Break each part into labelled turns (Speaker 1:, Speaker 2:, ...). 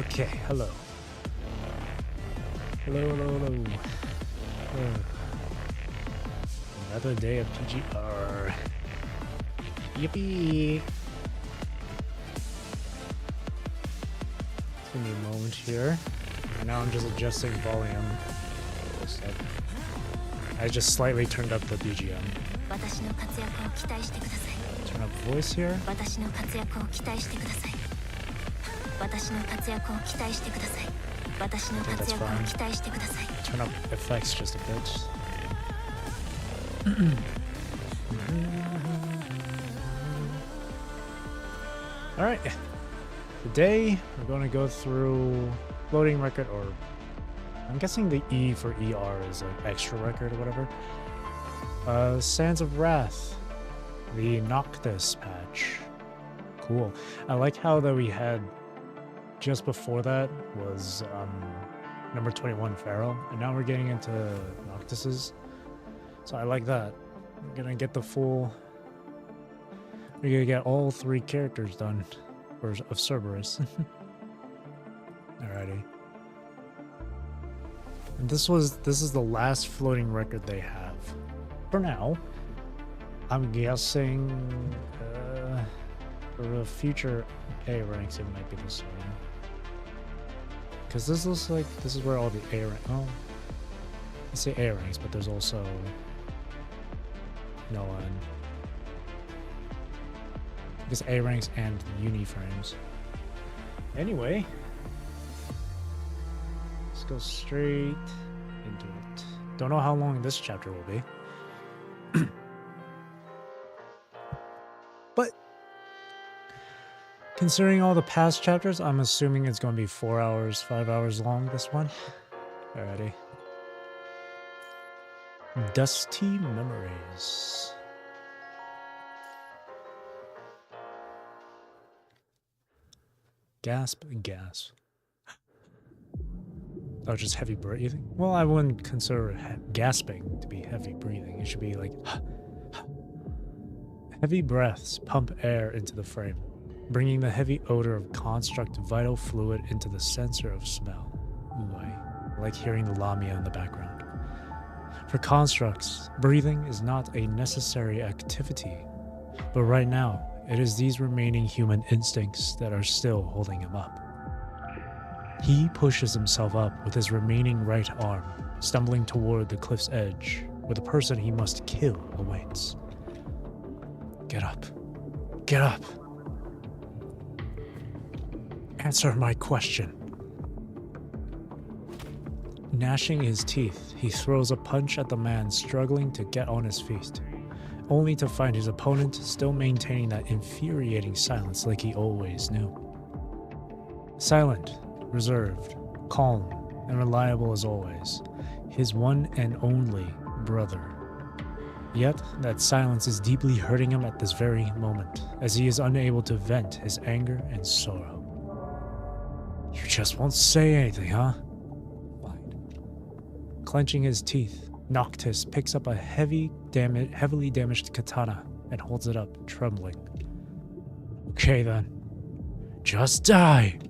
Speaker 1: Okay, hello. Hello. Another day of PGR. Yippee! It's gonna be a moment here. Right now I'm just adjusting volume. I just slightly turned up the BGM. Turn up voice here. I think that's fine. Turn up effects just a bit. Alright. Today we're going to go through floating record, or I'm guessing the E for ER is like extra record or whatever. Sands of Wrath. The Noctis patch. Cool. I like how that we had just before that was number 21 Pharaoh, and now we're getting into Noctis's. So I like that. We're gonna get the full. We're gonna get all 3 characters done of Cerberus. Alrighty. And this is the last floating record they have for now. I'm guessing for the future A ranks it might be the same. Because this looks like this is where all the A ranks. Oh, I say A ranks, but there's also no one. I guess A ranks and uni frames. Anyway, let's go straight into it. Don't know how long this chapter will be. But considering all the past chapters, I'm assuming it's going to be 4 hours, 5 hours long, this one. Alrighty. Dusty Memories. Gasp. Oh, just heavy breathing? Well, I wouldn't consider gasping to be heavy breathing. It should be like... Heavy breaths pump air into the frame, bringing the heavy odor of construct vital fluid into the sensor of smell. Ooh, I like hearing the Lamia in the background. For constructs, breathing is not a necessary activity, but right now, it is these remaining human instincts that are still holding him up. He pushes himself up with his remaining right arm, stumbling toward the cliff's edge, where the person he must kill awaits. Get up. Get up. Answer my question. Gnashing his teeth, he throws a punch at the man struggling to get on his feet, only to find his opponent still maintaining that infuriating silence like he always knew. Silent, reserved, calm, and reliable as always, his one and only brother. Yet, that silence is deeply hurting him at this very moment, as he is unable to vent his anger and sorrow. You just won't say anything, huh? Fine. Clenching his teeth, Noctis picks up a heavily damaged katana and holds it up, trembling. Okay then. Just die!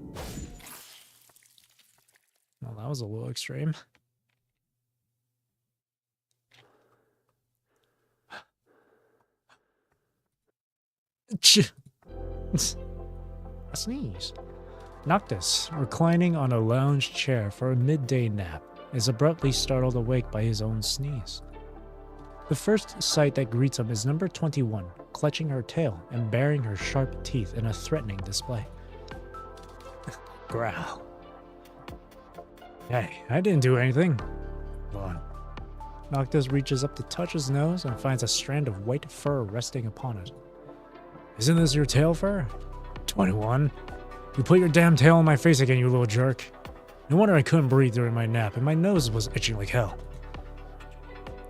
Speaker 1: Well, that was a little extreme. A sneeze. Noctis, reclining on a lounge chair for a midday nap, is abruptly startled awake by his own sneeze. The first sight that greets him is number 21, clutching her tail and baring her sharp teeth in a threatening display. Growl. Hey, I didn't do anything. Come on. Noctis reaches up to touch his nose and finds a strand of white fur resting upon it. Isn't this your tail fur? 21. You put your damn tail on my face again, you little jerk. No wonder I couldn't breathe during my nap, and my nose was itching like hell.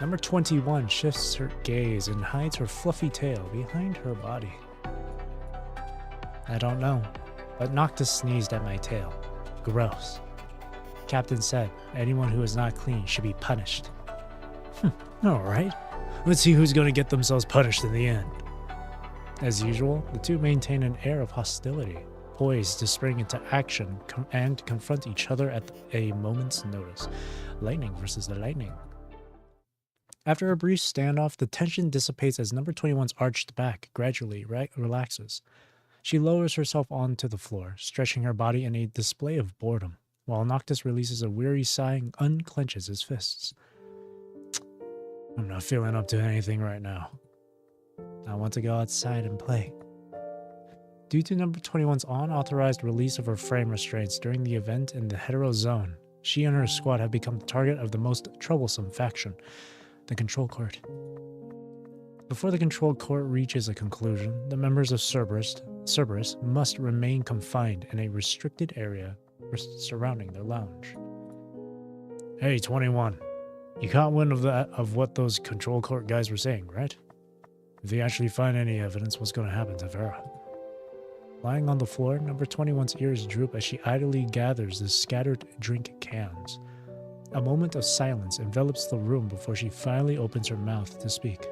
Speaker 1: Number 21 shifts her gaze and hides her fluffy tail behind her body. I don't know, but Noctis sneezed at my tail. Gross. Captain said anyone who is not clean should be punished. Alright, let's see who's going to get themselves punished in the end. As usual, the two maintain an air of hostility, poised to spring into action and confront each other at a moment's notice. Lightning versus the lightning. After a brief standoff, the tension dissipates as number 21's arched back gradually relaxes. She lowers herself onto the floor, stretching her body in a display of boredom, while Noctis releases a weary sigh and unclenches his fists. I'm not feeling up to anything right now. I want to go outside and play. Due to number 21's unauthorized release of her frame restraints during the event in the hetero zone, she and her squad have become the target of the most troublesome faction, the Control Court. Before the Control Court reaches a conclusion, the members of Cerberus must remain confined in a restricted area surrounding their lounge. Hey, 21. You caught wind of what those Control Court guys were saying, right? If they actually find any evidence, what's going to happen to Vera? Lying on the floor, number 21's ears droop as she idly gathers the scattered drink cans. A moment of silence envelops the room before she finally opens her mouth to speak.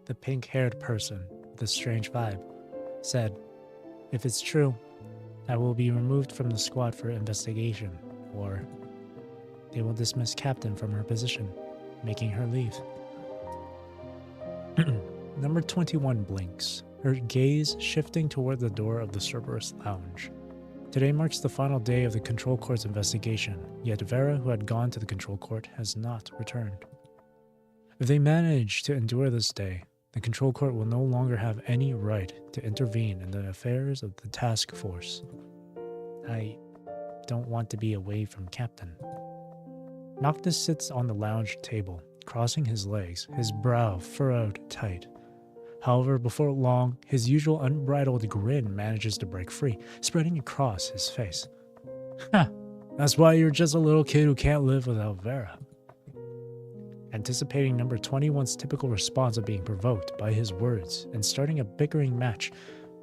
Speaker 1: The pink-haired person with the strange vibe said, "If it's true, I will be removed from the squad for investigation, or they will dismiss Captain from her position, making her leave." Number 21 blinks, her gaze shifting toward the door of the Cerberus lounge. Today marks the final day of the Control Court's investigation, yet Vera, who had gone to the Control Court, has not returned. If they manage to endure this day, the Control Court will no longer have any right to intervene in the affairs of the task force. I don't want to be away from Captain. Noctis sits on the lounge table, crossing his legs, his brow furrowed tight. However, before long, his usual unbridled grin manages to break free, spreading across his face. Ha! That's why you're just a little kid who can't live without Vera. Anticipating number 21's typical response of being provoked by his words and starting a bickering match,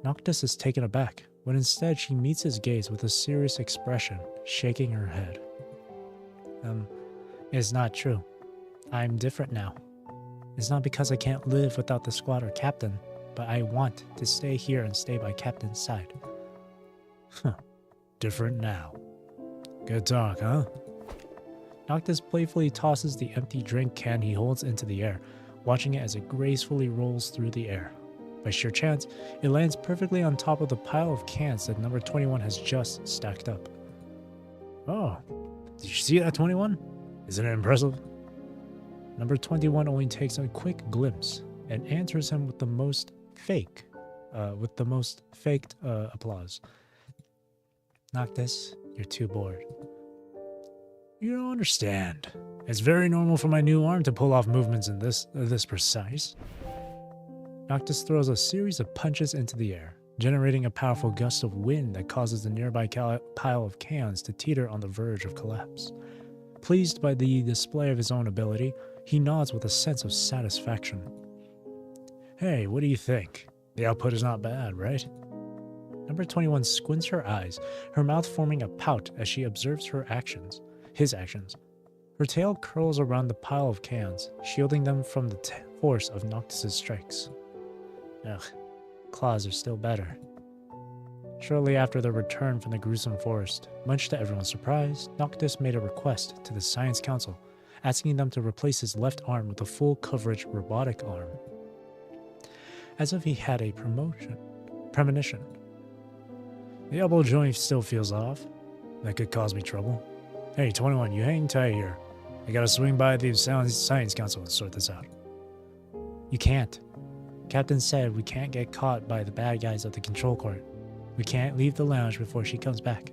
Speaker 1: Noctis is taken aback, when instead she meets his gaze with a serious expression, shaking her head. It's not true. I'm different now. It's not because I can't live without the squad or Captain, but I want to stay here and stay by Captain's side. Different now. Good talk, huh? Noctis playfully tosses the empty drink can he holds into the air, watching it as it gracefully rolls through the air. By sheer chance, it lands perfectly on top of the pile of cans that number 21 has just stacked up. Oh, did you see that, 21? Isn't it impressive? Number 21 only takes a quick glimpse and answers him with the most faked applause. Noctis, you're too bored. You don't understand. It's very normal for my new arm to pull off movements in this precise. Noctis throws a series of punches into the air, generating a powerful gust of wind that causes the nearby pile of cans to teeter on the verge of collapse. Pleased by the display of his own ability, he nods with a sense of satisfaction. Hey, what do you think? The output is not bad, right? Number 21 squints her eyes, her mouth forming a pout as she observes his actions. Her tail curls around the pile of cans, shielding them from the force of Noctis' strikes. Ugh, claws are still better. Shortly after their return from the gruesome forest, much to everyone's surprise, Noctis made a request to the Science Council, asking them to replace his left arm with a full-coverage robotic arm. As if he had a premonition. The elbow joint still feels off. That could cause me trouble. Hey, 21, you hang tight here. I gotta swing by the Science Council and sort this out. You can't. Captain said we can't get caught by the bad guys at the Control Court. We can't leave the lounge before she comes back.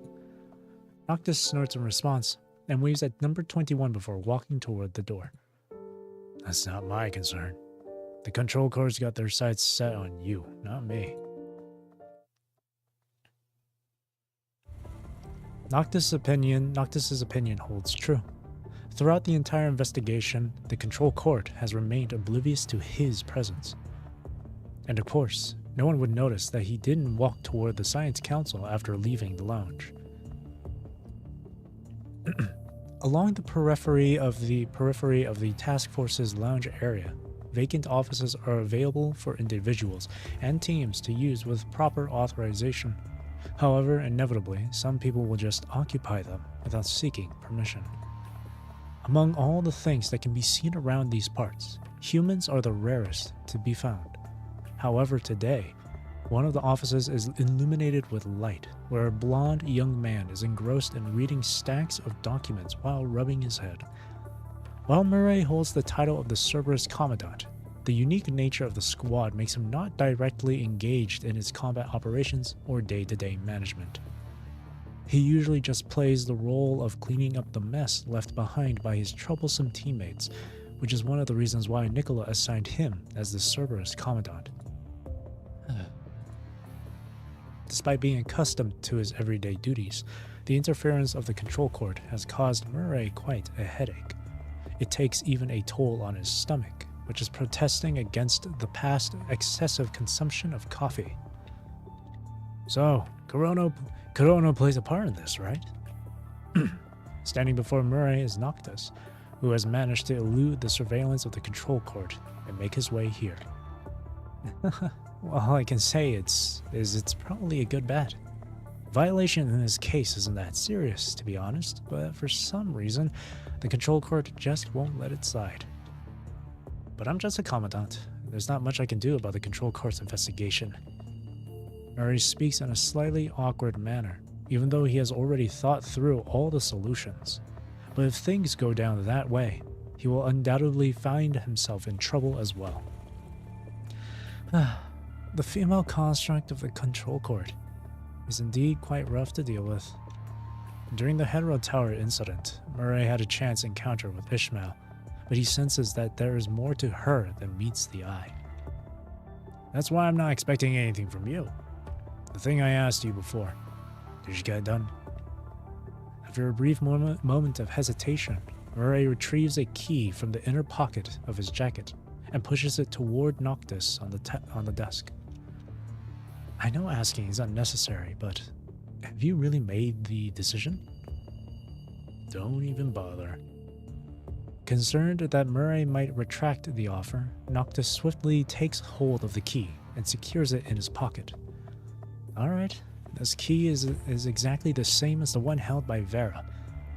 Speaker 1: Noctis snorts in response and waves at number 21 before walking toward the door. That's not my concern. The Control Court's got their sights set on you, not me. Noctis' opinion holds true. Throughout the entire investigation, the Control Court has remained oblivious to his presence. And of course, no one would notice that he didn't walk toward the Science Council after leaving the lounge. Along the periphery of the task force's lounge area, vacant offices are available for individuals and teams to use with proper authorization. However, inevitably, some people will just occupy them without seeking permission. Among all the things that can be seen around these parts, humans are the rarest to be found. However, today, one of the offices is illuminated with light, where a blonde young man is engrossed in reading stacks of documents while rubbing his head. While Murray holds the title of the Cerberus Commandant, the unique nature of the squad makes him not directly engaged in its combat operations or day-to-day management. He usually just plays the role of cleaning up the mess left behind by his troublesome teammates, which is one of the reasons why Nicola assigned him as the Cerberus Commandant. Despite being accustomed to his everyday duties, the interference of the control cord has caused Murray quite a headache. It takes even a toll on his stomach, which is protesting against the past excessive consumption of coffee. So, Corona plays a part in this, right? Standing before Murray is Noctis, who has managed to elude the surveillance of the control cord and make his way here. Well, all I can say is it's probably a good bet. Violation in this case isn't that serious, to be honest, but for some reason, the control cord just won't let it slide. But I'm just a commandant. There's not much I can do about the control cord's investigation. Murray speaks in a slightly awkward manner, even though he has already thought through all the solutions. But if things go down that way, he will undoubtedly find himself in trouble as well. The female construct of the control cord is indeed quite rough to deal with. During the Hetero Tower incident, Murray had a chance encounter with Ishmael, but he senses that there is more to her than meets the eye. That's why I'm not expecting anything from you. The thing I asked you before, did you get it done? After a brief moment of hesitation, Murray retrieves a key from the inner pocket of his jacket and pushes it toward Noctis on the desk. I know asking is unnecessary, but have you really made the decision? Don't even bother. Concerned that Murray might retract the offer, Noctis swiftly takes hold of the key and secures it in his pocket. Alright, this key is exactly the same as the one held by Vera.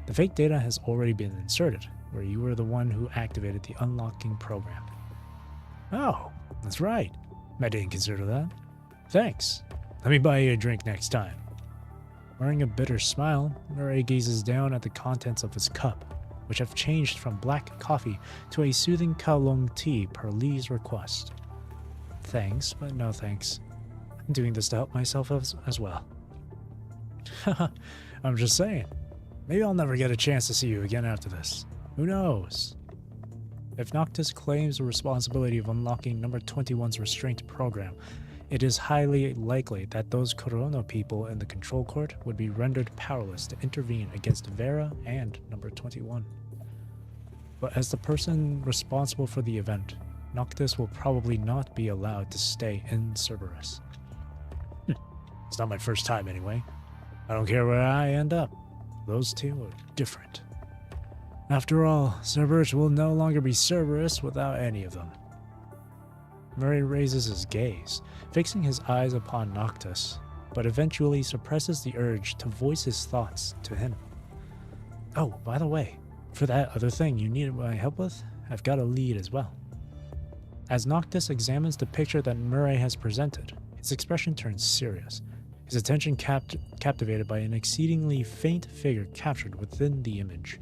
Speaker 1: The fake data has already been inserted, where you were the one who activated the unlocking program. Oh, that's right. I didn't consider that. Thanks. Let me buy you a drink next time. Wearing a bitter smile, Murray gazes down at the contents of his cup, which have changed from black coffee to a soothing Kowloon tea per Lee's request. Thanks, but no thanks. I'm doing this to help myself as well. I'm just saying. Maybe I'll never get a chance to see you again after this. Who knows? If Noctis claims the responsibility of unlocking Number 21's restraint program, it is highly likely that those Corona people in the control cord would be rendered powerless to intervene against Vera and Number 21. But as the person responsible for the event, Noctis will probably not be allowed to stay in Cerberus. It's not my first time anyway. I don't care where I end up. Those two are different. After all, Cerberus will no longer be Cerberus without any of them. Murray raises his gaze, fixing his eyes upon Noctis, but eventually suppresses the urge to voice his thoughts to him. Oh, by the way, for that other thing you needed my help with, I've got a lead as well. As Noctis examines the picture that Murray has presented, his expression turns serious, his attention captivated by an exceedingly faint figure captured within the image.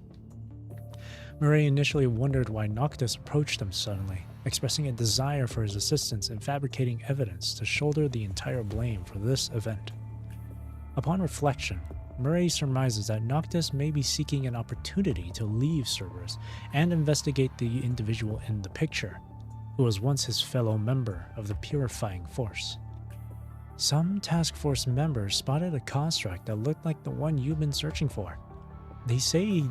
Speaker 1: Murray initially wondered why Noctis approached him suddenly, expressing a desire for his assistance in fabricating evidence to shoulder the entire blame for this event. Upon reflection, Murray surmises that Noctis may be seeking an opportunity to leave Cerberus and investigate the individual in the picture, who was once his fellow member of the Purifying Force. Some task force members spotted a construct that looked like the one you've been searching for. They say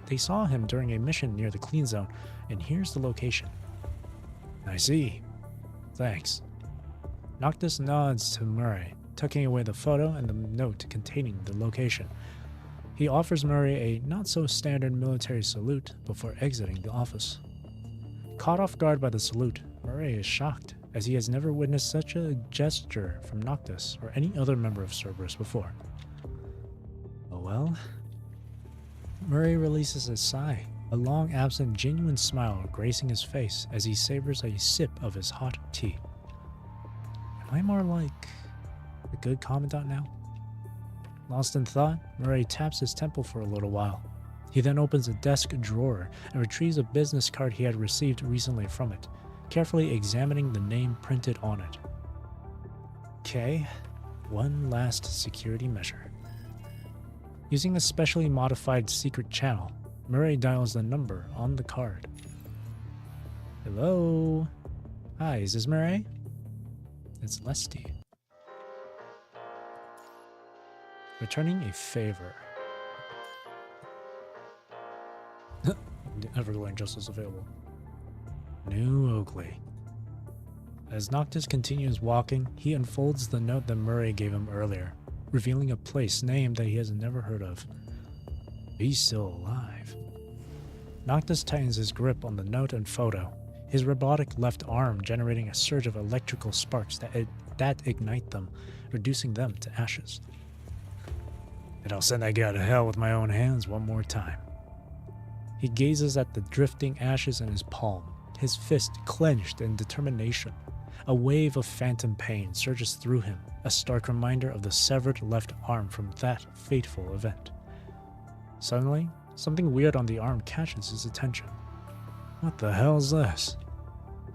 Speaker 1: they saw him during a mission near the clean zone, and here's the location. I see. Thanks. Noctis nods to Murray, tucking away the photo and the note containing the location. He offers Murray a not-so-standard military salute before exiting the office. Caught off guard by the salute, Murray is shocked, as he has never witnessed such a gesture from Noctis or any other member of Cerberus before. Oh well. Murray releases a sigh, a long-absent genuine smile gracing his face as he savors a sip of his hot tea. Am I more like a good commandant now? Lost in thought, Murray taps his temple for a little while. He then opens a desk drawer and retrieves a business card he had received recently from it, carefully examining the name printed on it. Okay, one last security measure. Using a specially modified secret channel, Murray dials the number on the card. Hello? Hi, is this Murray? It's Lesty. Returning a favor. Everglade Justice available. New Oakley. As Noctis continues walking, he unfolds the note that Murray gave him earlier, revealing a place name that he has never heard of. He's still alive. Noctis tightens his grip on the note and photo, his robotic left arm generating a surge of electrical sparks that ignite them, reducing them to ashes. And I'll send that guy to hell with my own hands one more time. He gazes at the drifting ashes in his palm, his fist clenched in determination. A wave of phantom pain surges through him, a stark reminder of the severed left arm from that fateful event. Suddenly, something weird on the arm catches his attention. What the hell's this?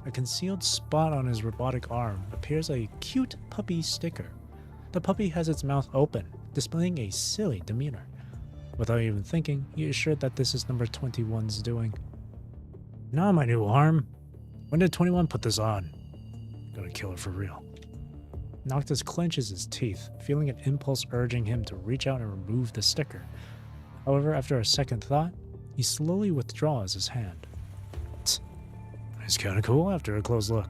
Speaker 1: A concealed spot on his robotic arm appears a cute puppy sticker. The puppy has its mouth open, displaying a silly demeanor. Without even thinking, he is sure that this is number 21's doing. Now my new arm. When did 21 put this on? Gonna kill her for real. Noctis clenches his teeth, feeling an impulse urging him to reach out and remove the sticker. However, after a second thought, he slowly withdraws his hand. Tsk. It's kinda cool after a close look.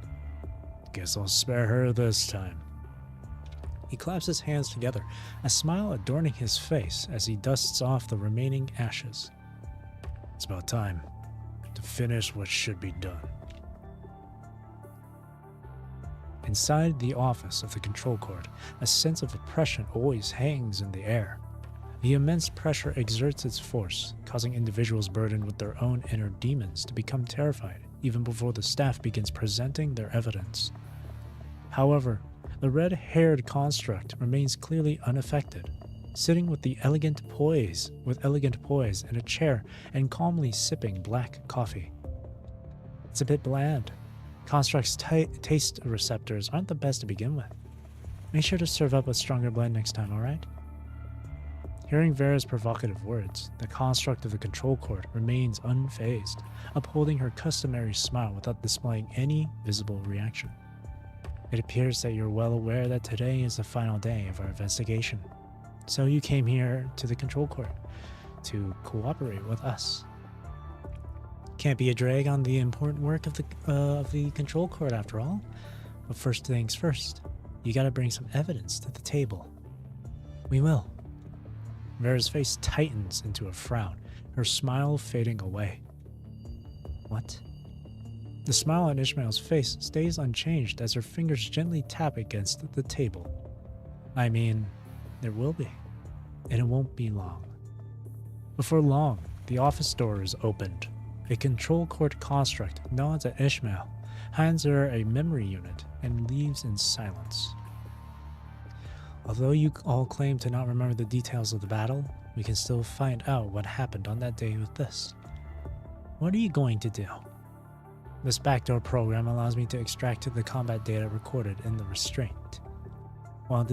Speaker 1: Guess I'll spare her this time. He claps his hands together, a smile adorning his face as he dusts off the remaining ashes. It's about time to finish what should be done. Inside the office of the control court, a sense of oppression always hangs in the air. The immense pressure exerts its force, causing individuals burdened with their own inner demons to become terrified even before the staff begins presenting their evidence. However, the red-haired construct remains clearly unaffected, sitting with elegant poise in a chair and calmly sipping black coffee. It's a bit bland. Construct's taste receptors aren't the best to begin with. Make sure to serve up a stronger blend next time, alright? Hearing Vera's provocative words, the construct of the control court remains unfazed, upholding her customary smile without displaying any visible reaction. It appears that you're well aware that today is the final day of our investigation, so you came here to the control court to cooperate with us. Can't be a drag on the important work of the control court after all. But first things first, you gotta bring some evidence to the table. We will. Vera's face tightens into a frown, her smile fading away. What? The smile on Ishmael's face stays unchanged as her fingers gently tap against the table. I mean, there will be, and it won't be long. Before long, the office door is opened. A control court construct nods at Ishmael, hands her a memory unit, and leaves in silence. Although you all claim to not remember the details of the battle, we can still find out what happened on that day with this. What are you going to do? This backdoor program allows me to extract the combat data recorded in the restraint. While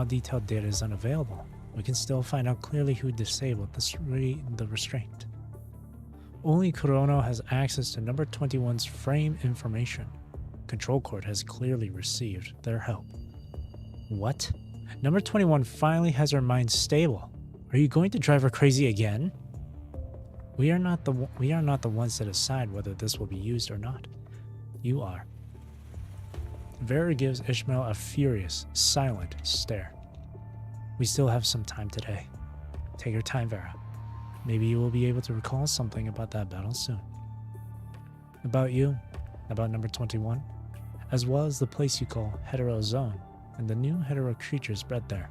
Speaker 1: detailed data is unavailable, we can still find out clearly who disabled the restraint. Only Kurono has access to number 21's frame information. Control Court has clearly received their help. What? Number 21 finally has her mind stable. Are you going to drive her crazy again? We are not the ones that decide whether this will be used or not. You are. Vera gives Ishmael a furious, silent stare. We still have some time today. Take your time, Vera. Maybe you will be able to recall something about that battle soon. About you, about number 21, as well as the place you call Hetero Zone and the new hetero creatures bred there.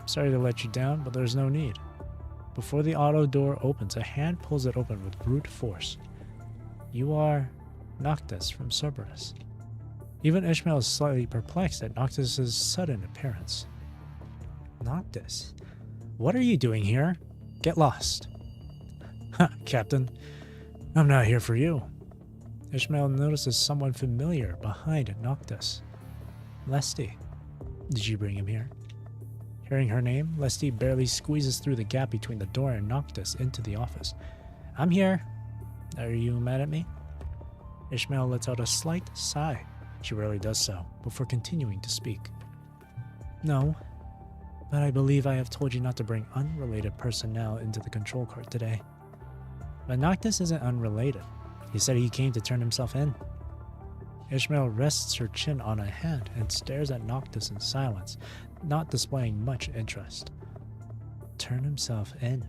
Speaker 1: Sorry to let you down, but there's no need. Before the auto door opens, a hand pulls it open with brute force. You are Noctis from Cerberus. Even Ishmael is slightly perplexed at Noctis' sudden appearance. Noctis, what are you doing here? Get lost. Ha, Captain. I'm not here for you. Ishmael notices someone familiar behind Noctis. Lesty. Did you bring him here? Hearing her name, Lesty barely squeezes through the gap between the door and Noctis into the office. I'm here. Are you mad at me? Ishmael lets out a slight sigh. She rarely does so, before continuing to speak. No, but I believe I have told you not to bring unrelated personnel into the control cart today. But Noctis isn't unrelated. He said he came to turn himself in. Ishmael rests her chin on a hand and stares at Noctis in silence, not displaying much interest. Turn himself in.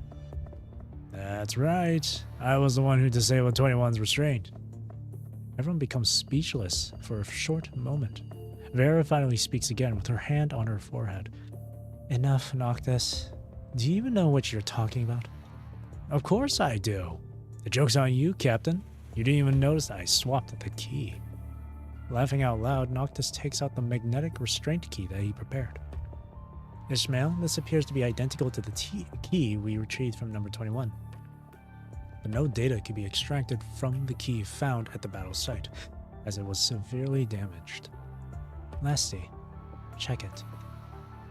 Speaker 1: That's right. I was the one who disabled 21's restraint. Everyone becomes speechless for a short moment. Vera finally speaks again with her hand on her forehead. Enough, Noctis. Do you even know what you're talking about? Of course I do. The joke's on you, Captain. You didn't even notice that I swapped the key. Laughing out loud, Noctis takes out the magnetic restraint key that he prepared. Ishmael, this appears to be identical to the key we retrieved from number 21. But no data could be extracted from the key found at the battle site, as it was severely damaged. Lesty, check it.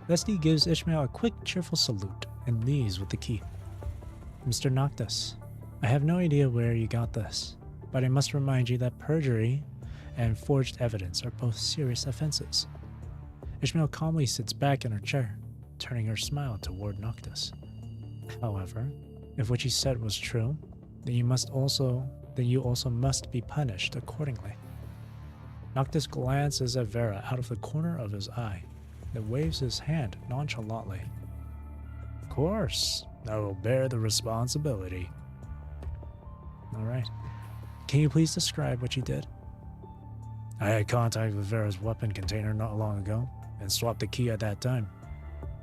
Speaker 1: Lesty gives Ishmael a quick, cheerful salute and leaves with the key. Mr. Noctis, I have no idea where you got this, but I must remind you that perjury and forged evidence are both serious offenses. Ishmael calmly sits back in her chair, turning her smile toward Noctis. However, if what you said was true, then you also must be punished accordingly. Noctis glances at Vera out of the corner of his eye, then waves his hand nonchalantly. Of course, I will bear the responsibility. Alright. Can you please describe what you did? I had contact with Vera's weapon container not long ago, and swapped the key at that time.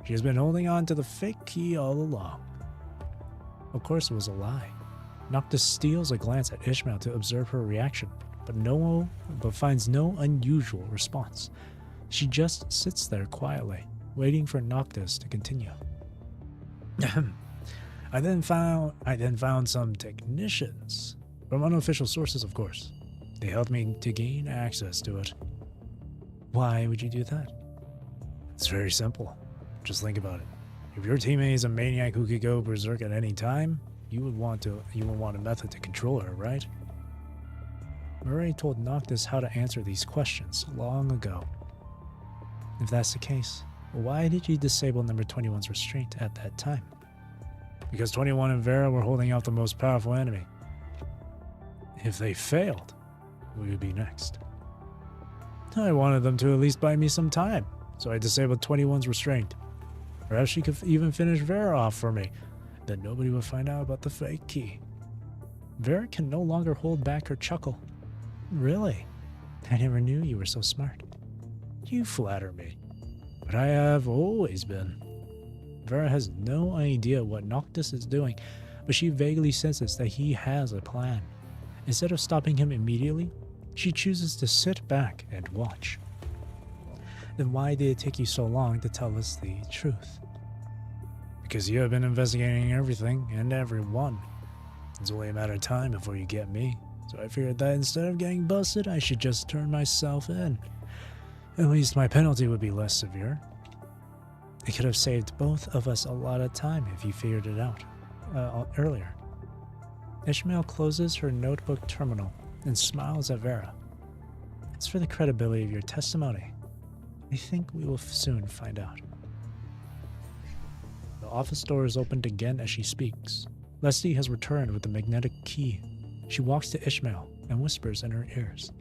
Speaker 1: She has been holding on to the fake key all along. Of course it was a lie. Noctis steals a glance at Ishmael to observe her reaction, but finds no unusual response. She just sits there quietly, waiting for Noctis to continue. I then found some technicians, from unofficial sources of course. They helped me to gain access to it. Why would you do that? It's very simple. Just think about it. If your teammate is a maniac who could go berserk at any time, you would want a method to control her, right? Murray told Noctis how to answer these questions long ago. If that's the case, why did you disable number 21's restraint at that time? Because 21 and Vera were holding out the most powerful enemy. If they failed, we would be next. I wanted them to at least buy me some time, so I disabled 21's restraint. Perhaps she could even finish Vera off for me, then nobody would find out about the fake key. Vera can no longer hold back her chuckle. Really? I never knew you were so smart. You flatter me, but I have always been. Vera has no idea what Noctis is doing, but she vaguely senses that he has a plan. Instead of stopping him immediately, she chooses to sit back and watch. Then why did it take you so long to tell us the truth? Because you have been investigating everything and everyone. It's only a matter of time before you get me, so I figured that instead of getting busted, I should just turn myself in. At least my penalty would be less severe. It could have saved both of us a lot of time if you figured it out earlier. Ishmael closes her notebook terminal and smiles at Vera. It's for the credibility of your testimony. I think we will soon find out. The office door is opened again as she speaks. Leslie has returned with the magnetic key. She walks to Ishmael and whispers in her ears.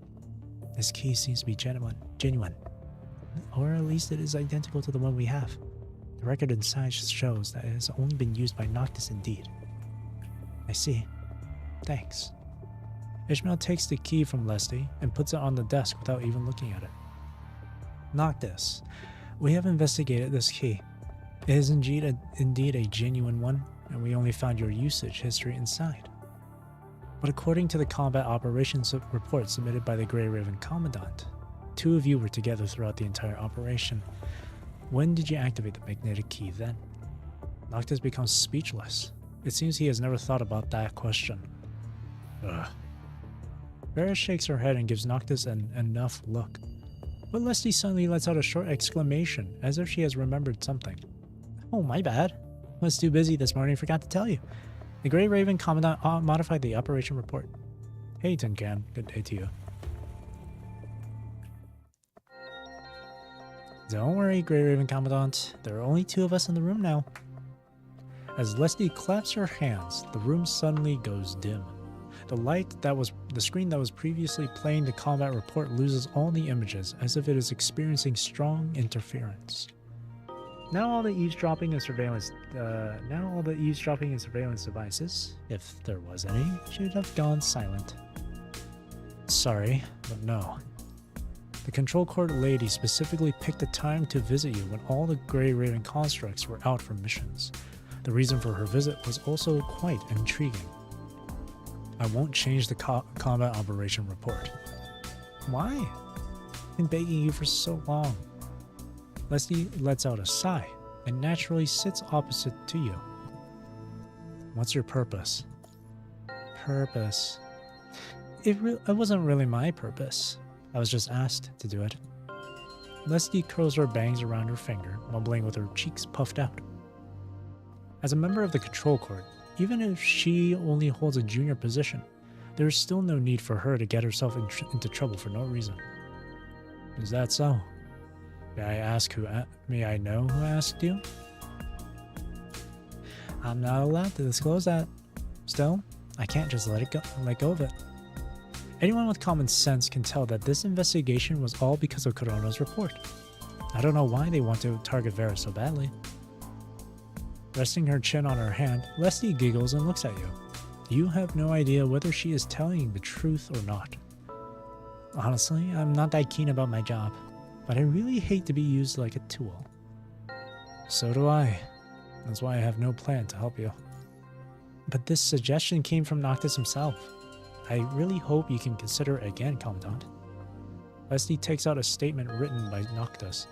Speaker 1: This key seems to be genuine. Or at least it is identical to the one we have. The record inside shows that it has only been used by Noctis indeed. I see. Thanks. Ishmael takes the key from Leslie and puts it on the desk without even looking at it. Noctis, we have investigated this key. It is indeed a genuine one, and we only found your usage history inside. But according to the combat operations report submitted by the Grey Raven Commandant, 2 of you were together throughout the entire operation. When did you activate the magnetic key then? Noctis becomes speechless. It seems he has never thought about that question. Ugh. Vera shakes her head and gives Noctis an enough look. But Leslie suddenly lets out a short exclamation, as if she has remembered something. Oh, my bad. I was too busy this morning, forgot to tell you. The Grey Raven Commandant modified the operation report. Hey, Tin Can. Good day to you. Don't worry, Grey Raven Commandant. There are only 2 of us in the room now. As Leslie claps her hands, the room suddenly goes dim. The screen that was previously playing the combat report loses all the images, as if it is experiencing strong interference. Now all the eavesdropping and surveillance devices, if there was any, should have gone silent. Sorry, but no. The control court lady specifically picked a time to visit you when all the Grey Raven constructs were out for missions. The reason for her visit was also quite intriguing. I won't change the combat operation report. Why? I've been begging you for so long. Leslie lets out a sigh and naturally sits opposite to you. What's your purpose? Purpose? It wasn't really my purpose. I was just asked to do it. Leslie curls her bangs around her finger, mumbling with her cheeks puffed out. As a member of the control court, even if she only holds a junior position, there is still no need for her to get herself into trouble for no reason. Is that so? May I know who asked you? I'm not allowed to disclose that. Still, I can't just let go of it. Anyone with common sense can tell that this investigation was all because of Corona's report. I don't know why they want to target Vera so badly. Resting her chin on her hand, Leslie giggles and looks at you. You have no idea whether she is telling the truth or not. Honestly, I'm not that keen about my job, but I really hate to be used like a tool. So do I. That's why I have no plan to help you. But this suggestion came from Noctis himself. I really hope you can consider it again, Commandant. Leslie takes out a statement written by Noctis.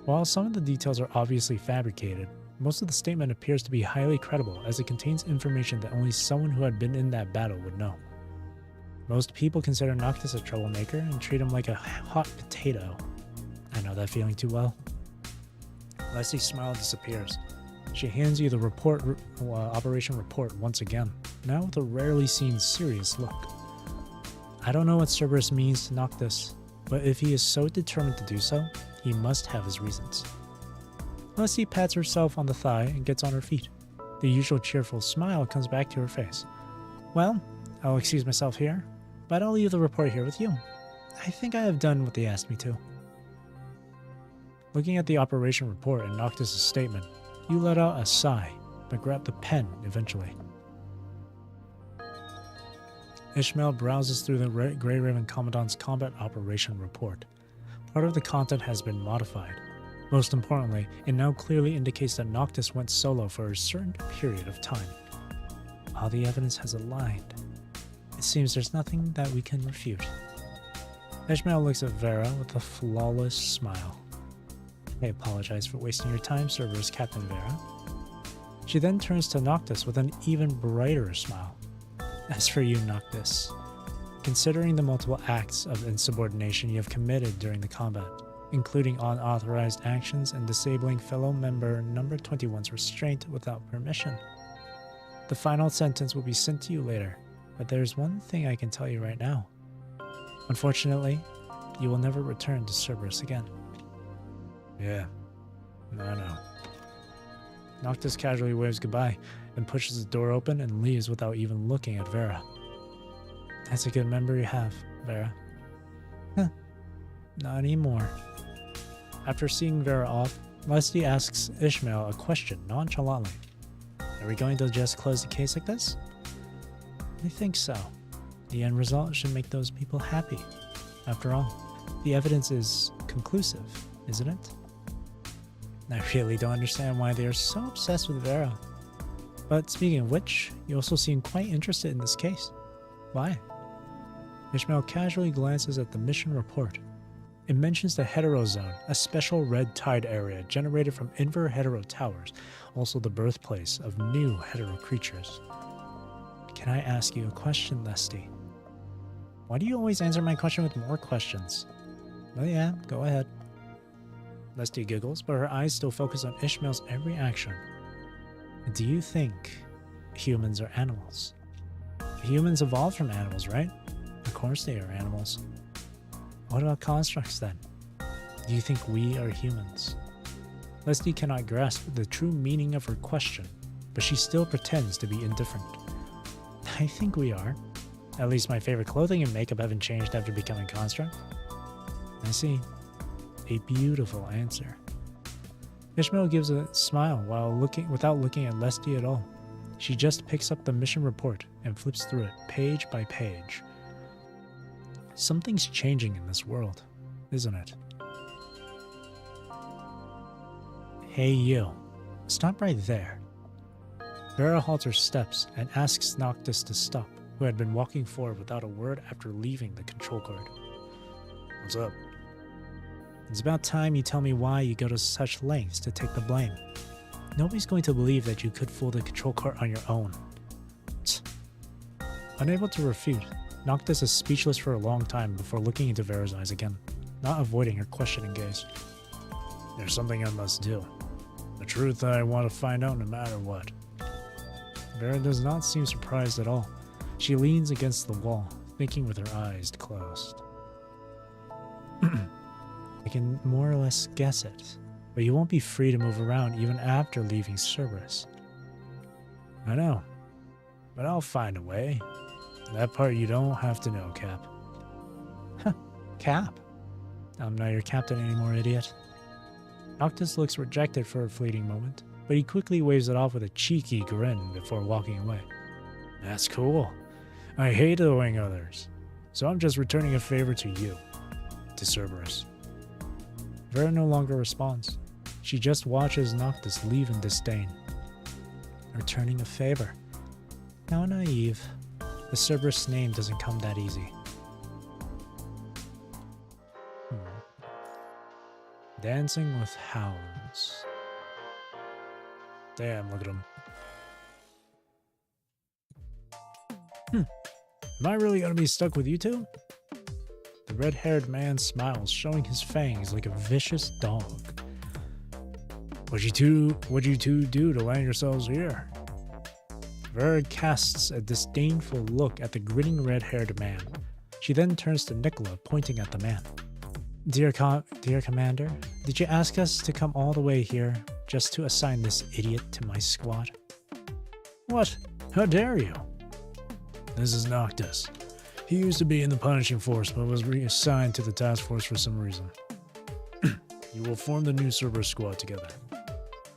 Speaker 1: While some of the details are obviously fabricated, most of the statement appears to be highly credible, as it contains information that only someone who had been in that battle would know. Most people consider Noctis a troublemaker and treat him like a hot potato. I know that feeling too well. Leslie's smile disappears. She hands you the operation report once again, now with a rarely seen serious look. I don't know what Cerberus means to Noctis, but if he is so determined to do so, he must have his reasons. Leslie pats herself on the thigh and gets on her feet. The usual cheerful smile comes back to her face. Well, I'll excuse myself here, but I'll leave the report here with you. I think I have done what they asked me to. Looking at the operation report and Noctis' statement, you let out a sigh, but grab the pen eventually. Ishmael browses through the Grey Raven Commandant's combat operation report. Part of the content has been modified. Most importantly, it now clearly indicates that Noctis went solo for a certain period of time. All the evidence has aligned. It seems there's nothing that we can refute. Ishmael looks at Vera with a flawless smile. I apologize for wasting your time, Cerberus Captain Vera. She then turns to Noctis with an even brighter smile. As for you, Noctis, considering the multiple acts of insubordination you have committed during the combat, including unauthorized actions and disabling fellow member number 21's restraint without permission, the final sentence will be sent to you later, but there's one thing I can tell you right now. Unfortunately, you will never return to Cerberus again. Yeah, no. Noctis casually waves goodbye and pushes the door open and leaves without even looking at Vera. That's a good memory you have, Vera. Huh, not anymore. After seeing Vera off, Leslie asks Ishmael a question nonchalantly. Are we going to just close the case like this? I think so. The end result should make those people happy. After all, the evidence is conclusive, isn't it? I really don't understand why they are so obsessed with Vera. But speaking of which, you also seem quite interested in this case. Why? Ishmael casually glances at the mission report. It mentions the Heterozone, a special red tide area generated from inver-hetero towers, also the birthplace of new hetero creatures. Can I ask you a question, Lesty? Why do you always answer my question with more questions? Oh yeah, go ahead. Lesty giggles, but her eyes still focus on Ishmael's every action. Do you think humans are animals? Humans evolved from animals, right? Of course they are animals. What about constructs then? Do you think we are humans? Lesty cannot grasp the true meaning of her question, but she still pretends to be indifferent. I think we are. At least my favorite clothing and makeup haven't changed after becoming construct. I see. A beautiful answer. Ishmael gives a smile without looking at Lesty at all. She just picks up the mission report and flips through it page by page. Something's changing in this world, isn't it? Hey you, stop right there. Vera halts her steps and asks Noctis to stop, who had been walking forward without a word after leaving the control card. What's up? It's about time you tell me why you go to such lengths to take the blame. Nobody's going to believe that you could fool the control cart on your own. Tch. Unable to refute, Noctis is speechless for a long time before looking into Vera's eyes again, not avoiding her questioning gaze. There's something I must do. The truth I want to find out no matter what. Vera does not seem surprised at all. She leans against the wall, thinking with her eyes closed. I can more or less guess it, but you won't be free to move around even after leaving Cerberus. I know, but I'll find a way. That part you don't have to know, Cap. Huh, Cap? I'm not your captain anymore, idiot. Noctis looks rejected for a fleeting moment, but he quickly waves it off with a cheeky grin before walking away. That's cool. I hate owing others, so I'm just returning a favor to you, to Cerberus. Vera no longer responds. She just watches Noctis leave in disdain. Returning a favor. How naive. The Cerberus name doesn't come that easy. Dancing with hounds. Damn, look at him. Am I really gonna be stuck with you two? The red-haired man smiles, showing his fangs like a vicious dog. What'd you two do to land yourselves here? Vera casts a disdainful look at the grinning red-haired man. She then turns to Nicola, pointing at the man. Dear Commander, did you ask us to come all the way here just to assign this idiot to my squad? What? How dare you? This is Noctis. He used to be in the punishing force, but was reassigned to the task force for some reason. You will form the new Cerberus squad together.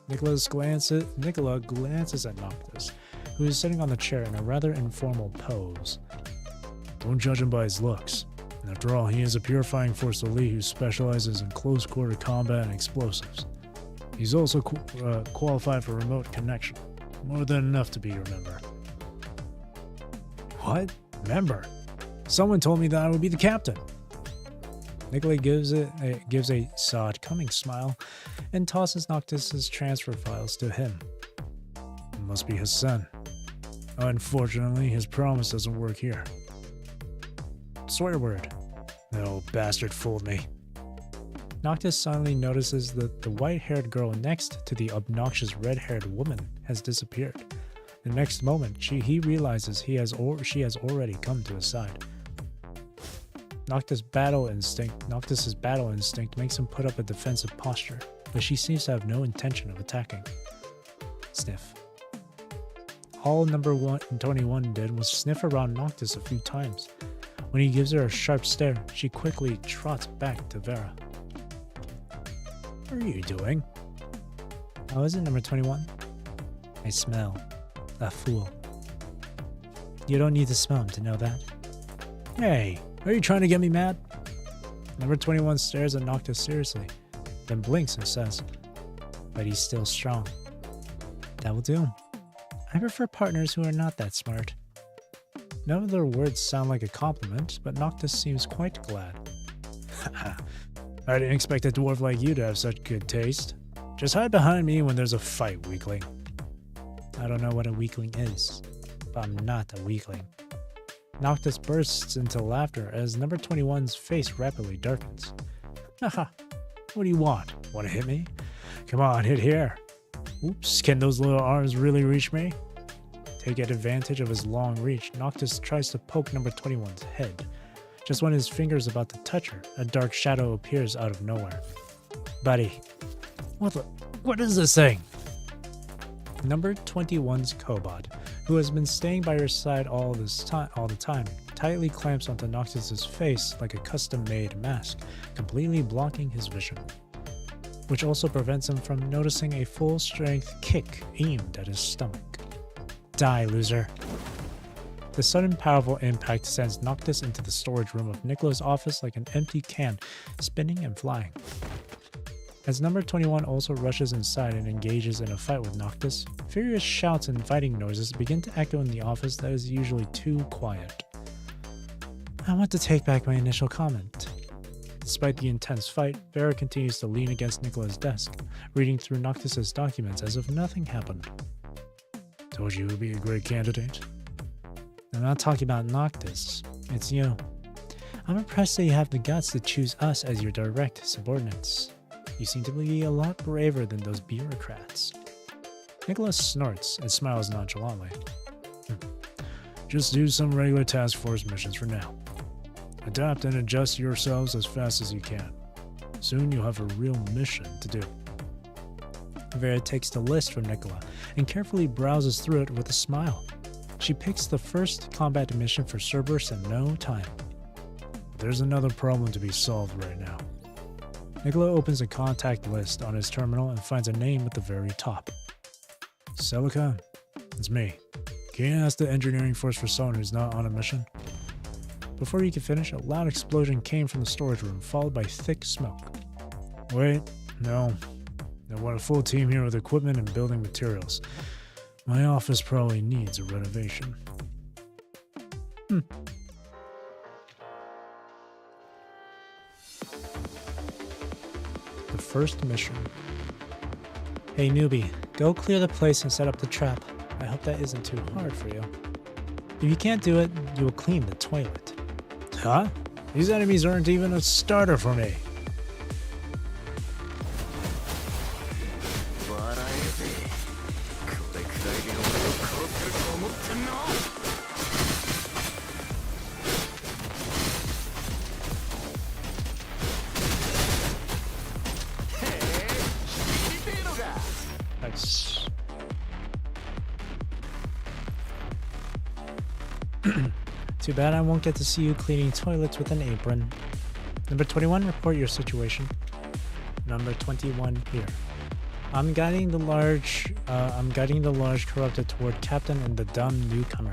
Speaker 1: Nicola glances at Noctis, who is sitting on the chair in a rather informal pose. Don't judge him by his looks. After all, he is a purifying force elite who specializes in close-quarter combat and explosives. He's also qualified for remote connection. More than enough to be your member. What? Member? Someone told me that I would be the captain. Nicola gives a sod coming smile and tosses Noctis's transfer files to him. It must be his son. Unfortunately, his promise doesn't work here. Swear word. No, bastard fooled me. Noctis suddenly notices that the white-haired girl next to the obnoxious red-haired woman has disappeared. The next moment, he realizes she has already come to his side. Noctis's battle instinct makes him put up a defensive posture, but she seems to have no intention of attacking. Sniff. All number 21 did was sniff around Noctis a few times. When he gives her a sharp stare, she quickly trots back to Vera. What are you doing? Oh, is it number 21? I smell. A fool. You don't need to smell him to know that. Hey, are you trying to get me mad? Number 21 stares at Noctis seriously, then blinks and says, but he's still strong. That will do. I prefer partners who are not that smart. None of their words sound like a compliment, but Noctis seems quite glad. I didn't expect a dwarf like you to have such good taste. Just hide behind me when there's a fight, weakling. I don't know what a weakling is, but I'm not a weakling. Noctis bursts into laughter as number 21's face rapidly darkens. Haha, what do you want? Want to hit me? Come on, hit here. Oops, can those little arms really reach me? Taking advantage of his long reach, Noctis tries to poke number 21's head. Just when his finger's about to touch her, a dark shadow appears out of nowhere. Buddy, what is this thing? Number 21's Cobot, who has been staying by her side all the time, tightly clamps onto Noctis' face like a custom-made mask, completely blocking his vision, which also prevents him from noticing a full-strength kick aimed at his stomach. Die, loser. The sudden powerful impact sends Noctis into the storage room of Nicola's office like an empty can, spinning and flying. As number 21 also rushes inside and engages in a fight with Noctis, furious shouts and fighting noises begin to echo in the office that is usually too quiet. I want to take back my initial comment. Despite the intense fight, Vera continues to lean against Nicola's desk, reading through Noctis' documents as if nothing happened. Told you it would be a great candidate. I'm not talking about Noctis, it's you. I'm impressed that you have the guts to choose us as your direct subordinates. You seem to be a lot braver than those bureaucrats. Nicholas snorts and smiles nonchalantly. Just do some regular task force missions for now. Adapt and adjust yourselves as fast as you can. Soon you'll have a real mission to do. Vera takes the list from Nicola and carefully browses through it with a smile. She picks the first combat mission for Cerberus in no time. But there's another problem to be solved right now. Nicola opens a contact list on his terminal and finds a name at the very top. Celica, it's me. Can you ask the engineering force for someone who's not on a mission? Before he could finish, a loud explosion came from the storage room, followed by thick smoke. Wait, no. I want a full team here with equipment and building materials. My office probably needs a renovation. The first mission. Hey newbie, go clear the place and set up the trap. I hope that isn't too hard for you. If you can't do it, you will clean the toilet. Huh? These enemies aren't even a starter for me. Nice. Too bad I won't get to see you cleaning toilets with an apron. Number 21, report your situation. Number 21 here. I'm guiding the large corrupted toward Captain and the dumb newcomer,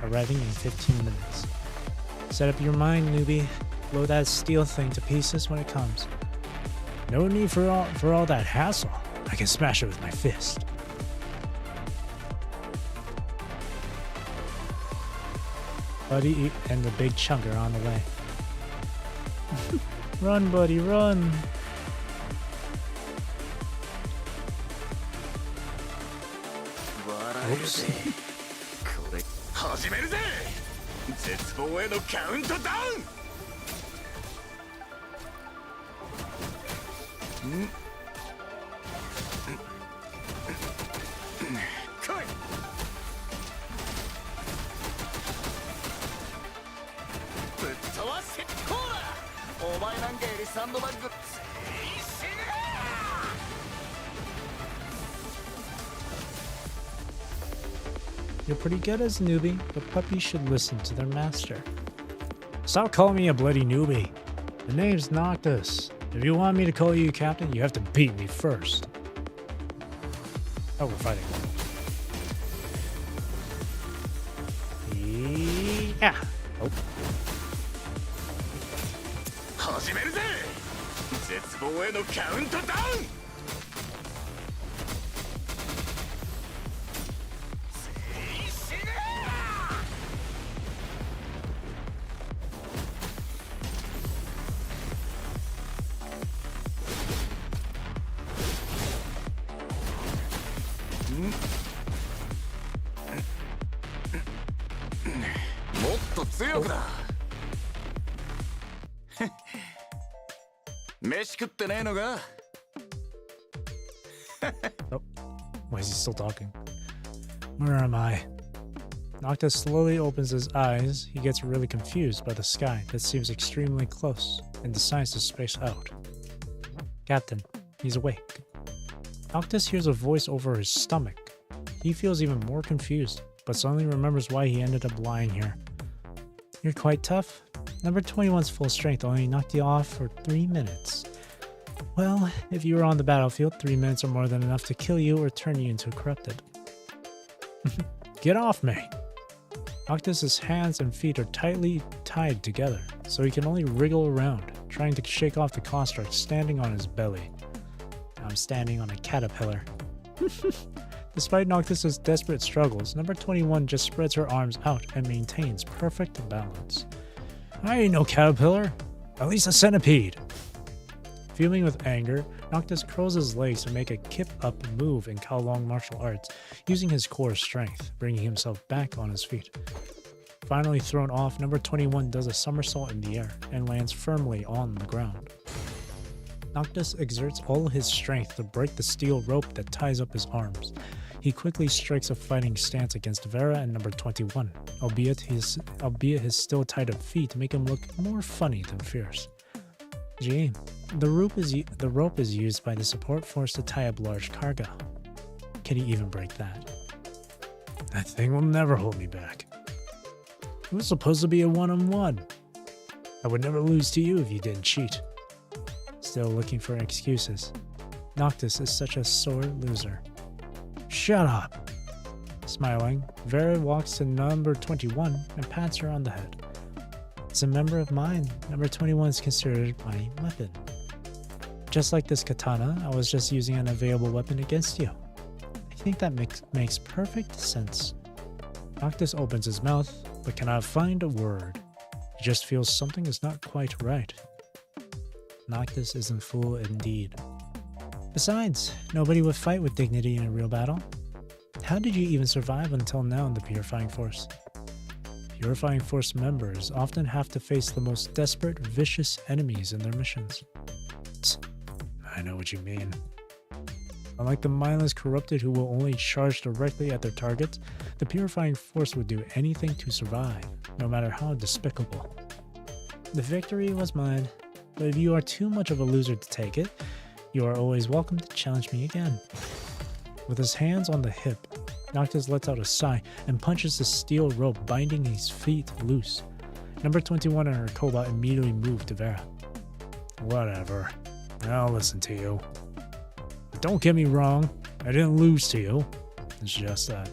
Speaker 1: arriving in 15 minutes. Set up your mind, newbie. Blow that steel thing to pieces when it comes. No need for all that hassle. I can smash it with my fist. Buddy and the big chunk are on the way. Run, buddy, run! Oops. You're pretty good as a newbie, but puppies should listen to their master. Stop calling me a bloody newbie. The name's Noctis. If you want me to call you captain, you have to beat me first. Oh, we're fighting. Yeah. Oh.
Speaker 2: 始めるぜ。絶望へのカウントダウン。もっと強くだ。飯食ってねえのか。
Speaker 1: Oh, why is he still talking? Where am I? Noctis slowly opens his eyes. He gets really confused by the sky that seems extremely close and decides to space out. Captain, he's awake. Noctis hears a voice over his stomach. He feels even more confused, but suddenly remembers why he ended up lying here. You're quite tough. Number 21's full strength only knocked you off for 3 minutes. Well, if you were on the battlefield, 3 minutes are more than enough to kill you or turn you into a corrupted. Get off me! Noctis' hands and feet are tightly tied together, so he can only wriggle around, trying to shake off the construct standing on his belly. I'm standing on a caterpillar. Despite Noctis' desperate struggles, number 21 just spreads her arms out and maintains perfect balance. I ain't no caterpillar, at least a centipede. Fuming with anger, Noctis curls his legs to make a kip-up move in Kowloon martial arts, using his core strength, bringing himself back on his feet. Finally thrown off, number 21 does a somersault in the air and lands firmly on the ground. Noctis exerts all his strength to break the steel rope that ties up his arms. He quickly strikes a fighting stance against Vera and number 21, albeit his still tied-up feet make him look more funny than fierce. Gee, the rope is used by the support force to tie up large cargo. Can he even break that? That thing will never hold me back. It was supposed to be a one-on-one. I would never lose to you if you didn't cheat. Still looking for excuses. Noctis is such a sore loser. Shut up! Smiling, Vera walks to number 21 and pats her on the head. It's a member of mine. Number 21 is considered my weapon. Just like this katana, I was just using an available weapon against you. I think that makes perfect sense. Noctis opens his mouth, but cannot find a word. He just feels something is not quite right. Noctis is in fool indeed. Besides, nobody would fight with dignity in a real battle. How did you even survive until now in the Purifying Force? Purifying Force members often have to face the most desperate, vicious enemies in their missions. I know what you mean. Unlike the mindless corrupted who will only charge directly at their targets, the Purifying Force would do anything to survive, no matter how despicable. The victory was mine, but if you are too much of a loser to take it, you are always welcome to challenge me again. With his hands on the hip, Noctis lets out a sigh and punches the steel rope binding his feet loose. Number 21 and her cobalt immediately move to Vera. Whatever. I'll listen to you. But don't get me wrong, I didn't lose to you. It's just that.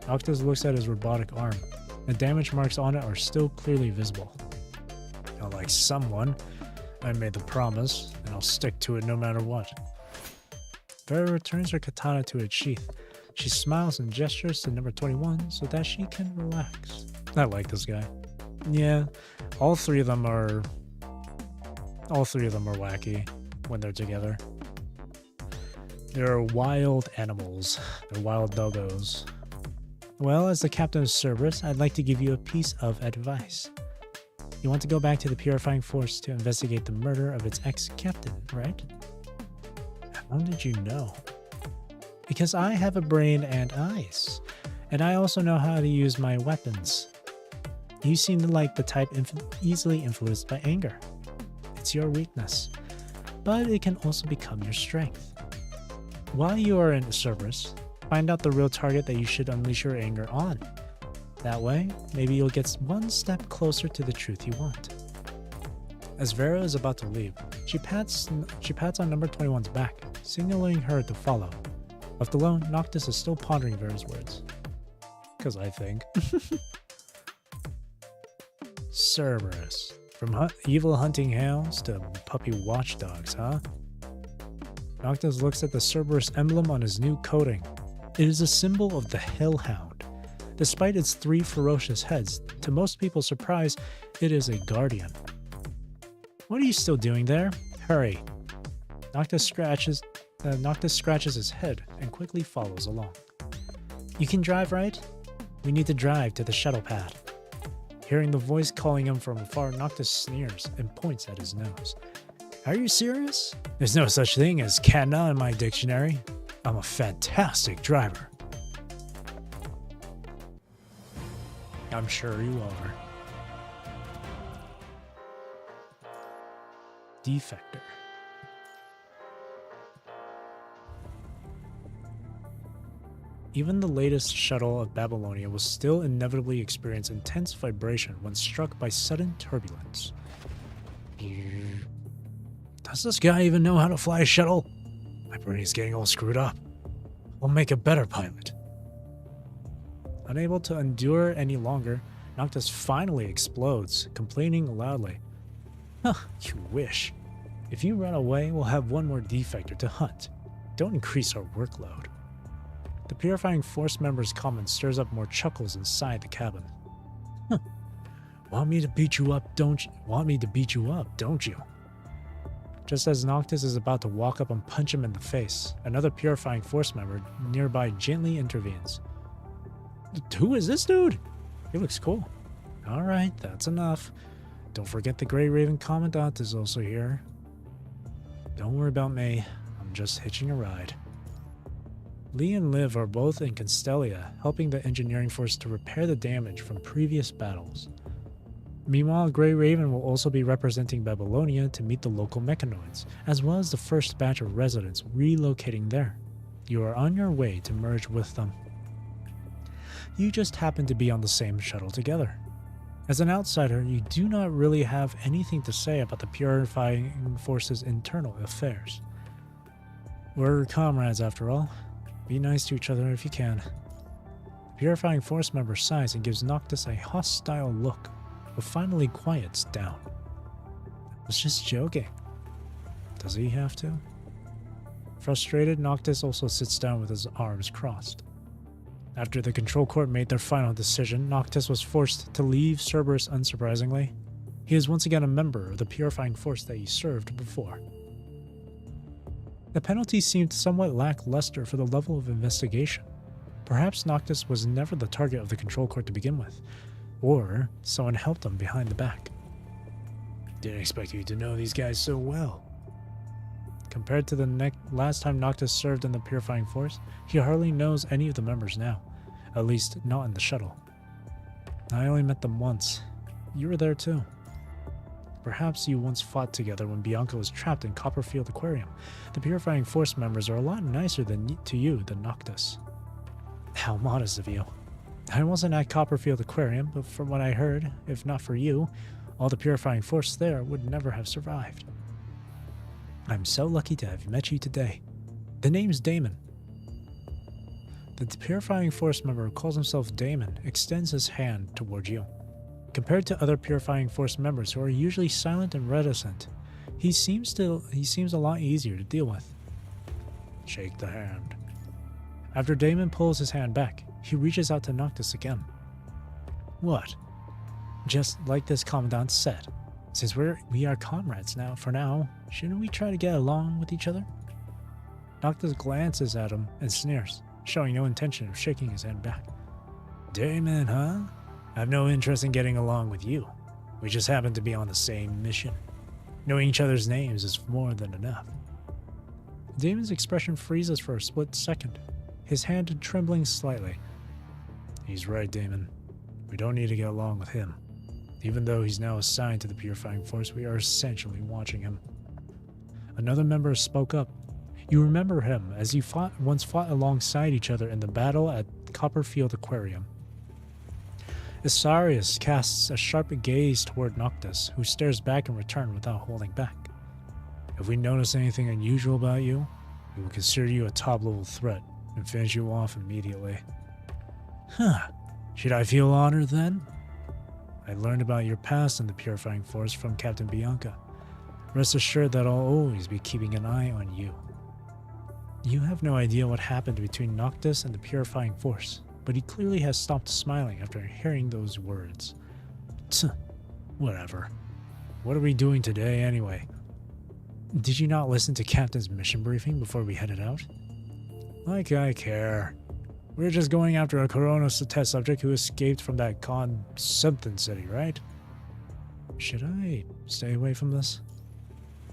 Speaker 1: Noctis looks at his robotic arm. The damage marks on it are still clearly visible. Like someone, I made the promise, and I'll stick to it no matter what. Vera returns her katana to its sheath. She smiles and gestures to number 21 so that she can relax. I like this guy. Yeah, all three of them are wacky when they're together. They're wild animals. They're wild doggos. Well, as the captain of Cerberus, I'd like to give you a piece of advice. You want to go back to the Purifying Force to investigate the murder of its ex-captain, right? How did you know? Because I have a brain and eyes, and I also know how to use my weapons. You seem to like the type easily influenced by anger. It's your weakness, but it can also become your strength. While you are in Cerberus, find out the real target that you should unleash your anger on. That way, maybe you'll get one step closer to the truth you want. As Vera is about to leave, she pats on number 21's back, signaling her to follow. Left alone, Noctis is still pondering Vera's words. 'Cause I think. Cerberus. From evil hunting hounds to puppy watchdogs, huh? Noctis looks at the Cerberus emblem on his new coating. It is a symbol of the Hellhound. Despite its 3 ferocious heads, to most people's surprise, it is a guardian. What are you still doing there? Hurry. Noctis scratches his head and quickly follows along. You can drive, right? We need to drive to the shuttle pad. Hearing the voice calling him from afar, Noctis sneers and points at his nose. Are you serious? There's no such thing as canna in my dictionary. I'm a fantastic driver. I'm sure you are. Defector. Even the latest shuttle of Babylonia will still inevitably experience intense vibration when struck by sudden turbulence. Does this guy even know how to fly a shuttle? My brain is getting all screwed up. I'll make a better pilot. Unable to endure any longer, Noctis finally explodes, complaining loudly. Huh, you wish. If you run away, we'll have one more defector to hunt. Don't increase our workload. The Purifying Force member's comment stirs up more chuckles inside the cabin. Huh. Want me to beat you up, don't you? Just as Noctis is about to walk up and punch him in the face, another Purifying Force member nearby gently intervenes. Who is this dude? He looks cool. Alright, that's enough. Don't forget the Grey Raven Commandant is also here. Don't worry about me. I'm just hitching a ride. Lee and Liv are both in Constellia, helping the engineering force to repair the damage from previous battles. Meanwhile, Grey Raven will also be representing Babylonia to meet the local mechanoids, as well as the first batch of residents relocating there. You are on your way to merge with them. You just happen to be on the same shuttle together. As an outsider, you do not really have anything to say about the Purifying Force's internal affairs. We're comrades after all. Be nice to each other if you can. The Purifying Force member sighs and gives Noctis a hostile look, but finally quiets down. I was just joking. Does he have to? Frustrated, Noctis also sits down with his arms crossed. After the Control Court made their final decision, Noctis was forced to leave Cerberus unsurprisingly. He is once again a member of the Purifying Force that he served before. The penalty seemed somewhat lackluster for the level of investigation. Perhaps Noctis was never the target of the Control Court to begin with, or someone helped him behind the back. Didn't expect you to know these guys so well. Compared to the last time Noctis served in the Purifying Force, he hardly knows any of the members now, at least not in the shuttle. I only met them once. You were there too. Perhaps you once fought together when Bianca was trapped in Copperfield Aquarium. The Purifying Force members are a lot nicer to you than Noctis. How modest of you. I wasn't at Copperfield Aquarium, but from what I heard, if not for you, all the Purifying Force there would never have survived. I'm so lucky to have met you today. The name's Damon. The Purifying Force member who calls himself Damon extends his hand toward you. Compared to other Purifying Force members who are usually silent and reticent, he seems a lot easier to deal with. Shake the hand. After Damon pulls his hand back, he reaches out to Noctis again. What? Just like this Commandant said, since we are comrades now, for now, shouldn't we try to get along with each other? Noctis glances at him and sneers, showing no intention of shaking his hand back. Damon, huh? I have no interest in getting along with you. We just happen to be on the same mission. Knowing each other's names is more than enough. Damon's expression freezes for a split second, his hand trembling slightly. He's right, Damon. We don't need to get along with him. Even though he's now assigned to the Purifying Force, we are essentially watching him. Another member spoke up. You remember him, as you once fought alongside each other in the battle at Copperfield Aquarium. Isarius casts a sharp gaze toward Noctis, who stares back in return without holding back. If we notice anything unusual about you, we will consider you a top-level threat and finish you off immediately. Huh. Should I feel honored then? I learned about your past in the Purifying Force from Captain Bianca. Rest assured that I'll always be keeping an eye on you. You have no idea what happened between Noctis and the Purifying Force, but he clearly has stopped smiling after hearing those words. Tch, whatever. What are we doing today anyway? Did you not listen to Captain's mission briefing before we headed out? Like I care. We're just going after a Corona test subject who escaped from that con something city, right? Should I stay away from this?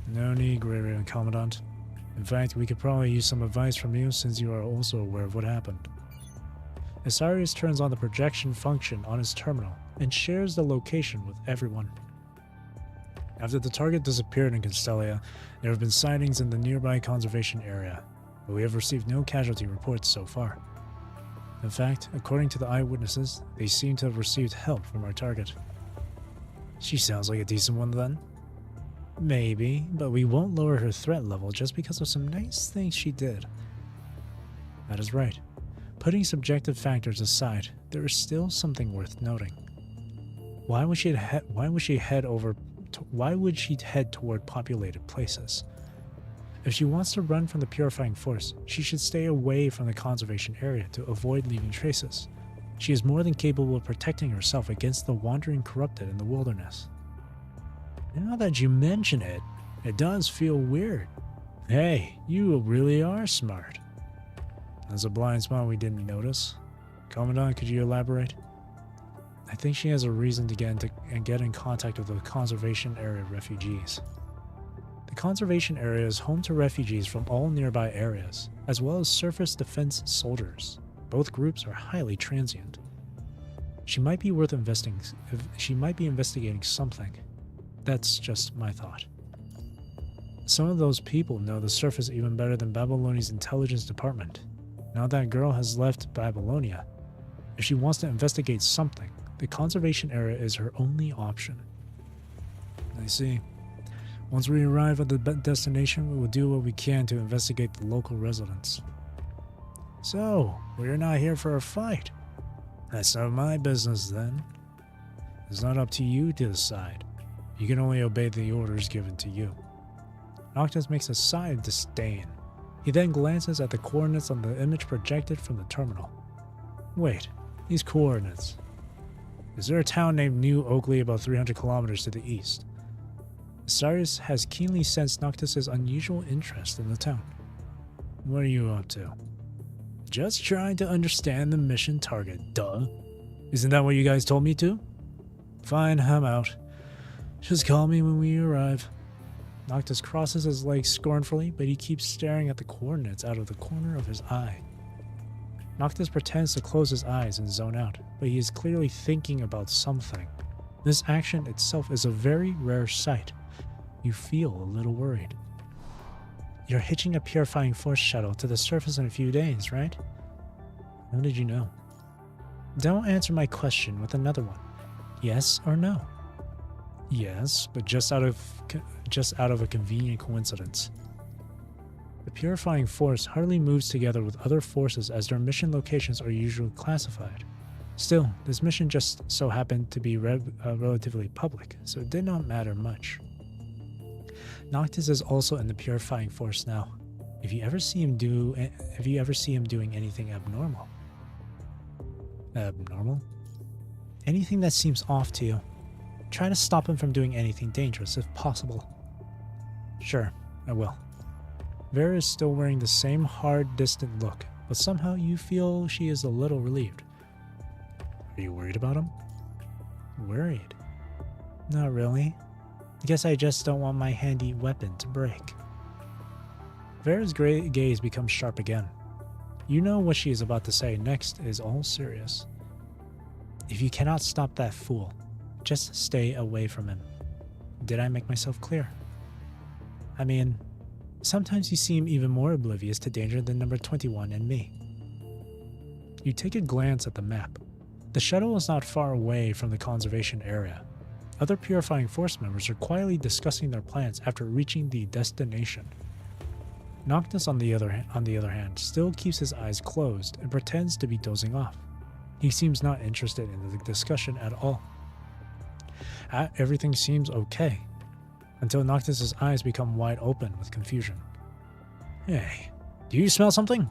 Speaker 1: No need, Great Commandant. In fact, we could probably use some advice from you since you are also aware of what happened. Asarius turns on the projection function on his terminal and shares the location with everyone. After the target disappeared in Constellia, there have been sightings in the nearby conservation area, but we have received no casualty reports so far. In fact, according to the eyewitnesses, they seem to have received help from our target. She sounds like a decent one then? Maybe, but we won't lower her threat level just because of some nice things she did. That is right. Putting subjective factors aside, there is still something worth noting. Why would she head toward populated places? If she wants to run from the Purifying Force, she should stay away from the conservation area to avoid leaving traces. She is more than capable of protecting herself against the wandering corrupted in the wilderness. Now that you mention it, it does feel weird. Hey, you really are smart. That's a blind spot we didn't notice. Commandant, could you elaborate? I think she has a reason to get in contact with the conservation area refugees. The conservation area is home to refugees from all nearby areas, as well as surface defense soldiers. Both groups are highly transient. She might be investigating something. That's just my thought. Some of those people know the surface even better than Babylonia's intelligence department. Now that girl has left Babylonia, if she wants to investigate something, the conservation area is her only option. I see. Once we arrive at the destination, we will do what we can to investigate the local residents. So, we're not here for a fight. That's not my business then. It's not up to you to decide. You can only obey the orders given to you. Noctis makes a sigh of disdain. He then glances at the coordinates on the image projected from the terminal. Wait, these coordinates. Is there a town named New Oakley about 300 kilometers to the east? Asarius has keenly sensed Noctis' unusual interest in the town. What are you up to? Just trying to understand the mission target, duh. Isn't that what you guys told me to? Fine, I'm out. Just call me when we arrive. Noctis crosses his legs scornfully, but he keeps staring at the coordinates out of the corner of his eye. Noctis pretends to close his eyes and zone out, but he is clearly thinking about something. This action itself is a very rare sight. You feel a little worried. You're hitching a Purifying Force shuttle to the surface in a few days, right? How did you know? Don't answer my question with another one. Yes or no? Yes, but just out of a convenient coincidence. The Purifying Force hardly moves together with other forces as their mission locations are usually classified. Still, this mission just so happened to be relatively public, so it did not matter much. Noctis is also in the Purifying Force now. If you ever see him doing anything abnormal. Abnormal? Anything that seems off to you. Try to stop him from doing anything dangerous if possible. Sure, I will. Vera is still wearing the same hard, distant look, but somehow you feel she is a little relieved. Are you worried about him? Worried? Not really. Guess I just don't want my handy weapon to break. Vera's gray gaze becomes sharp again. You know what she is about to say next is all serious. If you cannot stop that fool, just stay away from him. Did I make myself clear? I mean, sometimes you seem even more oblivious to danger than number 21 and me. You take a glance at the map. The shuttle is not far away from the conservation area. Other Purifying Force members are quietly discussing their plans after reaching the destination. Noctis, on the other hand, still keeps his eyes closed and pretends to be dozing off. He seems not interested in the discussion at all. Everything seems okay, until Noctis' eyes become wide open with confusion. Hey, do you smell something?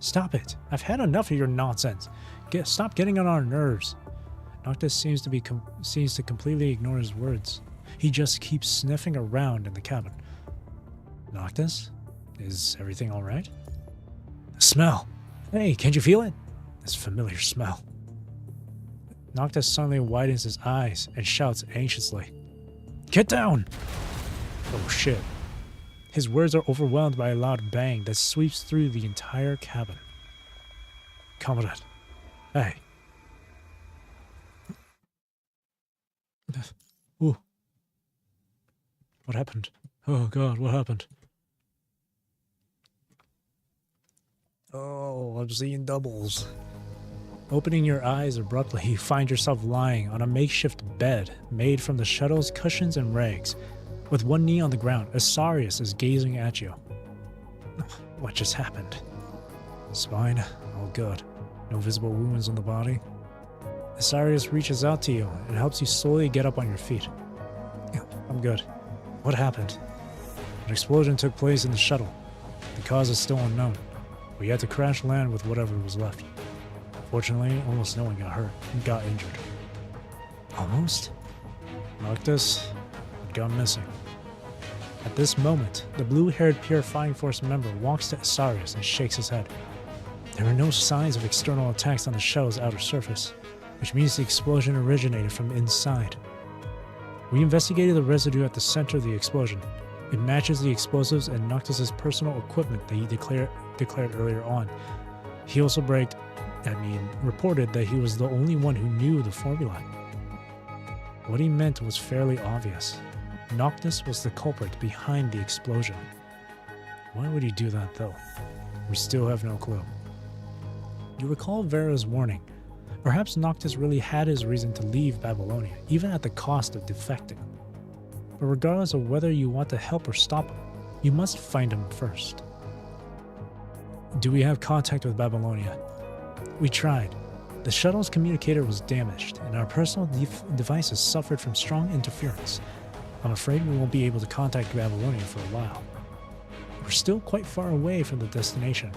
Speaker 1: Stop it. I've had enough of your nonsense. Stop getting on our nerves. Noctis seems to completely ignore his words. He just keeps sniffing around in the cabin. Noctis? Is everything alright? The smell. Hey, can't you feel it? This familiar smell. Noctis suddenly widens his eyes and shouts anxiously. Get down! Oh shit. His words are overwhelmed by a loud bang that sweeps through the entire cabin. Comrade. Hey. Ooh. What happened? Oh god, what happened? Oh, I'm seeing doubles. Opening your eyes abruptly, you find yourself lying on a makeshift bed made from the shuttle's cushions and rags. With one knee on the ground, Asarius is gazing at you. What just happened? Spine? Oh good. No visible wounds on the body. Asarius reaches out to you and helps you slowly get up on your feet. I'm good. What happened? An explosion took place in the shuttle. The cause is still unknown. We had to crash land with whatever was left. Fortunately, almost no one got hurt and got injured. Almost? Noctis had gone missing. At this moment, the blue-haired Purifying Force member walks to Asarius and shakes his head. There are no signs of external attacks on the shuttle's outer surface, which means the explosion originated from inside. We investigated the residue at the center of the explosion. It matches the explosives and Noctis' personal equipment that he declared earlier on. He also reported that he was the only one who knew the formula. What he meant was fairly obvious. Noctis was the culprit behind the explosion. Why would he do that though? We still have no clue. You recall Vera's warning. Perhaps Noctis really had his reason to leave Babylonia, even at the cost of defecting. But regardless of whether you want to help or stop him, you must find him first. Do we have contact with Babylonia? We tried. The shuttle's communicator was damaged, and our personal devices suffered from strong interference. I'm afraid we won't be able to contact Babylonia for a while. We're still quite far away from the destination.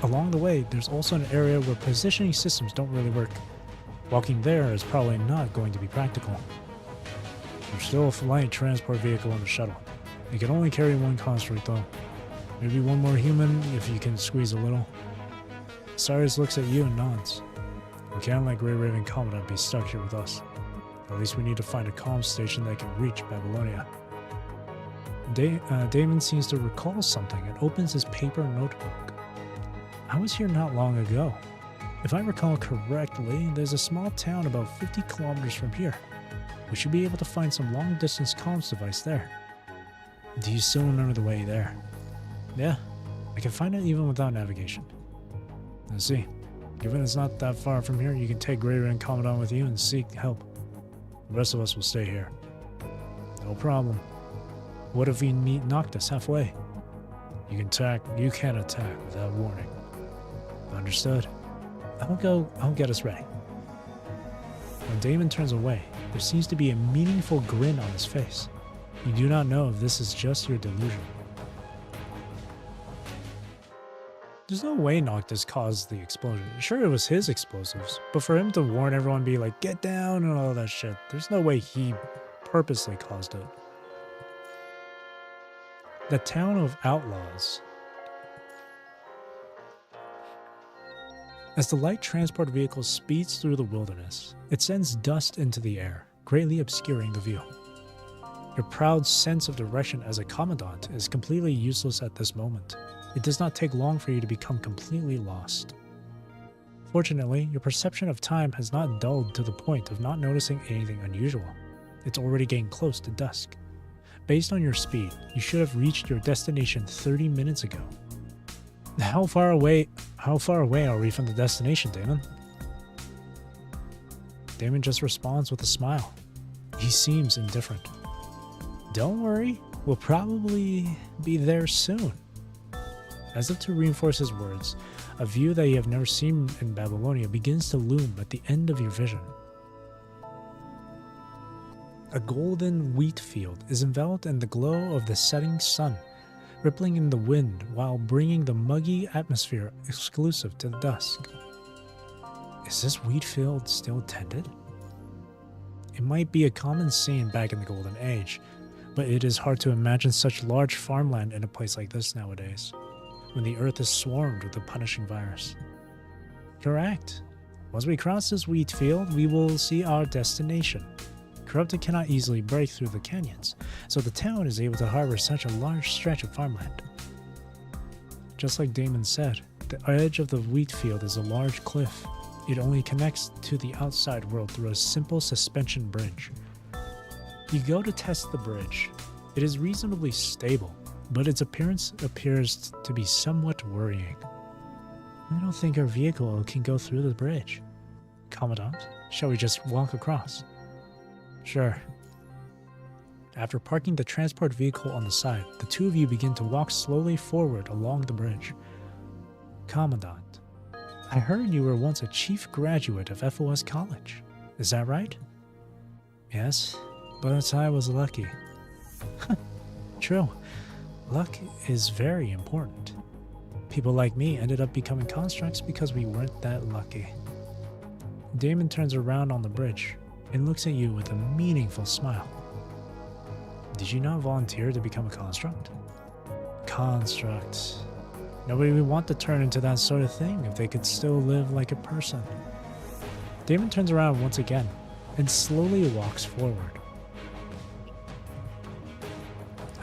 Speaker 1: Along the way, there's also an area where positioning systems don't really work. Walking there is probably not going to be practical. There's still a flight transport vehicle on the shuttle. It can only carry one construct though. Maybe one more human if you can squeeze a little. Cyrus looks at you and nods. We can't let Grey Raven Commandant be stuck here with us. At least we need to find a comm station that can reach Babylonia. Damon seems to recall something and opens his paper notebook. I was here not long ago. If I recall correctly, there's a small town about 50 kilometers from here. We should be able to find some long-distance comms device there. Do you still remember the way there? Yeah, I can find it even without navigation. Let's see. Given it's not that far from here, you can take Grey Raven Commandant with you and seek help. The rest of us will stay here. No problem. What if we meet Noctis halfway? You can't attack without warning. Understood. I'll get us ready. When Damon turns away, there seems to be a meaningful grin on his face. You do not know if this is just your delusion. There's no way Noctis caused the explosion. Sure, it was his explosives, but for him to warn everyone, be like, get down and all that shit, there's no way he purposely caused it. The town of outlaws. As the light transport vehicle speeds through the wilderness, it sends dust into the air, greatly obscuring the view. Your proud sense of direction as a commandant is completely useless at this moment. It does not take long for you to become completely lost. Fortunately, your perception of time has not dulled to the point of not noticing anything unusual. It's already getting close to dusk. Based on your speed, you should have reached your destination 30 minutes ago. How far away are we from the destination, Damon? Damon just responds with a smile. He seems indifferent. Don't worry, we'll probably be there soon. As if to reinforce his words, a view that you have never seen in Babylonia begins to loom at the end of your vision. A golden wheat field is enveloped in the glow of the setting sun, rippling in the wind while bringing the muggy atmosphere exclusive to the dusk. Is this wheat field still tended? It might be a common scene back in the Golden Age, but it is hard to imagine such large farmland in a place like this nowadays, when the earth is swarmed with the punishing virus. Correct. Once we cross this wheat field, we will see our destination. Corrupted cannot easily break through the canyons, so the town is able to harbor such a large stretch of farmland. Just like Damon said, the edge of the wheat field is a large cliff. It only connects to the outside world through a simple suspension bridge. You go to test the bridge. It is reasonably stable, but its appearance appears to be somewhat worrying. I don't think our vehicle can go through the bridge. Commandant, shall we just walk across? Sure. After parking the transport vehicle on the side, the two of you begin to walk slowly forward along the bridge. Commandant, I heard you were once a chief graduate of FOS College. Is that right? Yes, but I was lucky. True. Luck is very important. People like me ended up becoming constructs because we weren't that lucky. Damon turns around on the bridge and looks at you with a meaningful smile. Did you not volunteer to become a construct? Construct. Nobody would want to turn into that sort of thing if they could still live like a person. Damon turns around once again and slowly walks forward.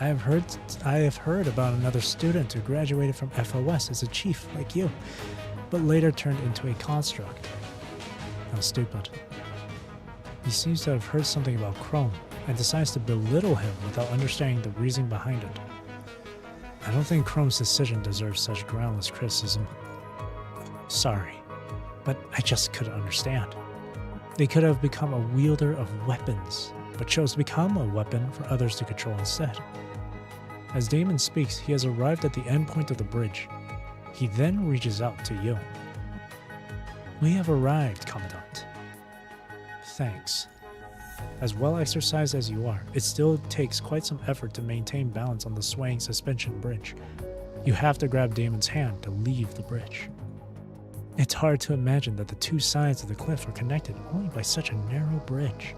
Speaker 1: I have heard about another student who graduated from FOS as a chief like you, but later turned into a construct. How stupid. He seems to have heard something about Chrome and decides to belittle him without understanding the reason behind it. I don't think Chrome's decision deserves such groundless criticism. Sorry, but I just couldn't understand. They could have become a wielder of weapons, but chose to become a weapon for others to control instead. As Damon speaks, he has arrived at the end point of the bridge. He then reaches out to you. We have arrived, Commandant. Thanks. As well exercised as you are, it still takes quite some effort to maintain balance on the swaying suspension bridge. You have to grab Damon's hand to leave the bridge. It's hard to imagine that the two sides of the cliff are connected only by such a narrow bridge.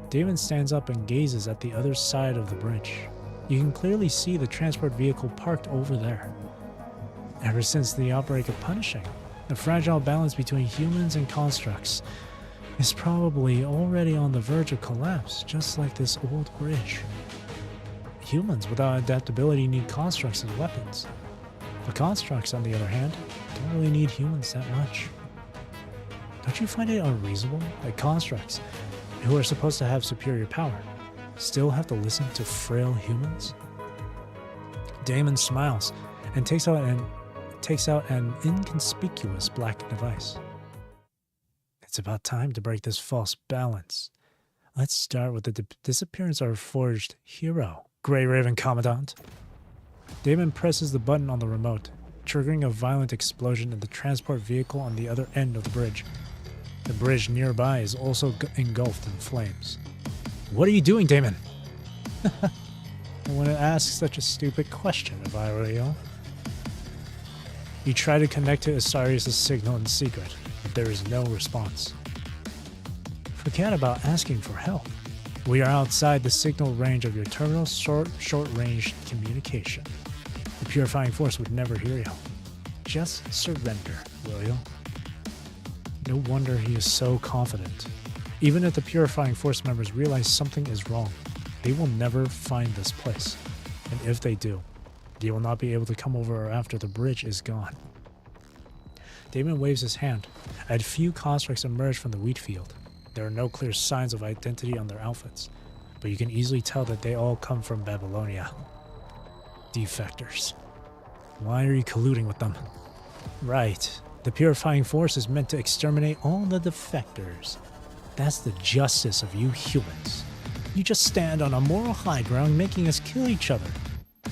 Speaker 1: Damon stands up and gazes at the other side of the bridge. You can clearly see the transport vehicle parked over there. Ever since the outbreak of punishing, the fragile balance between humans and constructs is probably already on the verge of collapse, just like this old bridge. Humans without adaptability need constructs as weapons. But constructs, on the other hand, don't really need humans that much. Don't you find it unreasonable that constructs, who are supposed to have superior power, still have to listen to frail humans? Damon smiles and takes out an inconspicuous black device. It's about time to break this false balance. Let's start with the disappearance of our forged hero, Grey Raven Commandant. Damon presses the button on the remote, triggering a violent explosion in the transport vehicle on the other end of the bridge. The bridge nearby is also engulfed in flames. What are you doing, Damon? I wouldn't ask such a stupid question if I were you. You try to connect to Asarius' signal in secret, but there is no response. Forget about asking for help. We are outside the signal range of your terminal's short-range communication. The Purifying Force would never hear you. Just surrender, will you? No wonder he is so confident. Even if the Purifying Force members realize something is wrong, they will never find this place. And if they do, they will not be able to come over after the bridge is gone. Damon waves his hand. A few constructs emerge from the wheat field. There are no clear signs of identity on their outfits, but you can easily tell that they all come from Babylonia. Defectors. Why are you colluding with them? Right. The Purifying Force is meant to exterminate all the defectors. That's the justice of you humans. You just stand on a moral high ground making us kill each other.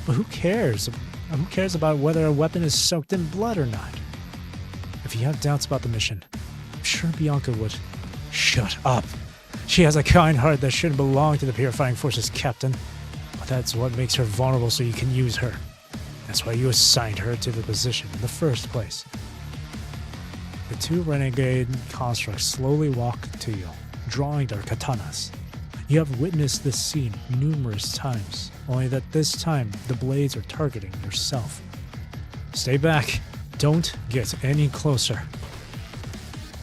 Speaker 1: But who cares? Who cares about whether a weapon is soaked in blood or not? If you have doubts about the mission, I'm sure Bianca would. Shut up. She has a kind heart that shouldn't belong to the purifying forces, Captain. But that's what makes her vulnerable, so you can use her. That's why you assigned her to the position in the first place. The two renegade constructs slowly walk to you, drawing their katanas. You have witnessed this scene numerous times, only that this time the blades are targeting yourself. Stay back. Don't get any closer.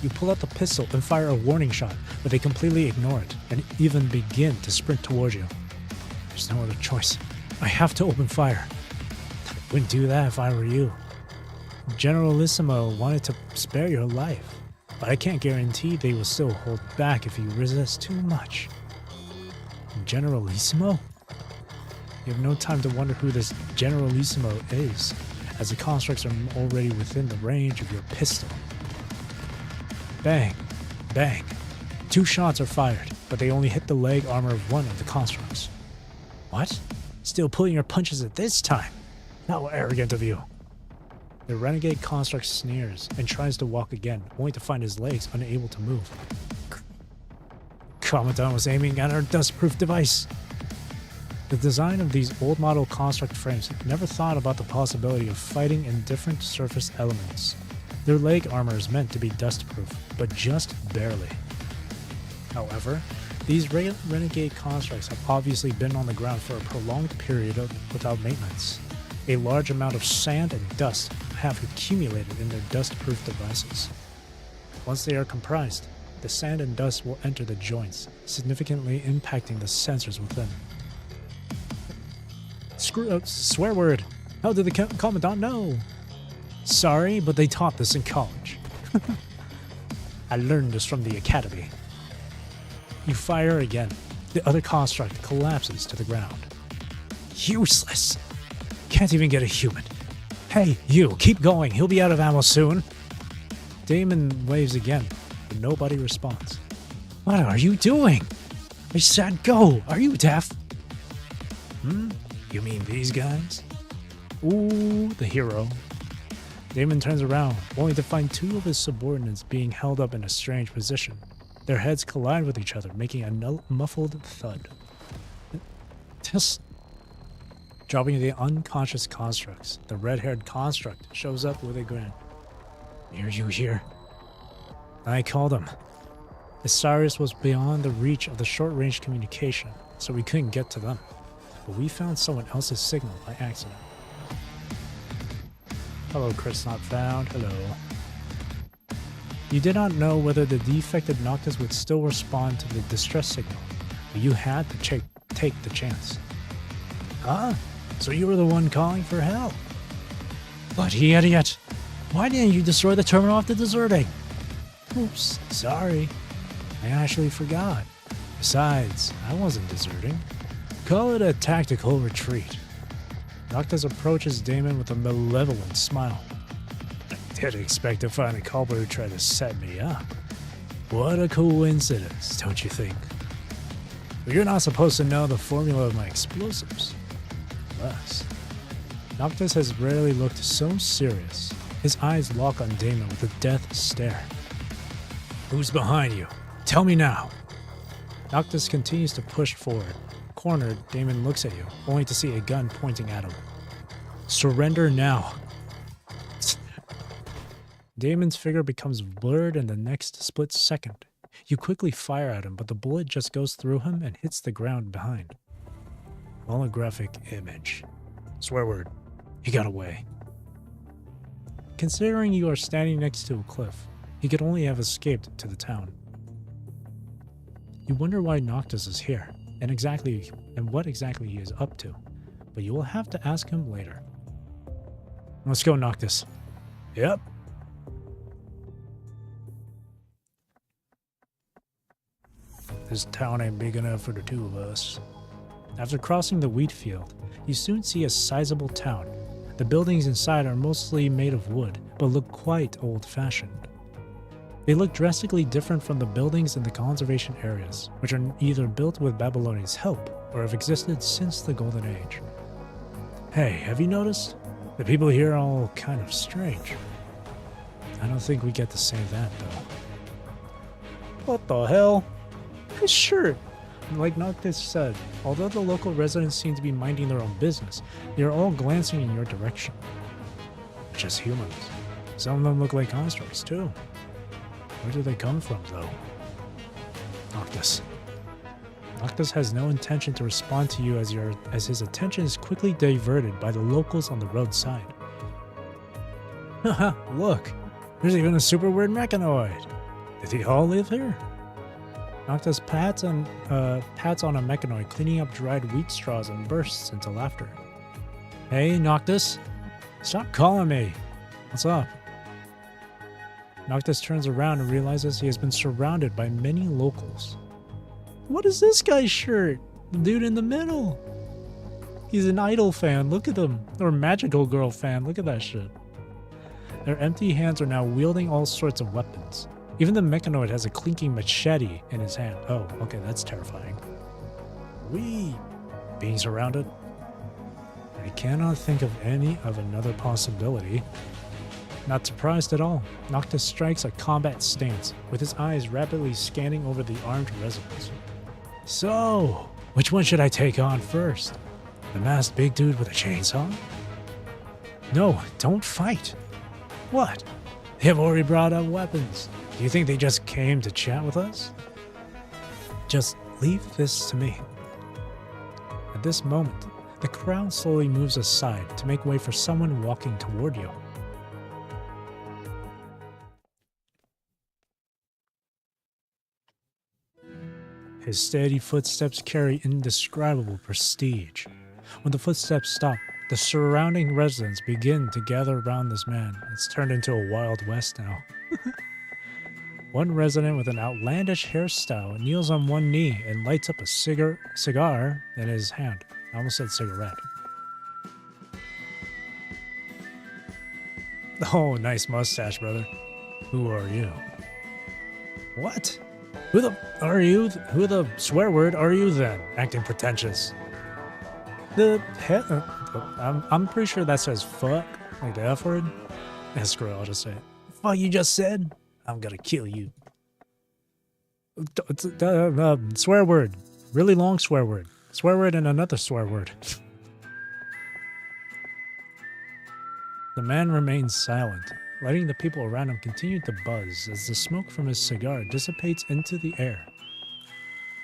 Speaker 1: You pull out the pistol and fire a warning shot, but they completely ignore it and even begin to sprint towards you. There's no other choice. I have to open fire. I wouldn't do that if I were you. Generalissimo wanted to spare your life, but I can't guarantee they will still hold back if you resist too much. Generalissimo? You have no time to wonder who this Generalissimo is, as the constructs are already within the range of your pistol. Bang, bang. 2 shots are fired, but they only hit the leg armor of one of the constructs. What? Still pulling your punches at this time? How arrogant of you. The renegade construct sneers and tries to walk again, only to find his legs unable to move. Commandant was aiming at our dust-proof device. The design of these old model construct frames never thought about the possibility of fighting in different surface elements. Their leg armor is meant to be dust-proof, but just barely. However, these renegade constructs have obviously been on the ground for a prolonged period without maintenance. A large amount of sand and dust have accumulated in their dust-proof devices. Once they are comprised, the sand and dust will enter the joints, significantly impacting the sensors within. Swear word! How did the Commandant know? Sorry, but they taught this in college. I learned this from the academy. You fire again. The other construct collapses to the ground. Useless! Can't even get a human. Hey, you, keep going. He'll be out of ammo soon. Damon waves again, but nobody responds. What are you doing? I said go. Are you deaf? You mean these guys? Ooh, the hero. Damon turns around, only to find 2 of his subordinates being held up in a strange position. Their heads collide with each other, making a muffled thud. Dropping the unconscious constructs, the red-haired construct shows up with a grin. Are you here? I called him. Cyrus was beyond the reach of the short-range communication, so we couldn't get to them. But we found someone else's signal by accident. Hello, Chris not found. Hello. You did not know whether the defected Noctis would still respond to the distress signal, but you had to take the chance. Huh? So you were the one calling for help? Bloody idiot! Why didn't you destroy the terminal after deserting? Oops, sorry. I actually forgot. Besides, I wasn't deserting. Call it a tactical retreat. Noctis approaches Damon with a malevolent smile. I did expect to find a culprit who tried to set me up. What a coincidence, don't you think? But you're not supposed to know the formula of my explosives. Less. Noctis has rarely looked so serious. His eyes lock on Damon with a death stare. Who's behind you? Tell me now. Noctis continues to push forward. Cornered, Damon looks at you, only to see a gun pointing at him. Surrender now. Damon's figure becomes blurred in the next split second. You quickly fire at him, but the bullet just goes through him and hits the ground behind. Holographic image. Swear word. He got away. Considering you are standing next to a cliff, he could only have escaped to the town. You wonder why Noctis is here, and what exactly he is up to, but you will have to ask him later. Let's go, Noctis. Yep. This town ain't big enough for the 2 of us. After crossing the wheat field, you soon see a sizable town. The buildings inside are mostly made of wood, but look quite old-fashioned. They look drastically different from the buildings in the conservation areas, which are either built with Babylonians' help or have existed since the Golden Age. Hey, have you noticed? The people here are all kind of strange. I don't think we get to say that, though. What the hell? guy's shirt? Like Noctis said, although the local residents seem to be minding their own business, they are all glancing in your direction. They're just humans. Some of them look like constructs, too. Where do they come from, though? Noctis. Noctis has no intention to respond to you as his attention is quickly diverted by the locals on the roadside. Haha, look! There's even a super weird mechanoid! Did they all live here? Noctis pats on a mechanoid cleaning up dried wheat straws and bursts into laughter. Hey, Noctis! Stop calling me! What's up? Noctis turns around and realizes he has been surrounded by many locals. What is this guy's shirt? The dude in the middle! He's an Idol fan, look at him! Or a Magical Girl fan, look at that shit. Their empty hands are now wielding all sorts of weapons. Even the mechanoid has a clinking machete in his hand. Oh, okay, that's terrifying. Wee! Being surrounded? I cannot think of another possibility. Not surprised at all, Noctis strikes a combat stance, with his eyes rapidly scanning over the armed residents. So, which one should I take on first? The masked big dude with a chainsaw? No, don't fight. What? They have already brought up weapons. Do you think they just came to chat with us? Just leave this to me. At this moment, the crowd slowly moves aside to make way for someone walking toward you. His steady footsteps carry indescribable prestige. When the footsteps stop, the surrounding residents begin to gather around this man. It's turned into a Wild West now. One resident with an outlandish hairstyle kneels on one knee and lights up a cigar in his hand. I almost said cigarette. Oh, nice mustache, brother. Who are you? What? Who the are you? Who the swear word are you then? Acting pretentious. I'm pretty sure that says fuck, like the F word. Yeah, screw it, I'll just say it. Fuck you just said? I'm gonna kill you. Swear word. Really long swear word. Swear word and another swear word. The man remains silent, letting the people around him continue to buzz as the smoke from his cigar dissipates into the air.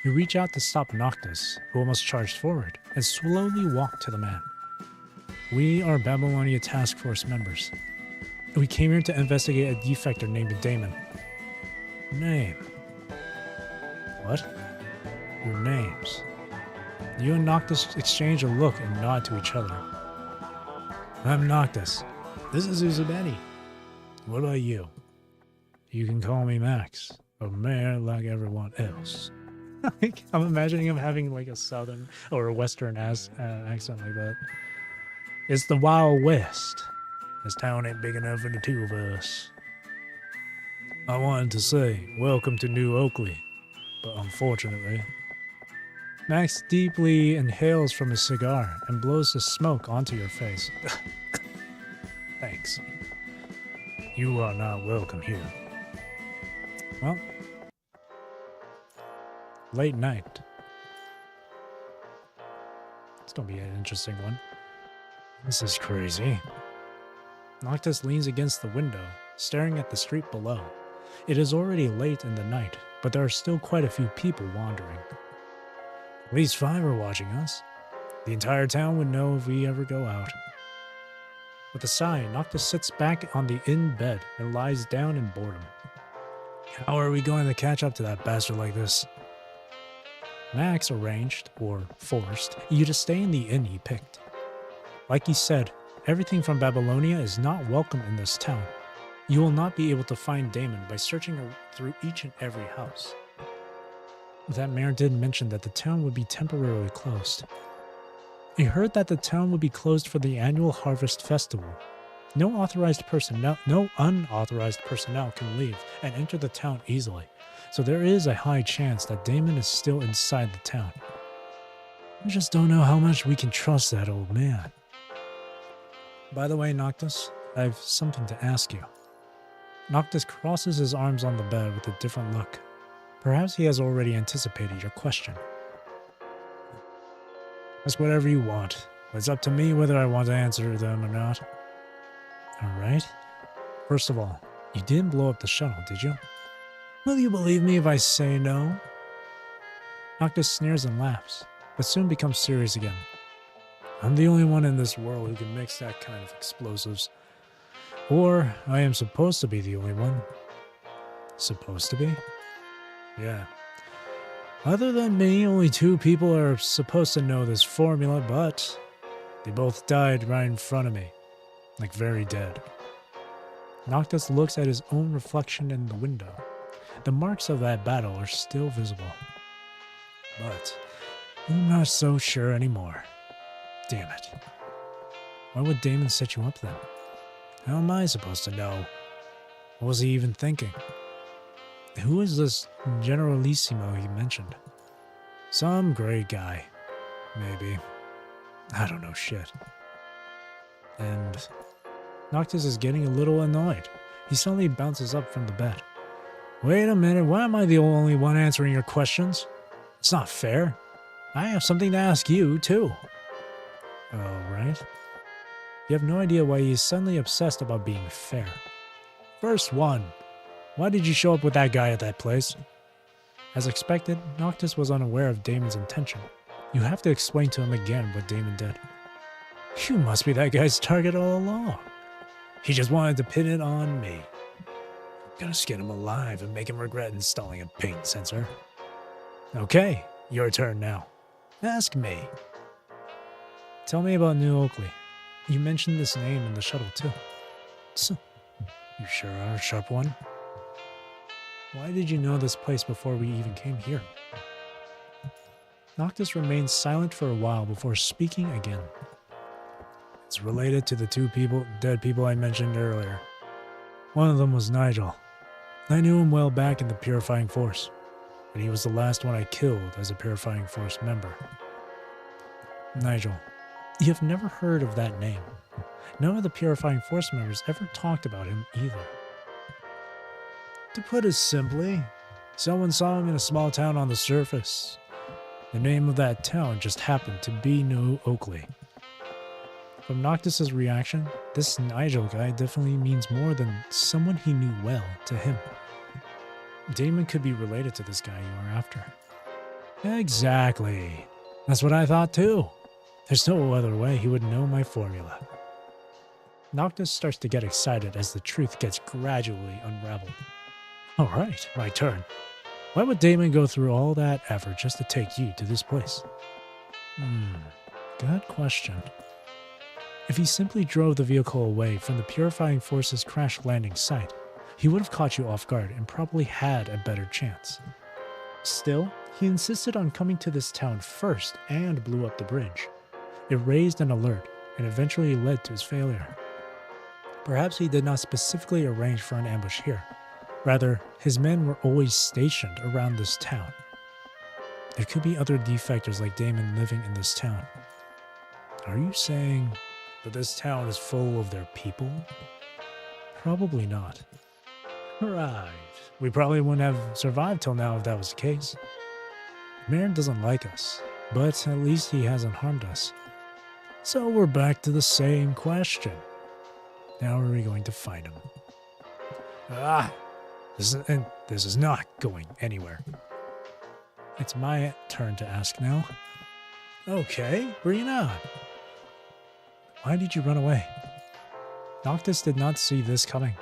Speaker 1: You reach out to stop Noctis, who almost charged forward, and slowly walk to the man. We are Babylonia Task Force members. We came here to investigate a defector named Damon. Name. What? Your names. You and Noctis exchange a look and nod to each other. I'm Noctis. This is Uzabeni. What about you? You can call me Max, a mayor like everyone else. I'm imagining him having like a southern or a western accent like that. It's the Wild West. This town ain't big enough for the two of us. I wanted to say, welcome to New Oakley, but unfortunately... Max deeply inhales from his cigar and blows the smoke onto your face. Thanks. You are not welcome here. Well, late night. It's gonna be an interesting one. This is crazy. Noctis leans against the window, staring at the street below. It is already late in the night, but there are still quite a few people wandering. At least 5 are watching us. The entire town would know if we ever go out. With a sigh, Noctis sits back on the inn bed and lies down in boredom. How are we going to catch up to that bastard like this? Max arranged, or forced, you to stay in the inn he picked. Like he said, everything from Babylonia is not welcome in this town. You will not be able to find Damon by searching through each and every house. That mayor did mention that the town would be temporarily closed. I heard that the town would be closed for the annual Harvest Festival. No unauthorized personnel can leave and enter the town easily, so there is a high chance that Damon is still inside the town. I just don't know how much we can trust that old man. By the way, Noctis, I have something to ask you. Noctis crosses his arms on the bed with a different look. Perhaps he has already anticipated your question. Ask whatever you want. It's up to me whether I want to answer them or not. Alright. First of all, you didn't blow up the shuttle, did you? Will you believe me if I say no? Noctis sneers and laughs, but soon becomes serious again. I'm the only one in this world who can mix that kind of explosives. Or I am supposed to be the only one. Supposed to be? Yeah. Other than me, only 2 people are supposed to know this formula, but they both died right in front of me. Like very dead. Noctis looks at his own reflection in the window. The marks of that battle are still visible. But I'm not so sure anymore. Damn it. Why would Damon set you up then? How am I supposed to know? What was he even thinking? Who is this Generalissimo he mentioned? Some great guy. Maybe. I don't know shit. And Noctis is getting a little annoyed. He suddenly bounces up from the bed. Wait a minute, why am I the only one answering your questions? It's not fair. I have something to ask you, too. Oh, right. You have no idea why he's suddenly obsessed about being fair. First one. Why did you show up with that guy at that place? As expected, Noctis was unaware of Damon's intention. You have to explain to him again what Damon did. You must be that guy's target all along. He just wanted to pin it on me. I'm gonna skin him alive and make him regret installing a pain sensor. Okay, your turn now. Ask me. Tell me about New Oakley. You mentioned this name in the shuttle too. So, you sure are a sharp one. Why did you know this place before we even came here? Noctis remained silent for a while before speaking again. It's related to the 2 dead people I mentioned earlier. One of them was Nigel. I knew him well back in the Purifying Force, and he was the last one I killed as a Purifying Force member. Nigel, you have never heard of that name. None of the Purifying Force members ever talked about him either. To put it simply, someone saw him in a small town on the surface. The name of that town just happened to be New Oakley. From Noctis' reaction, this Nigel guy definitely means more than someone he knew well to him. Damon could be related to this guy you are after. Exactly. That's what I thought too. There's no other way he would know my formula. Noctis starts to get excited as the truth gets gradually unraveled. Alright, my turn. Why would Damon go through all that effort just to take you to this place? Good question. If he simply drove the vehicle away from the Purifying Force's crash landing site, he would have caught you off guard and probably had a better chance. Still, he insisted on coming to this town first and blew up the bridge. It raised an alert and eventually led to his failure. Perhaps he did not specifically arrange for an ambush here. Rather, his men were always stationed around this town. There could be other defectors like Damon living in this town. Are you saying that this town is full of their people? Probably not. Right. We probably wouldn't have survived till now if that was the case. Marin doesn't like us, but at least he hasn't harmed us. So we're back to the same question. How are we going to find him? This is not going anywhere. It's my turn to ask now. Okay, bring it on. Why did you run away? Noctis did not see this coming.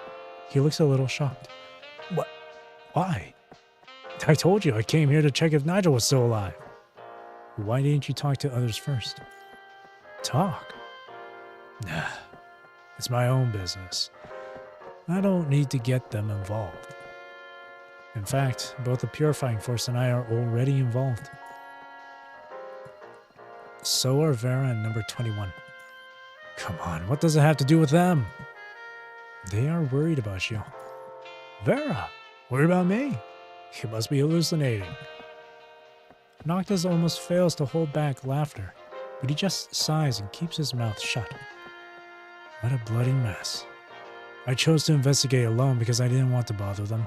Speaker 1: He looks a little shocked. What? Why? I told you I came here to check if Nigel was still alive. Why didn't you talk to others first? Talk? Nah, it's my own business. I don't need to get them involved. In fact, both the Purifying Force and I are already involved. So are Vera and number 21. Come on, what does it have to do with them? They are worried about you. Vera, worried about me? You must be hallucinating. Noctis almost fails to hold back laughter, but he just sighs and keeps his mouth shut. What a bloody mess. I chose to investigate alone because I didn't want to bother them.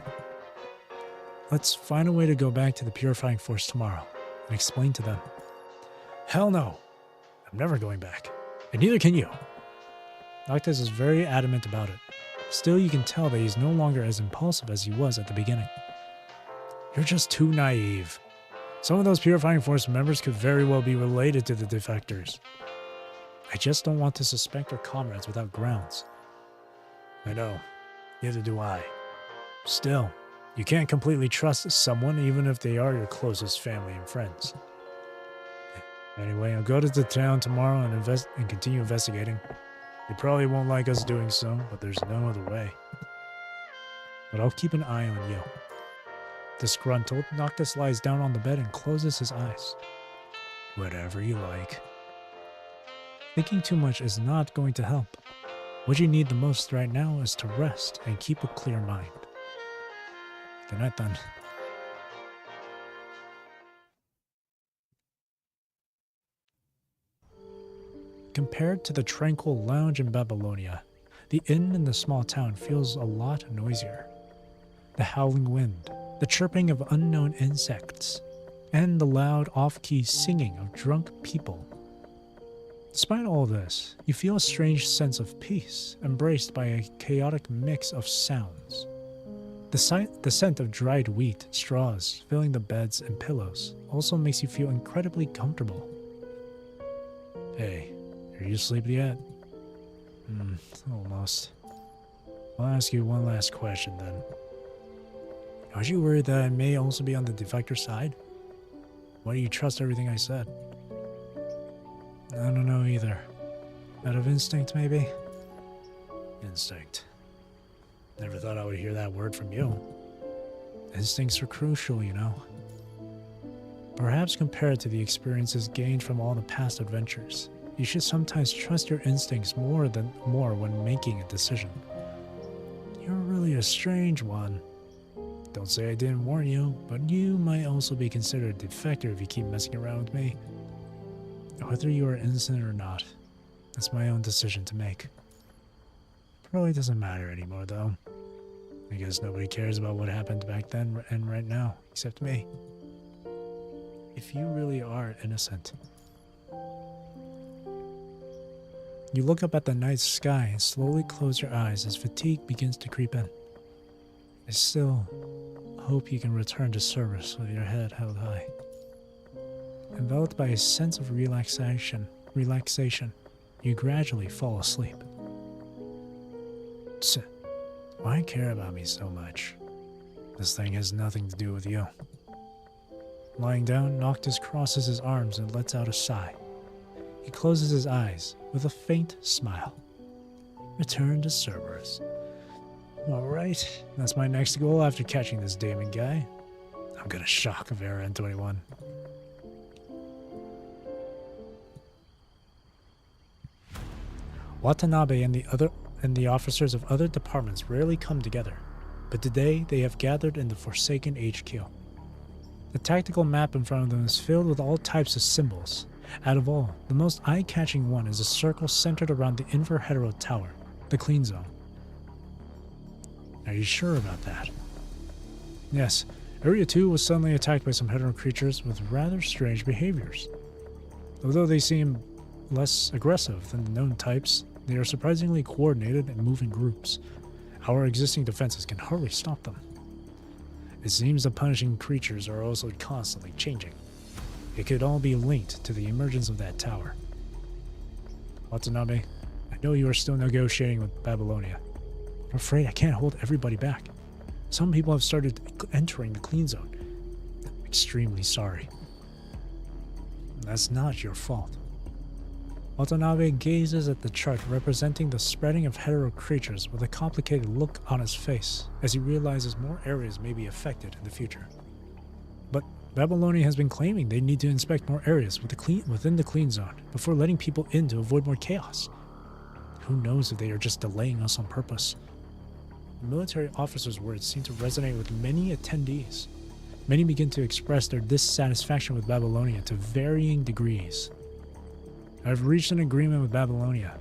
Speaker 1: Let's find a way to go back to the Purifying Force tomorrow and explain to them. Hell no. I'm never going back. And neither can you. Noctis is very adamant about it. Still, you can tell that he's no longer as impulsive as he was at the beginning. You're just too naive. Some of those Purifying Force members could very well be related to the defectors. I just don't want to suspect our comrades without grounds. I know. Neither do I. Still, you can't completely trust someone even if they are your closest family and friends. Anyway, I'll go to the town tomorrow and continue investigating. They probably won't like us doing so, but there's no other way. But I'll keep an eye on you. Disgruntled, Noctis lies down on the bed and closes his eyes. Whatever you like. Thinking too much is not going to help. What you need the most right now is to rest and keep a clear mind. Good night then. Compared to the tranquil lounge in Babylonia, the inn in the small town feels a lot noisier. The howling wind, the chirping of unknown insects, and the loud off-key singing of drunk people. Despite all this, you feel a strange sense of peace, embraced by a chaotic mix of sounds. The scent of dried wheat, straws filling the beds and pillows also makes you feel incredibly comfortable. Hey, are you asleep yet? Almost. I'll ask you one last question then. Aren't you worried that I may also be on the defector side? Why do you trust everything I said? I don't know either. Out of instinct, maybe? Instinct. Never thought I would hear that word from you. Instincts are crucial, you know. Perhaps compared to the experiences gained from all the past adventures, you should sometimes trust your instincts more when making a decision. You're really a strange one. Don't say I didn't warn you, but you might also be considered a defector if you keep messing around with me. Whether you are innocent or not, that's my own decision to make. Probably doesn't matter anymore, though. I guess nobody cares about what happened back then and right now, except me. If you really are innocent. You look up at the night sky and slowly close your eyes as fatigue begins to creep in. I still hope you can return to service with your head held high. Enveloped by a sense of relaxation, you gradually fall asleep. Why care about me so much? This thing has nothing to do with you. Lying down, Noctis crosses his arms and lets out a sigh. He closes his eyes with a faint smile. Return to Cerberus. Alright, that's my next goal after catching this Damon guy. I'm gonna shock Vera and 21. Watanabe and the officers of other departments rarely come together, but today they have gathered in the Forsaken HQ. The tactical map in front of them is filled with all types of symbols. Out of all, the most eye-catching one is a circle centered around the Inver-Hetero Tower, the Clean Zone. Are you sure about that? Yes, Area 2 was suddenly attacked by some hetero creatures with rather strange behaviors. Although they seem less aggressive than the known types, they are surprisingly coordinated and move in groups. Our existing defenses can hardly stop them. It seems the punishing creatures are also constantly changing. It could all be linked to the emergence of that tower. Watanabe, I know you are still negotiating with Babylonia. I'm afraid I can't hold everybody back. Some people have started entering the Clean Zone. I'm extremely sorry. That's not your fault. Watanabe gazes at the chart representing the spreading of hetero creatures with a complicated look on his face as he realizes more areas may be affected in the future. But Babylonia has been claiming they need to inspect more areas within the Clean Zone before letting people in to avoid more chaos. Who knows if they are just delaying us on purpose? The military officer's words seem to resonate with many attendees. Many begin to express their dissatisfaction with Babylonia to varying degrees. I've reached an agreement with Babylonia.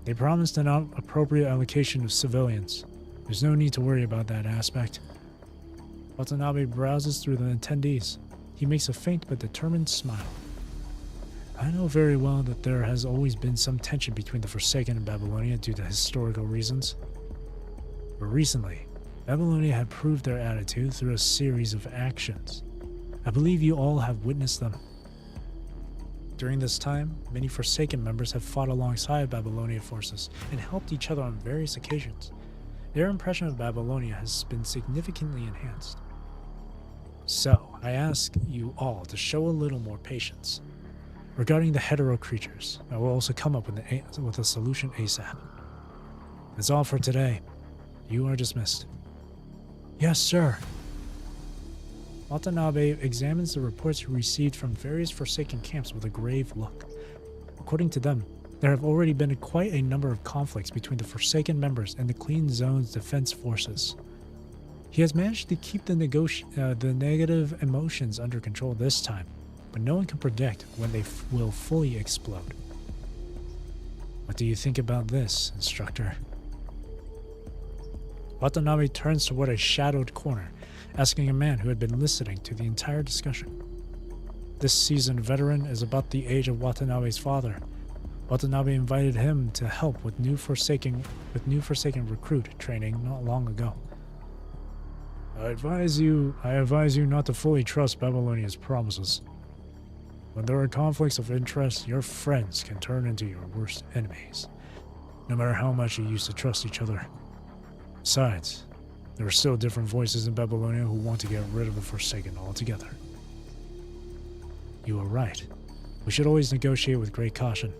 Speaker 1: They promised an appropriate allocation of civilians. There's no need to worry about that aspect. Watanabe browses through the attendees. He makes a faint but determined smile. I know very well that there has always been some tension between the Forsaken and Babylonia due to historical reasons. But recently, Babylonia had proved their attitude through a series of actions. I believe you all have witnessed them. During this time, many Forsaken members have fought alongside Babylonian forces and helped each other on various occasions. Their impression of Babylonia has been significantly enhanced. So, I ask you all to show a little more patience. Regarding the hetero creatures, I will also come up with a solution ASAP. That's all for today. You are dismissed. Yes, sir. Watanabe examines the reports he received from various Forsaken camps with a grave look. According to them, there have already been quite a number of conflicts between the Forsaken members and the Clean Zone's defense forces. He has managed to keep the negative emotions under control this time, but no one can predict when they will fully explode. What do you think about this, Instructor? Watanabe turns toward a shadowed corner, asking a man who had been listening to the entire discussion. This seasoned veteran is about the age of Watanabe's father. Watanabe invited him to help with new Forsaken recruit training not long ago. I advise you not to fully trust Babylonia's promises. When there are conflicts of interest, your friends can turn into your worst enemies, no matter how much you used to trust each other. Besides, there are still different voices in Babylonia who want to get rid of the Forsaken altogether. You are right. We should always negotiate with great caution.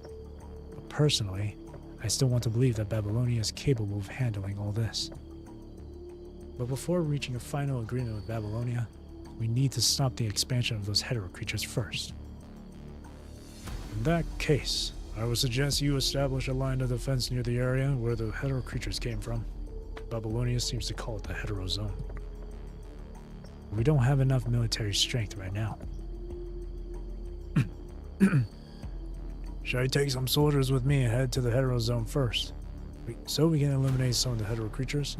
Speaker 1: But personally, I still want to believe that Babylonia is capable of handling all this. But before reaching a final agreement with Babylonia, we need to stop the expansion of those hetero creatures first. In that case, I would suggest you establish a line of defense near the area where the hetero creatures came from. Babylonia seems to call it the hetero zone. We don't have enough military strength right now. Should I take some soldiers with me and head to the hetero zone first, so we can eliminate some of the hetero creatures?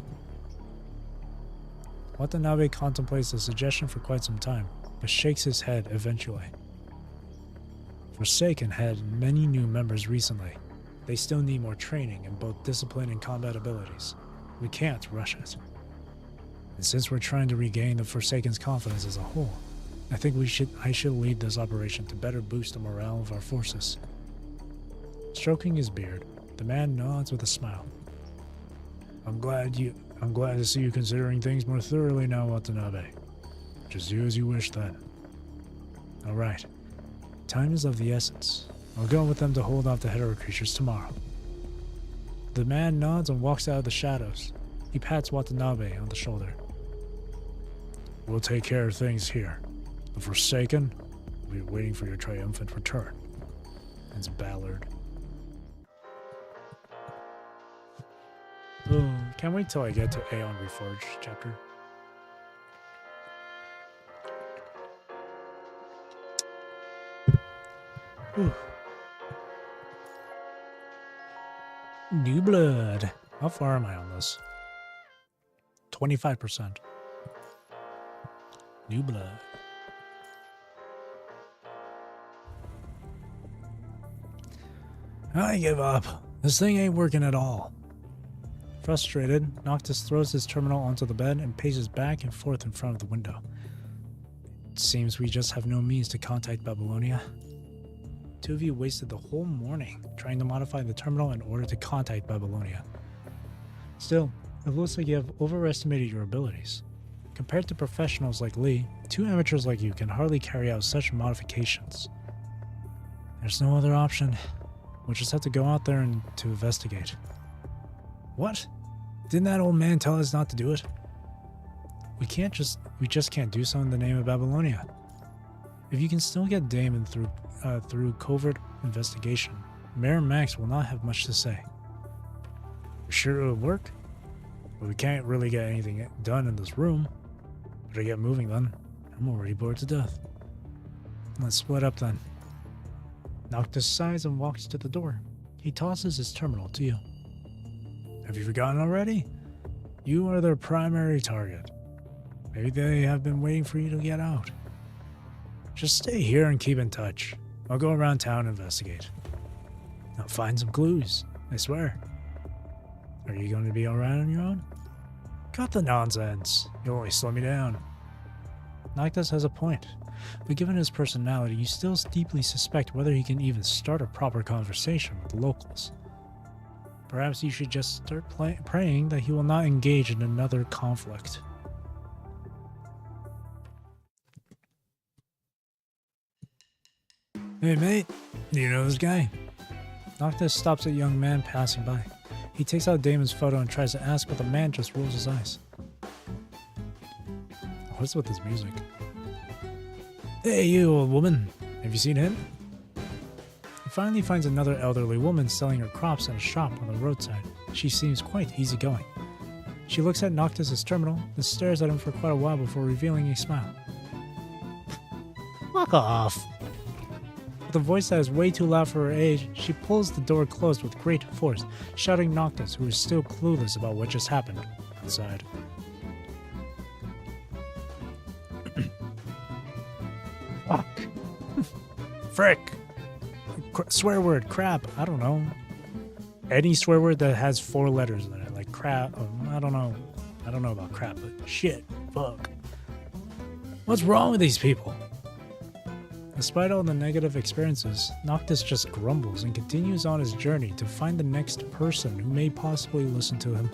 Speaker 1: Watanabe contemplates the suggestion for quite some time, but shakes his head eventually. Forsaken had many new members recently. They still need more training in both discipline and combat abilities. We can't rush it. And since we're trying to regain the Forsaken's confidence as a whole, I think I should lead this operation to better boost the morale of our forces. Stroking his beard, the man nods with a smile. I'm glad to see you considering things more thoroughly now, Watanabe. Just do as you wish then. Alright. Time is of the essence. I'll go with them to hold off the hetero creatures tomorrow. The man nods and walks out of the shadows. He pats Watanabe on the shoulder. We'll take care of things here. The Forsaken will be waiting for your triumphant return. It's Ballard. Oh, can't wait till I get to Aeon Reforged chapter. Ooh. New blood. How far am I on this? 25%. New blood. I give up. This thing ain't working at all. Frustrated, Noctis throws his terminal onto the bed and paces back and forth in front of the window. It seems we just have no means to contact Babylonia. Two of you wasted the whole morning trying to modify the terminal in order to contact Babylonia. Still, it looks like you have overestimated your abilities. Compared to professionals like Lee, two amateurs like you can hardly carry out such modifications. There's no other option. We'll just have to go out there and to investigate. What? Didn't that old man tell us not to do it? We just can't do so in the name of Babylonia. If you can still get Damon through covert investigation, Mayor Max will not have much to say. You're sure it'll work? Well, we can't really get anything done in this room. Better get moving then. I'm already bored to death. Let's split up then. Noctis sighs and walks to the door. He tosses his terminal to you. Have you forgotten already? You are their primary target. Maybe they have been waiting for you to get out. Just stay here and keep in touch. I'll go around town and investigate. I'll find some clues, I swear. Are you going to be alright on your own? Cut the nonsense. You'll only slow me down. Noctis has a point, but given his personality, you still deeply suspect whether he can even start a proper conversation with the locals. Perhaps you should just start praying that he will not engage in another conflict. Hey mate, do you know this guy? Noctis stops a young man passing by. He takes out Damon's photo and tries to ask, but the man just rolls his eyes. What's with this music? Hey you, old woman. Have you seen him? He finally finds another elderly woman selling her crops at a shop on the roadside. She seems quite easygoing. She looks at Noctis' terminal and stares at him for quite a while before revealing a smile. Fuck off! With a voice that is way too loud for her age, she pulls the door closed with great force, shouting Noctis, who is still clueless about what just happened, inside. Fuck. Frick. Swear word, crap, I don't know. Any swear word that has 4 letters in it, like crap, I don't know. I don't know about crap, but shit, fuck. What's wrong with these people? Despite all the negative experiences, Noctis just grumbles and continues on his journey to find the next person who may possibly listen to him.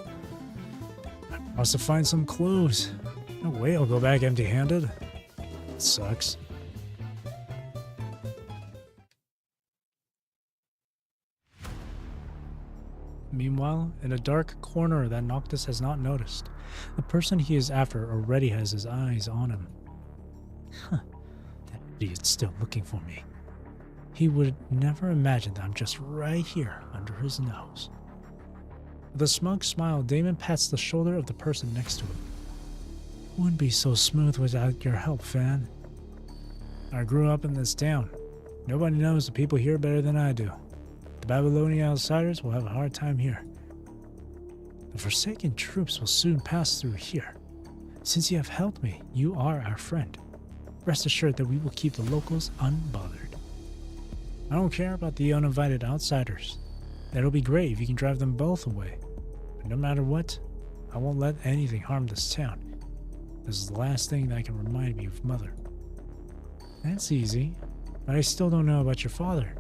Speaker 1: I must have find some clues. No way I'll go back empty-handed. It sucks. Meanwhile, in a dark corner that Noctis has not noticed, the person he is after already has his eyes on him. Huh. Idiot's still looking for me. He would never imagine that I'm just right here under his nose. With a smug smile, Damon pats the shoulder of the person next to him. Wouldn't be so smooth without your help, Fan. I grew up in this town. Nobody knows the people here better than I do. The Babylonian outsiders will have a hard time here. The Forsaken troops will soon pass through here. Since you have helped me, you are our friend. Rest assured that we will keep the locals unbothered. I don't care about the uninvited outsiders. It'll be great if you can drive them both away. But no matter what, I won't let anything harm this town. This is the last thing that can remind me of Mother. That's easy, but I still don't know about your father.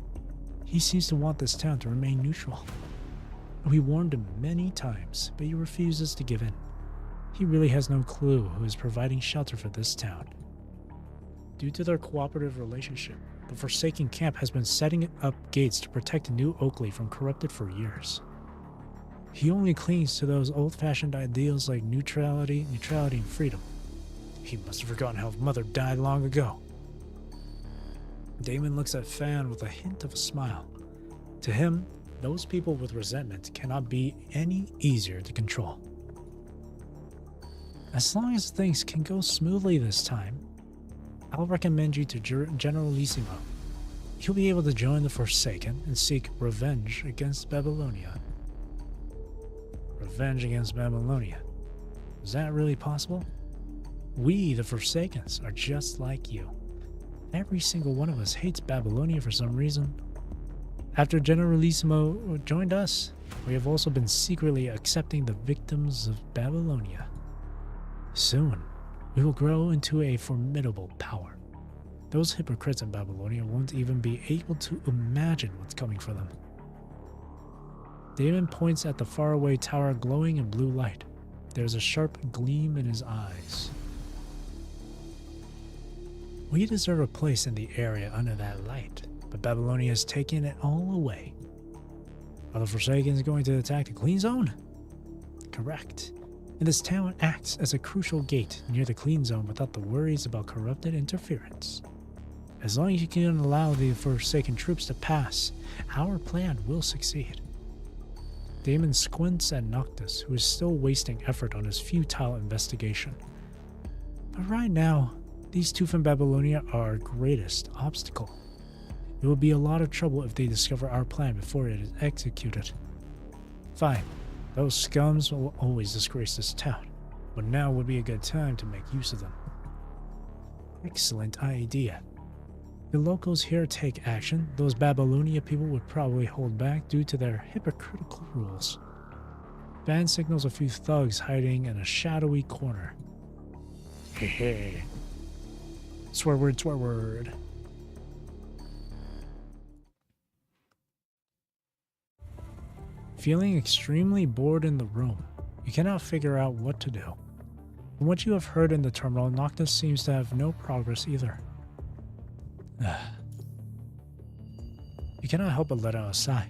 Speaker 1: He seems to want this town to remain neutral. We warned him many times, but he refuses to give in. He really has no clue who is providing shelter for this town. Due to their cooperative relationship, the Forsaken camp has been setting up gates to protect New Oakley from corrupted for years. He only clings to those old-fashioned ideals like neutrality and freedom. He must have forgotten how Mother died long ago. Damon looks at Fan with a hint of a smile. To him, those people with resentment cannot be any easier to control. As long as things can go smoothly this time, I'll recommend you to Generalissimo. He'll be able to join the Forsaken and seek revenge against Babylonia. Revenge against Babylonia. Is that really possible? We, the Forsakens, are just like you. Every single one of us hates Babylonia for some reason. After Generalissimo joined us, we have also been secretly accepting the victims of Babylonia. Soon, we will grow into a formidable power. Those hypocrites in Babylonia won't even be able to imagine what's coming for them. Damon points at the faraway tower glowing in blue light. There's a sharp gleam in his eyes. We deserve a place in the area under that light, but Babylonia has taken it all away. Are the Forsakens going to attack the Clean Zone? Correct. And this town acts as a crucial gate near the Clean Zone without the worries about corrupted interference. As long as you can allow the Forsaken troops to pass, our plan will succeed. Damon squints at Noctis, who is still wasting effort on his futile investigation. But right now, these two from Babylonia are our greatest obstacle. It will be a lot of trouble if they discover our plan before it is executed. Fine. Those scums will always disgrace this town. but now would be a good time to make use of them. Excellent idea. The locals here take action. Those Babylonia people would probably hold back due to their hypocritical rules. Van signals a few thugs hiding in a shadowy corner. Hehe. Swear word, swear word. Feeling extremely bored in the room, you cannot figure out what to do. From what you have heard in the terminal, Noctis seems to have no progress either. You cannot help but let out a sigh.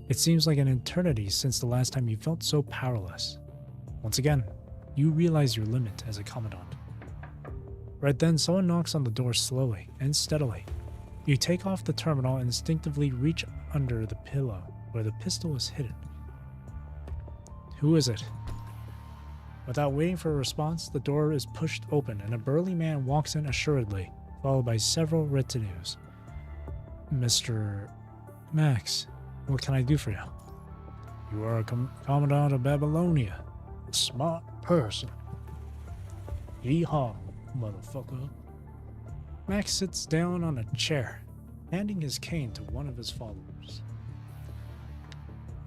Speaker 1: It seems like an eternity since the last time you felt so powerless. Once again, you realize your limit as a commandant. Right then, someone knocks on the door slowly and steadily. You take off the terminal and instinctively reach under the pillow where the pistol is hidden. Who is it? Without waiting for a response, the door is pushed open and a burly man walks in assuredly, followed by several retinues. Mr. Max, what can I do for you? You are a commandant of Babylonia. A smart person. Yeehaw, motherfucker. Max sits down on a chair, handing his cane to one of his followers.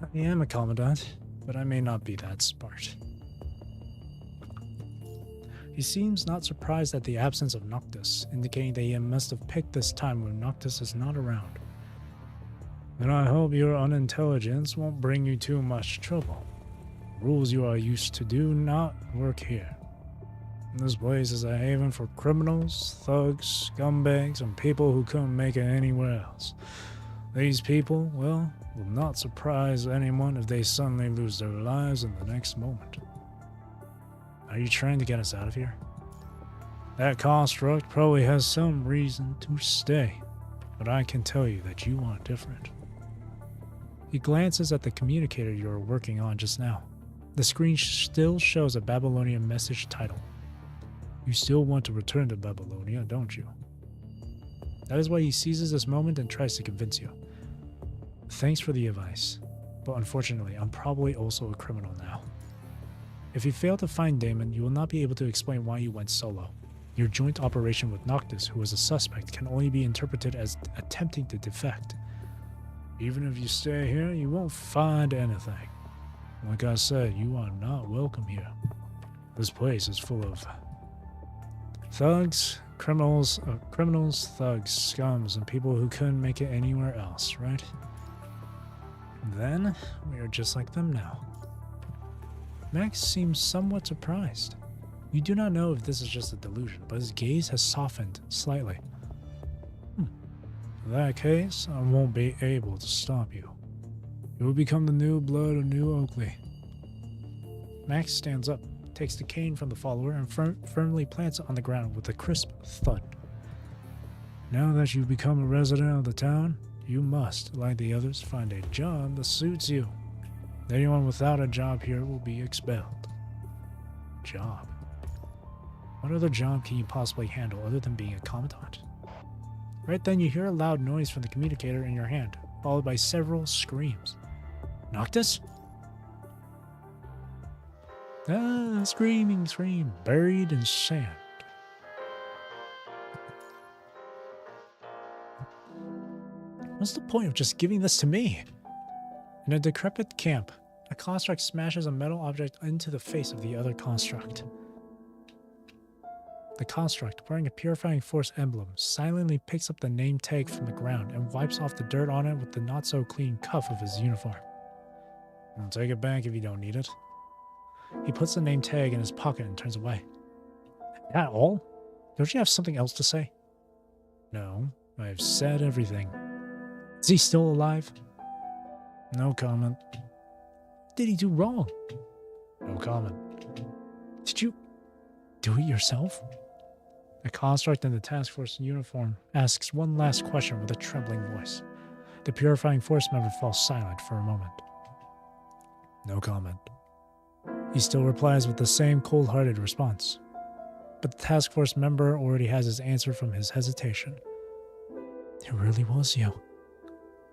Speaker 1: I am a commandant, but I may not be that smart. He seems not surprised at the absence of Noctis, indicating that he must have picked this time when Noctis is not around. Then I hope your unintelligence won't bring you too much trouble. Rules you are used to do not work here. This place is a haven for criminals, thugs, scumbags, and people who couldn't make it anywhere else. These people, well, will not surprise anyone if they suddenly lose their lives in the next moment. Are you trying to get us out of here? That construct probably has some reason to stay, but I can tell you that you are different. He glances at the communicator you were working on just now. The screen still shows a Babylonian message title. You still want to return to Babylonia, don't you? That is why he seizes this moment and tries to convince you. Thanks for the advice, but unfortunately, I'm probably also a criminal now. If you fail to find Damon, you will not be able to explain why you went solo. Your joint operation with Noctis, who was a suspect, can only be interpreted as attempting to defect. Even if you stay here, you won't find anything. Like I said, you are not welcome here. This place is full of thugs, criminals, thugs, scums, and people who couldn't make it anywhere else, right? Then, we are just like them now. Max seems somewhat surprised. You do not know if this is just a delusion, but his gaze has softened slightly. In that case, I won't be able to stop you. You will become the new blood of New Oakley. Max stands up, takes the cane from the follower, and firmly plants it on the ground with a crisp thud. Now that you've become a resident of the town, you must, like the others, find a job that suits you. Anyone without a job here will be expelled. Job? What other job can you possibly handle other than being a commandant? Right then you hear a loud noise from the communicator in your hand, followed by several screams. Noctis? Ah, screaming, buried in sand. What's the point of just giving this to me? In a decrepit camp, a construct smashes a metal object into the face of the other construct. The construct, wearing a purifying force emblem, silently picks up the name tag from the ground and wipes off the dirt on it with the not-so-clean cuff of his uniform. I'll take it back if you don't need it. He puts the name tag in his pocket and turns away. That all? Don't you have something else to say? No, I've said everything. Is he still alive? No comment. What did he do wrong? No comment. Did you do it yourself? The construct in the task force uniform asks one last question with a trembling voice. The purifying force member falls silent for a moment. No comment. He still replies with the same cold-hearted response. But the task force member already has his answer from his hesitation. It really was you.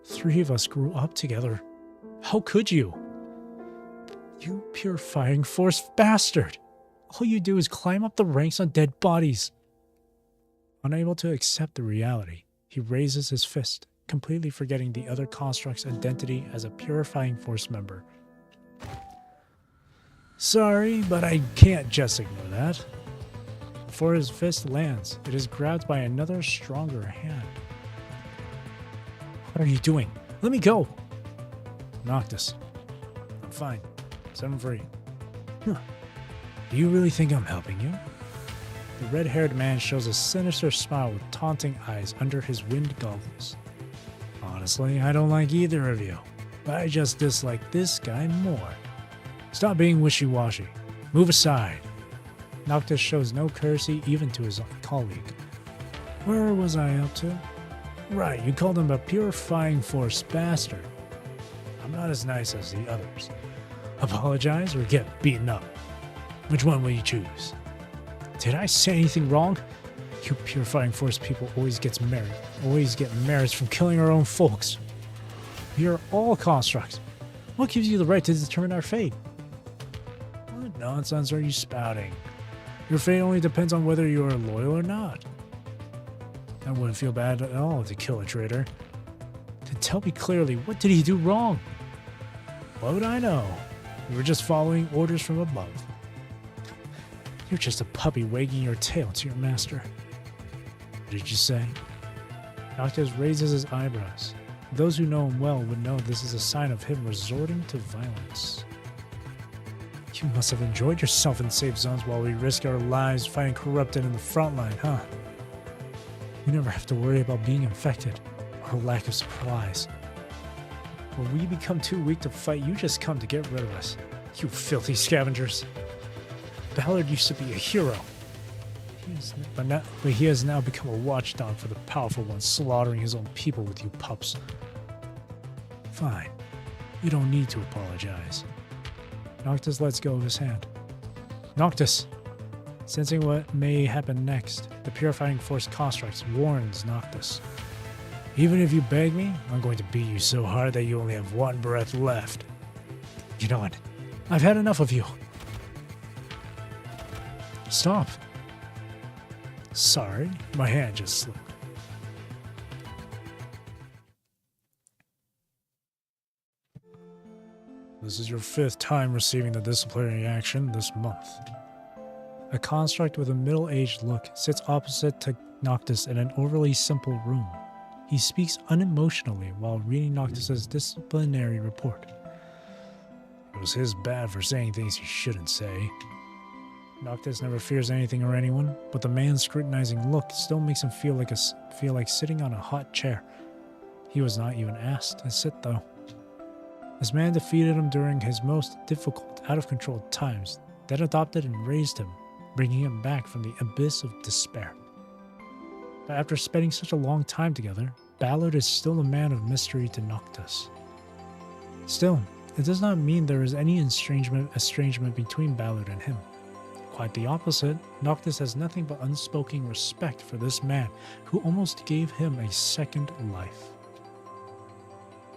Speaker 1: 3 of us grew up together. How could you? You purifying force bastard! All you do is climb up the ranks on dead bodies. Unable to accept the reality, he raises his fist, completely forgetting the other construct's identity as a purifying force member. Sorry, but I can't just ignore that. Before his fist lands, it is grabbed by another stronger hand. What are you doing? Let me go! Noctis. I'm fine. Set him free. Huh. Do you really think I'm helping you? The red-haired man shows a sinister smile with taunting eyes under his wind goggles. Honestly, I don't like either of you, but I just dislike this guy more. Stop being wishy-washy. Move aside. Noctis shows no courtesy even to his colleague. Where was I up to? Right, you called him a purifying force bastard. I'm not as nice as the others. Apologize or get beaten up. Which one will you choose? Did I say anything wrong? You purifying force people always get merits from killing our own folks. We are all constructs. What gives you the right to determine our fate? What nonsense are you spouting? Your fate only depends on whether you are loyal or not. I wouldn't feel bad at all to kill a traitor. Then tell me clearly, what did he do wrong? What would I know? We were just following orders from above. You're just a puppy wagging your tail to your master. What did you say? Noctis raises his eyebrows. Those who know him well would know this is a sign of him resorting to violence. You must have enjoyed yourself in safe zones while we risk our lives fighting corrupted in the front line, huh? We never have to worry about being infected or lack of supplies. When we become too weak to fight, you just come to get rid of us. You filthy scavengers. Ballard used to be a hero. But he has now become a watchdog for the powerful ones, slaughtering his own people with you pups. Fine. You don't need to apologize. Noctis lets go of his hand. Noctis! Sensing what may happen next, the Purifying Force constructs warns Noctis. Even if you beg me, I'm going to beat you so hard that you only have one breath left. You know what? I've had enough of you. Stop. Sorry, my hand just slipped. This is your 5th time receiving the disciplinary action this month. A construct with a middle-aged look sits opposite to Noctis in an overly simple room. He speaks unemotionally while reading Noctis's disciplinary report. It was his bad for saying things he shouldn't say. Noctis never fears anything or anyone, but the man's scrutinizing look still makes him feel like sitting on a hot chair. He was not even asked to sit, though. This man defeated him during his most difficult, out-of-control times, then adopted and raised him, bringing him back from the abyss of despair. But after spending such a long time together, Ballard is still a man of mystery to Noctis. Still, it does not mean there is any estrangement between Ballard and him. Quite the opposite, Noctis has nothing but unspoken respect for this man who almost gave him a second life.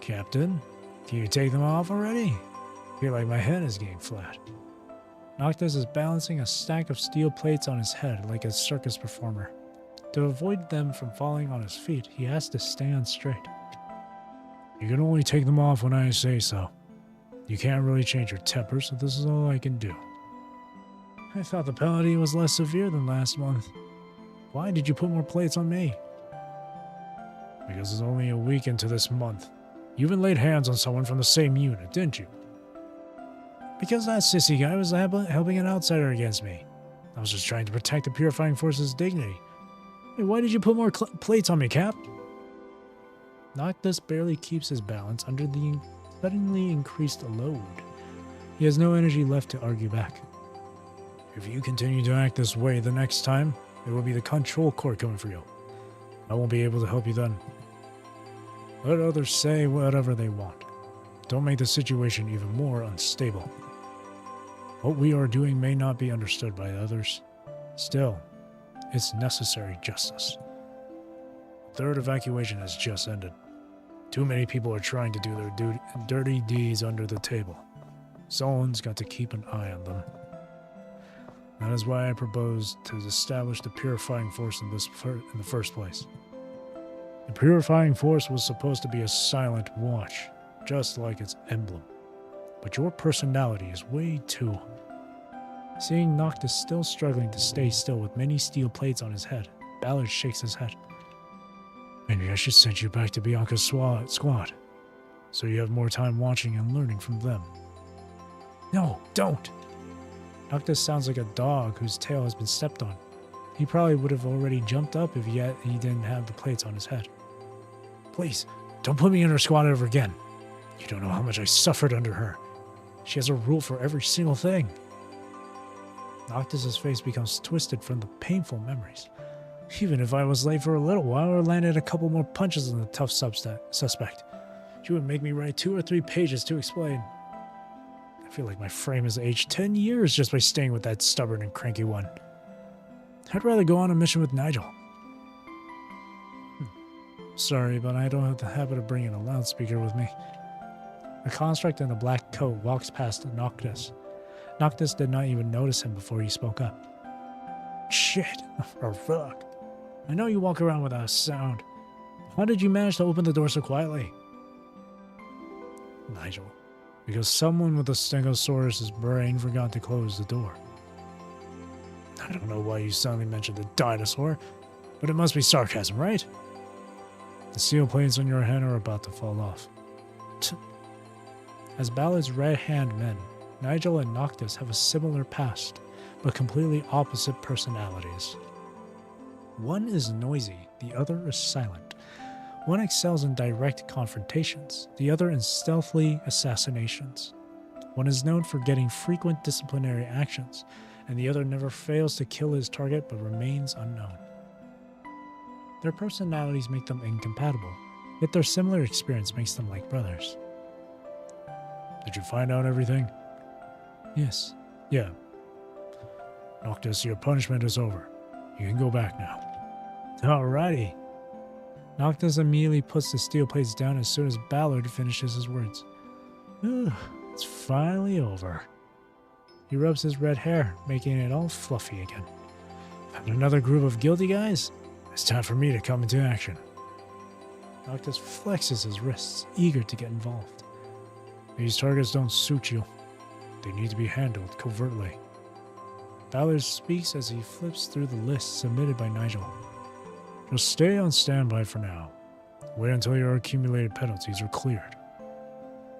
Speaker 1: Captain, can you take them off already? I feel like my head is getting flat. Noctis is balancing a stack of steel plates on his head like a circus performer. To avoid them from falling on his feet, he has to stand straight. You can only take them off when I say so. You can't really change your temper, so this is all I can do. I thought the penalty was less severe than last month. Why did you put more plates on me? Because it's only a week into this month. You even laid hands on someone from the same unit, didn't you? Because that sissy guy was helping an outsider against me. I was just trying to protect the Purifying Force's dignity. Hey, why did you put more plates on me, Cap? Noctis barely keeps his balance under the suddenly increased load. He has no energy left to argue back. If you continue to act this way the next time, it will be the control court coming for you. I won't be able to help you then. Let others say whatever they want. Don't make the situation even more unstable. What we are doing may not be understood by others. Still, it's necessary justice. The 3rd evacuation has just ended. Too many people are trying to do their dirty deeds under the table. Someone's got to keep an eye on them. That is why I proposed to establish the purifying force in the first place. The purifying force was supposed to be a silent watch, just like its emblem. But your personality is way too... Seeing Noctis still struggling to stay still with many steel plates on his head, Ballard shakes his head. Maybe I should send you back to Bianca's squad, so you have more time watching and learning from them. No, don't! Noctis sounds like a dog whose tail has been stepped on. He probably would have already jumped up if he didn't have the plates on his head. Please, don't put me in her squad ever again. You don't know how much I suffered under her. She has a rule for every single thing. Noctis' face becomes twisted from the painful memories. Even if I was late for a little while or landed a couple more punches on the tough suspect, she would make me write 2 or 3 pages to explain. I feel like my frame has aged 10 years just by staying with that stubborn and cranky one. I'd rather go on a mission with Nigel. Sorry, but I don't have the habit of bringing a loudspeaker with me. A construct in a black coat walks past Noctis. Noctis did not even notice him before he spoke up. Shit, or fuck. I know you walk around without a sound. How did you manage to open the door so quietly? Nigel. Because someone with a Stegosaurus's brain forgot to close the door. I don't know why you suddenly mentioned the dinosaur, but it must be sarcasm, right? The steel plates on your hand are about to fall off. As Ballard's right-hand men, Nigel and Noctis have a similar past, but completely opposite personalities. One is noisy, the other is silent. One excels in direct confrontations, the other in stealthy assassinations. One is known for getting frequent disciplinary actions, and the other never fails to kill his target but remains unknown. Their personalities make them incompatible, yet their similar experience makes them like brothers. Did you find out everything? Yes. Yeah. Noctis, your punishment is over. You can go back now. Alrighty. Noctis immediately puts the steel plates down as soon as Ballard finishes his words. It's finally over. He rubs his red hair, making it all fluffy again. Found another group of guilty guys? It's time for me to come into action. Noctis flexes his wrists, eager to get involved. These targets don't suit you. They need to be handled covertly. Ballard speaks as he flips through the list submitted by Nigel. Just stay on standby for now. Wait until your accumulated penalties are cleared.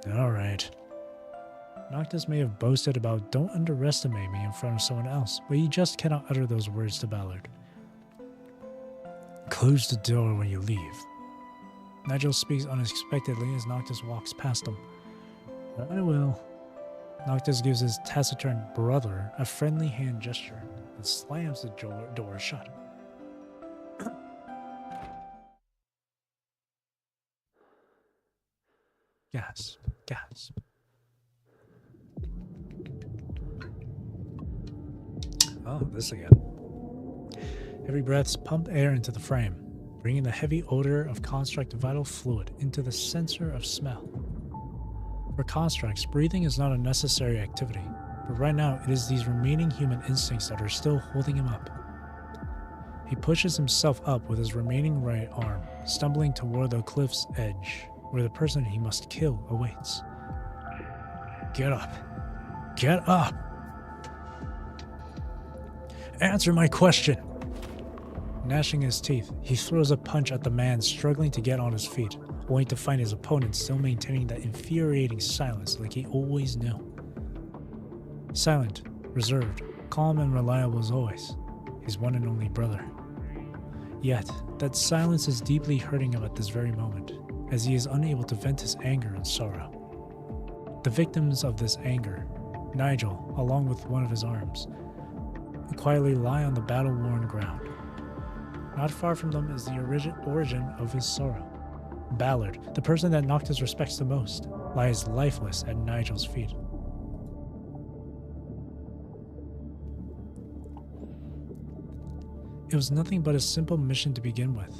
Speaker 1: Alright. Noctis may have boasted about don't underestimate me in front of someone else, but he just cannot utter those words to Ballard. Close the door when you leave. Nigel speaks unexpectedly as Noctis walks past him. I will. Noctis gives his taciturn brother a friendly hand gesture and slams the door shut. Gasp, gasp. Oh, this again. Heavy breaths pump air into the frame, bringing the heavy odor of construct vital fluid into the sensor of smell. For constructs, breathing is not a necessary activity, but right now it is these remaining human instincts that are still holding him up. He pushes himself up with his remaining right arm, stumbling toward the cliff's edge, where the person he must kill awaits. Get up. Get up! Answer my question! Gnashing his teeth, he throws a punch at the man struggling to get on his feet, only to find his opponent still maintaining that infuriating silence like he always knew. Silent, reserved, calm and reliable as always, his one and only brother. Yet, that silence is deeply hurting him at this very moment, as he is unable to vent his anger and sorrow. The victims of this anger, Nigel, along with one of his arms, quietly lie on the battle-worn ground. Not far from them is the origin of his sorrow. Ballard, the person that Noctis respects the most, lies lifeless at Nigel's feet. It was nothing but a simple mission to begin with.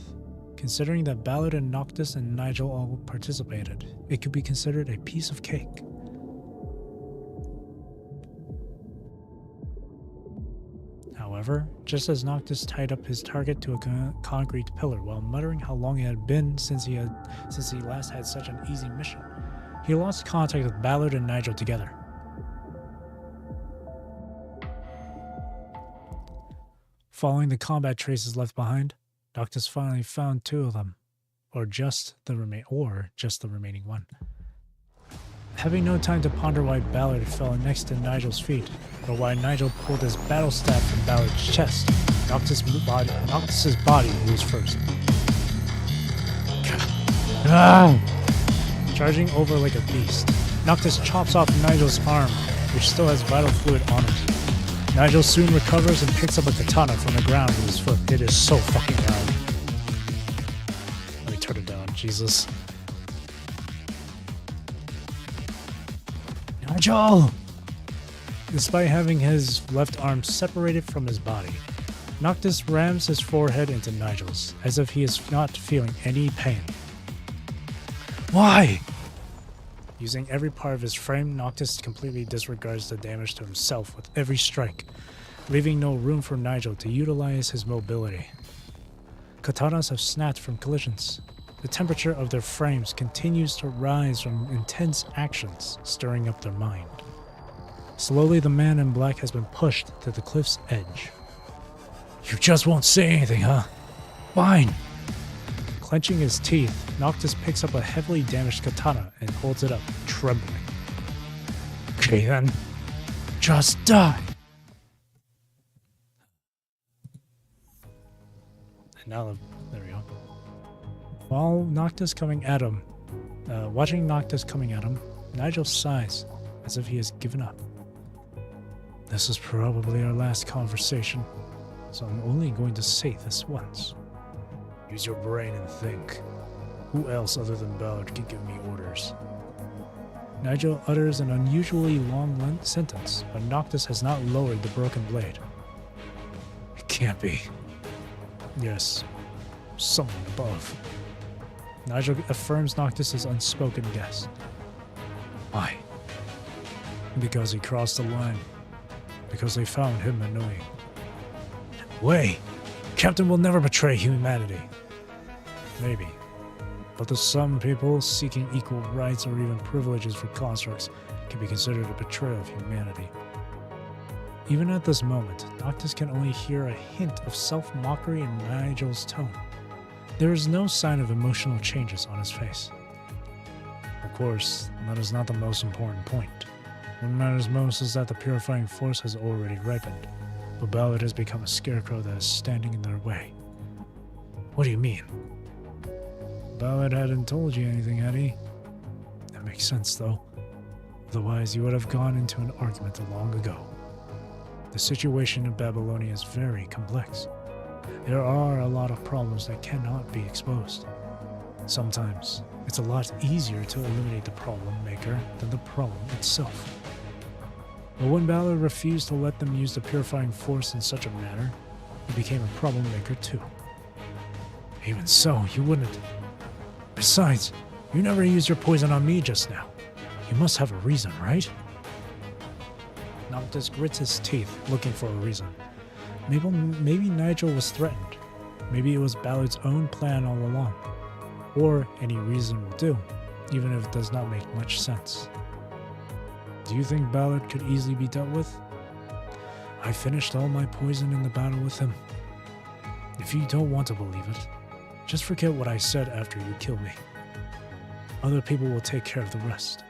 Speaker 1: Considering that Ballard and Noctis and Nigel all participated, it could be considered a piece of cake. however, just as Noctis tied up his target to a concrete pillar while muttering how long it had been since he last had such an easy mission. He lost contact with Ballard and Nigel together. Following the combat traces left behind, Noctis finally found 2 of them, or just the remaining one. Having no time to ponder why Ballard fell next to Nigel's feet, or why Nigel pulled his battle staff from Ballard's chest, Noctis' body moves first. Charging over like a beast, Noctis chops off Nigel's arm, which still has vital fluid on it. Nigel soon recovers and picks up a katana from the ground with his foot. It is so fucking loud. Let me turn it down, Jesus. Nigel! Despite having his left arm separated from his body, Noctis rams his forehead into Nigel's, as if he is not feeling any pain. Why? Using every part of his frame, Noctis completely disregards the damage to himself with every strike, leaving no room for Nigel to utilize his mobility. Katanas have snapped from collisions. The temperature of their frames continues to rise from intense actions, stirring up their mind. Slowly, the man in black has been pushed to the cliff's edge. You just won't say anything, huh? Fine! Clenching his teeth, Noctis picks up a heavily damaged katana and holds it up, trembling. Okay then, just die! And now, there we go. Watching Noctis coming at him, Nigel sighs, as if he has given up. This is probably our last conversation, so I'm only going to say this once. Use your brain and think. Who else other than Ballard can give me orders? Nigel utters an unusually long sentence, but Noctis has not lowered the broken blade. It can't be. Yes, someone above. Nigel affirms Noctis' unspoken guess. Why? Because he crossed the line. Because they found him annoying. Way! Captain will never betray humanity. Maybe. But to some people, seeking equal rights or even privileges for constructs can be considered a betrayal of humanity. Even at this moment, Noctis can only hear a hint of self-mockery in Nigel's tone. There is no sign of emotional changes on his face. Of course, that is not the most important point. What matters most is that the purifying force has already ripened, but Ballard has become a scarecrow that is standing in their way. What do you mean? Ballard hadn't told you anything, had he? That makes sense, though. Otherwise, you would have gone into an argument long ago. The situation in Babylonia is very complex. There are a lot of problems that cannot be exposed. Sometimes, it's a lot easier to eliminate the problem maker than the problem itself. But when Ballard refused to let them use the purifying force in such a manner, he became a problem maker too. Even so, you wouldn't. Besides, you never used your poison on me just now. You must have a reason, right? Noctis grits his teeth, looking for a reason. Maybe Nigel was threatened. Maybe it was Ballard's own plan all along. Or any reason will do, even if it does not make much sense. Do you think Ballard could easily be dealt with? I finished all my poison in the battle with him. If you don't want to believe it, just forget what I said after you kill me. Other people will take care of the rest.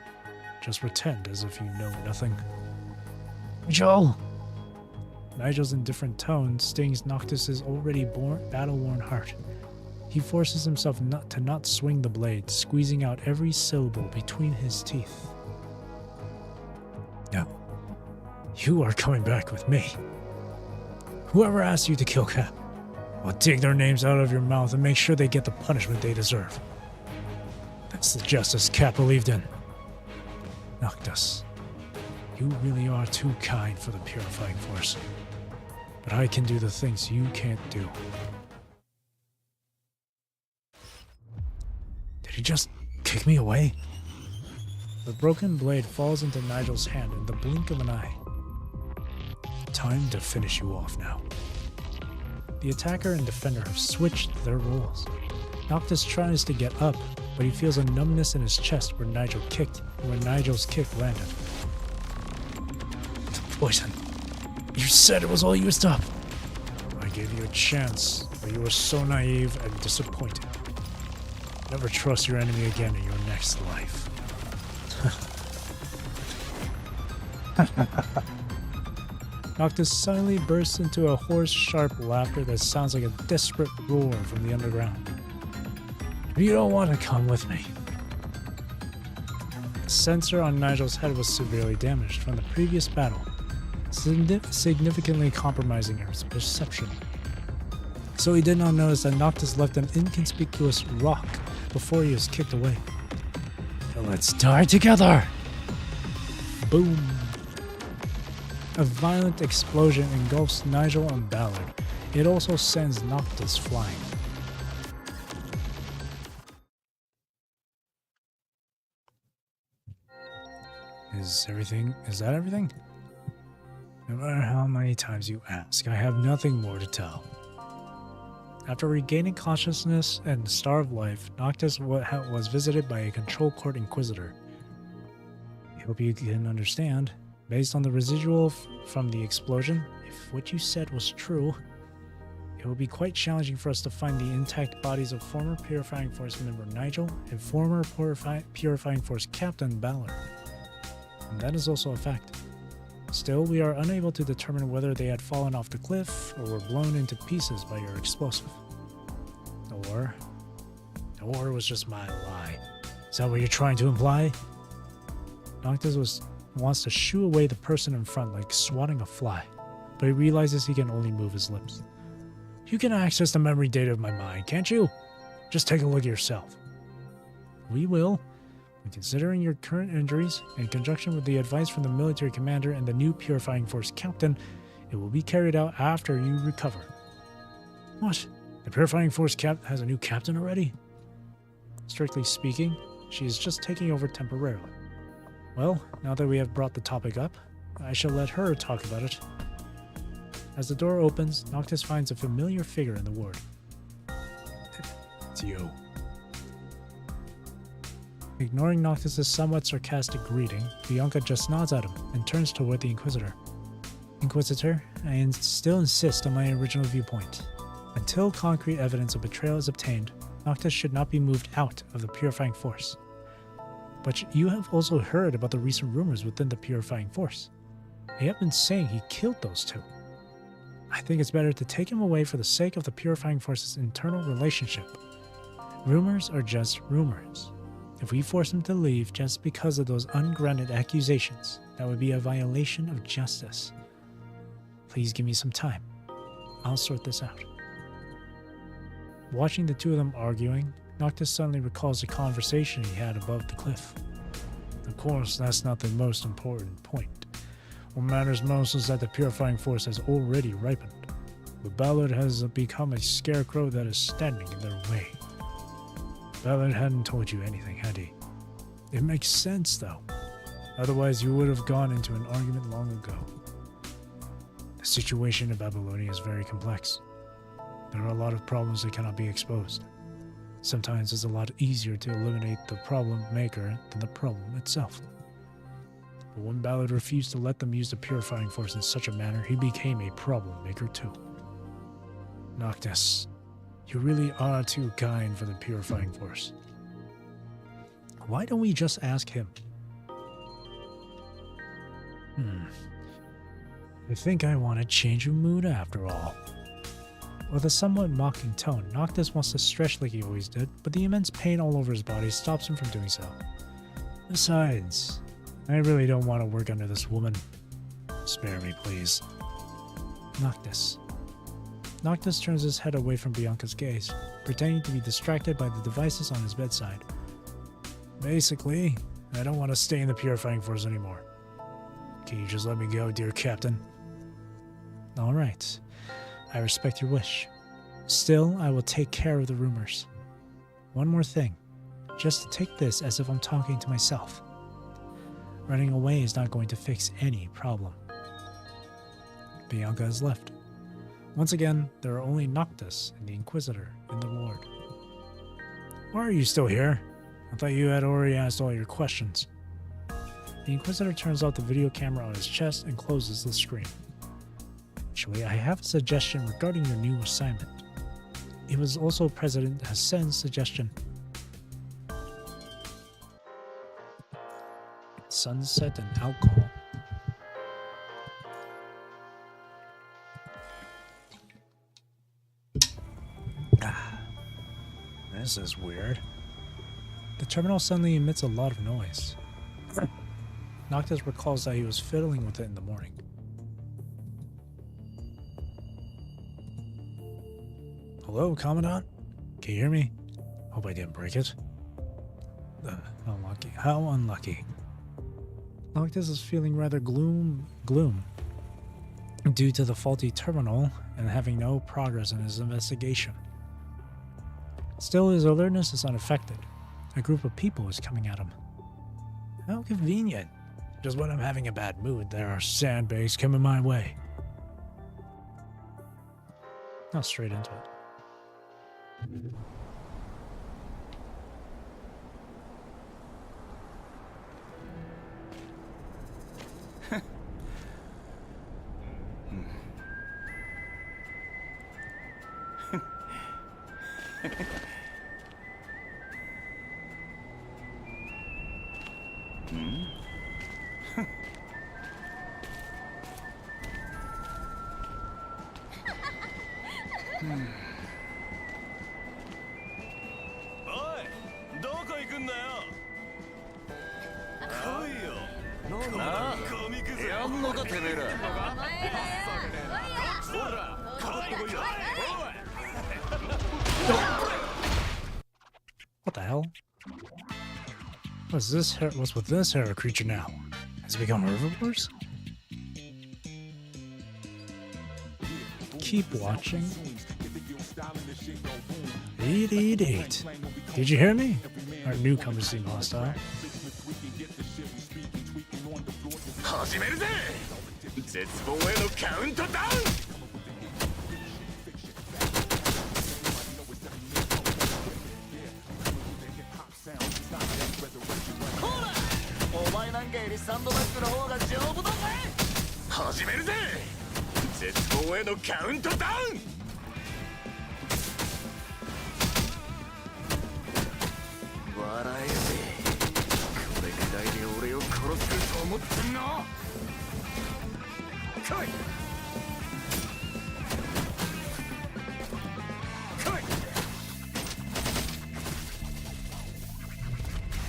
Speaker 1: Just pretend as if you know nothing. Joel! Nigel's indifferent tone stings Noctis' already battle-worn heart. He forces himself to not swing the blade, squeezing out every syllable between his teeth. No. You are coming back with me. Whoever asked you to kill Cap, I'll take their names out of your mouth and make sure they get the punishment they deserve. That's the justice Cap believed in. Noctis, you really are too kind for the purifying force. But I can do the things you can't do. Did he just kick me away? The broken blade falls into Nigel's hand in the blink of an eye. Time to finish you off now. The attacker and defender have switched their roles. Noctis tries to get up, but he feels a numbness in his chest where Nigel's kick landed. The poison. You said it was all used up. I gave you a chance, but you were so naive and disappointed. Never trust your enemy again in your next life. Noctis suddenly bursts into a hoarse, sharp laughter that sounds like a desperate roar from the underground. You don't want to come with me. The sensor on Nigel's head was severely damaged from the previous battle, significantly compromising his perception. So he did not notice that Noctis left an inconspicuous rock before he was kicked away. Let's die together! Boom! A violent explosion engulfs Nigel and Ballard. It also sends Noctis flying. Is that everything? No matter how many times you ask, I have nothing more to tell. After regaining consciousness and the Star of Life, Noctis was visited by a Control Court Inquisitor. I hope you can understand. Based on the residual from the explosion, if what you said was true, it will be quite challenging for us to find the intact bodies of former Purifying Force member Nigel and former Purifying Force Captain Ballard. And that is also a fact. Still, we are unable to determine whether they had fallen off the cliff or were blown into pieces by your explosive. Or was just my lie. Is that what you're trying to imply? Noctis wants to shoo away the person in front like swatting a fly, but he realizes he can only move his lips. You can access the memory data of my mind, can't you? Just take a look at yourself. We will. And considering your current injuries, in conjunction with the advice from the military commander and the new Purifying Force captain, it will be carried out after you recover. What? The Purifying Force has a new captain already? Strictly speaking, she is just taking over temporarily. Well, now that we have brought the topic up, I shall let her talk about it. As the door opens, Noctis finds a familiar figure in the ward. It's you. Ignoring Noctis' somewhat sarcastic greeting, Bianca just nods at him and turns toward the Inquisitor. Inquisitor, I still insist on my original viewpoint. Until concrete evidence of betrayal is obtained, Noctis should not be moved out of the Purifying Force. But you have also heard about the recent rumors within the Purifying Force. They have been saying he killed those two. I think it's better to take him away for the sake of the Purifying Force's internal relationship. Rumors are just rumors. If we force him to leave just because of those ungrounded accusations, that would be a violation of justice. Please give me some time. I'll sort this out. Watching the two of them arguing, Noctis suddenly recalls the conversation he had above the cliff. Of course, that's not the most important point. What matters most is that the Purifying Force has already ripened. The Ballard has become a scarecrow that is standing in their way. Ballard hadn't told you anything, had he? It makes sense, though. Otherwise, you would have gone into an argument long ago. The situation in Babylonia is very complex. There are a lot of problems that cannot be exposed. Sometimes it's a lot easier to eliminate the problem maker than the problem itself. But when Ballard refused to let them use the Purifying Force in such a manner, he became a problem maker too. Noctis, you really are too kind for the Purifying Force. Why don't we just ask him? I think I want to change of mood after all. With a somewhat mocking tone, Noctis wants to stretch like he always did, but the immense pain all over his body stops him from doing so. Besides, I really don't want to work under this woman. Spare me, please. Noctis. Noctis turns his head away from Bianca's gaze, pretending to be distracted by the devices on his bedside. Basically, I don't want to stay in the Purifying Force anymore. Can you just let me go, dear Captain? Alright. I respect your wish. Still, I will take care of the rumors. One more thing. Just take this as if I'm talking to myself. Running away is not going to fix any problem. Bianca has left. Once again, there are only Noctis and the Inquisitor in the ward. Why are you still here? I thought you had already asked all your questions. The Inquisitor turns off the video camera on his chest and closes the screen. Actually, I have a suggestion regarding your new assignment. It was also President Hassan's suggestion. Sunset and alcohol. This is weird. The terminal suddenly emits a lot of noise. Noctis recalls that he was fiddling with it in the morning. Hello, Commandant? Can you hear me? Hope I didn't break it. Unlucky. How unlucky. Noctis is feeling rather gloom due to the faulty terminal and having no progress in his investigation. Still, his alertness is unaffected. A group of people is coming at him. How convenient. Just when I'm having a bad mood, there are sandbags coming my way. Now straight into it. What the hell? What's with this hairy creature now? Has it become herbivores? Keep watching. Eat. Did you hear me? Our newcomers seem hostile.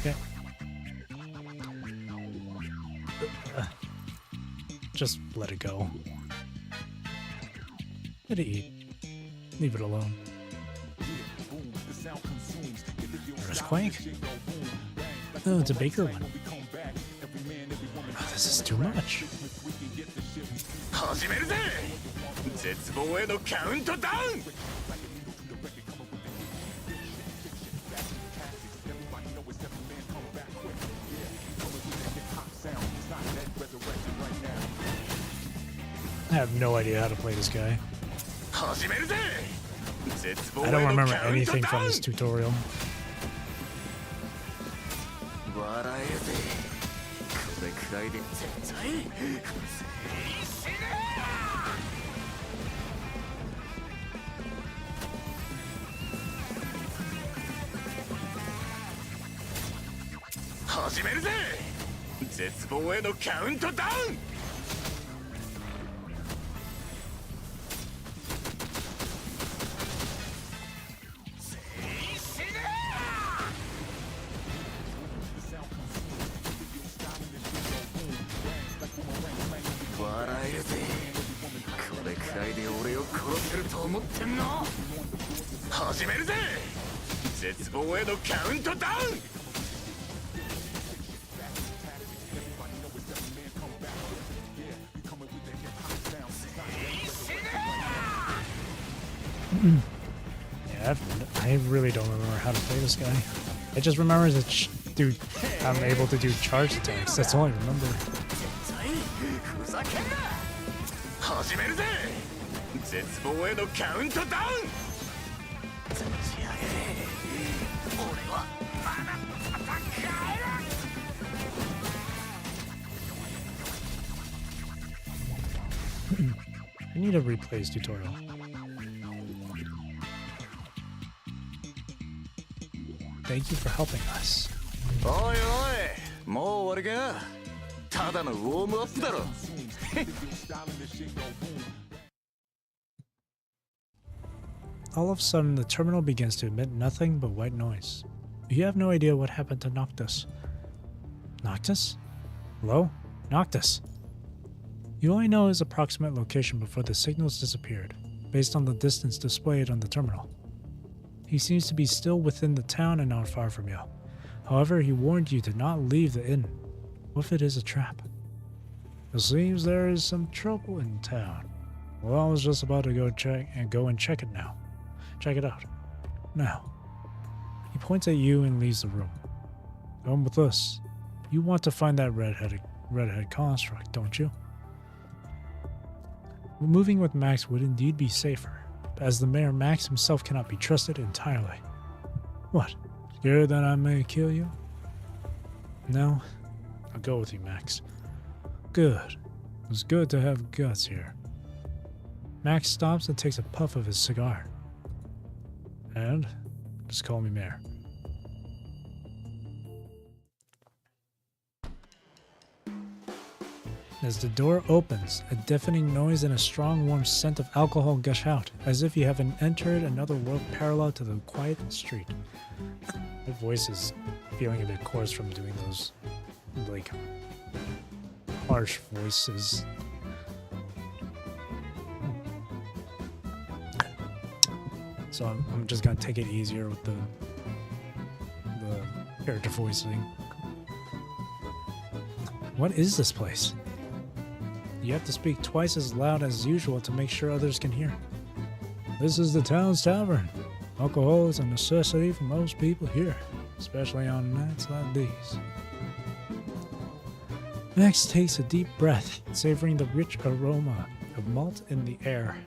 Speaker 1: Okay. Just let it go. Let it eat. Leave it alone. Earthquake? Oh, it's a bigger one. Oh, this is too much. I have no idea how to play this guy. I don't remember anything from this tutorial. Yeah, I really don't remember how to play this guy. I just remember that dude, I'm able to do charge attacks. That's all I remember.
Speaker 2: 始めるぜ。絶望へのカウントダウン。立ち上げれ。俺はまだ戦える。
Speaker 1: I need a replays tutorial. Thank you for helping us.
Speaker 2: おいおい、もう終わりか。ただのウォームアップだろ。
Speaker 1: All of a sudden, the terminal begins to emit nothing but white noise. You have no idea what happened to Noctis. Noctis? Hello? Noctis! You only know his approximate location before the signals disappeared, based on the distance displayed on the terminal. He seems to be still within the town and not far from you. However, he warned you to not leave the inn. What if it is a trap? It seems there is some trouble in town. Well, I was just about to go and check it now. Check it out. Now. He points at you and leaves the room. Come with us. You want to find that redhead construct, don't you? Moving with Max would indeed be safer, as the mayor Max himself cannot be trusted entirely. What? Scared that I may kill you? No. I'll go with you, Max. Good. It's good to have guts here. Max stops and takes a puff of his cigar. And just call me Mayor. As the door opens, a deafening noise and a strong warm scent of alcohol gush out, as if you have entered another world parallel to the quiet street. My voice is feeling a bit coarse from doing those, like, harsh voices. So I'm just gonna take it easier with the character voicing. What is this place? You have to speak twice as loud as usual to make sure others can hear. This is the town's tavern. Alcohol is a necessity for most people here, especially on nights like these. Max takes a deep breath, savoring the rich aroma of malt in the air,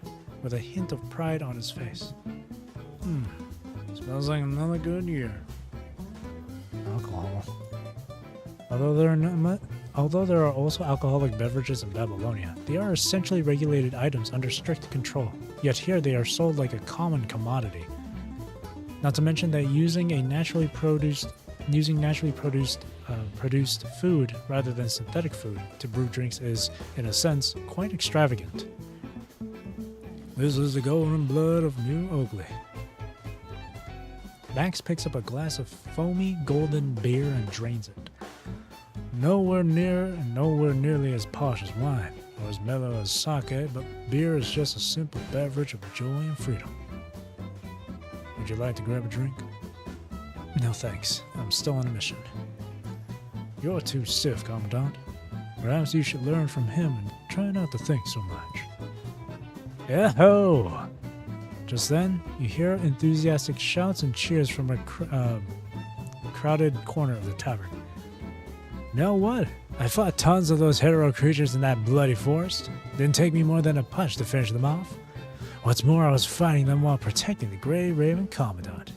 Speaker 1: with a hint of pride on his face. Smells like another good year. Alcohol. Although there are also alcoholic beverages in Babylonia, they are essentially regulated items under strict control. Yet here they are sold like a common commodity. Not to mention that using naturally produced food rather than synthetic food to brew drinks is, in a sense, quite extravagant. This is the golden blood of New Oakley. Max picks up a glass of foamy golden beer and drains it. Nowhere nearly as posh as wine, or as mellow as sake, but beer is just a simple beverage of joy and freedom. Would you like to grab a drink? No thanks, I'm still on a mission. You're too stiff, Commandant. Perhaps you should learn from him and try not to think so much. Yahoo! Just then, you hear enthusiastic shouts and cheers from a crowded corner of the tavern. Know what? I fought tons of those hetero creatures in that bloody forest. Didn't take me more than a punch to finish them off. What's more, I was fighting them while protecting the Grey Raven Commandant.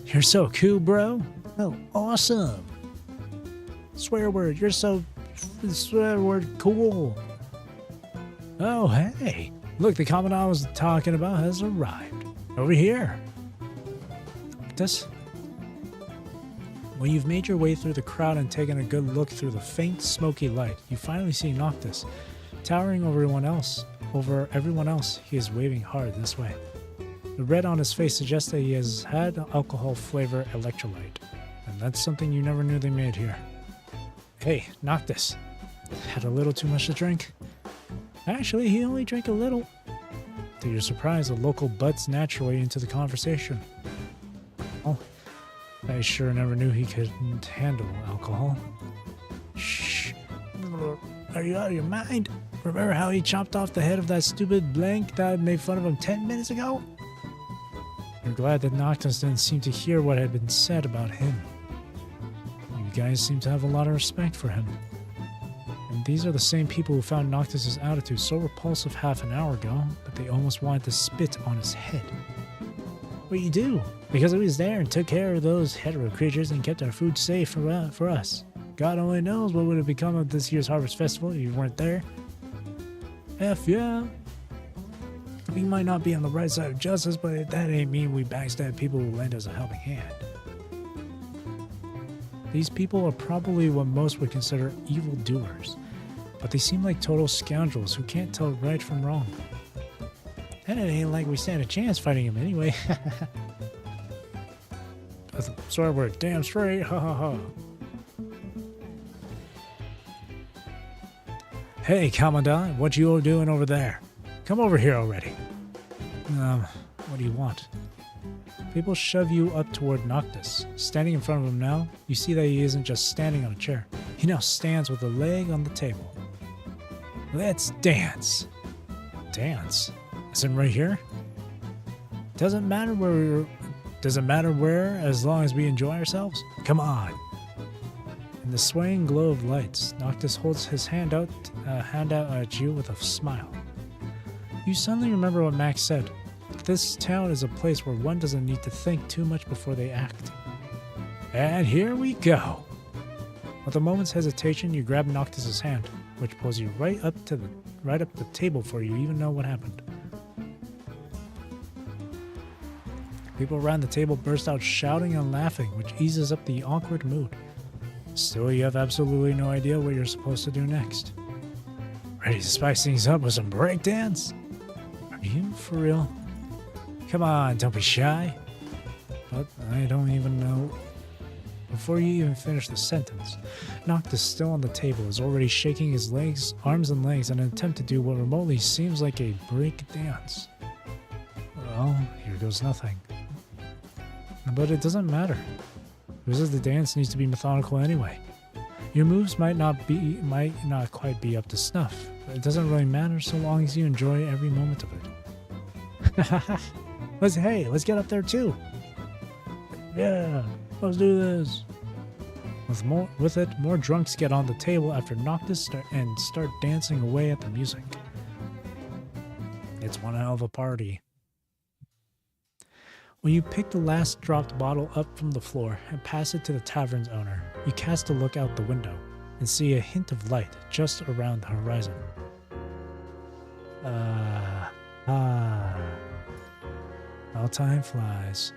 Speaker 1: You're so cool, bro. Oh, awesome. Swear word, you're so... swear word cool. Oh, hey. Look, the Commandant I was talking about has arrived. Over here. Noctis? When you've made your way through the crowd and taken a good look through the faint, smoky light, you finally see Noctis. Towering over everyone else, he is waving hard this way. The red on his face suggests that he has had alcohol flavor electrolyte, and that's something you never knew they made here. Hey, Noctis. Had a little too much to drink? Actually, he only drank a little. To your surprise, a local butts naturally into the conversation. Oh, I sure never knew he couldn't handle alcohol. Shh. Are you out of your mind? Remember how he chopped off the head of that stupid blank that made fun of him 10 minutes ago? You're glad that Noctis didn't seem to hear what had been said about him. You guys seem to have a lot of respect for him. And And these are the same people who found Noctis' attitude so repulsive half an hour ago that they almost wanted to spit on his head. What you do? Because he was there and took care of those hetero creatures and kept our food safe for us. God only knows what would have become of this year's Harvest Festival if you weren't there. F yeah. We might not be on the right side of justice, but that ain't mean we backstab people who lend us a helping hand. These people are probably what most would consider evildoers, but they seem like total scoundrels who can't tell right from wrong. And it ain't like we stand a chance fighting them anyway. Sorry, we're damn straight, ha ha ha. Hey, Commandant, what you all doing over there? Come over here already. What do you want? People shove you up toward Noctis. Standing in front of him now, you see that he isn't just standing on a chair. He now stands with a leg on the table. Let's dance. Dance? As in right here? Doesn't matter where, as long as we enjoy ourselves? Come on. In the swaying glow of lights, Noctis holds his hand out at you with a smile. You suddenly remember what Max said. This town is a place where one doesn't need to think too much before they act. And here we go. With a moment's hesitation, you grab Noctis' hand, which pulls you right up the table before you even know what happened. People around the table burst out shouting and laughing, which eases up the awkward mood. Still, you have absolutely no idea what you're supposed to do next. Ready to spice things up with some breakdance? Are you for real? Come on, don't be shy. But I don't even know. Before you even finish the sentence, Noctis, still on the table, is already shaking his arms and legs in an attempt to do what remotely seems like a break dance. Well, here goes nothing. But it doesn't matter. Because the dance needs to be methodical anyway. Your moves might not quite be up to snuff, but it doesn't really matter so long as you enjoy every moment of it. Let's get up there too. Yeah, let's do this. With it, more drunks get on the table after Noctis start dancing away at the music. It's one hell of a party. When you pick the last dropped bottle up from the floor and pass it to the tavern's owner, you cast a look out the window and see a hint of light just around the horizon. How time flies.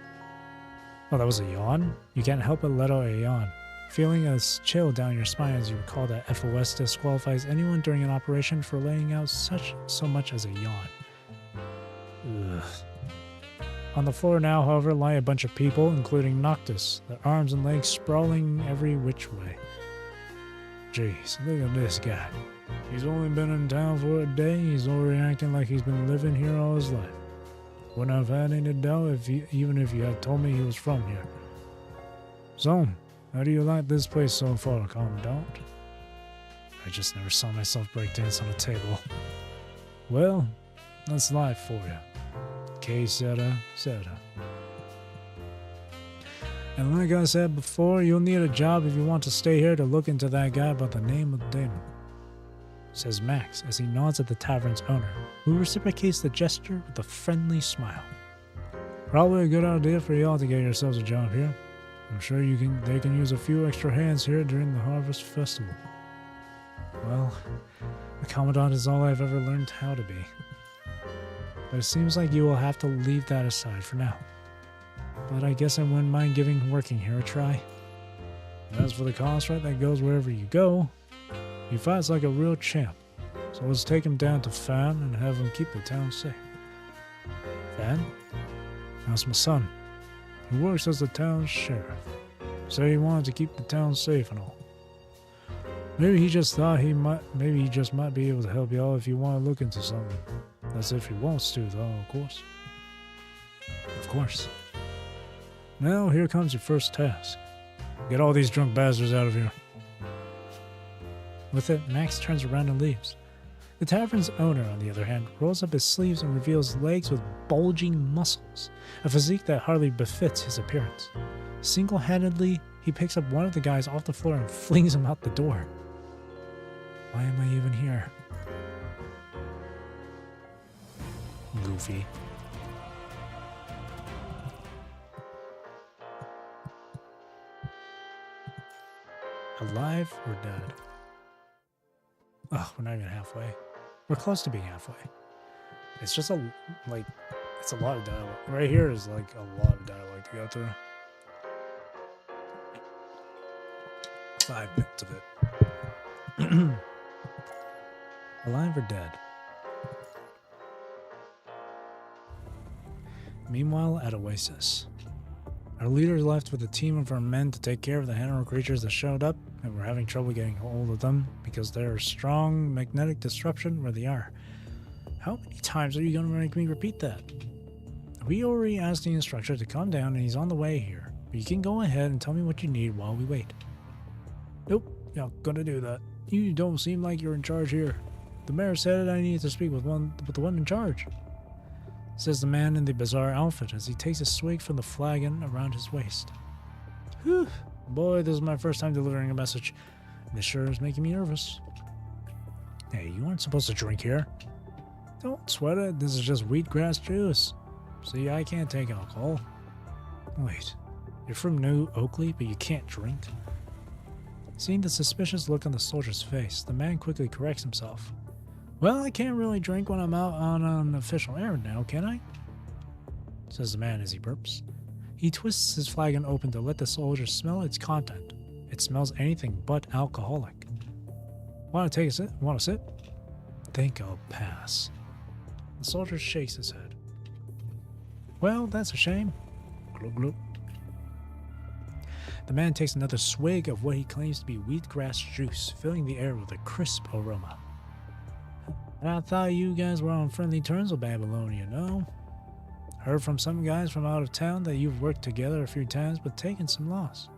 Speaker 1: Oh, that was a yawn? You can't help but let out a yawn, feeling a chill down your spine as you recall that FOS disqualifies anyone during an operation for laying out so much as a yawn. Ugh. On the floor now, however, lie a bunch of people, including Noctis, their arms and legs sprawling every which way. Jeez, look at this guy. He's only been in town for a day, he's already acting like he's been living here all his life. Wouldn't have had any doubt even if you had told me he was from here. So, how do you like this place so far, Commandant? I just never saw myself breakdance on a table. Well, that's life for you. Etc. And like I said before, you'll need a job if you want to stay here to look into that guy by the name of Damon, says Max as he nods at the tavern's owner, who reciprocates the gesture with a friendly smile. Probably a good idea for y'all to get yourselves a job here. I'm sure they can use a few extra hands here during the Harvest Festival. Well, the Commandant is all I've ever learned how to be. But it seems like you will have to leave that aside for now. But I guess I wouldn't mind working here a try. As for the conscript that goes wherever you go, he fights like a real champ. So let's take him down to Fan and have him keep the town safe. Fan? That's my son. He works as the town's sheriff. So he wanted to keep the town safe and all. Maybe he just thought he might be able to help y'all if you want to look into something. That's if he wants to, though, of course. Of course. Now, here comes your first task. Get all these drunk bastards out of here. With it, Max turns around and leaves. The tavern's owner, on the other hand, rolls up his sleeves and reveals legs with bulging muscles, a physique that hardly befits his appearance. Single-handedly, he picks up one of the guys off the floor and flings him out the door. Why am I even here? Goofy. Alive or dead? Oh, we're not even halfway. We're close to being halfway. It's just it's a lot of dialogue. Right here is like a lot of dialogue to go through. 5 minutes of it. Alive or dead? Meanwhile, at Oasis. Our leader left with a team of our men to take care of the animal creatures that showed up, and we're having trouble getting hold of them because they're a strong magnetic disruption where they are. How many times are you going to make me repeat that? We already asked the instructor to come down and he's on the way here, but you can go ahead and tell me what you need while we wait. Nope, not gonna do that. You don't seem like you're in charge here. The mayor said I need to speak with the one in charge, says the man in the bizarre outfit as he takes a swig from the flagon around his waist. Whew, boy, this is my first time delivering a message. This sure is making me nervous. Hey, you aren't supposed to drink here. Don't sweat it, this is just wheatgrass juice. See, I can't take alcohol. Wait, you're from New Oakley, but you can't drink? Seeing the suspicious look on the soldier's face, the man quickly corrects himself. Well, I can't really drink when I'm out on an official errand now, can I? Says the man as he burps. He twists his flagon open to let the soldier smell its content. It smells anything but alcoholic. Want to take a sip? Want a sip? Think I'll pass. The soldier shakes his head. Well, that's a shame. Glug glug. The man takes another swig of what he claims to be wheatgrass juice, filling the air with a crisp aroma. I thought you guys were on friendly terms with Babylonia, no? Heard from some guys from out of town that you've worked together a few times but taken some loss.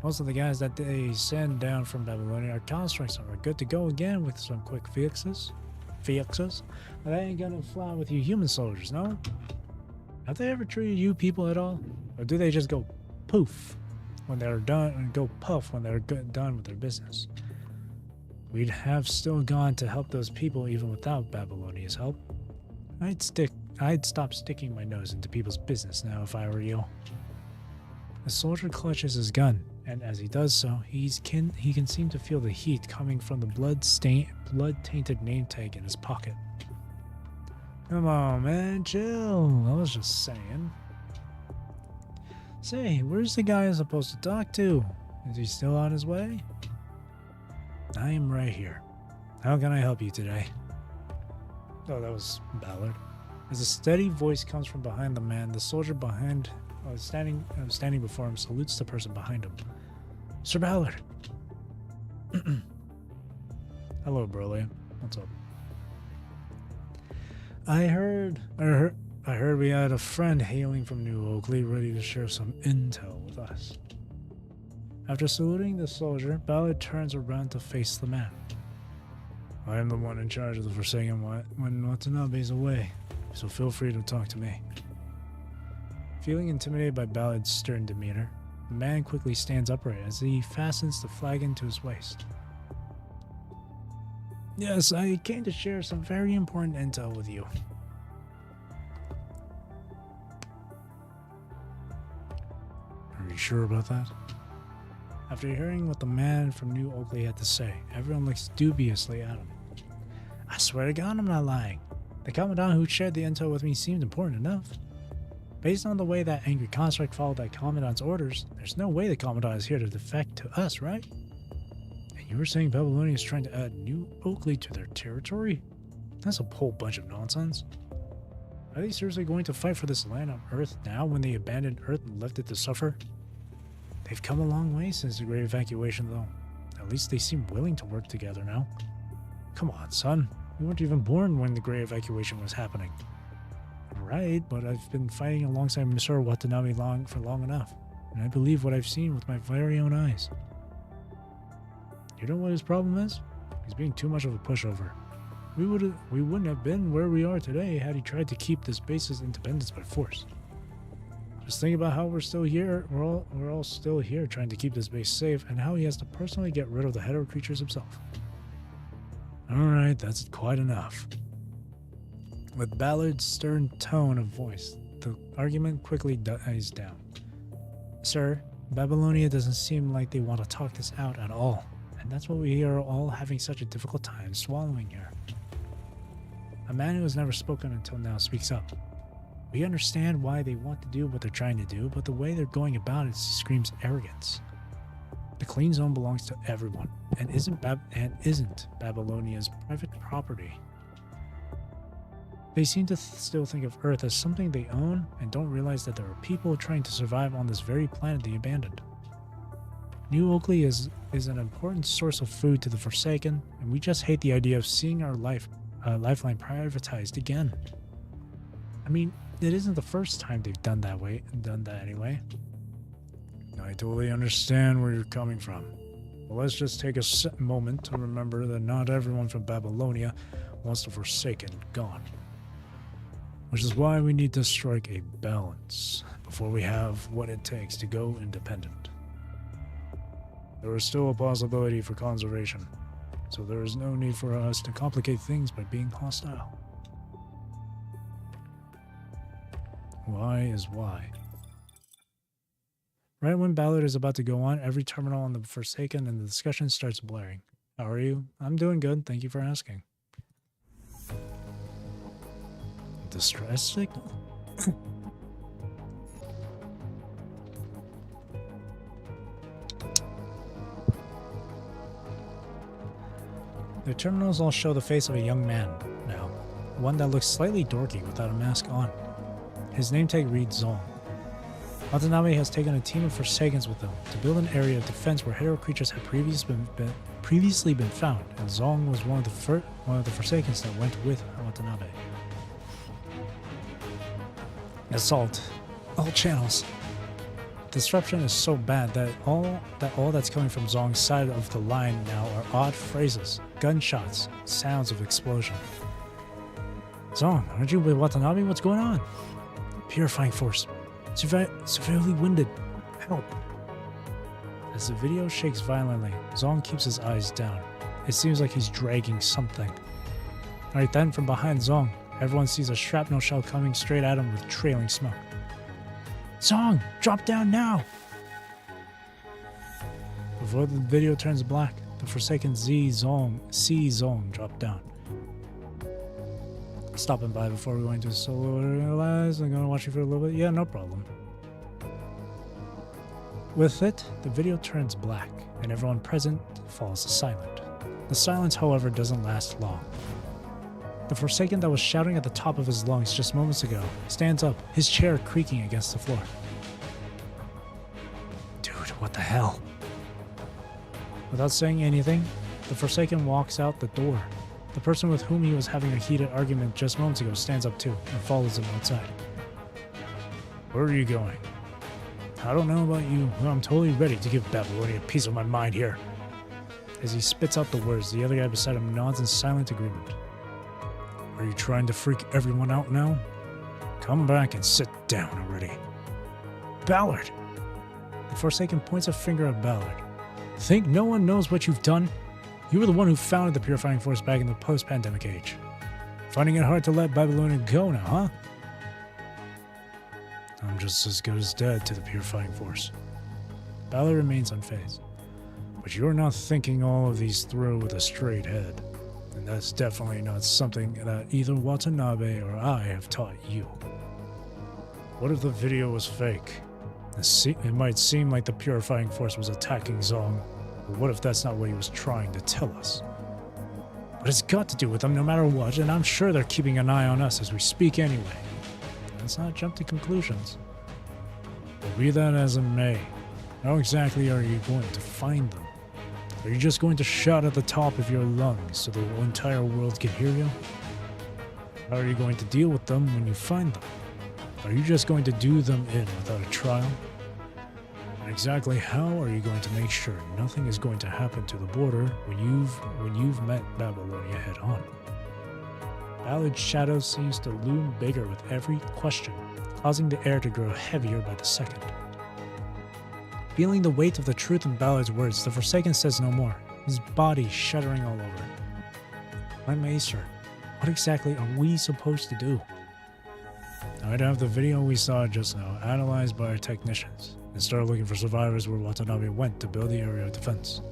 Speaker 1: Most of the guys that they send down from Babylonia are constructs and are good to go again with some quick fixes. But I ain't gonna fly with you human soldiers, no? Have they ever treated you people at all? Or do they just go poof when they're done and go puff when they're done with their business? We'd have still gone to help those people even without Babylonia's help. I'd stop sticking my nose into people's business now if I were you. The soldier clutches his gun, and as he does so, he can seem to feel the heat coming from the blood-tainted name tag in his pocket. Come on, man, chill. I was just saying. Say, where's the guy I'm supposed to talk to? Is he still on his way? I am right here. How can I help you today? Oh, that was Ballard. As a steady voice comes from behind the man, the soldier standing before him salutes the person behind him. Sir Ballard. Hello, Broly. What's up? I heard we had a friend hailing from New Oakley ready to share some intel with us. After saluting the soldier, Ballard turns around to face the man. I am the one in charge of the Forsaken when Watanabe's away, so feel free to talk to me. Feeling intimidated by Ballard's stern demeanor, the man quickly stands upright as he fastens the flagon to his waist. Yes, I came to share some very important intel with you. Are you sure about that? After hearing what the man from New Oakley had to say, everyone looks dubiously at him. I swear to God, I'm not lying. The Commandant who shared the intel with me seemed important enough. Based on the way that angry construct followed that Commandant's orders, there's no way the Commandant is here to defect to us, right? And you were saying Babylonia is trying to add New Oakley to their territory? That's a whole bunch of nonsense. Are they seriously going to fight for this land on Earth now when they abandoned Earth and left it to suffer? They've come a long way since the Great Evacuation, though. At least they seem willing to work together now. Come on, son. You weren't even born when the Great Evacuation was happening. Right, but I've been fighting alongside Mr. Watanabe for long enough, and I believe what I've seen with my very own eyes. You know what his problem is? He's being too much of a pushover. We wouldn't have been where we are today had he tried to keep this base's independence by force. Just think about how we're still here. We're all still here trying to keep this base safe, and how he has to personally get rid of the hetero creatures himself. Alright, that's quite enough. With Ballard's stern tone of voice, the argument quickly dies down. Sir, Babylonia doesn't seem like they want to talk this out at all, and that's what we are all having such a difficult time swallowing here. A man who has never spoken until now speaks up. We understand why they want to do what they're trying to do, but the way they're going about it screams arrogance. The clean zone belongs to everyone, and isn't Babylonia's private property. They seem to still think of Earth as something they own and don't realize that there are people trying to survive on this very planet they abandoned. New Oakley is an important source of food to the Forsaken, and we just hate the idea of seeing our lifeline privatized again. I mean, it isn't the first time they've done that anyway. I totally understand where you're coming from. But let's just take a moment to remember that not everyone from Babylonia wants the Forsaken gone. Which is why we need to strike a balance before we have what it takes to go independent. There is still a possibility for conservation, so there is no need for us to complicate things by being hostile. Why is why. Right when Ballard is about to go on, every terminal on the Forsaken and the discussion starts blaring. How are you? I'm doing good, thank you for asking. Distress signal? The terminals all show the face of a young man now, one that looks slightly dorky without a mask on. His name tag reads Zong. Watanabe has taken a team of Forsakens with him to build an area of defense where hero creatures had previously been found, and Zong was one of the Forsakens that went with Watanabe. Assault. All channels. Disruption is so bad that all that's coming from Zong's side of the line now are odd phrases, gunshots, sounds of explosion. Zong, aren't you with Watanabe? What's going on? Purifying force. Severely winded. Help. As the video shakes violently, Zong keeps his eyes down. It seems like he's dragging something. Right then, from behind Zong, everyone sees a shrapnel shell coming straight at him with trailing smoke. Zong, drop down now! Before the video turns black, the Forsaken see Zong drop down. Stopping by before we go into solo realize I'm gonna watch you for a little bit. Yeah, no problem. With it, the video turns black, and everyone present falls silent. The silence, however, doesn't last long. The Forsaken that was shouting at the top of his lungs just moments ago stands up, his chair creaking against the floor. Dude, what the hell? Without saying anything, the Forsaken walks out the door. The person with whom he was having a heated argument just moments ago stands up too and follows him outside. Where are you going? I don't know about you, but I'm totally ready to give Babylonia a piece of my mind here. As he spits out the words, the other guy beside him nods in silent agreement. Are you trying to freak everyone out now? Come back and sit down already. Ballard! The Forsaken points a finger at Ballard. Think no one knows what you've done? You were the one who founded the Purifying Force back in the post-pandemic age. Finding it hard to let Babylonia go now, huh? I'm just as good as dead to the Purifying Force. Ballard remains unfazed. But you're not thinking all of these through with a straight head. And that's definitely not something that either Watanabe or I have taught you. What if the video was fake? It might seem like the Purifying Force was attacking Zong, but what if that's not what he was trying to tell us? But it's got to do with them no matter what, and I'm sure they're keeping an eye on us as we speak anyway. Let's not jump to conclusions. But be that as it may, how exactly are you going to find them? Are you just going to shout at the top of your lungs so the entire world can hear you? How are you going to deal with them when you find them? Are you just going to do them in without a trial? And exactly how are you going to make sure nothing is going to happen to the border when you've met Babylonia head on? Ballard's shadow seems to loom bigger with every question, causing the air to grow heavier by the second. Feeling the weight of the truth in Ballard's words, the Forsaken says no more, his body shuddering all over. My maester, what exactly are we supposed to do? I'd have the video we saw just now analyzed by our technicians and start looking for survivors where Watanabe went to build the area of defense.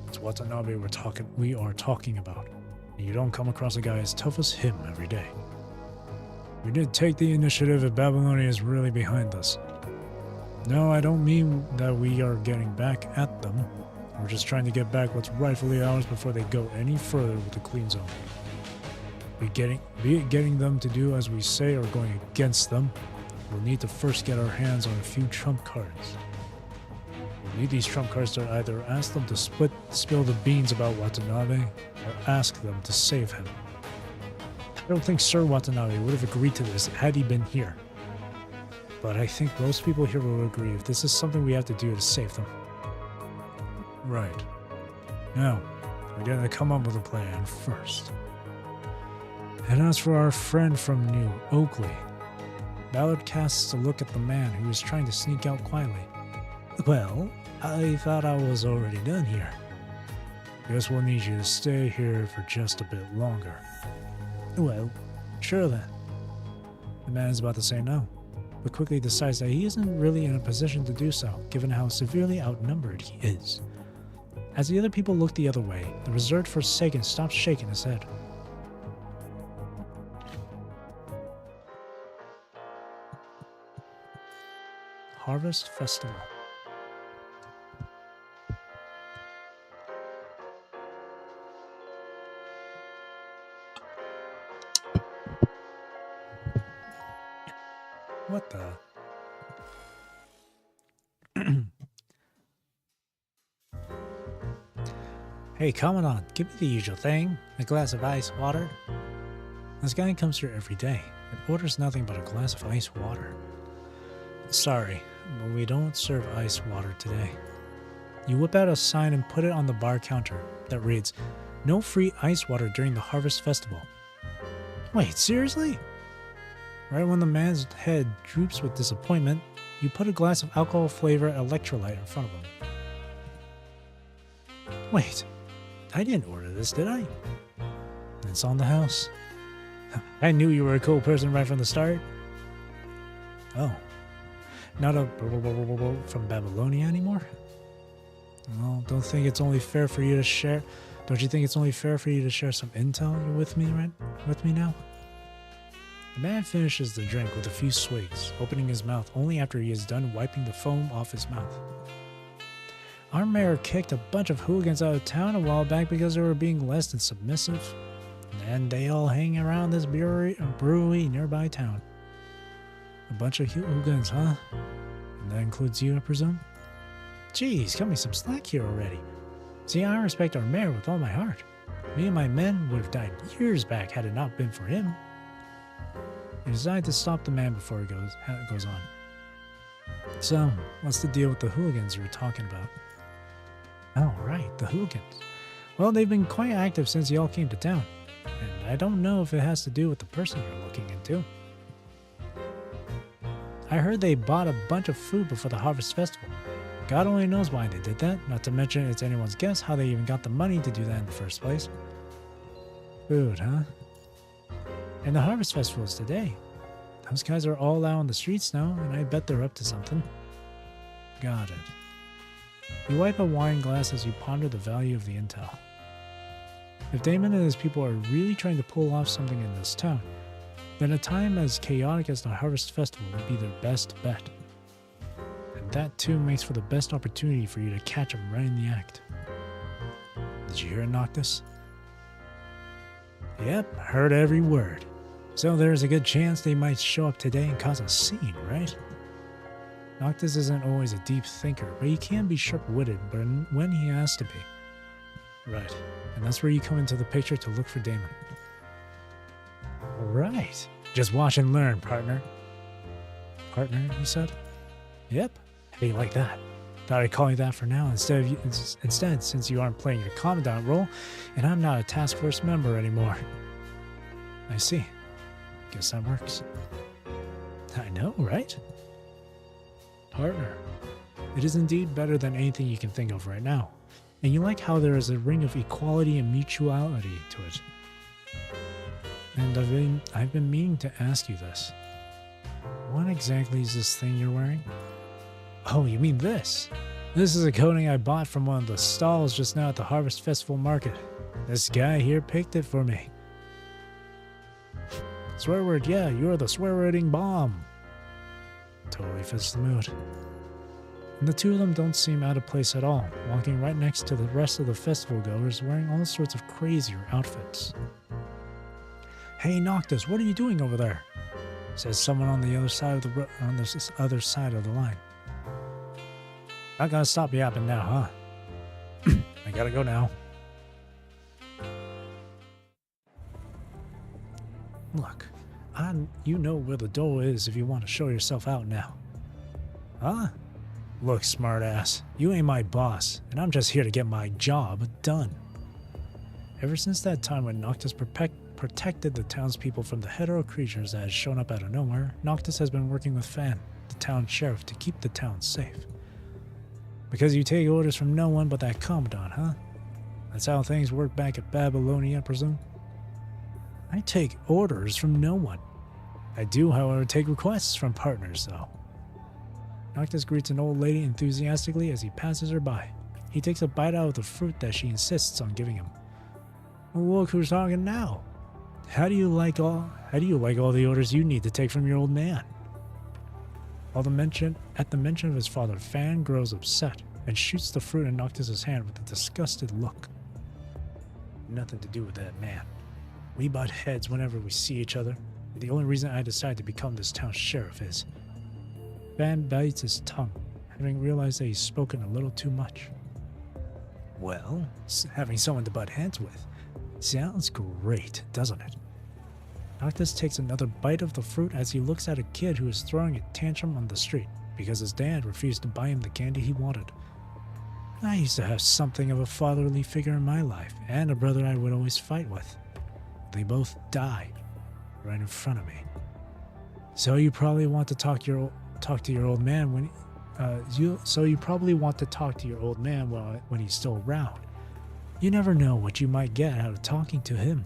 Speaker 1: It's Watanabe we are talking about, and you don't come across a guy as tough as him every day. We did take the initiative if Babylonia is really behind us. No, I don't mean that we are getting back at them. We're just trying to get back what's rightfully ours before they go any further with the clean zone. Be it getting them to do as we say or going against them, we'll need to first get our hands on a few trump cards. We'll need these trump cards to either ask them to spill the beans about Watanabe, or ask them to save him. I don't think Sir Watanabe would have agreed to this had he been here. But I think most people here will agree if this is something we have to do to save them. Right. Now, we gotta come up with a plan first. And as for our friend from New Oakley, Ballard casts a look at the man who is trying to sneak out quietly. Well, I thought I was already done here. Guess we'll need you to stay here for just a bit longer. Well, sure then. The man is about to say no, but quickly decides that he isn't really in a position to do so, given how severely outnumbered he is. As the other people look the other way, the reserved Forsaken stops shaking his head. Harvest Festival. What the? Hey, Commandant, give me the usual thing. A glass of ice water. This guy comes here every day and orders nothing but a glass of ice water. Sorry, but we don't serve ice water today. You whip out a sign and put it on the bar counter that reads, "No free ice water during the Harvest Festival." Wait, seriously? Right when the man's head droops with disappointment, you put a glass of alcohol-flavored electrolyte in front of him. Wait, I didn't order this, did I? It's on the house. I knew you were a cool person right from the start. Oh. Not a from Babylonia anymore? Well, don't think it's only fair for you to share. Don't you think it's only fair for you to share some intel with me now? The man finishes the drink with a few swigs, opening his mouth only after he is done wiping the foam off his mouth. Our mayor kicked a bunch of hooligans out of town a while back because they were being less than submissive, and they all hang around this brewery nearby town. A bunch of hooligans, huh? And that includes you, I presume? Jeez, cut me some slack here already. See, I respect our mayor with all my heart. Me and my men would have died years back had it not been for him. He decided to stop the man before he goes on. So, what's the deal with the hooligans you were talking about? Oh, right, the hooligans. Well, they've been quite active since y'all came to town. And I don't know if it has to do with the person you're looking into. I heard they bought a bunch of food before the Harvest Festival. God only knows why they did that, not to mention it's anyone's guess how they even got the money to do that in the first place. Food, huh? And the Harvest Festival is today. Those guys are all out on the streets now, and I bet they're up to something. Got it. You wipe a wine glass as you ponder the value of the intel. If Damon and his people are really trying to pull off something in this town, then a time as chaotic as the Harvest Festival would be their best bet. And that too makes for the best opportunity for you to catch them right in the act. Did you hear it, Noctis? Yep, heard every word. So there's a good chance they might show up today and cause a scene, right? Noctis isn't always a deep thinker, but he can be sharp-witted when he has to be. Right, and that's where you come into the picture to look for Damon. Right, just watch and learn, partner. Partner, you said? Yep, how do you like that? Thought I'd call you that for now instead, since you aren't playing your commandant role, and I'm not a task force member anymore. I see. Guess that works. I know, right? Partner, it is indeed better than anything you can think of right now. And you like how there is a ring of equality and mutuality to it. And I've been meaning to ask you this. What exactly is this thing you're wearing? Oh, you mean this? This is a coating I bought from one of the stalls just now at the Harvest Festival Market. This guy here picked it for me. Swear word, yeah, you're the swear-wording bomb. Totally fits the mood. And the two of them don't seem out of place at all, walking right next to the rest of the festival goers wearing all sorts of crazier outfits. Hey Noctis, what are you doing over there? Says someone on the other side of the other side of the line. Not gonna stop yapping now, huh? I gotta go now. Look, you know where the door is if you want to show yourself out now. Huh? Look, smartass, you ain't my boss, and I'm just here to get my job done. Ever since that time when Noctis protected the townspeople from the hetero creatures that had shown up out of nowhere, Noctis has been working with Fan, the town sheriff, to keep the town safe. Because you take orders from no one but that commandant, huh? That's how things work back at Babylonia, I presume? I take orders from no one. I do, however, take requests from partners, though. Noctis greets an old lady enthusiastically as he passes her by. He takes a bite out of the fruit that she insists on giving him. Well, look who's talking now. How do you like all the orders you need to take from your old man? At the mention of his father, Fan grows upset and shoots the fruit in Noctis' hand with a disgusted look. Nothing to do with that man. We butt heads whenever we see each other. And the only reason I decided to become this town sheriff is... Fan bites his tongue, having realized that he's spoken a little too much. Well, having someone to butt heads with sounds great, doesn't it? Noctis takes another bite of the fruit as he looks at a kid who is throwing a tantrum on the street because his dad refused to buy him the candy he wanted. I used to have something of a fatherly figure in my life, and a brother I would always fight with. They both died right in front of me. So you probably want to talk to your old man when he's still around. You never know what you might get out of talking to him.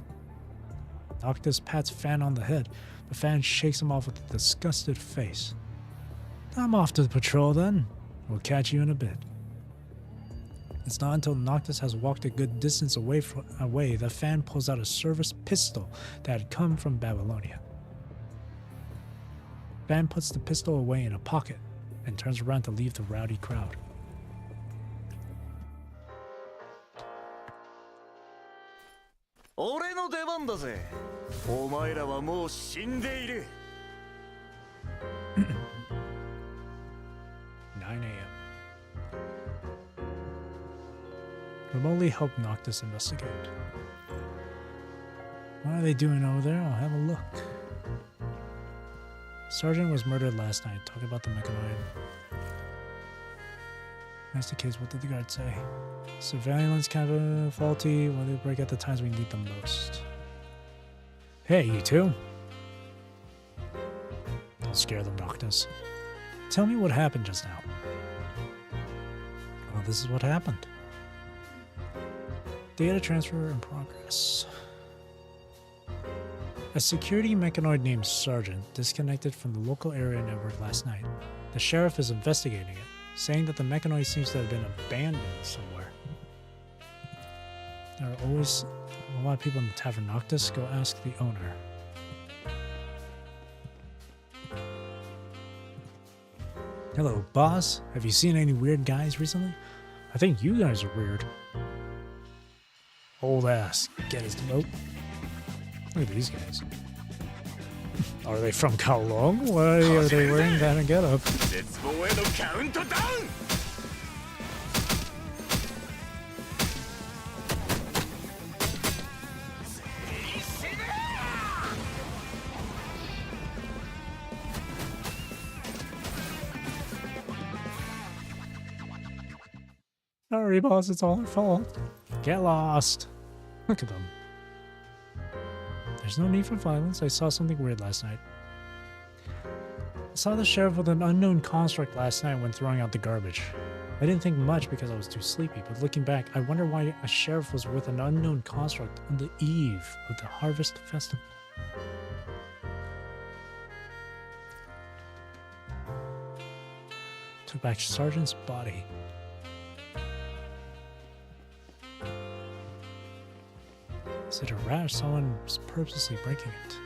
Speaker 1: Noctis pats Fan on the head, but Fan shakes him off with a disgusted face. I'm off to the patrol then. We'll catch you in a bit. It's not until Noctis has walked a good distance away that Fan pulls out a service pistol that had come from Babylonia. Fan puts the pistol away in a pocket and turns around to leave the rowdy crowd.
Speaker 2: Ore no deban da ze. Omaera wa mou shindeiru.
Speaker 1: 9 a.m. Remotely help Noctis investigate. What are they doing over there? I'll have a look. Sergeant was murdered last night. Talk about the mechanoid. That's the case. What did the guard say? Surveillance kind of faulty. Well, they break at the times we need them most. Hey, you two. Don't scare them, Noctis. Tell me what happened just now. Well, this is what happened. Data transfer in progress. A security mechanoid named Sergeant disconnected from the local area network last night. The sheriff is investigating it, saying that the mechanoid seems to have been abandoned somewhere. There are always a lot of people in the Tavern Noctis. Go ask the owner. Hello, boss. Have you seen any weird guys recently? I think you guys are weird. Old ass. Get his note. Look at these guys. Are they from Kowloon? Why are they wearing that getup? Sorry, boss, it's all our fault. Get lost. Look at them. There's no need for violence. I saw something weird last night. I saw the sheriff with an unknown construct last night when throwing out the garbage. I didn't think much because I was too sleepy, but looking back, I wonder why a sheriff was with an unknown construct on the eve of the Harvest Festival. Took back Sergeant's body. Is it a rat or someone purposely breaking it?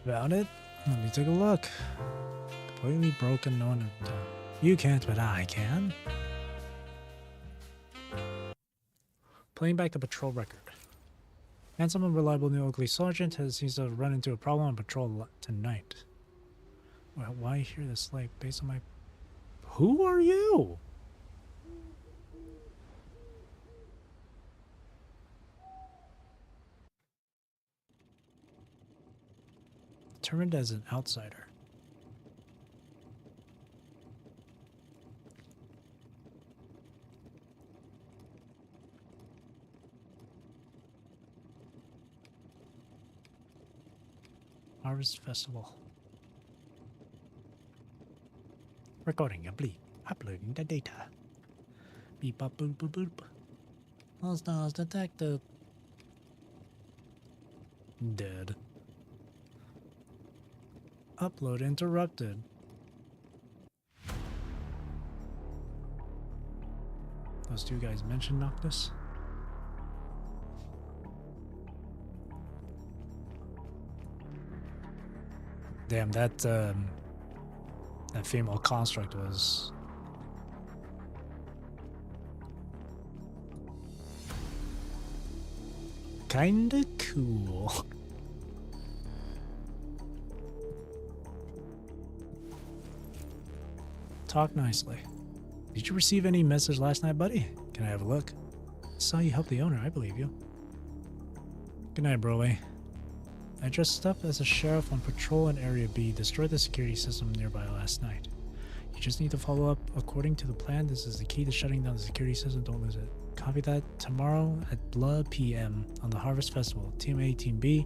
Speaker 1: Found it? Let me take a look. Completely broken, no one. You can't, but I can. Playing back the patrol record. Handsome and reliable new ugly sergeant seems to have run into a problem on patrol tonight. Well, why hear this like based on my... Who are you? Determined as an outsider. Harvest Festival. Recording complete. Uploading the data. Beep bop boop boop boop. All stars detected. Dead. Upload interrupted. Those two guys mentioned Noctis. Damn, that female construct was kinda cool. Talk nicely. Did you receive any message last night, buddy? Can I have a look? I saw you help the owner, I believe you. Good night, Broly. I dressed up as a sheriff on patrol in Area B, destroyed the security system nearby last night. You just need to follow up according to the plan. This is the key to shutting down the security system, don't lose it. Copy that. Tomorrow at Blood PM on the Harvest Festival. Team A, Team B,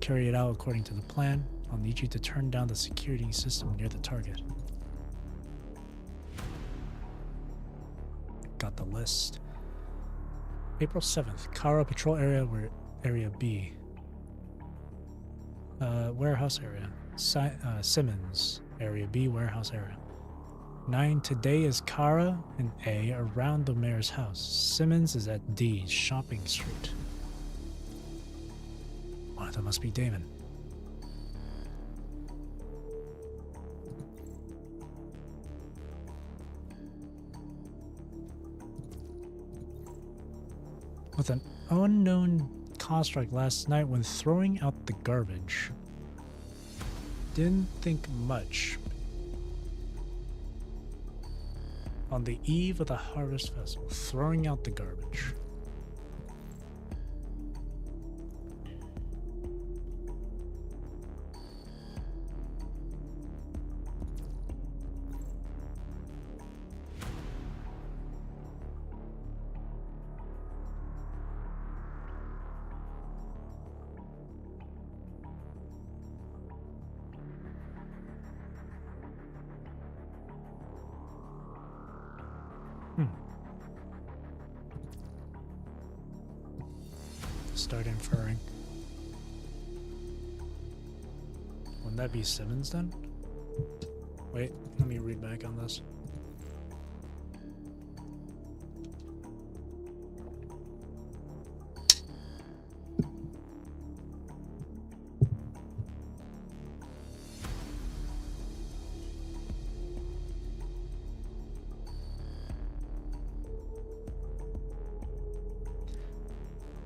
Speaker 1: carry it out according to the plan. I'll need you to turn down the security system near the target. Got the list. April 7th, Kara Patrol Area, Area B. Warehouse area. Simmons, Area B, warehouse area. 9, today is Kara and A around the mayor's house. Simmons is at D, shopping street. Oh, that must be Damon. With an unknown construct last night when throwing out the garbage. Didn't think much. On the eve of the Harvest Festival, throwing out the garbage. Start inferring. Wouldn't that be Simmons then? Wait, let me read back on this.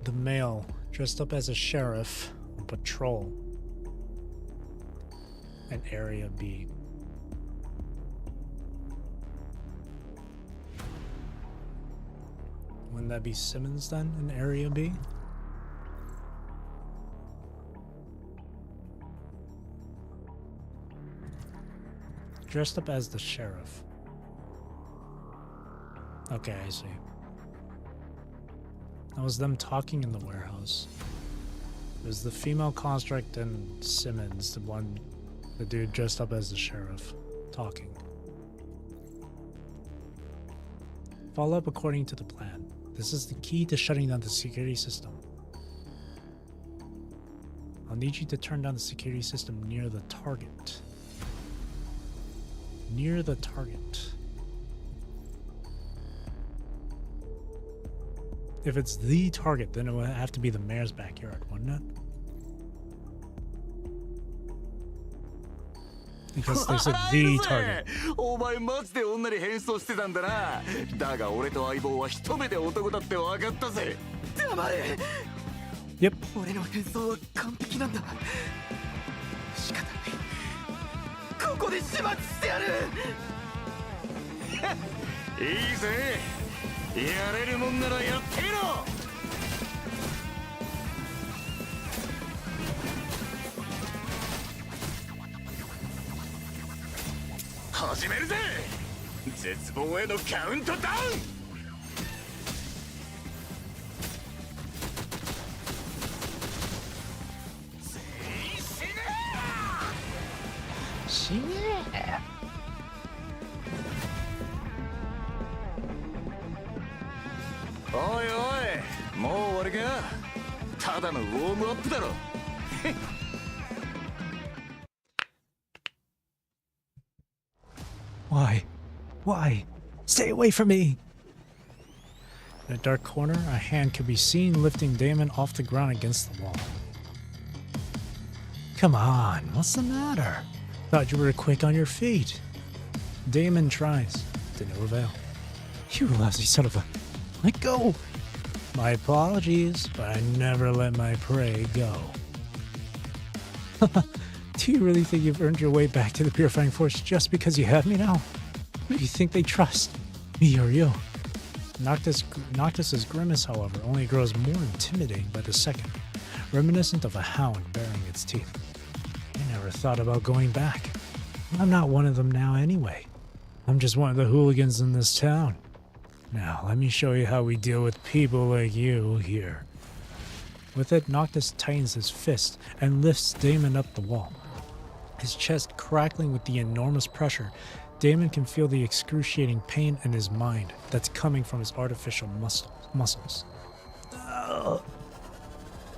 Speaker 1: The male, dressed up as a sheriff on patrol in Area B. Wouldn't that be Simmons then in Area B? dressed up as the sheriff. Okay, I see. That was them talking in the warehouse. It was the female construct and Simmons, the dude dressed up as the sheriff, talking. Follow up according to the plan. This is the key to shutting down the security system. I'll need you to turn down the security system near the target. Near the target. If it's the target, then it would have to be the mayor's backyard, wouldn't it? Because they said the target.
Speaker 2: お前マジで女に変装してたんだな。だが俺と相棒は一目で男だって分かったぜ。黙れ。
Speaker 1: Yep.
Speaker 2: 俺の変装は完璧なんだ。仕方ない。ここで始末してやる。いいぜ。やれるもんならやってみろ。始めるぜ。絶望へのカウントダウン。
Speaker 1: 死ねえ。
Speaker 2: おいおい、もう終わりか。ただのウォームアップだろ。
Speaker 1: Why? Why? Stay away from me! In a dark corner, a hand could be seen lifting Damon off the ground against the wall. Come on, what's the matter? Thought you were quick on your feet. Damon tries, to no avail. You lousy son of a... Let go! My apologies, but I never let my prey go. Do you really think you've earned your way back to the Purifying Force just because you have me now? Who do you think they trust? Me or you? Noctis's grimace, however, only grows more intimidating by the second, reminiscent of a hound baring its teeth. I never thought about going back. I'm not one of them now anyway. I'm just one of the hooligans in this town. Now, let me show you how we deal with people like you here. With it, Noctis tightens his fist and lifts Damon up the wall. His chest crackling with the enormous pressure, Damon can feel the excruciating pain in his mind that's coming from his artificial muscles.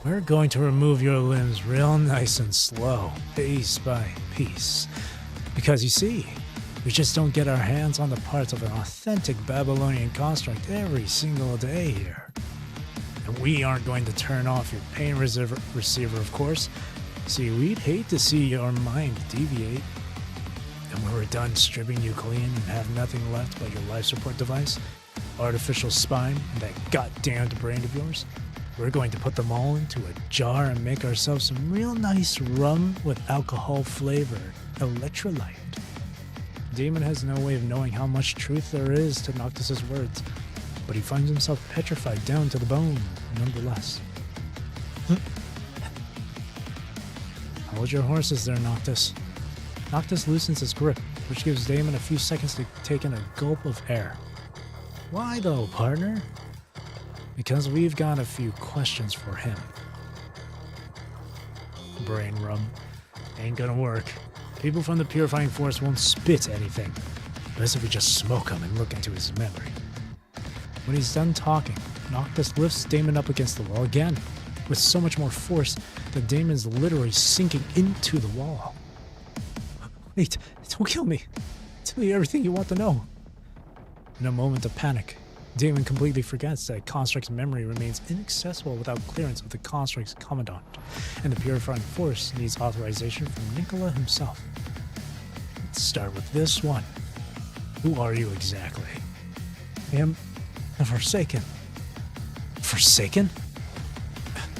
Speaker 1: We're going to remove your limbs real nice and slow, piece by piece. Because you see, we just don't get our hands on the parts of an authentic Babylonian construct every single day here. And we aren't going to turn off your pain receiver, of course. See, we'd hate to see your mind deviate. And when we're done stripping you clean and have nothing left but your life support device, artificial spine, and that goddamned brain of yours, we're going to put them all into a jar and make ourselves some real nice rum with alcohol flavor, electrolyte. Damon has no way of knowing how much truth there is to Noctis's words, but he finds himself petrified down to the bone, nonetheless. Hold your horses there, Noctis. Noctis loosens his grip, which gives Damon a few seconds to take in a gulp of air. Why though, partner? Because we've got a few questions for him. Brain rum. Ain't gonna work. People from the Purifying Force won't spit anything. Best if we just smoke him and look into his memory. When he's done talking, Noctis lifts Damon up against the wall again, with so much more force that Damon's literally sinking into the wall. Wait, don't kill me. Tell me everything you want to know. In a moment of panic, Damon completely forgets that Construct's memory remains inaccessible without clearance of the Construct's commandant, and the Purifying Force needs authorization from Nikola himself. Let's start with this one. Who are you exactly? I am the Forsaken. Forsaken?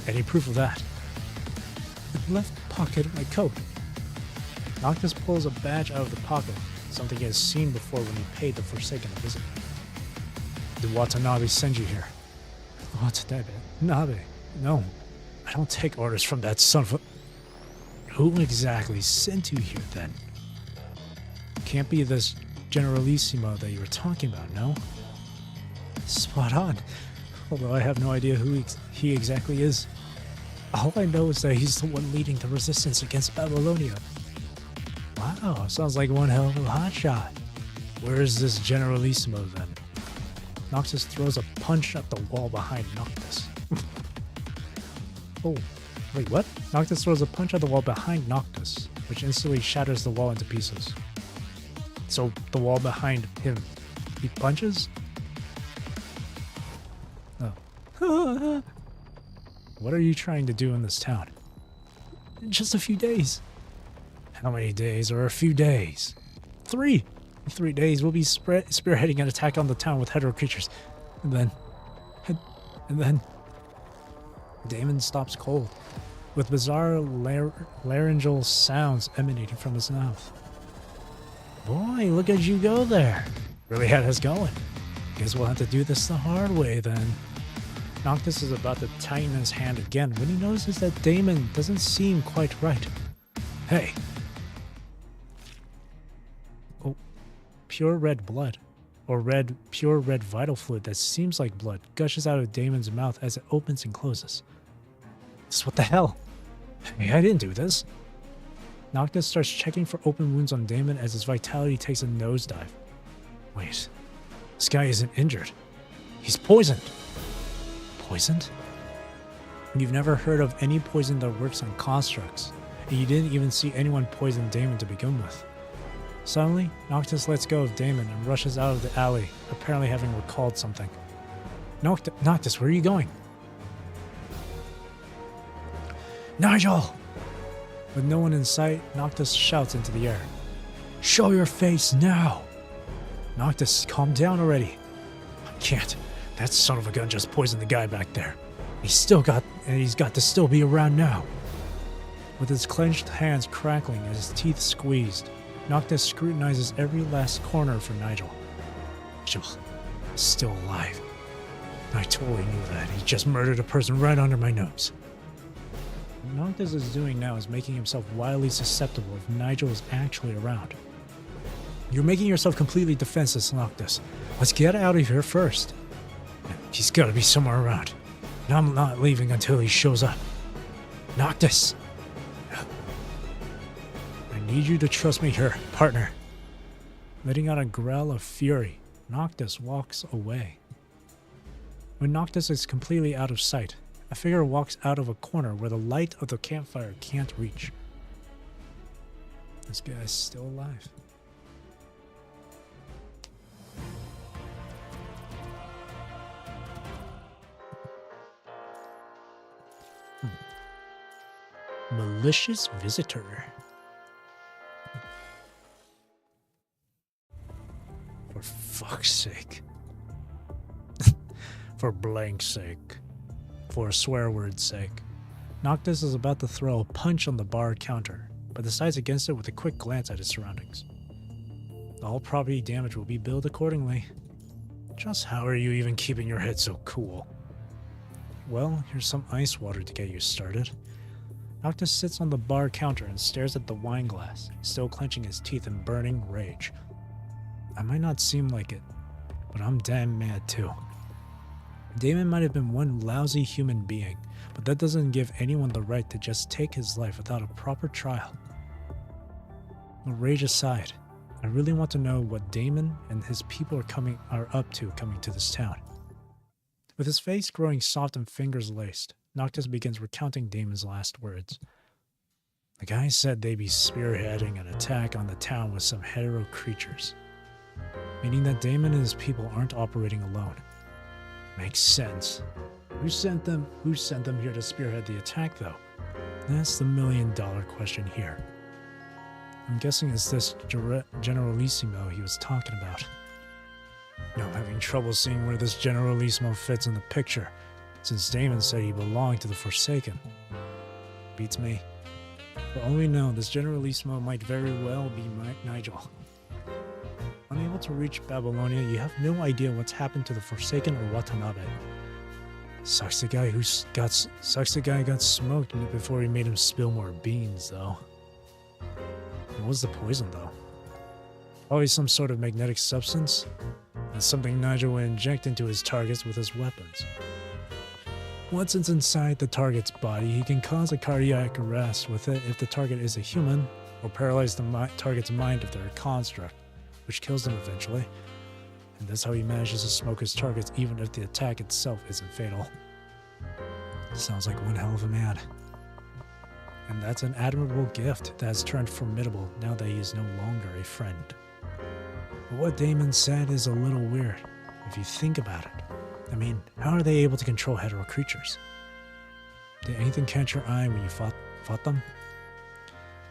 Speaker 1: Any proof of that? The left pocket of my coat. Noctis pulls a badge out of the pocket, something he has seen before when he paid the Forsaken a visit. Did Watanabe send you here? Watanabe? Nabe? No, I don't take orders from that son of a... Who exactly sent you here then? can't be this Generalissimo that you were talking about, no? Spot on. Although I have no idea who he exactly is. All I know is that he's the one leading the resistance against Babylonia. Wow, sounds like one hell of a hotshot. Where is this Generalissimo then? Noctis throws a punch at the wall behind Noctis. Oh, wait, what? Noctis throws a punch at the wall behind Noctis, which instantly shatters the wall into pieces. So the wall behind him, he punches? Oh. What are you trying to do in this town? In just a few days. How many days are a few days? 3! In 3 days, we'll be spearheading an attack on the town with hetero creatures. And then... Damon stops cold, with bizarre laryngeal sounds emanating from his mouth. Boy, look at you go there. Really had us going. Guess we'll have to do this the hard way then. Noctis is about to tighten his hand again when he notices that Damon doesn't seem quite right. Hey! Oh, pure red blood, or pure red vital fluid that seems like blood, gushes out of Damon's mouth as it opens and closes. What the hell? Hey, I didn't do this. Noctis starts checking for open wounds on Damon as his vitality takes a nosedive. Wait, this guy isn't injured. He's poisoned. Poisoned? You've never heard of any poison that works on constructs, and you didn't even see anyone poison Damon to begin with. Suddenly, Noctis lets go of Damon and rushes out of the alley, apparently having recalled something. Noctis, where are you going? Nigel! With no one in sight, Noctis shouts into the air. Show your face now! Noctis, calm down already. I can't. That son of a gun just poisoned the guy back there. He's got to still be around now. With his clenched hands crackling and his teeth squeezed, Noctis scrutinizes every last corner for Nigel. Nigel is still alive. I totally knew that. He just murdered a person right under my nose. What Noctis is doing now is making himself wildly susceptible if Nigel is actually around. You're making yourself completely defenseless, Noctis. Let's get out of here first. He's got to be somewhere around. And I'm not leaving until he shows up. Noctis! I need you to trust me here, partner. Letting out a growl of fury, Noctis walks away. When Noctis is completely out of sight, a figure walks out of a corner where the light of the campfire can't reach. This guy's still alive. Malicious visitor. For fuck's sake. For blank's sake. For a swear word's sake. Noctis is about to throw a punch on the bar counter, but decides against it with a quick glance at his surroundings. All property damage will be billed accordingly. Just how are you even keeping your head so cool? Well, here's some ice water to get you started. Noctis sits on the bar counter and stares at the wine glass, still clenching his teeth in burning rage. I might not seem like it, but I'm damn mad too. Damon might have been one lousy human being, but that doesn't give anyone the right to just take his life without a proper trial. But rage aside, I really want to know what Damon and his people are up to coming to this town. With his face growing soft and fingers laced, Noctis begins recounting Damon's last words. The guy said they'd be spearheading an attack on the town with some hetero creatures, meaning that Damon and his people aren't operating alone. Makes sense. Who sent them here to spearhead the attack, though? That's the million-dollar question here. I'm guessing it's this Generalissimo he was talking about. No, I'm having trouble seeing where this Generalissimo fits in the picture, since Damon said he belonged to the Forsaken. Beats me. For all we know, this Generalissimo might very well be Nigel. Unable to reach Babylonia, you have no idea what's happened to the Forsaken or Watanabe. Sucks the guy got smoked before he made him spill more beans, though. What was the poison, though? Probably some sort of magnetic substance. That's something Nigel will inject into his targets with his weapons. Once it's inside the target's body, he can cause a cardiac arrest with it if the target is a human, or paralyze the target's mind if they're a construct, which kills them eventually. And that's how he manages to smoke his targets even if the attack itself isn't fatal. Sounds like one hell of a man. And that's an admirable gift that has turned formidable now that he is no longer a friend. But what Damon said is a little weird, if you think about it. I mean, how are they able to control hetero creatures? Did anything catch your eye when you fought them?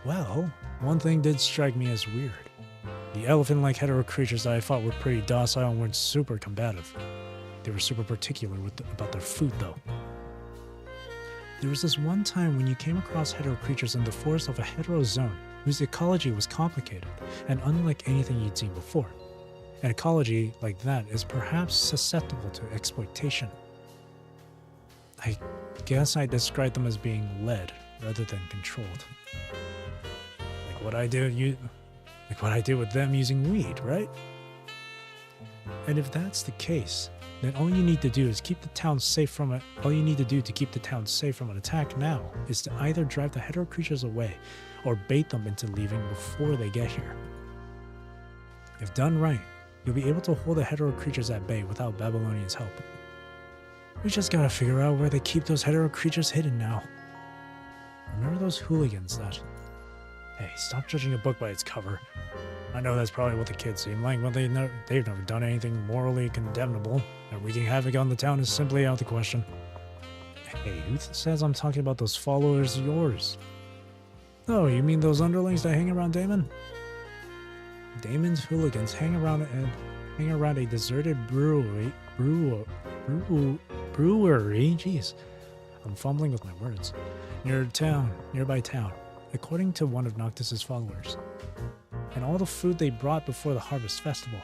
Speaker 1: Well, one thing did strike me as weird. The elephant-like hetero creatures that I fought were pretty docile and weren't super combative. They were super particular about their food, though. There was this one time when you came across hetero creatures in the forest of a hetero zone whose ecology was complicated and unlike anything you'd seen before. An ecology like that is perhaps susceptible to exploitation. I guess I described them as being led rather than controlled. Like what I did with them using weed, right? And if that's the case, then all you need to do to keep the town safe from an attack now is to either drive the hetero creatures away or bait them into leaving before they get here. If done right, you'll be able to hold the hetero creatures at bay without Babylonians' help. We just gotta figure out where they keep those hetero creatures hidden now. Remember those hooligans that... Hey, stop judging a book by its cover. I know that's probably what the kids seem like, but they've never done anything morally condemnable, and wreaking havoc on the town is simply out of the question. Hey, who says I'm talking about those followers of yours? Oh, you mean those underlings that hang around Damon? Damon's hooligans hang around a deserted brewery. Jeez, I'm fumbling with my words. Nearby town, according to one of Noctis's followers. And all the food they brought before the Harvest Festival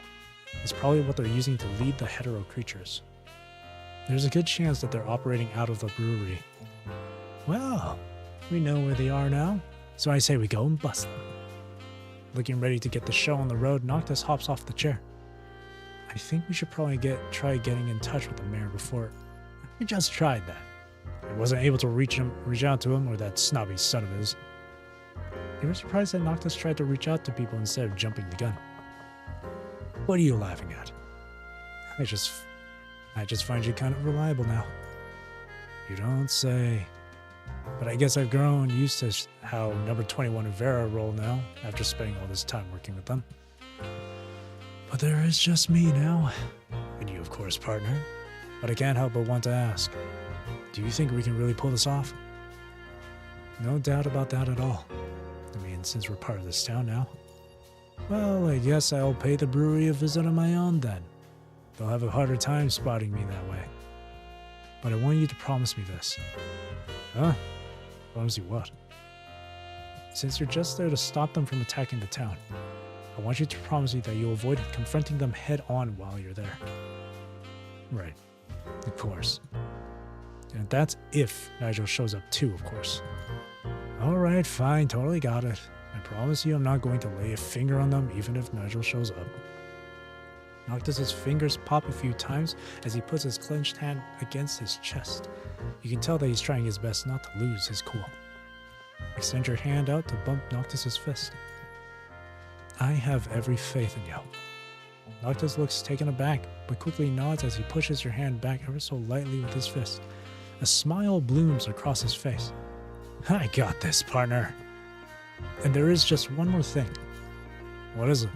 Speaker 1: is probably what they're using to lead the hetero creatures. There's a good chance that they're operating out of the brewery. Well, we know where they are now, so I say we go and bust them. Looking ready to get the show on the road, Noctis hops off the chair. I think we should probably try getting in touch with the mayor before... We just tried that. I wasn't able to reach out to him, or that snobby son of his. You were surprised that Noctis tried to reach out to people instead of jumping the gun. What are you laughing at? I just find you kind of reliable now. You don't say. But I guess I've grown used to how number 21 and Vera roll now, after spending all this time working with them. But there is just me now. And you, of course, partner. But I can't help but want to ask, do you think we can really pull this off? No doubt about that at all. I mean, since we're part of this town now. Well, I guess I'll pay the brewery a visit on my own then. They'll have a harder time spotting me that way. But I want you to promise me this. Huh? Promise you what? Since you're just there to stop them from attacking the town, I want you to promise me that you'll avoid confronting them head on while you're there. Right. Of course. And that's if Nigel shows up too, of course. Alright, fine, totally got it. I promise you I'm not going to lay a finger on them even if Nigel shows up. Noctis' fingers pop a few times as he puts his clenched hand against his chest. You can tell that he's trying his best not to lose his cool. Extend your hand out to bump Noctis' fist. I have every faith in you. Noctis looks taken aback, but quickly nods as he pushes your hand back ever so lightly with his fist. A smile blooms across his face. I got this, partner. And there is just one more thing. What is it?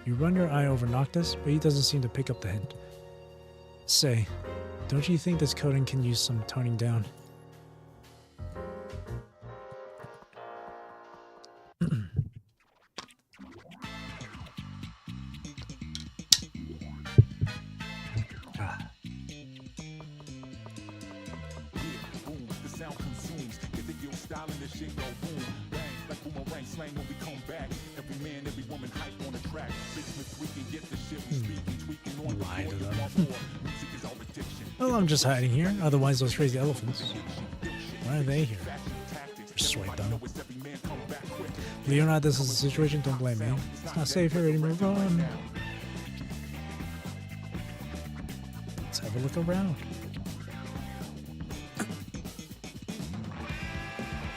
Speaker 1: You run your eye over Noctis, but he doesn't seem to pick up the hint. Say, don't you think this coating can use some toning down? Well, I'm just hiding here. Otherwise, those crazy elephants. Why are they here? Persuade them. Leonard, this is the situation. Don't blame me. It's not safe here anymore. Run. Let's have a look around.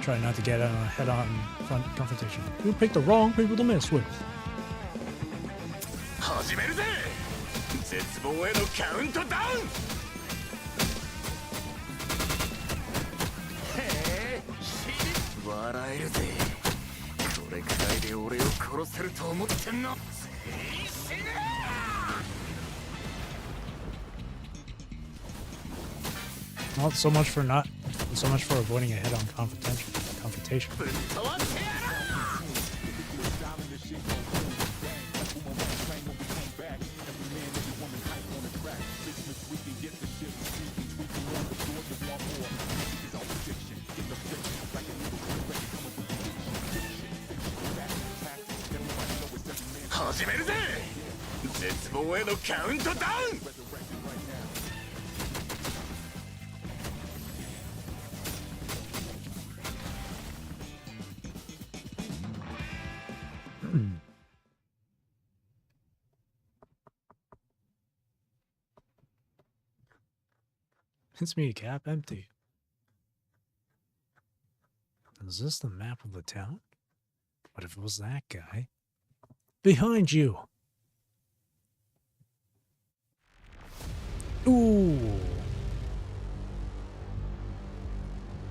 Speaker 1: Try not to get a head-on front confrontation. You picked the wrong people to mess with.
Speaker 2: 始めるぜ。絶望へのカウントダウン。へえ、笑えるぜ。これくらいで俺を殺せると思ってんの。死ね。
Speaker 1: Well, so much for avoiding a head-on confrontation.
Speaker 2: ぶっ飛ばしてやる。 始めるぜ。絶望へのカウントダウン。
Speaker 1: It's me, Cap. Empty. Is this the map of the town? What if it was that guy? Behind you! Ooh!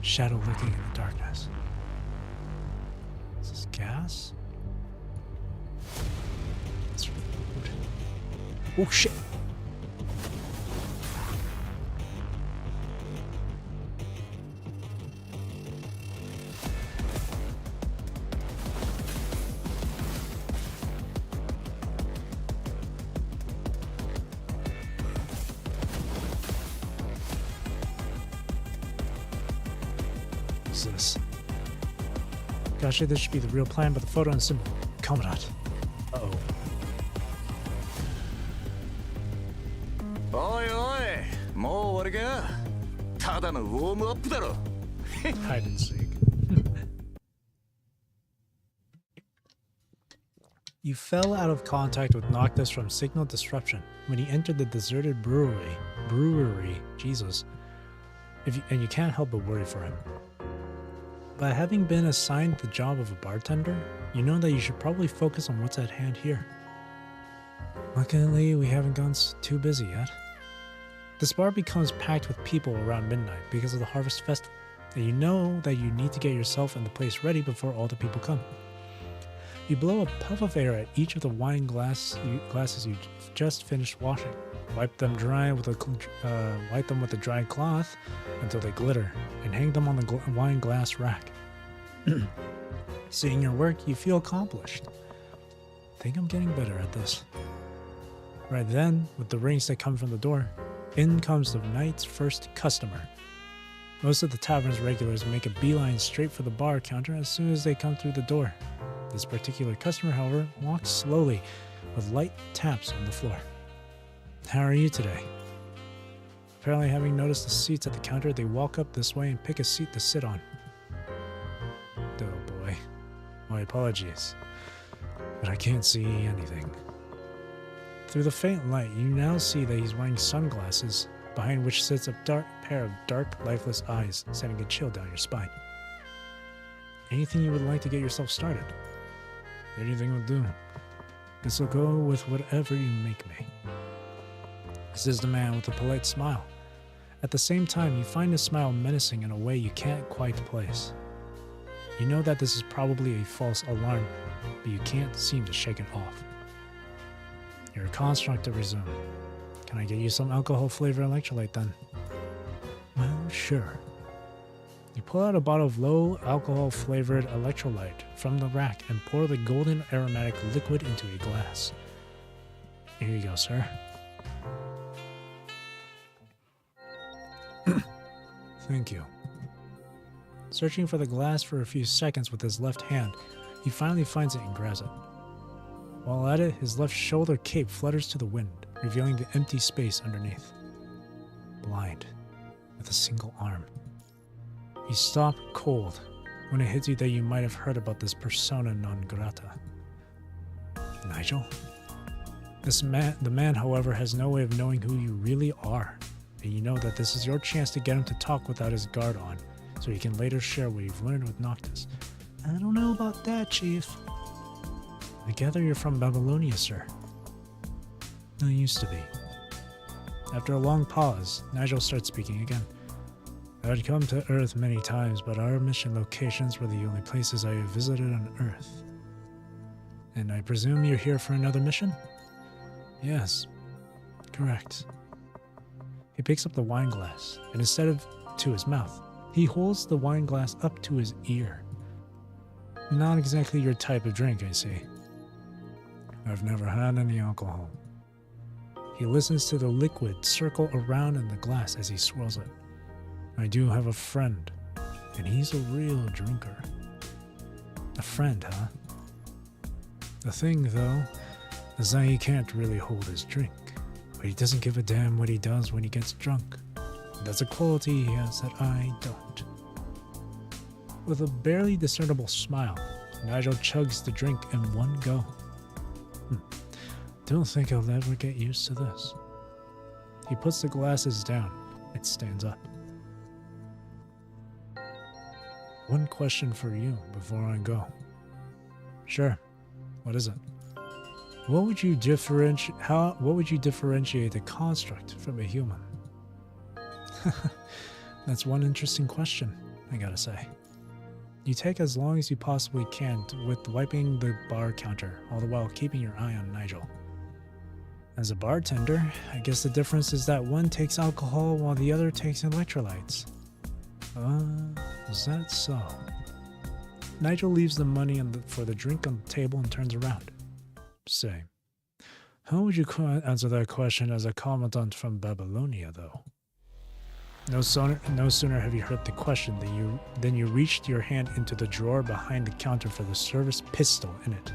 Speaker 1: Shadow lurking in the darkness. Is this gas? It's food. Oh shit! This. Gosh, this should be the real plan, but the photo and symbol. Commandant. Uh-oh.
Speaker 2: おいおい、もう終わりか。ただのウォームアップだろ。
Speaker 1: Hide and seek. You fell out of contact with Noctis from signal disruption when he entered the deserted brewery. Jesus. And you can't help but worry for him. By having been assigned the job of a bartender, you know that you should probably focus on what's at hand here. Luckily, we haven't gotten too busy yet. This bar becomes packed with people around midnight because of the Harvest Festival, and you know that you need to get yourself and the place ready before all the people come. You blow a puff of air at each of the wine glasses you just finished washing. Wipe them with a dry cloth until they glitter, and hang them on the wine glass rack. Seeing your work, you feel accomplished. Think I'm getting better at this. Right then, with the rings that come from the door, in comes the night's first customer. Most of the tavern's regulars make a beeline straight for the bar counter as soon as they come through the door. This particular customer, however, walks slowly, with light taps on the floor. How are you today? Apparently, having noticed the seats at the counter, they walk up this way and pick a seat to sit on. Oh boy. My apologies. But I can't see anything. Through the faint light, you now see that he's wearing sunglasses, behind which sits a pair of dark, lifeless eyes, sending a chill down your spine. Anything you would like to get yourself started? Anything will do. Guess I'll go with whatever you make me. Says the man with a polite smile. At the same time, you find his smile menacing in a way you can't quite place. You know that this is probably a false alarm, but you can't seem to shake it off. Your construct to resume. Can I get you some alcohol-flavored electrolyte then? Well, sure. You pull out a bottle of low alcohol-flavored electrolyte from the rack and pour the golden aromatic liquid into a glass. Here you go, sir. Thank you. Searching for the glass for a few seconds with his left hand, he finally finds it and grabs it. While at it, his left shoulder cape flutters to the wind, revealing the empty space underneath. Blind, with a single arm. You stop cold, when it hits you that you might have heard about this persona non grata. Nigel? The man, however, has no way of knowing who you really are, and you know that this is your chance to get him to talk without his guard on, so he can later share what you've learned with Noctis. I don't know about that, Chief. I gather you're from Babylonia, sir. I used to be. After a long pause, Nigel starts speaking again. I'd come to Earth many times, but our mission locations were the only places I have visited on Earth. And I presume you're here for another mission? Yes, correct. He picks up the wine glass, and instead of to his mouth, he holds the wine glass up to his ear. Not exactly your type of drink, I see. I've never had any alcohol. He listens to the liquid circle around in the glass as he swirls it. I do have a friend, and he's a real drinker. A friend, huh? The thing, though, is that he can't really hold his drink, but he doesn't give a damn what he does when he gets drunk. That's a quality he has that I don't. With a barely discernible smile, Nigel chugs the drink in one go. Don't think I'll ever get used to this. He puts the glasses down and stands up. One question for you before I go. Sure. What is it? What would you differentiate a construct from a human? That's one interesting question, I gotta say. You take as long as you possibly can with wiping the bar counter, all the while keeping your eye on Nigel. As a bartender, I guess the difference is that one takes alcohol while the other takes electrolytes. Is that so? Nigel leaves the money for the drink on the table and turns around. Say, how would you answer that question as a commandant from Babylonia, though? No sooner have you heard the question than you reached your hand into the drawer behind the counter for the service pistol in it.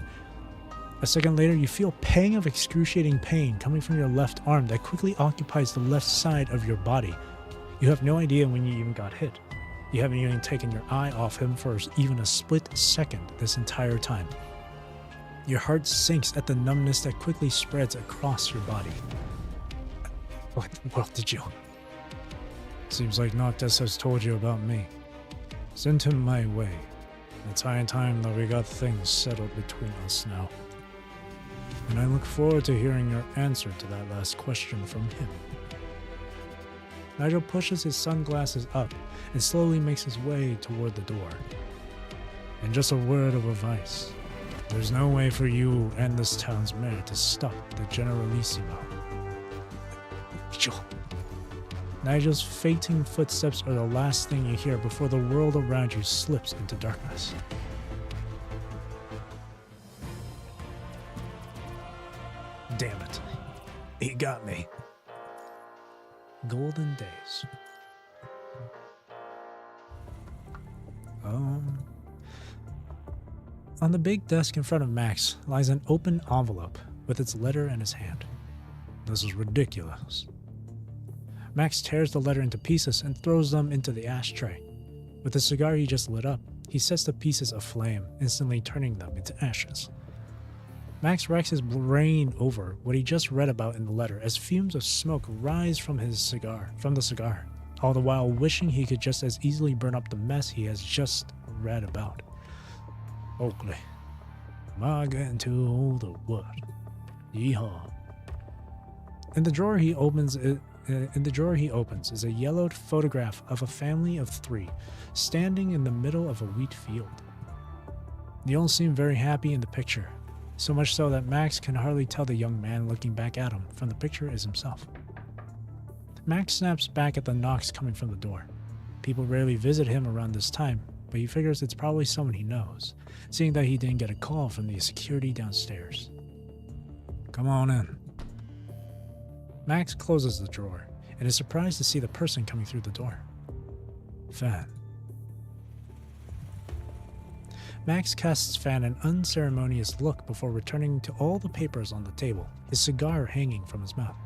Speaker 1: A second later, you feel a pang of excruciating pain coming from your left arm that quickly occupies the left side of your body. You have no idea when you even got hit. You haven't even taken your eye off him for even a split second this entire time. Your heart sinks at the numbness that quickly spreads across your body. What did you... Seems like Noctis has told you about me. Send him my way. It's high time that we got things settled between us now. And I look forward to hearing your answer to that last question from him. Nigel pushes his sunglasses up and slowly makes his way toward the door. And just a word of advice. There's no way for you and this town's mayor to stop the Generalissimo. Nigel's fainting footsteps are the last thing you hear before the world around you slips into darkness. Damn it. He got me. Golden days. On the big desk in front of Max lies an open envelope with its letter in his hand. This is ridiculous. Max tears the letter into pieces and throws them into the ashtray. With the cigar he just lit up, he sets the pieces aflame, instantly turning them into ashes. Max racks his brain over what he just read about in the letter as fumes of smoke rise from the cigar, all the while wishing he could just as easily burn up the mess he has just read about. Oakley, am I getting too old or what? Yeehaw. In the drawer he opens is a yellowed photograph of a family of 3 standing in the middle of a wheat field. They all seem very happy in the picture, so much so that Max can hardly tell the young man looking back at him from the picture is himself. Max snaps back at the knocks coming from the door. People rarely visit him around this time, but he figures it's probably someone he knows, seeing that he didn't get a call from the security downstairs. Come on in. Max closes the drawer and is surprised to see the person coming through the door. Fan. Max casts Fan an unceremonious look before returning to all the papers on the table, his cigar hanging from his mouth.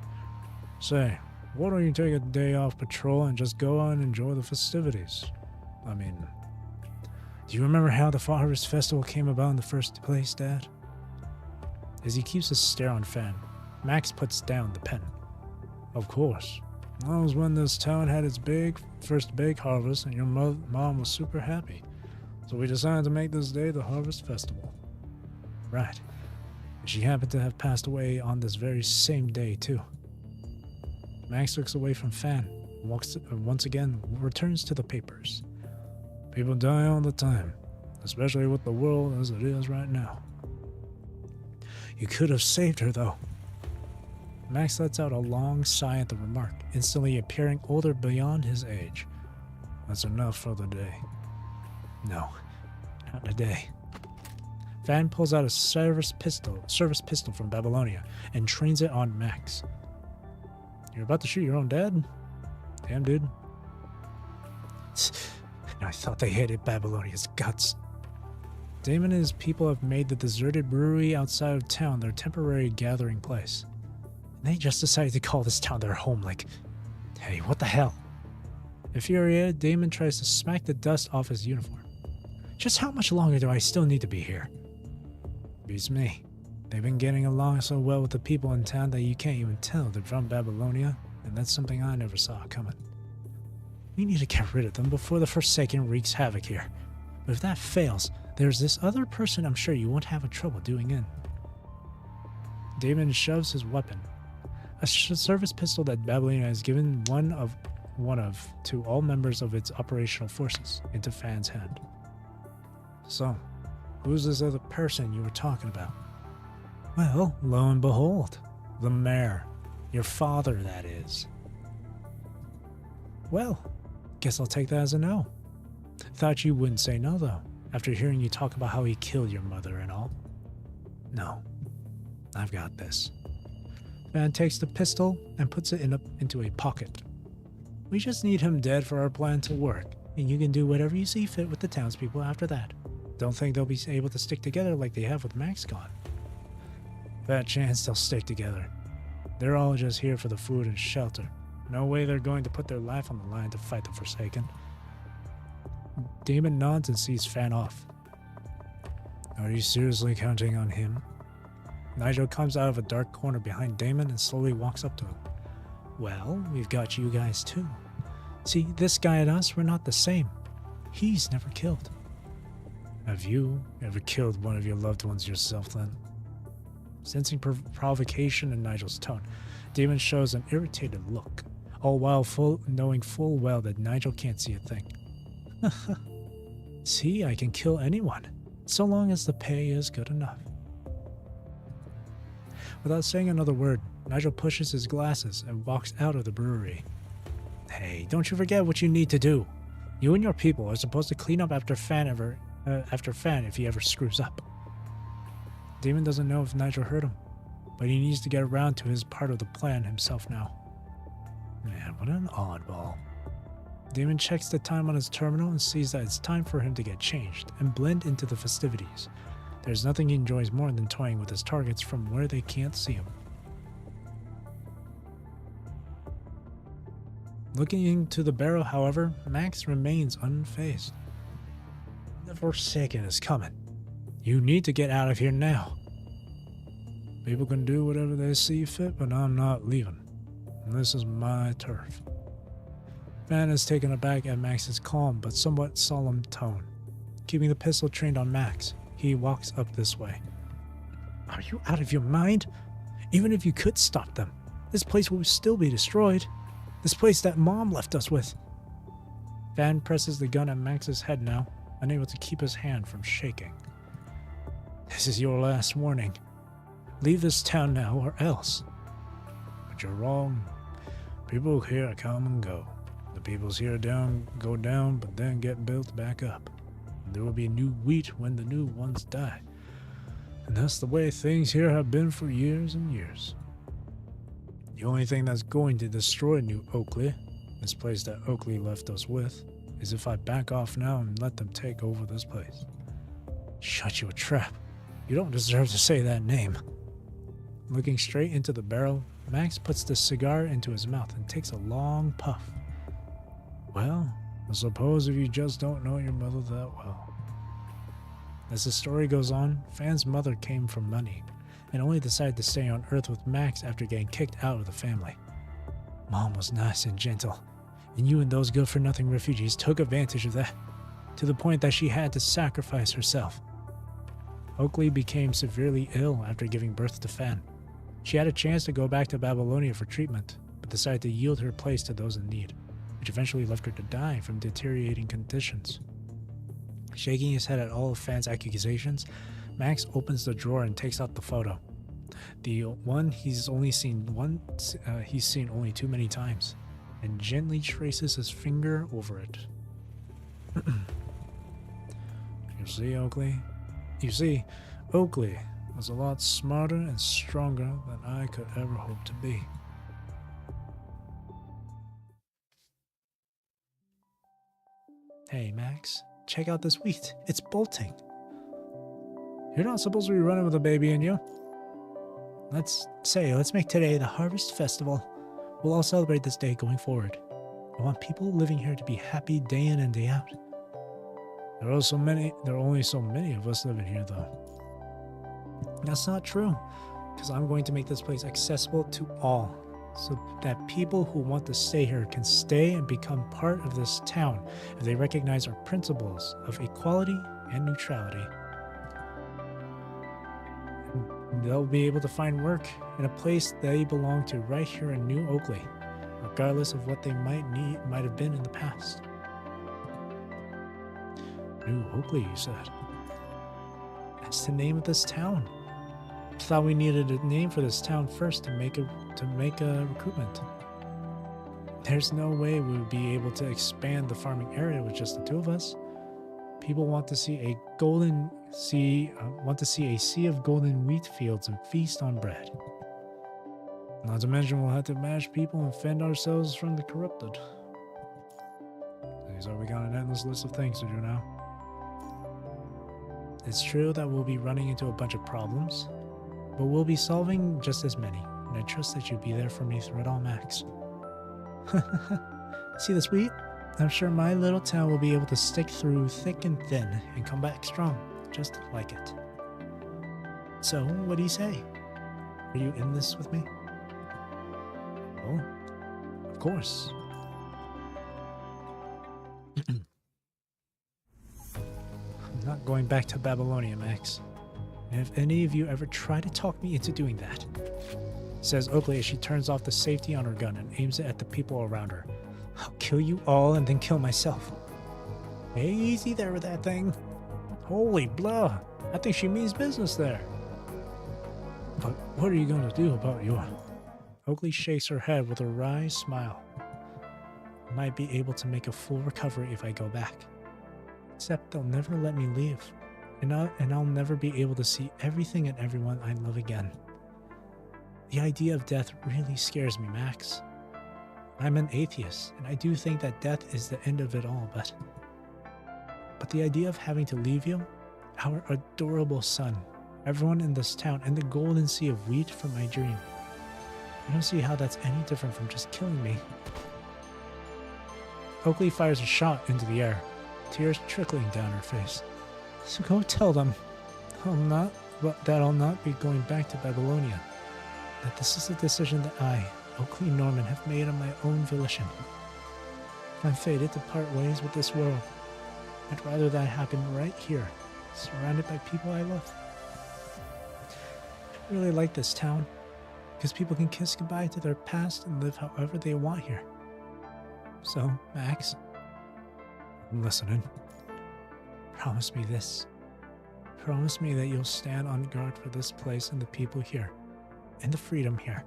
Speaker 1: Say, why don't you take a day off patrol and just go out and enjoy the festivities? I mean, Do you remember how the Harvest Festival came about in the first place, Dad? As he keeps his stare on Fan, Max puts down the pen. Of course. That was when this town had its first big harvest, and your mom was super happy. So we decided to make this day the Harvest Festival. Right. And she happened to have passed away on this very same day, too. Max looks away from Fan, and once again returns to the papers. People die all the time, especially with the world as it is right now. You could have saved her, though. Max lets out a long sigh at the remark, instantly appearing older beyond his age. That's enough for the day. No, not today. Fan pulls out a service pistol from Babylonia and trains it on Max. You're about to shoot your own dad? Damn, dude. I thought they hated Babylonia's guts. Damon and his people have made the deserted brewery outside of town their temporary gathering place. And they just decided to call this town their home, like, hey, what the hell? Infuriated, Damon tries to smack the dust off his uniform. Just how much longer do I still need to be here? Beats me. They've been getting along so well with the people in town that you can't even tell they're from Babylonia, and that's something I never saw coming. We need to get rid of them before the Forsaken wreaks havoc here. But if that fails, there's this other person I'm sure you won't have trouble doing in. Damon shoves his weapon, a service pistol that Babylonia has given one of to all members of its operational forces, into Fan's hand. So, who's this other person you were talking about? Well, lo and behold, the mayor. Your father, that is. Well, guess I'll take that as a no. Thought you wouldn't say no, though, after hearing you talk about how he killed your mother and all. No, I've got this. Fan takes the pistol and puts it into a pocket. We just need him dead for our plan to work, and you can do whatever you see fit with the townspeople after that. Don't think they'll be able to stick together like they have with Max gone. Fat chance they'll stick together. They're all just here for the food and shelter. No way they're going to put their life on the line to fight the Forsaken. Damon nods and sees Fan off. Are you seriously counting on him? Nigel comes out of a dark corner behind Damon and slowly walks up to him. Well, we've got you guys too. See, this guy and us, we're not the same. He's never killed. Have you ever killed one of your loved ones yourself then? Sensing provocation in Nigel's tone, Damon shows an irritated look, all while knowing full well that Nigel can't see a thing. See, I can kill anyone, so long as the pay is good enough. Without saying another word, Nigel pushes his glasses and walks out of the brewery. Hey, don't you forget what you need to do. You and your people are supposed to clean up after Fan if he ever screws up. Damon doesn't know if Nigel heard him, but he needs to get around to his part of the plan himself now. Man, what an oddball. Damon checks the time on his terminal and sees that it's time for him to get changed and blend into the festivities. There's nothing he enjoys more than toying with his targets from where they can't see him. Looking into the barrel, however, Max remains unfazed. The Forsaken is coming. You need to get out of here now. People can do whatever they see fit, but I'm not leaving. This is my turf. Fan is taken aback at Max's calm but somewhat solemn tone. Keeping the pistol trained on Max, he walks up this way. Are you out of your mind? Even if you could stop them, this place will still be destroyed. This place that Mom left us with. Fan presses the gun at Max's head now, unable to keep his hand from shaking. This is your last warning. Leave this town now or else. But you're wrong. People here come and go. The peoples here go down, but then get built back up. And there will be new wheat when the new ones die. And that's the way things here have been for years and years. The only thing that's going to destroy New Oakley, this place that Oakley left us with, is if I back off now and let them take over this place. Shut you a trap. You don't deserve to say that name. Looking straight into the barrel, Max puts the cigar into his mouth and takes a long puff. Well, I suppose if you just don't know your mother that well. As the story goes on, Fan's mother came from money and only decided to stay on Earth with Max after getting kicked out of the family. Mom was nice and gentle, and you and those good-for-nothing refugees took advantage of that, to the point that she had to sacrifice herself. Oakley became severely ill after giving birth to Fan. She had a chance to go back to Babylonia for treatment, but decided to yield her place to those in need, which eventually left her to die from deteriorating conditions. Shaking his head at all of Fan's accusations, Max opens the drawer and takes out the photo. The one he's seen only too many times, and gently traces his finger over it. You see, Oakley? You see, Oakley was a lot smarter and stronger than I could ever hope to be. Hey, Max, check out this wheat. It's bolting. You're not supposed to be running with a baby in you. Let's make today the Harvest Festival. We'll all celebrate this day going forward. I want people living here to be happy day in and day out. There are only so many of us living here, though. That's not true, because I'm going to make this place accessible to all, so that people who want to stay here can stay and become part of this town if they recognize our principles of equality and neutrality. They'll be able to find work in a place they belong to right here in New Oakley, regardless of what they might have been in the past. New Oakley, you said? That's the name of this town. I thought we needed a name for this town first to make a recruitment. There's no way we would be able to expand the farming area with just the two of us. People want to see a sea of golden wheat fields and feast on bread. Not to mention we'll have to mash people and fend ourselves from the corrupted. So we got an endless list of things to do now. It's true that we'll be running into a bunch of problems, but we'll be solving just as many, and I trust that you'll be there for me through it all, Max. See this wheat? I'm sure my little town will be able to stick through thick and thin and come back strong, just like it. So, what do you say? Are you in this with me? Oh, of course. I'm not going back to Babylonia, Max. And if any of you ever try to talk me into doing that, says Oakley as she turns off the safety on her gun and aims it at the people around her. I'll kill you all and then kill myself. Hey, easy there with that thing. Holy blah, I think she means business there. But what are you going to do about your... Oakley shakes her head with a wry smile. I might be able to make a full recovery if I go back. Except they'll never let me leave. And I'll never be able to see everything and everyone I love again. The idea of death really scares me, Max. I'm an atheist, and I do think that death is the end of it all, but the idea of having to leave you, our adorable son, everyone in this town, and the golden sea of wheat from my dream, I don't see how that's any different from just killing me. Oakley fires a shot into the air, tears trickling down her face. So go tell them that I'll not be going back to Babylonia, that this is a decision that I, Oakley Norman, have made on my own volition. If I'm fated to part ways with this world, I'd rather that happen right here, surrounded by people I love. I really like this town, because people can kiss goodbye to their past and live however they want here. So, Max, I'm listening. Promise me this. Promise me that you'll stand on guard for this place and the people here, and the freedom here.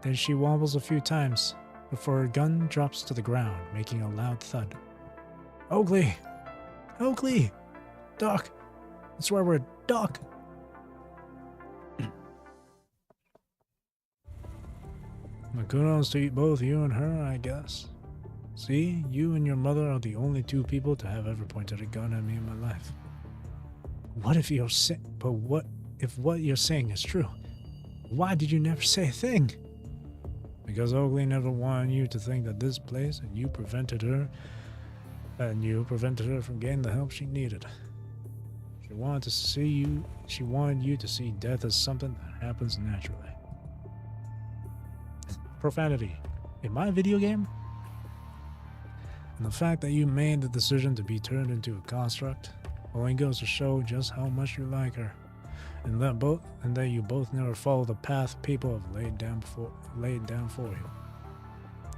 Speaker 1: Then she wobbles a few times before her gun drops to the ground, making a loud thud. Oakley! Oakley! Doc! I swear we're Doc! My kudos to both you and her, I guess. See, you and your mother are the only two people to have ever pointed a gun at me in my life. What if what you're saying is true? Why did you never say a thing? Because Oakley never wanted you to think that this place, and you prevented her, and you prevented her from getting the help she needed. She wanted you to see death as something that happens naturally. Profanity in my video game? And the fact that you made the decision to be turned into a construct only goes to show just how much you like her, and that you both never follow the path people have laid down for you.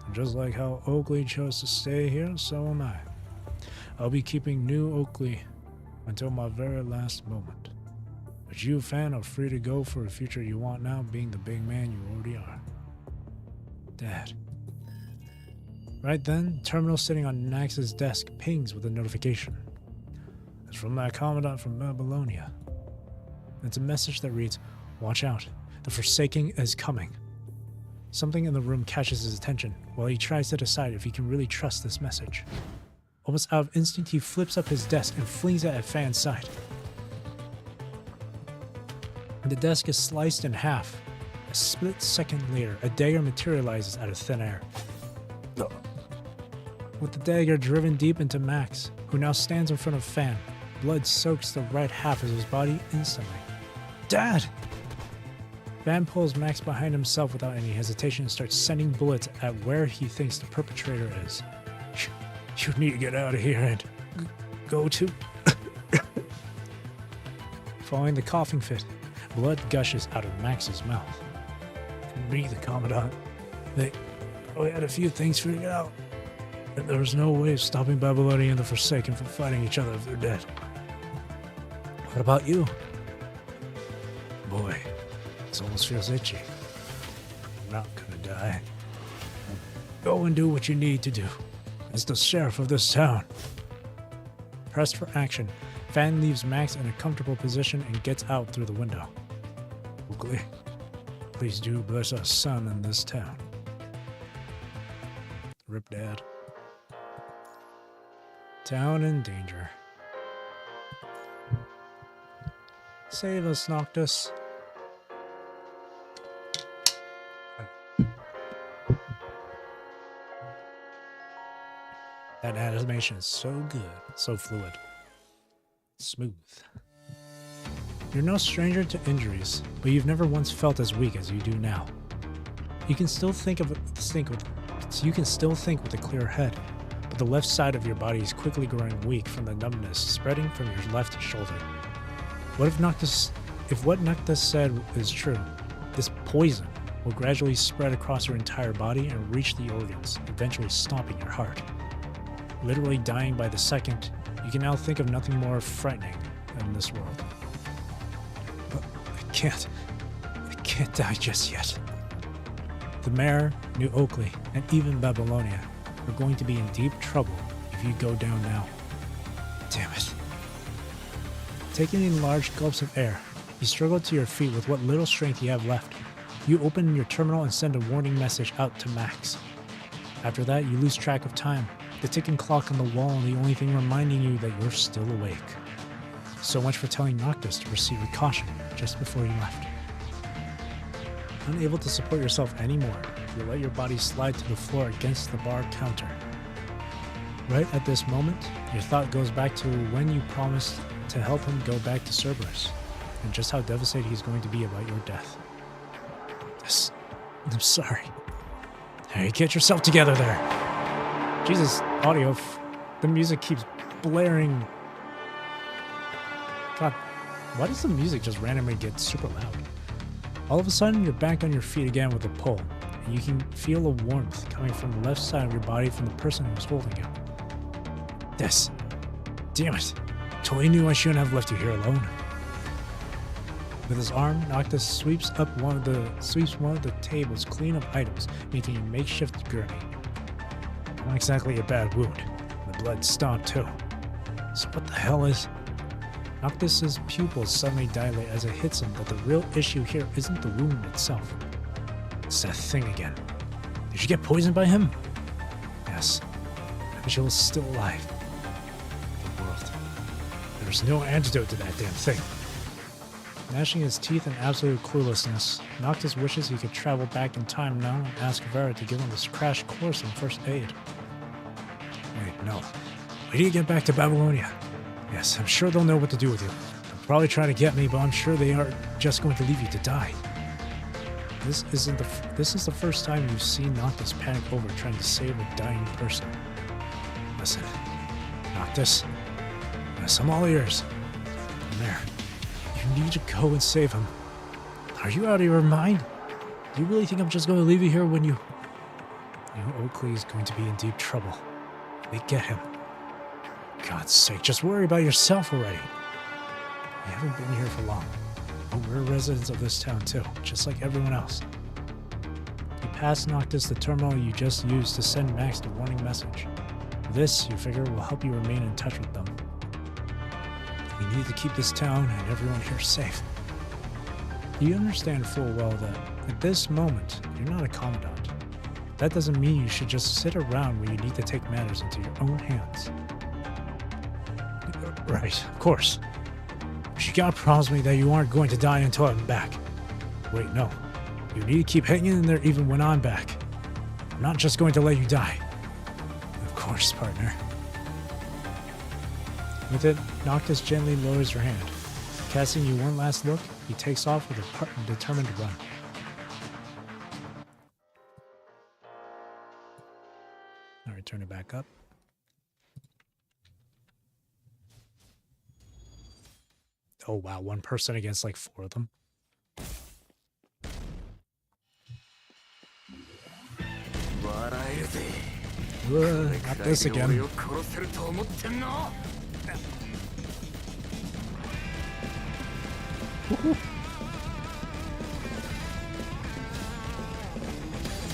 Speaker 1: And just like how Oakley chose to stay here, so am I. I'll be keeping New Oakley until my very last moment. But you, fan, are free to go for a future you want now, being the big man you already are. Dad. Right then, the terminal sitting on Nax's desk pings with a notification. It's from that commandant from Babylonia. It's a message that reads, "Watch out, the Forsaken is coming." Something in the room catches his attention while he tries to decide if he can really trust this message. Almost out of instinct, he flips up his desk and flings it at Fan's side. The desk is sliced in half. A split second later, a dagger materializes out of thin air. With the dagger driven deep into Max, who now stands in front of Fan, blood soaks the right half of his body instantly. Dad! Fan pulls Max behind himself without any hesitation and starts sending bullets at where he thinks the perpetrator is. You need to get out of here and go to... Following the coughing fit, blood gushes out of Max's mouth. Me, the Commandant. We had a few things figured out. And there was no way of stopping Babylonia and the Forsaken from fighting each other if they're dead. What about you? Boy, this almost feels itchy. I'm not gonna die. Go and do what you need to do. As the sheriff of this town. Pressed for action, Fan leaves Max in a comfortable position and gets out through the window. Oakley, please do bless our son in this town. Rip, Dad. Town in danger. Save us, Noctis. That animation is so good, so fluid, smooth. You're no stranger to injuries, but you've never once felt as weak as you do now. You can still think with a clear head, but the left side of your body is quickly growing weak from the numbness spreading from your left shoulder. If what Noctis said is true, this poison will gradually spread across your entire body and reach the organs, eventually stopping your heart. Literally dying by the second, you can now think of nothing more frightening in this world. But I can't die just yet. The mayor, New Oakley, and even Babylonia are going to be in deep trouble if you go down now. Damn it. Taking in large gulps of air, you struggle to your feet with what little strength you have left. You open your terminal and send a warning message out to Max. After that, you lose track of time. The ticking clock on the wall and the only thing reminding you that you're still awake. So much for telling Noctis to proceed with caution just before you left. Unable to support yourself anymore, you let your body slide to the floor against the bar counter. Right at this moment, your thought goes back to when you promised to help him go back to Cerberus, and just how devastated he's going to be about your death. I'm sorry. Hey, get yourself together there. Jesus, audio, the music keeps blaring. God, why does the music just randomly get super loud? All of a sudden, you're back on your feet again with a pull, and you can feel a warmth coming from the left side of your body from the person who's holding you. Damn it. Totally knew I shouldn't have left you here alone. With his arm, Noctis sweeps one of the table's clean of items, making a makeshift gurney. Not exactly a bad wound. The blood stopped too. So what the hell is... Noctis's pupils suddenly dilate as it hits him that the real issue here isn't the wound itself. It's that thing again. Did you get poisoned by him? Yes. Angel is still alive. The world. There's no antidote to that damn thing. Gnashing his teeth in absolute cluelessness, Noctis wishes he could travel back in time now and ask Vera to give him this crash course in first aid. Wait, no. We need to get back to Babylonia. Yes, I'm sure they'll know what to do with you. They'll probably try to get me, but I'm sure they aren't just going to leave you to die. This is the first time you've seen Noctis panic over trying to save a dying person. Listen, Noctis, yes, I'm all ears. And there, you need to go and save him. Are you out of your mind? Do you really think I'm just going to leave you here when you... You know, Oakley is going to be in deep trouble. They get him. God's sake, just worry about yourself already. You haven't been here for long, but we're residents of this town too, just like everyone else. You pass Noctis the terminal you just used to send Max the warning message. This, you figure, will help you remain in touch with them. We need to keep this town and everyone here safe. You understand full well that, at this moment, you're not a commandant. That doesn't mean you should just sit around when you need to take matters into your own hands. Right, of course. But you gotta promise me that you aren't going to die until I'm back. Wait, no. You need to keep hanging in there even when I'm back. I'm not just going to let you die. Of course, partner. With it, Noctis gently lowers her hand. Casting you one last look, he takes off with a partner determined to run. Alright, turn it back up. Oh wow, one person against like 4 of them. Not this again.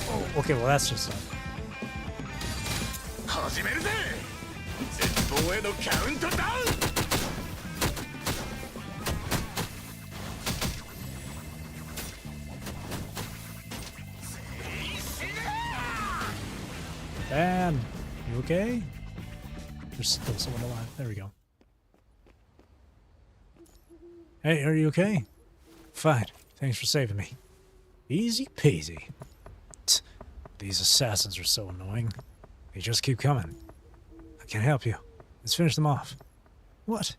Speaker 1: Oh, okay, well that's just Bam! You okay? There's still someone alive. There we go. Hey, are you okay? Fine. Thanks for saving me. Easy peasy. Tch, these assassins are so annoying. They just keep coming. I can't help you. Let's finish them off. What?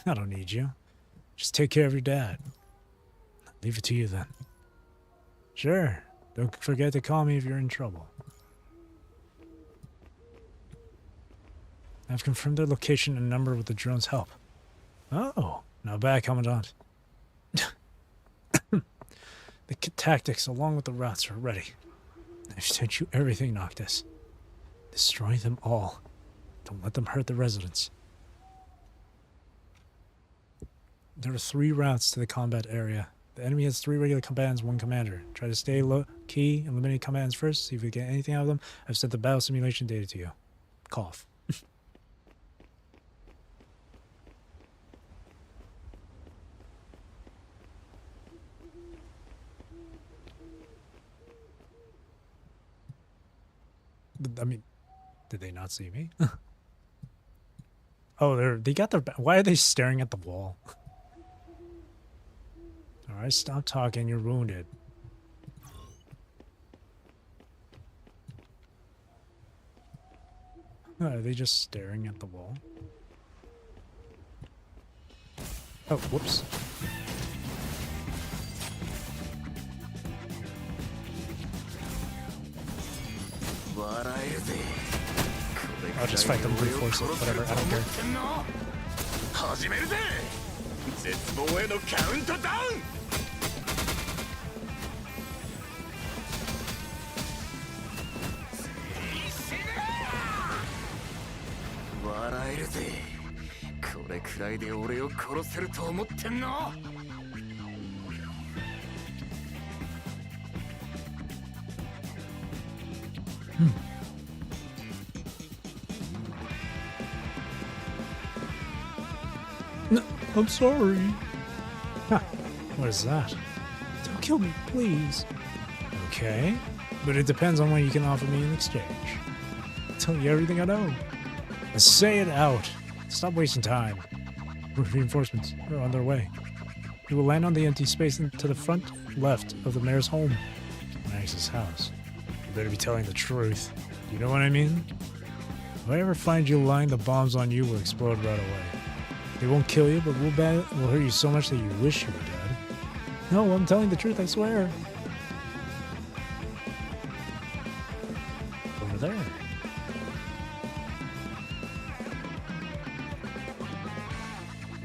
Speaker 1: I don't need you. Just take care of your dad. Leave it to you then. Sure. Don't forget to call me if you're in trouble. I've confirmed their location and number with the drone's help. Oh, not bad, Commandant. The tactics along with the routes are ready. I've sent you everything, Noctis. Destroy them all. Don't let them hurt the residents. There are 3 routes to the combat area. The enemy has 3 regular combatants, 1 commander. Try to stay low-key, eliminate combatants first, see if we get anything out of them. I've sent the battle simulation data to you. Cough. I mean, did they not see me? Oh, they got their... Why are they staring at the wall? Alright, stop talking. You're wounded. Are they just staring at the wall? Oh, whoops. I'll just fight them brute force it, whatever, I don't care. No, I'm sorry. Huh. What is that? Don't kill me, please. Okay, but it depends on what you can offer me in exchange. I'll tell you everything I know. Let's say it out. Stop wasting time. Reinforcements are on their way. We will land on the empty space to the front left of the mayor's home. Max's house. You better be telling the truth. You know what I mean? If I ever find you lying, the bombs on you will explode right away. They won't kill you, but will hurt you so much that you wish you were dead. No, I'm telling the truth, I swear. Over there.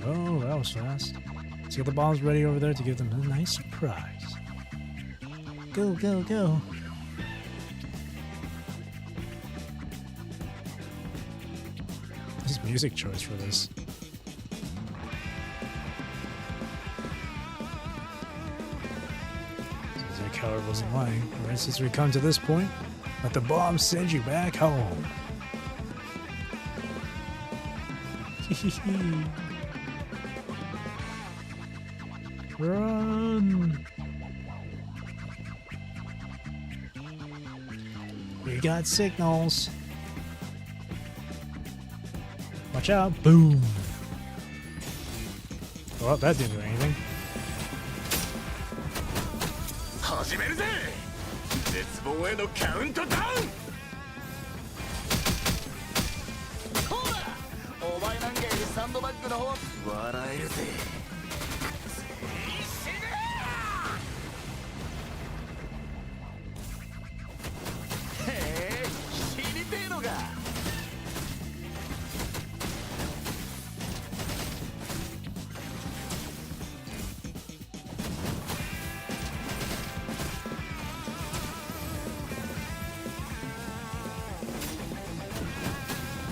Speaker 1: Oh, that was fast. Let's get the bombs ready over there to give them a nice surprise. Go, go, go. This music choice for this. Seems like Howard wasn't lying. Alright, since we come to this point, let the bomb send you back home. Run! We got signals. Watch out. Boom. Well, that didn't do anything.
Speaker 2: 始めるぜ。絶望へのカウントダウン。ほら、お前なんかよりサンドバッグの方笑えるぜ。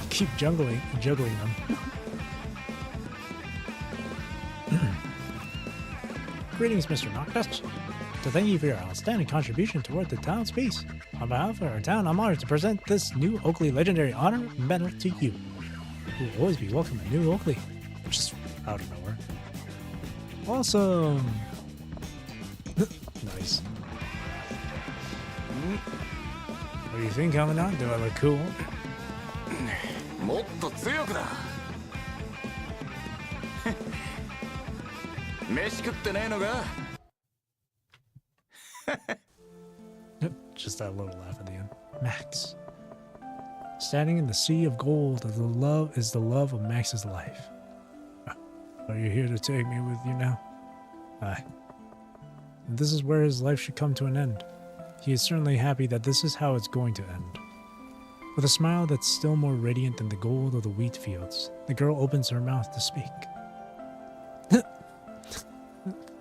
Speaker 1: Keep juggling them. Greetings, Mr. Noctis. To thank you for your outstanding contribution toward the town's peace. On behalf of our town, I'm honored to present this new Oakley Legendary Honor Medal to you. You will always be welcome in New Oakley, which is out of nowhere. Awesome! Nice. What do you think, Commandant? Do I look cool?
Speaker 2: もっと強くだ。飯食ってねえのか？
Speaker 1: Just that little laugh at the end. Max. Standing in the sea of gold, the love of Max's life. Are you here to take me with you now? Aye. And this is where his life should come to an end. He is certainly happy that this is how it's going to end. With a smile that's still more radiant than the gold of the wheat fields, the girl opens her mouth to speak.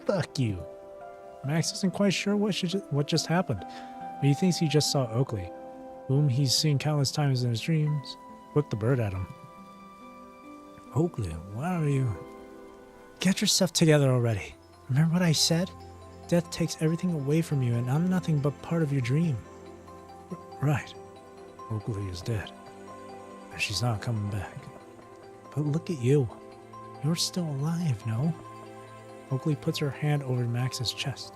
Speaker 1: Fuck you. Max isn't quite sure what just happened, but he thinks he just saw Oakley, whom he's seen countless times in his dreams, whip the bird at him. Oakley, why are you... Get yourself together already. Remember what I said? Death takes everything away from you, and I'm nothing but part of your dream. Right. Oakley is dead, and she's not coming back. But look at you. You're still alive, no? Oakley puts her hand over Max's chest.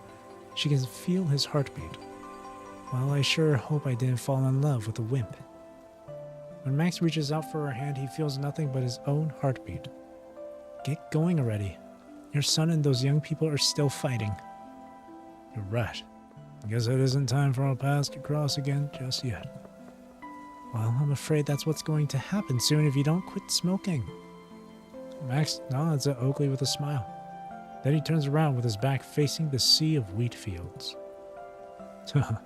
Speaker 1: She can feel his heartbeat. Well, I sure hope I didn't fall in love with a wimp. When Max reaches out for her hand, he feels nothing but his own heartbeat. Get going already. Your son and those young people are still fighting. You're right. I guess it isn't time for our paths to cross again just yet. Well, I'm afraid that's what's going to happen soon if you don't quit smoking. Max nods at Oakley with a smile. Then he turns around with his back facing the sea of wheat fields. Well,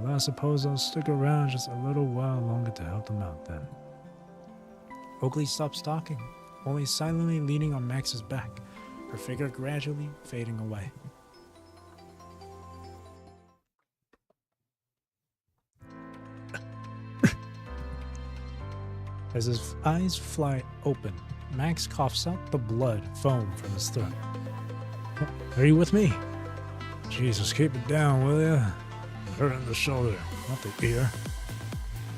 Speaker 1: I suppose I'll stick around just a little while longer to help them out then. Oakley stops talking, only silently leaning on Max's back, her figure gradually fading away. As his eyes fly open, Max coughs out the blood foam from his throat. Are you with me? Jesus, keep it down, will ya? Hurt in the shoulder, not the ear.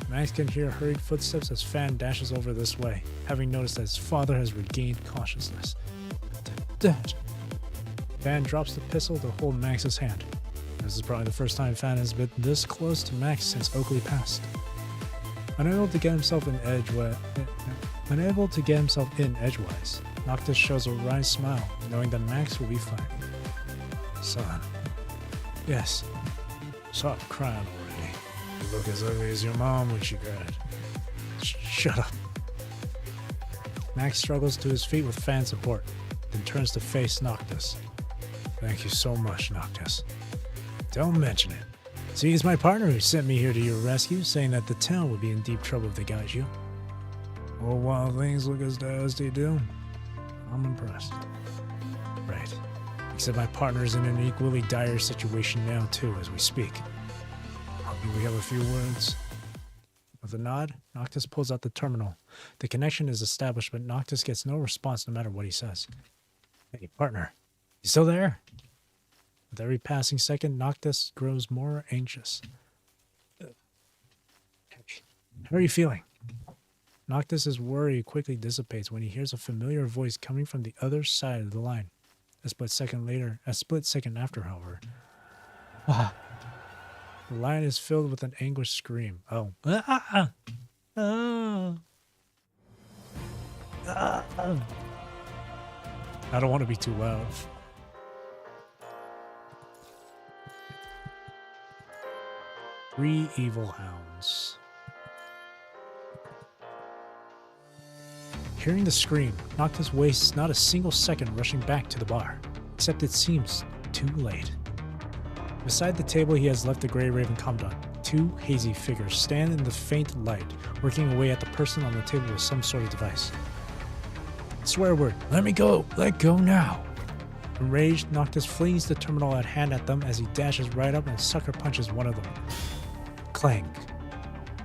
Speaker 1: Max can hear hurried footsteps as Fan dashes over this way, having noticed that his father has regained consciousness. Dad! Fan drops the pistol to hold Max's hand. This is probably the first time Fan has been this close to Max since Oakley passed. Unable to get himself in edgewise, Noctis shows a wry smile, knowing that Max will be fine. Son. Yes. Stop crying already. You look as ugly as your mom when she cried. Shut up. Max struggles to his feet with fan support, then turns to face Noctis. Thank you so much, Noctis. Don't mention it. See, it's my partner who sent me here to your rescue, saying that the town would be in deep trouble if they got you. Well, while things look as dire as they do, I'm impressed. Right. Except my partner's in an equally dire situation now, too, as we speak. Do we have a few words? With a nod, Noctis pulls out the terminal. The connection is established, but Noctis gets no response no matter what he says. Hey, partner. You still there? With every passing second, Noctis grows more anxious. How are you feeling? Noctis' worry quickly dissipates when he hears a familiar voice coming from the other side of the line. A split second after, however. The line is filled with an anguished scream. Oh. I don't want to be too loud. Three evil hounds. Hearing the scream, Noctis wastes not a single second rushing back to the bar, except it seems too late. Beside the table he has left the Grey Raven Commandant, two hazy figures stand in the faint light, working away at the person on the table with some sort of device. Swear word, let me go, let go now. Enraged, Noctis flings the terminal at hand at them as he dashes right up and sucker punches one of them. Clank.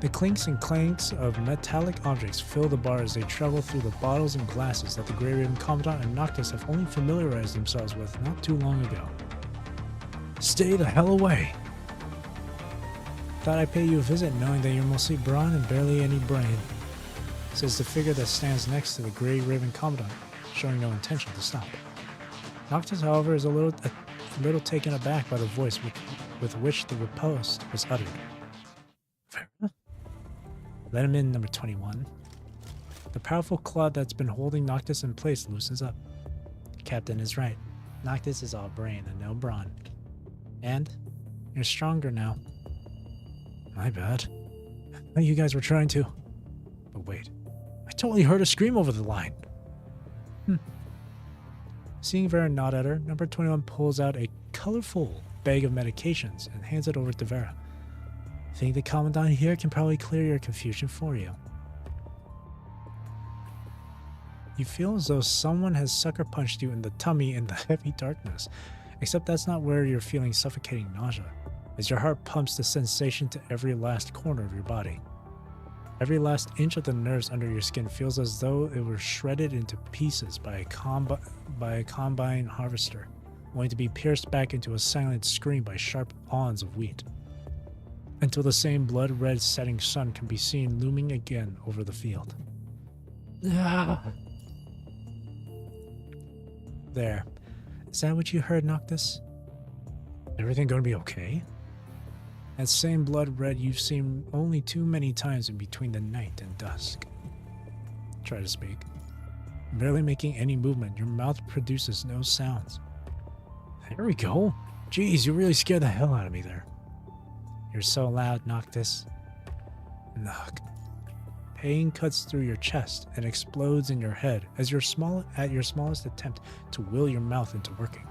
Speaker 1: The clinks and clanks of metallic objects fill the bar as they travel through the bottles and glasses that the Grey Raven Commandant and Noctis have only familiarized themselves with not too long ago. Stay the hell away. Thought I'd pay you a visit knowing that you're mostly brawn and barely any brain, says the figure that stands next to the Grey Raven Commandant, showing no intention to stop. Noctis, however, is a little taken aback by the voice with which the riposte was uttered. Let him in, number 21. The powerful claw that's been holding Noctis in place loosens up. Captain is right. Noctis is all brain and no brawn. And you're stronger now. My bad. I thought you guys were trying to. But wait, I totally heard a scream over the line. Seeing Vera nod at her, number 21 pulls out a colorful bag of medications and hands it over to Vera. Think the Commandant here can probably clear your confusion for you. You feel as though someone has sucker punched you in the tummy in the heavy darkness, except that's not where you're feeling suffocating nausea, as your heart pumps the sensation to every last corner of your body. Every last inch of the nerves under your skin feels as though it were shredded into pieces by a combine harvester, only to be pierced back into a silent scream by sharp awns of wheat, until the same blood-red setting sun can be seen looming again over the field. There. Is that what you heard, Noctis? Everything gonna be okay? That same blood red you've seen only too many times in between the night and dusk. Try to speak. Barely making any movement, your mouth produces no sounds. There we go. Jeez, you really scared the hell out of me there. You're so loud, Noctis. Knock. Pain cuts through your chest and explodes in your head as your smallest attempt to will your mouth into working.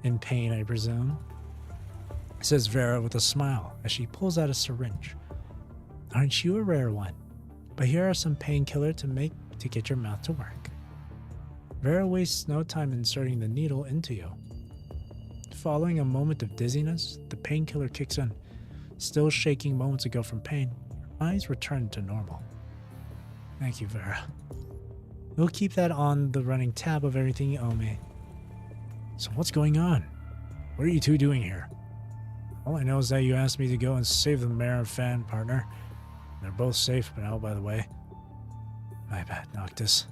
Speaker 1: In pain, I presume? Says Vera with a smile as she pulls out a syringe. Aren't you a rare one? But here are some painkiller to get your mouth to work. Vera wastes no time inserting the needle into you. Following a moment of dizziness, the painkiller kicks in. Still shaking moments ago from pain, your eyes return to normal. Thank you, Vera. We'll keep that on the running tab of everything you owe me. So what's going on? What are you two doing here? All I know is that you asked me to go and save the mayor and fan, partner. They're both safe now, by the way. My bad, Noctis.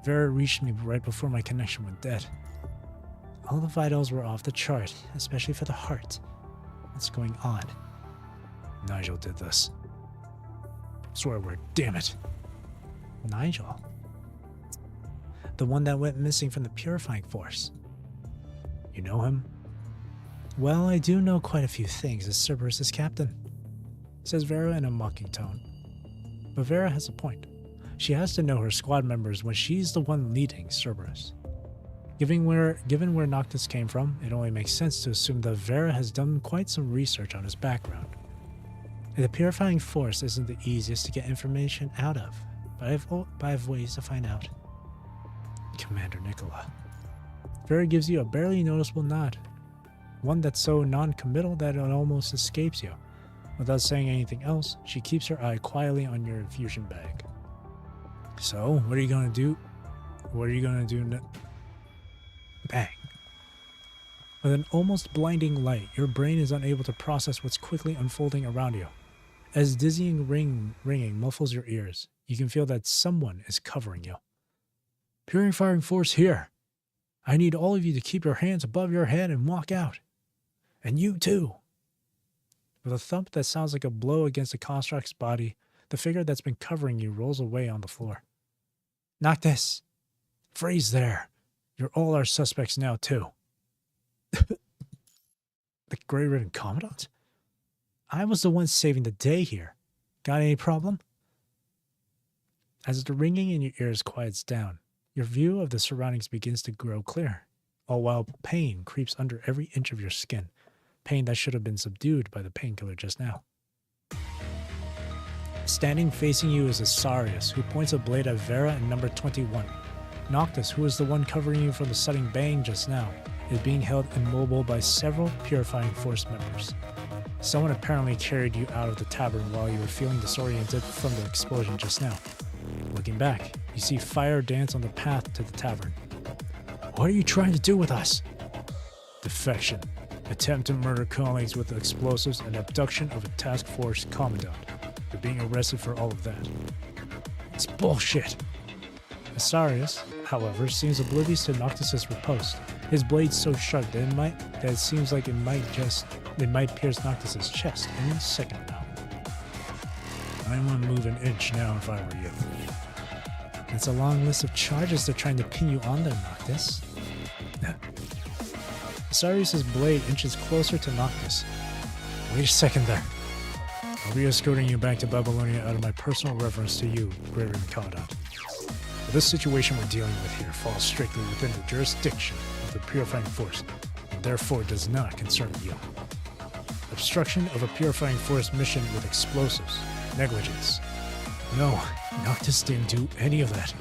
Speaker 1: Vera reached me right before my connection went dead. All the vitals were off the chart, especially for the heart. What's going on? Nigel did this. Swear word, damn it. Nigel? The one that went missing from the purifying force. You know him? Well, I do know quite a few things as Cerberus' captain. says Vera in a mocking tone. But Vera has a point. She has to know her squad members when she's the one leading Cerberus. Given where Noctis came from, it only makes sense to assume that Vera has done quite some research on his background. And the purifying force isn't the easiest to get information out of, but I have ways to find out. Commander Nicola. Vera gives you a barely noticeable nod, one that's so non-committal that it almost escapes you. Without saying anything else, she keeps her eye quietly on your infusion bag. So, what are you gonna do? What are you gonna do now? Bang. With an almost blinding light, your brain is unable to process what's quickly unfolding around you. As dizzying ringing muffles your ears, you can feel that someone is covering you. Purifying force here. I need all of you to keep your hands above your head and walk out. And you too. With a thump that sounds like a blow against the construct's body, the figure that's been covering you rolls away on the floor. Noctis! Freeze there! You're all our suspects now, too. The Grey Ribbon Commandant? I was the one saving the day here. Got any problem? As the ringing in your ears quiets down, your view of the surroundings begins to grow clear, all while pain creeps under every inch of your skin, pain that should have been subdued by the painkiller just now. Standing facing you is Asarius, who points a blade at Vera and number 21. Noctis, who is the one covering you from the sudden bang just now, is being held immobile by several Purifying Force members. Someone apparently carried you out of the tavern while you were feeling disoriented from the explosion just now. Looking back, you see fire dance on the path to the tavern. What are you trying to do with us? Defection. Attempt to murder colleagues with explosives and abduction of a task force commandant. You're being arrested for all of that. It's bullshit. Asarius, however, seems oblivious to Noctis' riposte. His blade's so sharp that it seems like it might pierce Noctis' chest any second now. I wouldn't move an inch now if I were you. It's a long list of charges they're trying to pin you on there, Noctis. Asarius' blade inches closer to Noctis. Wait a second there. I'll be escorting you back to Babylonia out of my personal reverence to you, Grey Ribbon Commandant. But this situation we're dealing with here falls strictly within the jurisdiction of the Purifying Force, and therefore does not concern you. Obstruction of a Purifying Force mission with explosives. Negligence. No, Noctis didn't do any of that.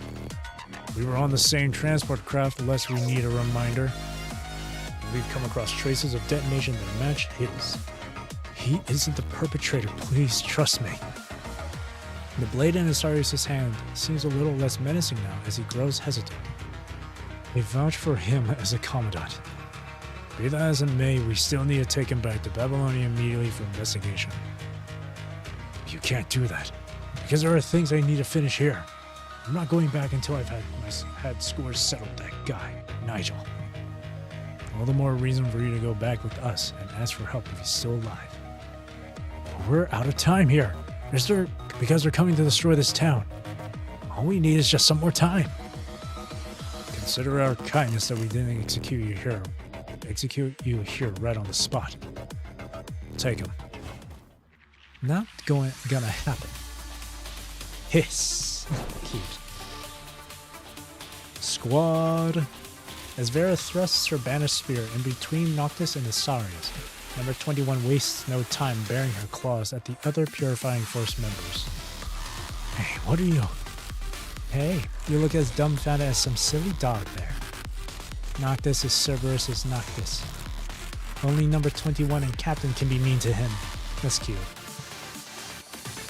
Speaker 1: We were on the same transport craft, lest we need a reminder. We've come across traces of detonation that match his. He isn't the perpetrator, please trust me. The blade in Asarius' hand seems a little less menacing now as he grows hesitant. We vouch for him as a commandant. Be that as it may, we still need to take him back to Babylonia immediately for investigation. You can't do that, because there are things I need to finish here. I'm not going back until I've had scores settled that guy, Nigel. All the more reason for you to go back with us and ask for help if he's still alive. But we're out of time here, because they're coming to destroy this town. All we need is just some more time. Consider our kindness that we didn't execute you here right on the spot. Take him. Not gonna happen. Hiss. Cute. Squad. As Vera thrusts her banished spear in between Noctis and Asarius, number 21 wastes no time bearing her claws at the other Purifying Force members. Hey, what are you? Hey, you look as dumbfounded as some silly dog there. Noctis is Cerberus is Noctis. Only number 21 and Captain can be mean to him. That's cute.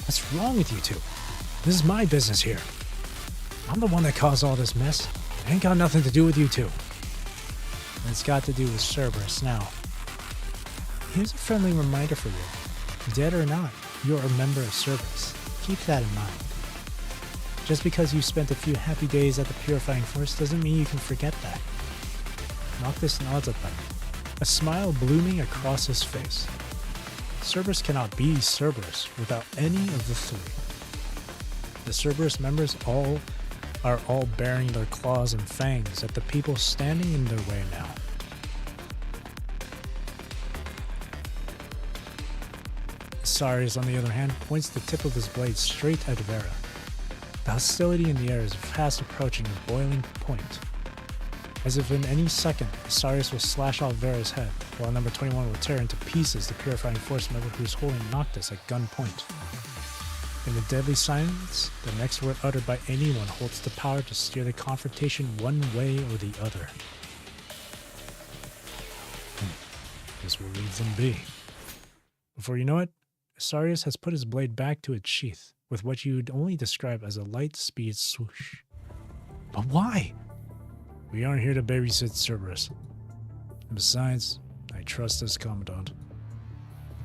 Speaker 1: What's wrong with you two? This is my business here. I'm the one that caused all this mess. It ain't got nothing to do with you two. It's got to do with Cerberus now. Here's a friendly reminder for you. Dead or not, you're a member of Cerberus. Keep that in mind. Just because you spent a few happy days at the Purifying Force doesn't mean you can forget that. Noctis nods at them, a smile blooming across his face. Cerberus cannot be Cerberus without any of the three. The Cerberus members are all bearing their claws and fangs at the people standing in their way now. Sarius, on the other hand, points the tip of his blade straight at Vera. The hostility in the air is fast approaching a boiling point. As if in any second, Sarius will slash off Vera's head, while number 21 will tear into pieces the Purifying Force member who's holding Noctis at gunpoint. In the deadly silence, the next word uttered by anyone holds the power to steer the confrontation one way or the other. This will leave them be. Before you know it, Sarius has put his blade back to its sheath, with what you'd only describe as a light-speed swoosh. But why? We aren't here to babysit Cerberus. And besides, I trust this Commandant.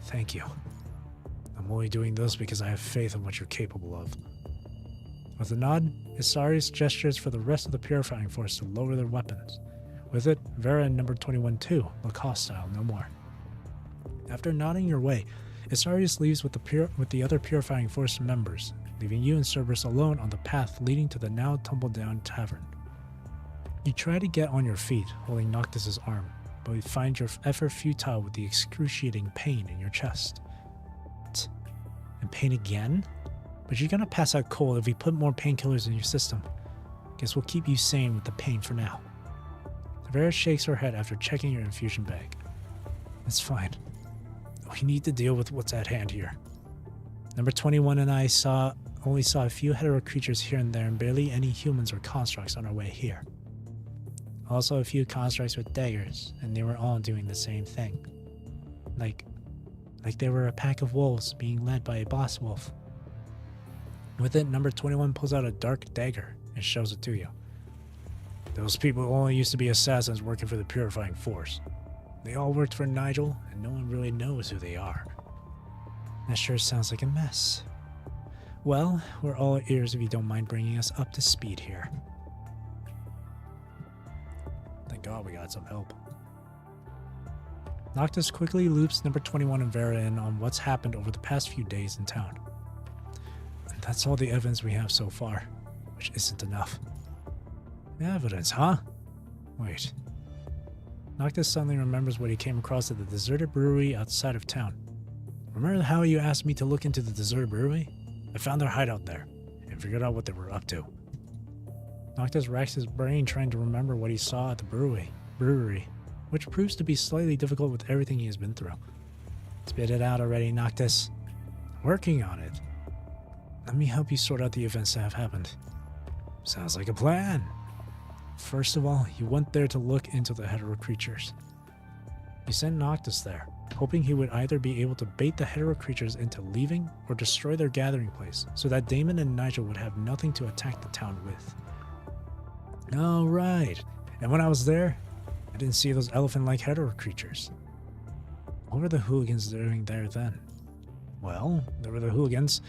Speaker 1: Thank you. I'm only doing this because I have faith in what you're capable of. With a nod, Sarius gestures for the rest of the Purifying Force to lower their weapons. With it, Vera and number 21 too look hostile no more. After nodding your way, Sarius leaves with the other Purifying Force members, leaving you and Cerberus alone on the path leading to the now tumbled-down tavern. You try to get on your feet, holding Noctis' arm, but you find your effort futile with the excruciating pain in your chest. And pain again? But you're gonna pass out cold if we put more painkillers in your system. Guess we'll keep you sane with the pain for now. Vera shakes her head after checking your infusion bag. It's fine. We need to deal with what's at hand here. Number 21 and I only saw a few hetero creatures here and there and barely any humans or constructs on our way here. Also a few constructs with daggers, and they were all doing the same thing. Like they were a pack of wolves being led by a boss wolf. With it, number 21 pulls out a dark dagger and shows it to you. Those people only used to be assassins working for the Purifying Force. They all worked for Nigel, and no one really knows who they are. That sure sounds like a mess. Well, we're all ears if you don't mind bringing us up to speed here. Thank God we got some help. Noctis quickly loops number 21 and Vera in on what's happened over the past few days in town. And that's all the evidence we have so far, which isn't enough. Evidence, huh? Wait. Noctis suddenly remembers what he came across at the deserted brewery outside of town. Remember how you asked me to look into the deserted brewery? I found their hideout there, and figured out what they were up to. Noctis racks his brain trying to remember what he saw at the brewery, which proves to be slightly difficult with everything he has been through. Spit it out already, Noctis. Working on it. Let me help you sort out the events that have happened. Sounds like a plan. First of all, you went there to look into the hetero creatures. You sent Noctis there, hoping he would either be able to bait the hetero creatures into leaving or destroy their gathering place, so that Damon and Nigel would have nothing to attack the town with. Oh, right. And when I was there, I didn't see those elephant-like hetero creatures. What were the hooligans doing there then? Well, there were the hooligans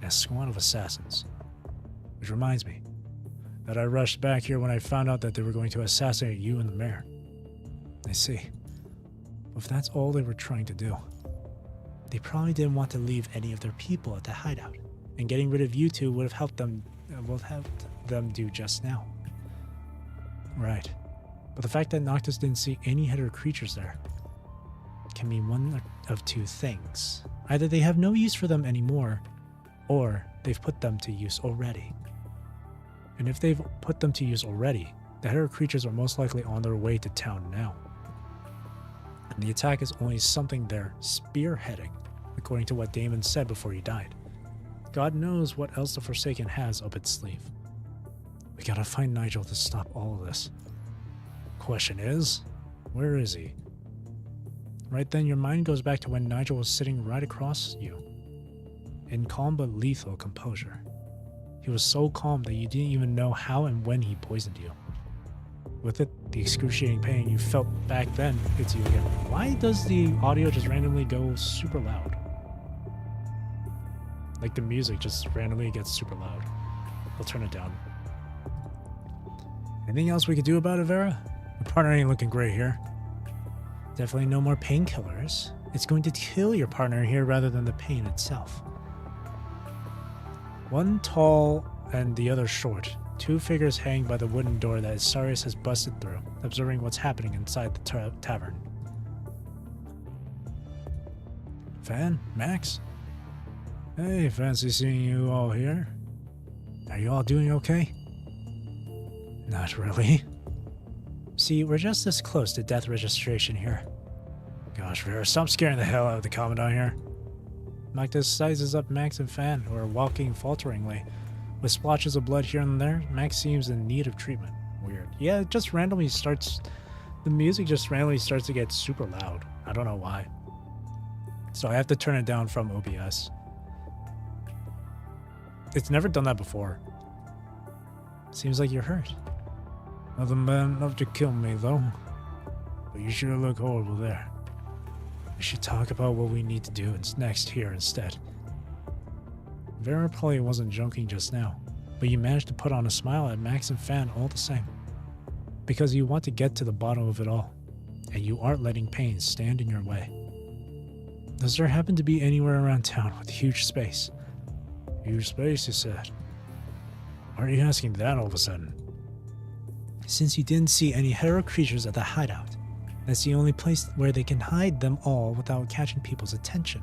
Speaker 1: and a squad of assassins. Which reminds me that I rushed back here when I found out that they were going to assassinate you and the mayor. I see. If that's all they were trying to do, they probably didn't want to leave any of their people at the hideout, and getting rid of you two would have helped them do just now. Right. But the fact that Noctis didn't see any hetero creatures there can mean one of two things. Either they have no use for them anymore, or they've put them to use already. And if they've put them to use already, the hetero creatures are most likely on their way to town now. And the attack is only something they're spearheading, according to what Damon said before he died. God knows what else the Forsaken has up its sleeve. We gotta find Nigel to stop all of this. Question is, where is he? Right then, your mind goes back to when Nigel was sitting right across you, in calm but lethal composure. He was so calm that you didn't even know how and when he poisoned you. With it, the excruciating pain you felt back then hits you again. Why does the audio just randomly go super loud? Like the music just randomly gets super loud. I'll turn it down. Anything else we could do about it, Vera? My partner ain't looking great here. Definitely no more painkillers. It's going to kill your partner here rather than the pain itself. One tall and the other short. Two figures hang by the wooden door that Sarius has busted through, observing what's happening inside the tavern. Fan? Max? Hey, fancy seeing you all here. Are you all doing okay? Not really. See, we're just this close to death registration here. Gosh, Vera, stop scaring the hell out of the Commandant here. Noctis sizes up Max and Fan, who are walking falteringly. With splotches of blood here and there, Max seems in need of treatment. Weird. Yeah, it just randomly starts... The music just randomly starts to get super loud. I don't know why. So I have to turn it down from OBS. It's never done that before. Seems like you're hurt. Nothing bad enough to kill me, though. But you sure look horrible there. We should talk about what we need to do next here instead. Vera probably wasn't joking just now, but you managed to put on a smile at Max and Fan all the same. Because you want to get to the bottom of it all, and you aren't letting pain stand in your way. Does there happen to be anywhere around town with huge space? Huge space, you said. Why are you asking that all of a sudden? Since you didn't see any hero creatures at the hideout, that's the only place where they can hide them all without catching people's attention.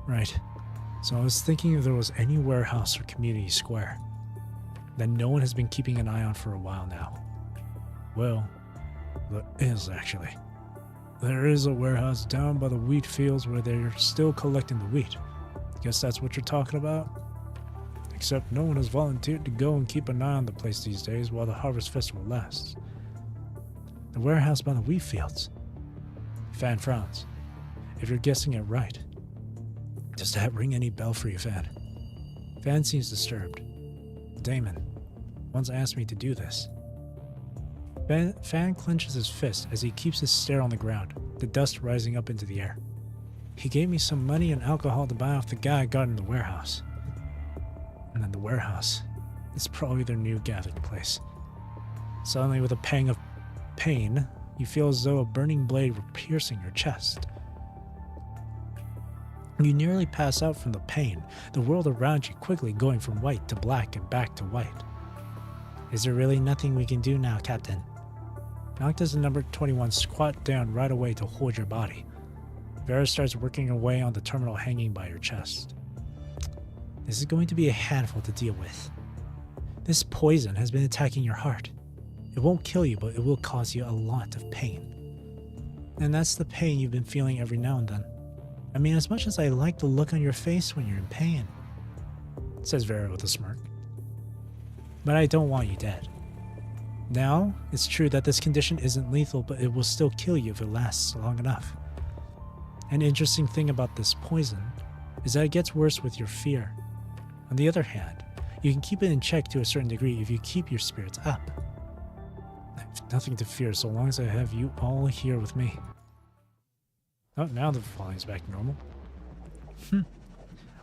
Speaker 1: Right. So I was thinking if there was any warehouse or community square that no one has been keeping an eye on for a while now. Well, there is actually. There is a warehouse down by the wheat fields where they're still collecting the wheat. Guess that's what you're talking about? Except no one has volunteered to go and keep an eye on the place these days while the harvest festival lasts. The warehouse by the wheat fields. Fan frowns. If you're guessing it right. Does that ring any bell for you, Fan? Fan seems disturbed. Damon once asked me to do this. Fan clenches his fist as he keeps his stare on the ground, the dust rising up into the air. He gave me some money and alcohol to buy off the guy I got in the warehouse. And then the warehouse is probably their new gathering place. Suddenly, with a pang of pain, you feel as though a burning blade were piercing your chest. You nearly pass out from the pain, the world around you quickly going from white to black and back to white. Is there really nothing we can do now, Captain? Noctis and number 21 squat down right away to hold your body. Vera starts working away on the terminal hanging by your chest. This is going to be a handful to deal with. This poison has been attacking your heart. It won't kill you, but it will cause you a lot of pain. And that's the pain you've been feeling every now and then. I mean, as much as I like the look on your face when you're in pain, says Vera with a smirk. But I don't want you dead. Now, it's true that this condition isn't lethal, but it will still kill you if it lasts long enough. An interesting thing about this poison is that it gets worse with your fear. On the other hand, you can keep it in check to a certain degree if you keep your spirits up. I have nothing to fear so long as I have you all here with me. Oh, now the volume's back to normal.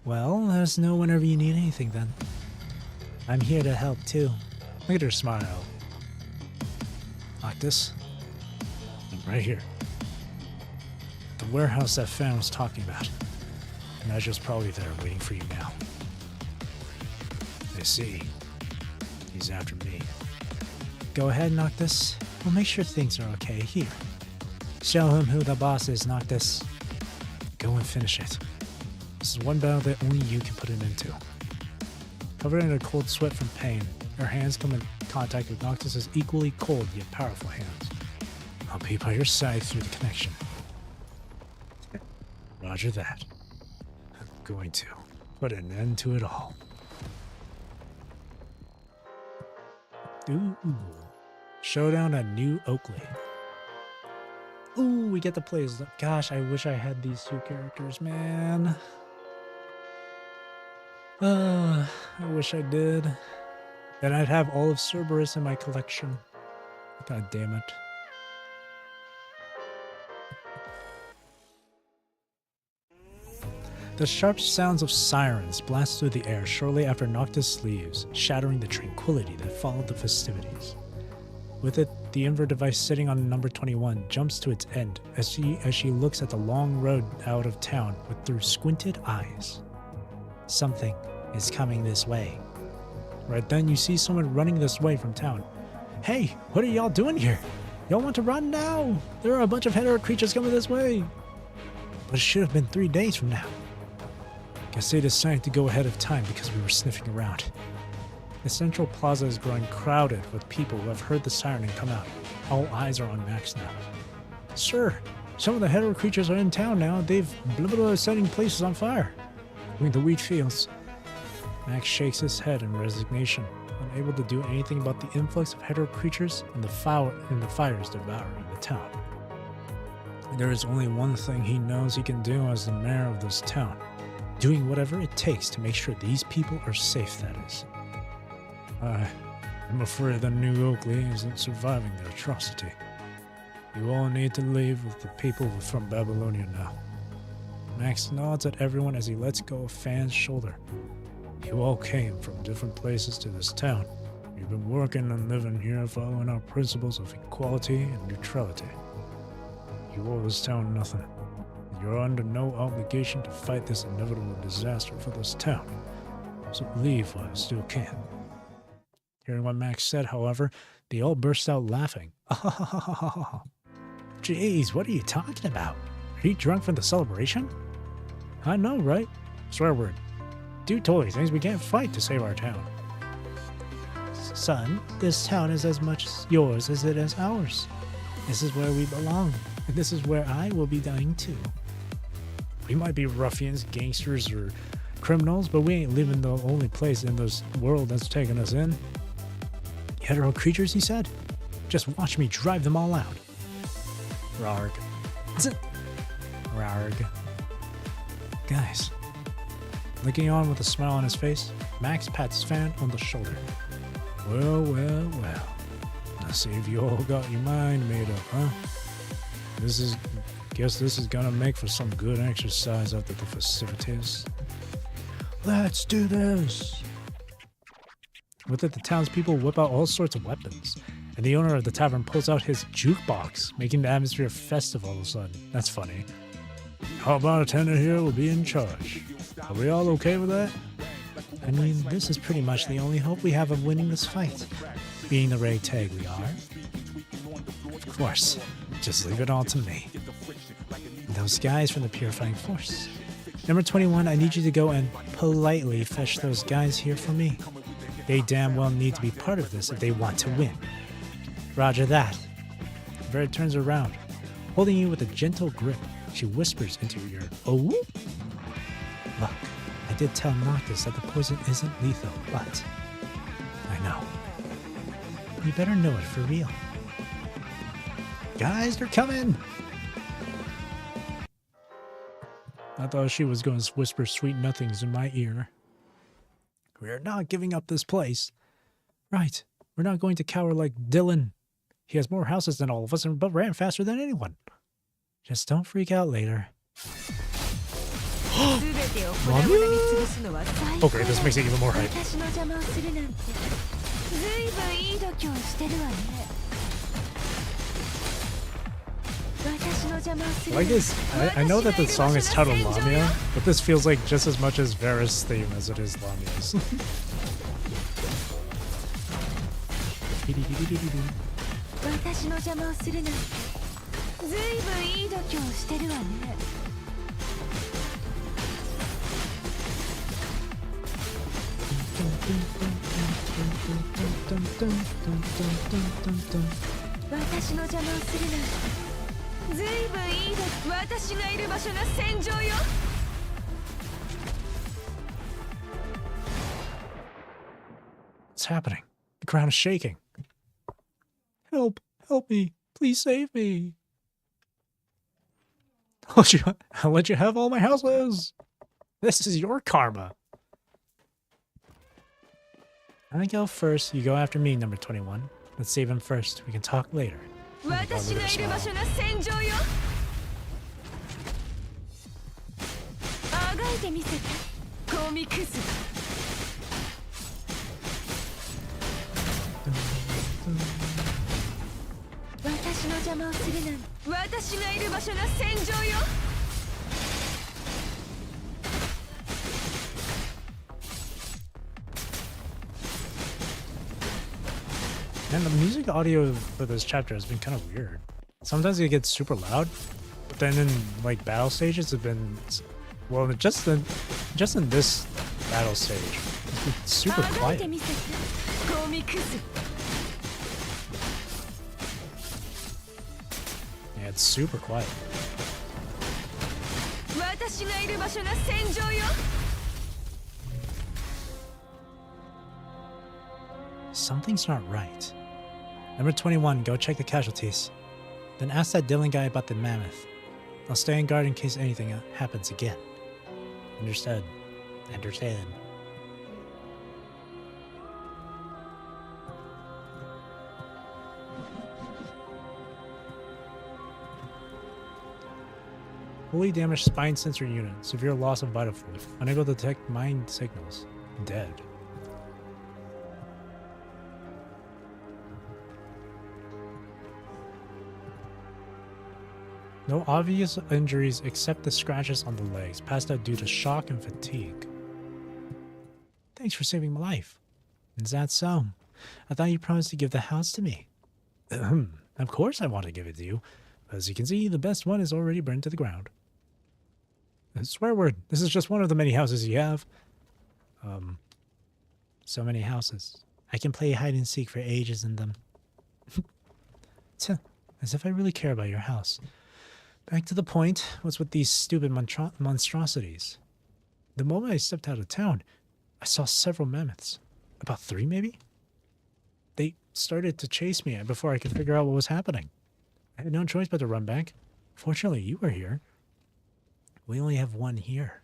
Speaker 1: Well, let us know whenever you need anything then. I'm here to help too. Look at her smile. Noctis, I'm right here. The warehouse that Fan was talking about. Naja's probably there waiting for you now. I see. He's after me. Go ahead, Noctis. We'll make sure things are okay here. Show him who the boss is, Noctis. Go and finish it. This is one battle that only you can put an end to. Covered in a cold sweat from pain, her hands come in contact with Noctis' equally cold yet powerful hands. I'll be by your side through the connection. Roger that. I'm going to put an end to it all. Ooh. Showdown at New Oakley. Ooh, we get to play as... Gosh, I wish I had these two characters, man. I wish I did. Then I'd have all of Cerberus in my collection. God damn it. The sharp sounds of sirens blast through the air shortly after Noctis leaves, shattering the tranquility that followed the festivities. With it, the Inver device sitting on number 21 jumps to its end as she looks at the long road out of town through squinted eyes. Something is coming this way. Right then, you see someone running this way from town. Hey, what are y'all doing here? Y'all want to run now? There are a bunch of hetero creatures coming this way. But it should have been 3 days from now. Guess they decided to go ahead of time because we were sniffing around. The central plaza is growing crowded with people who have heard the siren and come out. All eyes are on Max now. Sir, some of the hetero creatures are in town now. They've setting places on fire. Between the wheat fields. Max shakes his head in resignation, unable to do anything about the influx of hetero creatures and the fires devouring the town. There is only one thing he knows he can do as the mayor of this town. Doing whatever it takes to make sure these people are safe, that is. I'm afraid that New Oakley isn't surviving the atrocity. You all need to leave with the people from Babylonia now. Max nods at everyone as he lets go of Fan's shoulder. You all came from different places to this town. You've been working and living here following our principles of equality and neutrality. You owe this town nothing. You're under no obligation to fight this inevitable disaster for this town. So leave while you still can. Hearing what Max said, however, they all burst out laughing. Jeez, what are you talking about? Are you drunk from the celebration? I know, right? Swear word. Dude totally thinks we can't fight to save our town. Son, this town is as much yours as it is ours. This is where we belong, and this is where I will be dying too. We might be ruffians, gangsters, or criminals, but we ain't living the only place in this world that's taken us in. Hetero creatures, he said? Just watch me drive them all out. Rarg. Rarg. Guys. Looking on with a smile on his face, Max pats Fan on the shoulder. Well, well, well. I see if you all got your mind made up, huh? Guess this is gonna make for some good exercise after the festivities. Let's do this! With it, the townspeople whip out all sorts of weapons, and the owner of the tavern pulls out his jukebox, making the atmosphere festive all of a sudden. That's funny. Our bartender here will be in charge. Are we all okay with that? I mean, this is pretty much the only hope we have of winning this fight. Being the ragtag we are. Of course. Just leave it all to me. And those guys from the Purifying Force. Number 21, I need you to go and politely fetch those guys here for me. They damn well need to be part of this if they want to win. Roger that. The bird turns around, holding you with a gentle grip. She whispers into your ear. Oh? Look, I did tell Noctis that the poison isn't lethal, but I know. You better know it for real. Guys, they're coming! I thought she was going to whisper sweet nothings in my ear. We're not giving up this place. Right, we're not going to cower like Dylan. He has more houses than all of us but ran faster than anyone. Just don't freak out later. Okay, this makes it even more hype. Like this, I know that the song is titled Lamia, but this feels like just as much as Vera's theme as it is Lamia's. What's happening? The ground is shaking. Help! Help me! Please save me! I'll let you have all my houses! This is your karma! I go first, you go after me, number 21. Let's save him first. We can talk later. And the music audio for this chapter has been kind of weird. Sometimes it gets super loud, But then in like battle stages have been, well, just in this battle stage, it's super quiet. Yeah, it's super quiet. Something's not right. Number 21, go check the casualties. Then ask that Dylan guy about the mammoth. I'll stay on guard in case anything happens again. Understood. Understood. Fully damaged spine sensor unit. Severe loss of vital fluid. Unable to detect mind signals. Dead. No obvious injuries except the scratches on the legs. Passed out due to shock and fatigue. Thanks for saving my life. Is that so? I thought you promised to give the house to me. Of course I want to give it to you. As you can see, the best one is already burned to the ground. A swear word. This is just one of the many houses you have. So many houses. I can play hide and seek for ages in them. As if I really care about your house. Back to the point, what's with these stupid monstrosities? The moment I stepped out of town, I saw several mammoths. About 3, maybe? They started to chase me before I could figure out what was happening. I had no choice but to run back. Fortunately, you were here. We only have 1 here,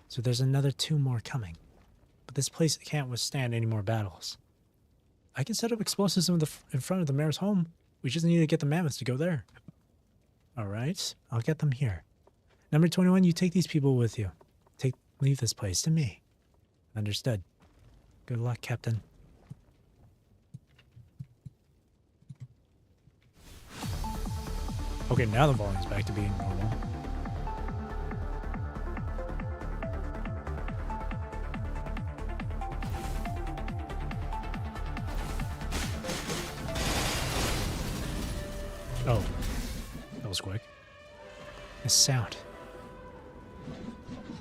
Speaker 1: so there's another 2 more coming. But this place can't withstand any more battles. I can set up explosives in front of the mayor's home. We just need to get the mammoths to go there. Alright, I'll get them here. Number 21, you take these people with you. Leave this place to me. Understood. Good luck, Captain. Okay, now the volume's back to being normal. Oh. That was quick. A sound.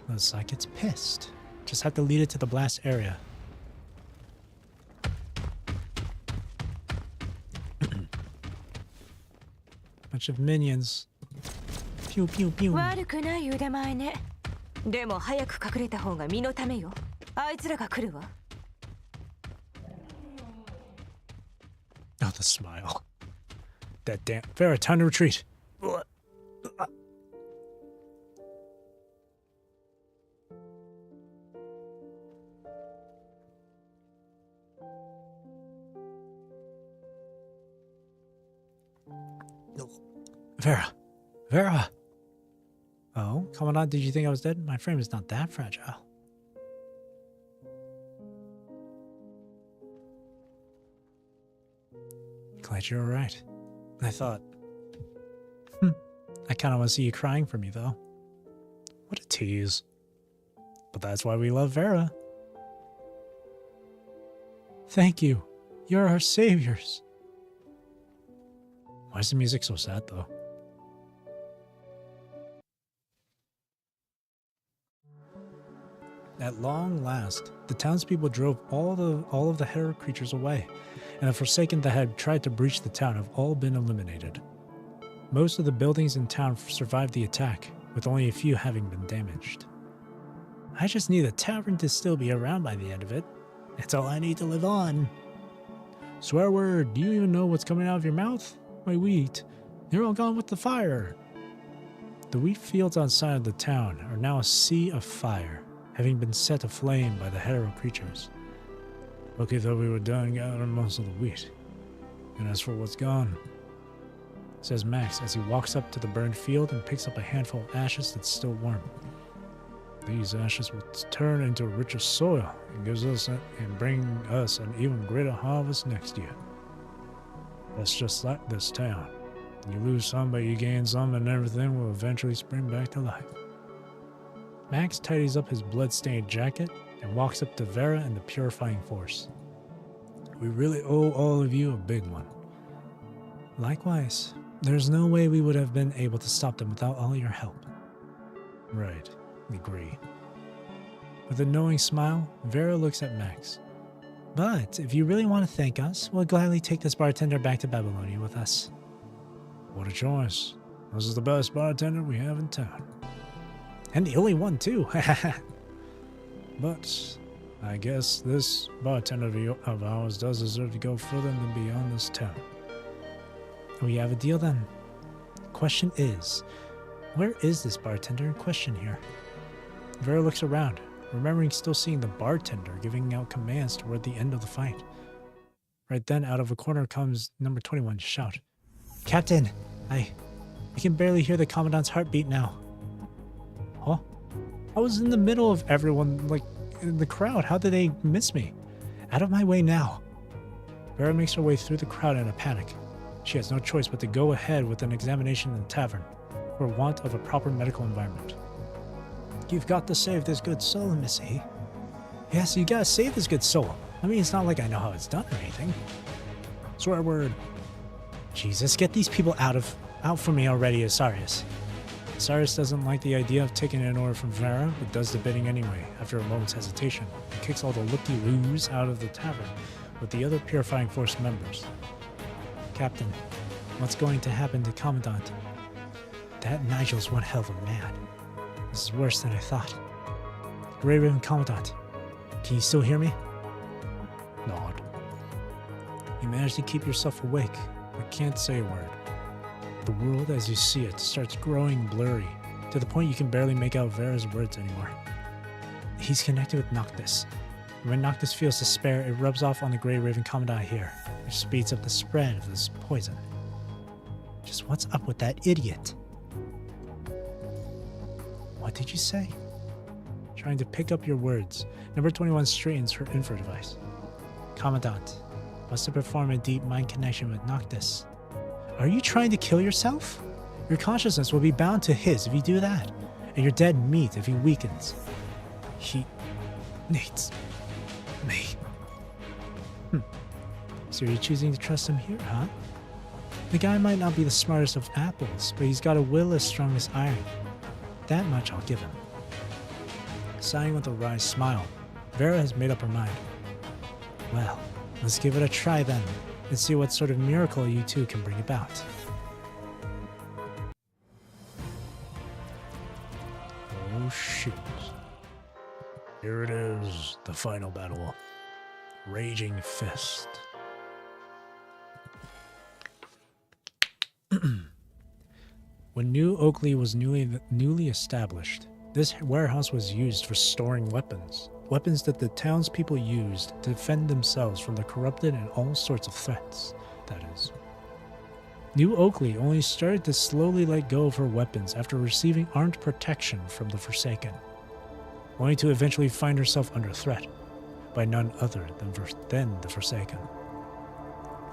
Speaker 1: Looks like it's pissed. Just have to lead it to the blast area. Bunch of minions. Pew pew pew.
Speaker 3: 悪くない腕前ね。でも早く隠れた方が身のためよ。あいつらが来るわ。
Speaker 1: Oh, the smile. That damn. Vera, time to retreat. Vera. Vera. Oh, Commandant, did you think I was dead? My frame is not that fragile. Glad you're alright. I thought. I kind of want to see you crying for me, though. What a tease. But that's why we love Vera. Thank you. You're our saviors. Why is the music so sad, though? At long last, the townspeople drove all of the hero creatures away, and the Forsaken that had tried to breach the town have all been eliminated. Most of the buildings in town survived the attack, with only a few having been damaged. I just need the tavern to still be around by the end of it. It's all I need to live on. Swear word, do you even know what's coming out of your mouth? My wheat. They're all gone with the fire. The wheat fields outside of the town are now a sea of fire, having been set aflame by the hero creatures. Lucky thought we were done gathering most of the wheat. And as for what's gone, says Max as he walks up to the burned field and picks up a handful of ashes that's still warm. These ashes will turn into richer soil and bring us an even greater harvest next year. That's just like this town. You lose some, but you gain some, and everything will eventually spring back to life. Max tidies up his blood-stained jacket and walks up to Vera and the Purifying Force. We really owe all of you a big one. Likewise, There's no way we would have been able to stop them without all your help. Right, agree. With a knowing smile, Vera looks at Max. But if you really want to thank us, we'll gladly take this bartender back to Babylonia with us. What a choice. This is the best bartender we have in town. And the only one, too. But I guess this bartender of ours does deserve to go further than beyond this town. We have a deal then. Question is, where is this bartender in question here? Vera looks around, remembering still seeing the bartender giving out commands toward the end of the fight. Right then, out of a corner comes number 21 shout. Captain, I can barely hear the Commandant's heartbeat now. Huh? I was in the middle of everyone, like, in the crowd. How did they miss me? Out of my way now. Vera makes her way through the crowd in a panic. She has no choice but to go ahead with an examination in the tavern, for want of a proper medical environment. You've got to save this good soul, Missy. Yes, you gotta save this good soul. I mean, it's not like I know how it's done or anything. Swear word. Jesus, get these people out from me already, Asarius. Asarius doesn't like the idea of taking an order from Vera, but does the bidding anyway, after a moment's hesitation. He kicks all the looky-loos out of the tavern, with the other Purifying Force members. Captain, what's going to happen to Commandant? That Nigel's one hell of a man. This is worse than I thought. Grey Raven Commandant, can you still hear me? Nod. You managed to keep yourself awake, but can't say a word. The world as you see it starts growing blurry, to the point you can barely make out Vera's words anymore. He's connected with Noctis. When Noctis feels despair, it rubs off on the Grey Raven Commandant here, which speeds up the spread of this poison. Just what's up with that idiot? What did you say? Trying to pick up your words, number 21 straightens her info device. Commandant, must have performed a deep mind connection with Noctis. Are you trying to kill yourself? Your consciousness will be bound to his if you do that, and your dead meat if he weakens. He needs me. So you're choosing to trust him here, huh? The guy might not be the smartest of apples, but he's got a will as strong as iron. That much I'll give him. Sighing with a wry smile, Vera has made up her mind. Well, let's give it a try then, and see what sort of miracle you two can bring about. Oh shoot. Here it is, the final battle. Raging Fist. When New Oakley was newly established, this warehouse was used for storing weapons. Weapons that the townspeople used to defend themselves from the corrupted and all sorts of threats, that is. New Oakley only started to slowly let go of her weapons after receiving armed protection from the Forsaken, only to eventually find herself under threat by none other than the Forsaken.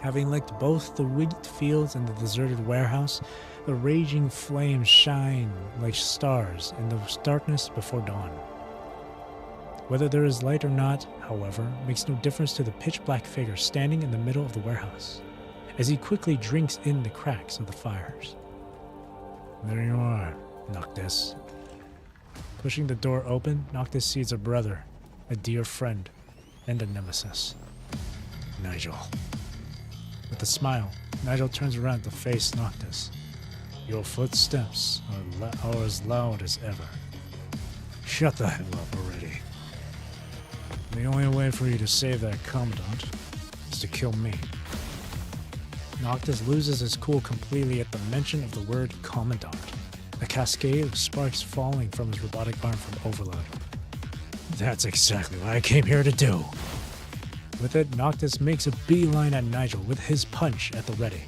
Speaker 1: Having licked both the wheat fields and the deserted warehouse, the raging flames shine like stars in the darkness before dawn. Whether there is light or not, however, makes no difference to the pitch-black figure standing in the middle of the warehouse, as he quickly drinks in the cracks of the fires. There you are, Noctis. Pushing the door open, Noctis sees a brother, a dear friend, and a nemesis. Nigel. With a smile, Nigel turns around to face Noctis. Your footsteps are as loud as ever. Shut the hell up already. The only way for you to save that Commandant is to kill me. Noctis loses his cool completely at the mention of the word Commandant, a cascade of sparks falling from his robotic arm from overload. That's exactly what I came here to do. With it, Noctis makes a beeline at Nigel with his punch at the ready.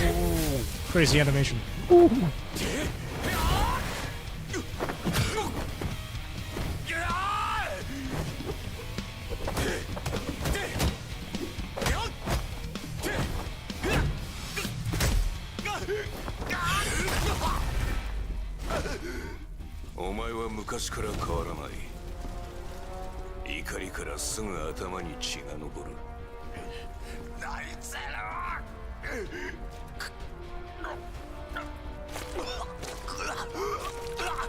Speaker 1: Oh, crazy animation. Ooh.
Speaker 2: 怒りからすぐ頭に血が昇る。あいつら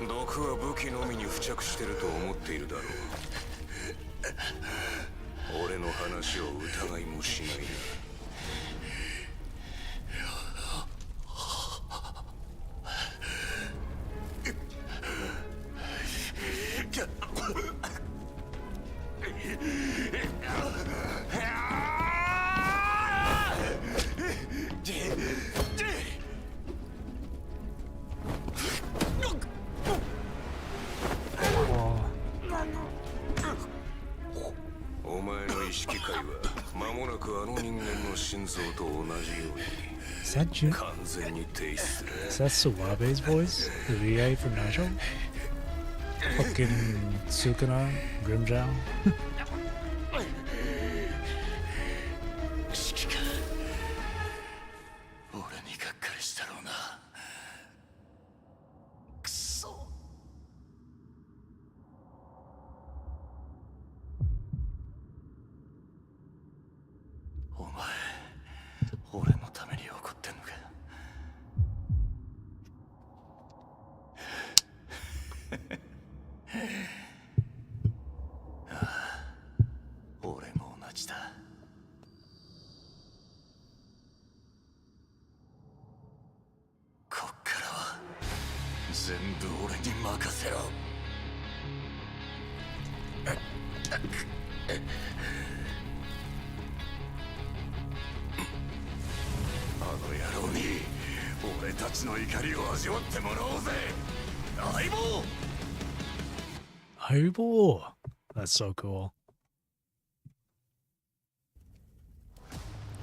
Speaker 2: 毒は武器のみに付着してると思っているだろう。俺の話を疑いもしないな。お前の意識界は間もなくあの人間の心臓と同じように
Speaker 1: Is that Jun?
Speaker 2: 完全に停止する。
Speaker 1: Is that Suabe's voice? The VA for Nigel? Fucking Sukuna, Grimjow?
Speaker 2: 指揮官、俺にがっかりしたろうな。くそ。お前、俺のために怒ってんのか。ああ、俺も同じだ。こっからは全部俺に任せろ。あの野郎に俺たちの怒りを味わってもらおうぜ、相棒。
Speaker 1: Aibo! That's so cool.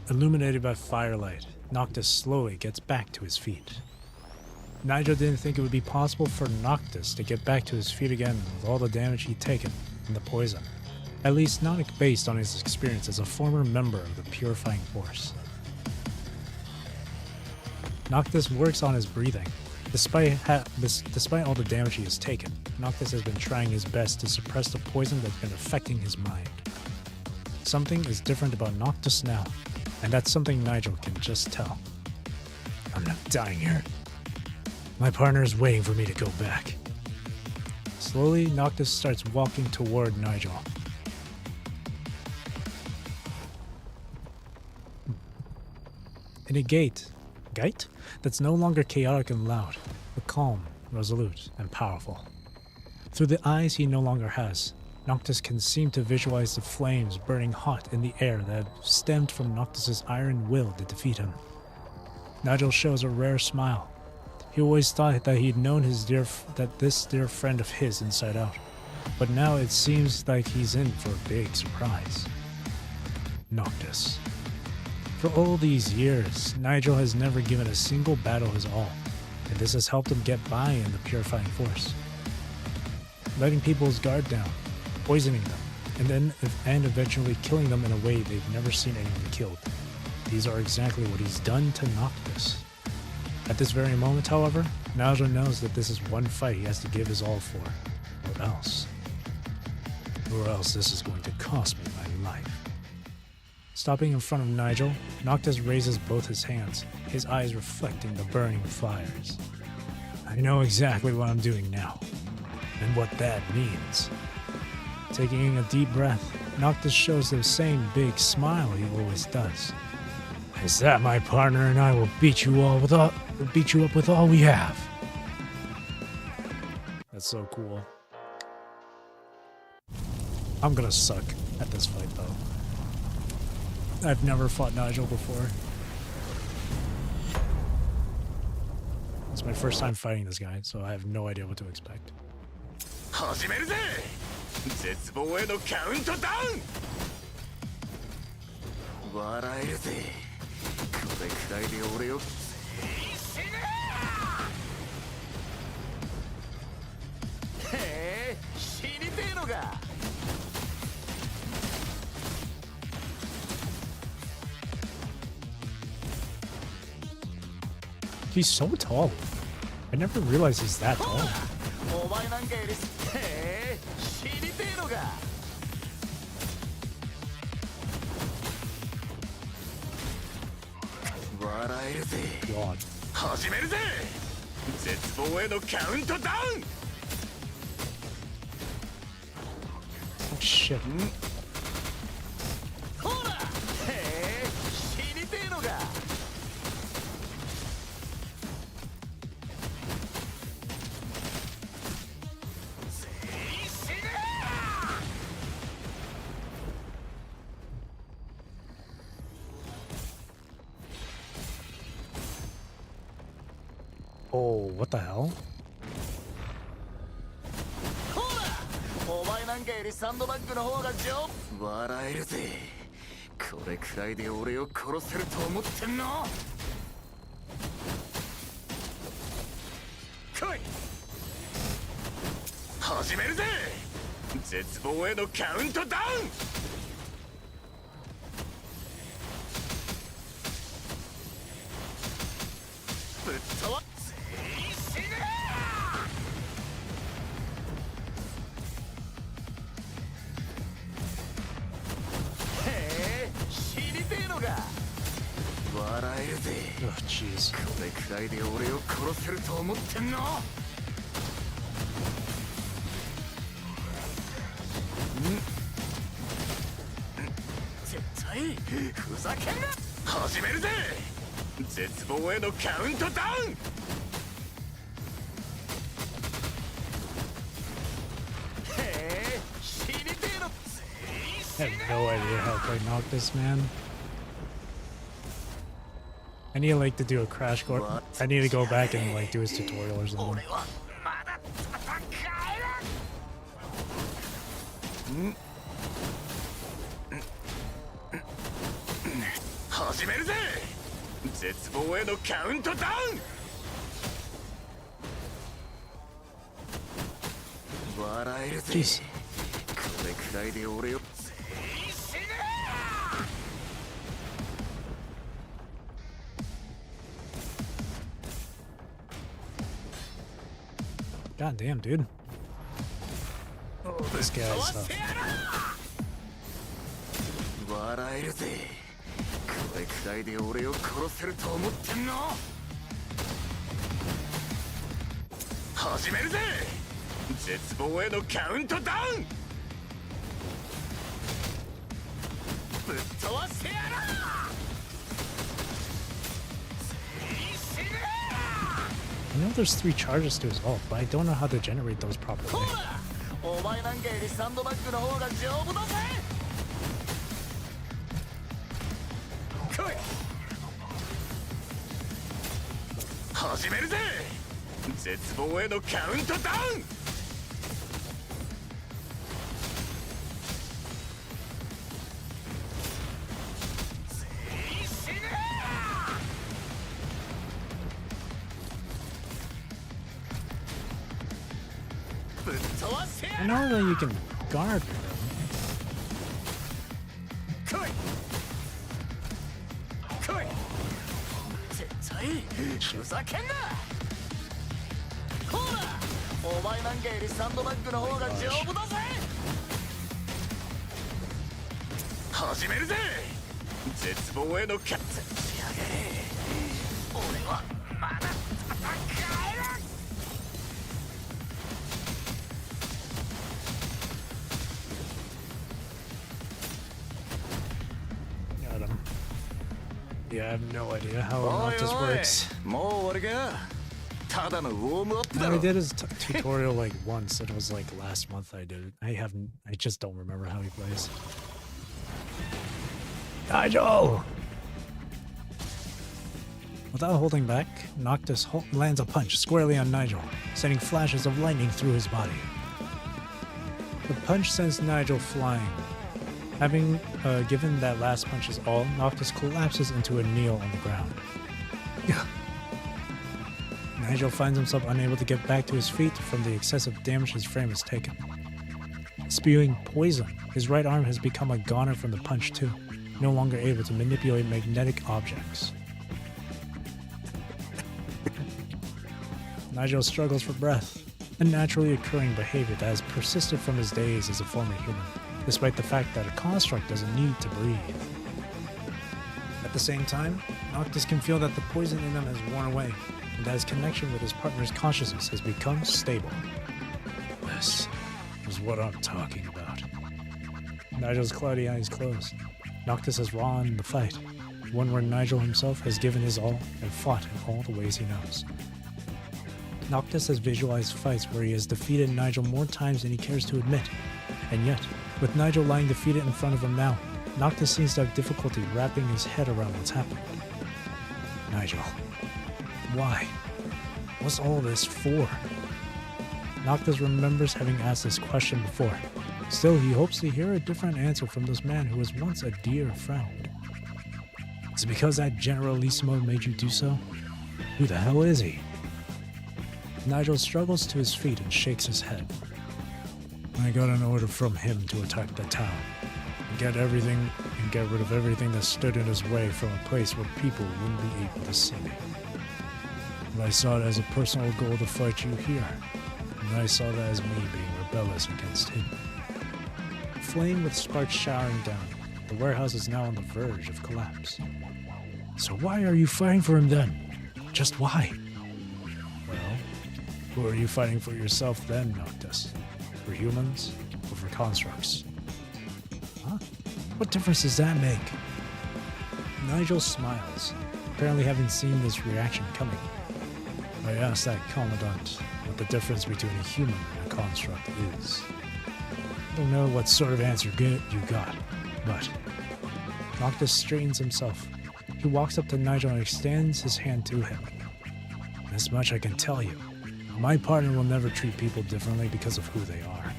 Speaker 1: Illuminated by firelight, Noctis slowly gets back to his feet. Nigel didn't think it would be possible for Noctis to get back to his feet again with all the damage he'd taken and the poison. At least not based on his experience as a former member of the Purifying Force. Noctis works on his breathing. Despite all the damage he has taken, Noctis has been trying his best to suppress the poison that's been affecting his mind. Something is different about Noctis now, and that's something Nigel can just tell. I'm not dying here. My partner is waiting for me to go back. Slowly, Noctis starts walking toward Nigel. In a gate that's no longer chaotic and loud, but calm, resolute, and powerful. Through the eyes he no longer has, Noctis can seem to visualize the flames burning hot in the air that have stemmed from Noctis's iron will to defeat him. Nigel shows a rare smile. He always thought that he'd known this dear friend of his inside out, but now it seems like he's in for a big surprise. Noctis. For all these years, Nigel has never given a single battle his all, and this has helped him get by in the Purifying Force. Letting people's guard down, poisoning them, and eventually killing them in a way they've never seen anyone killed. These are exactly what he's done to Noctis. At this very moment, however, Nigel knows that this is one fight he has to give his all for, or else this is going to cost me my life. Stopping in front of Nigel, Noctis raises both his hands, his eyes reflecting the burning fires. I know exactly what I'm doing now, and what that means. Taking a deep breath, Noctis shows the same big smile he always does. Is that my partner, and I will beat you up with all we have. That's so cool. I'm gonna suck at this fight though. I've never fought Nigel before. It's my first time fighting this guy, so I have no idea what to expect.
Speaker 2: 始めるぜ。絶望へのカウントダウン。笑えるぜ。これくらいで俺を。死ねー。へえ、死にてえのか。
Speaker 1: He's so tall. I never realized he's that tall. God.
Speaker 2: 始めるぜ。絶望へのカウントダウン。
Speaker 1: Oh shit.
Speaker 2: ほら、へえ、死にてえのか。
Speaker 1: Oh, what the hell?
Speaker 2: ほら、お前なんかよりサンドバッグの方が笑えるぜ。これくらいで俺を殺せると思ってんの？来い。始めるぜ。絶望へのカウントダウン。 ぶっ飛ば全員死ねー。へえ、死にてえのか。笑えるぜ。
Speaker 1: Oh, jeez.
Speaker 2: これくらいで俺を殺せると思ってんの？絶対ふざけんな。始めるぜ。 絶望へのカウントダウン。 へえ、死にてえの。
Speaker 1: I have no idea how to play Noctis, man. I need like to do a crash course. I need to go back and like do his tutorial or something.
Speaker 2: 俺はまだ戦える。始めるぜ。 絶望へのカウントダウン。笑えるぜ。
Speaker 1: Jeez.
Speaker 2: これくらいで俺を全員死ねー。
Speaker 1: God damn, dude. This guy's tough.
Speaker 2: 笑えるぜ。これくらいで俺を殺せると思ってんの？始めるぜ。絶望へのカウントダウン。ぶっ飛ばしてやる。全員死ねー。
Speaker 1: I know there's 3 charges to his ult, but I don't know how to generate those
Speaker 2: ほ
Speaker 1: properly.
Speaker 2: ら、お前なんかよりサンドバッグの方が丈夫だぜ。 始めるぜ。絶望へのカウントダウン。 全員死ねー。ぶっ飛ばしてや
Speaker 1: I
Speaker 2: る。
Speaker 1: know that you can guard them.
Speaker 2: 来い。来い。絶対ふざけんな。ほら、お前なんかよりサンドバッグの方が丈夫だぜ。始めるぜ。絶望へのカウント。仕上げ。俺はまだ戦える。
Speaker 1: Got him. Yeah, I have no idea how
Speaker 2: おい
Speaker 1: Noctis
Speaker 2: おい、
Speaker 1: works.
Speaker 2: もう終わりか。ただのウォームアップだ
Speaker 1: I
Speaker 2: ろ。
Speaker 1: did his tutorial like once. It was like last month I did it. I just don't remember how he plays. Nigel! Without holding back, Noctis lands a punch squarely on Nigel, sending flashes of lightning through his body. The punch sends Nigel flying. Having given that last punch his all, Noctis collapses into a kneel on the ground. Nigel finds himself unable to get back to his feet from the excessive damage his frame has taken. Spewing poison, his right arm has become a goner from the punch too, no longer able to manipulate magnetic objects. Nigel struggles for breath, a naturally occurring behavior that has persisted from his days as a former human, despite the fact that a construct doesn't need to breathe. At the the same time, Noctis can feel that the poison in him has worn away, and that his connection with his partner's consciousness has become stable. This is what I'm talking about. Nigel's cloudy eyes close. Noctis has won the fight, one where Nigel himself has given his all and fought in all the ways he knows. Noctis has visualized fights where he has defeated Nigel more times than he cares to admit, and yet, with Nigel lying defeated in front of him now, Noctis seems to have difficulty wrapping his head around what's happening. Nigel. Why? What's all this for? Noctis remembers having asked this question before. Still, he hopes to hear a different answer from this man who was once a dear friend. Is it because that Generalissimo made you do so? Who the hell is he? Nigel struggles to his feet and shakes his head. I got an order from him to attack the town. Get rid of everything that stood in his way from a place where people wouldn't be able to see me. And I saw it as a personal goal to fight you here, and I saw that as me being rebellious against him. Flame with sparks showering down, the warehouse is now on the verge of collapse. So why are you fighting for him then? Just why? Well, who are you fighting for yourself then, Noctis? For humans or for constructs? Huh? What difference does that make? Nigel smiles, apparently having seen this reaction coming. I asked that Commandant what the difference between a human and a construct is. I don't know what sort of answer you got, but... Noctis straightens himself. He walks up to Nigel and extends his hand to him. This much I can tell you. My partner will never treat people differently because of who they are.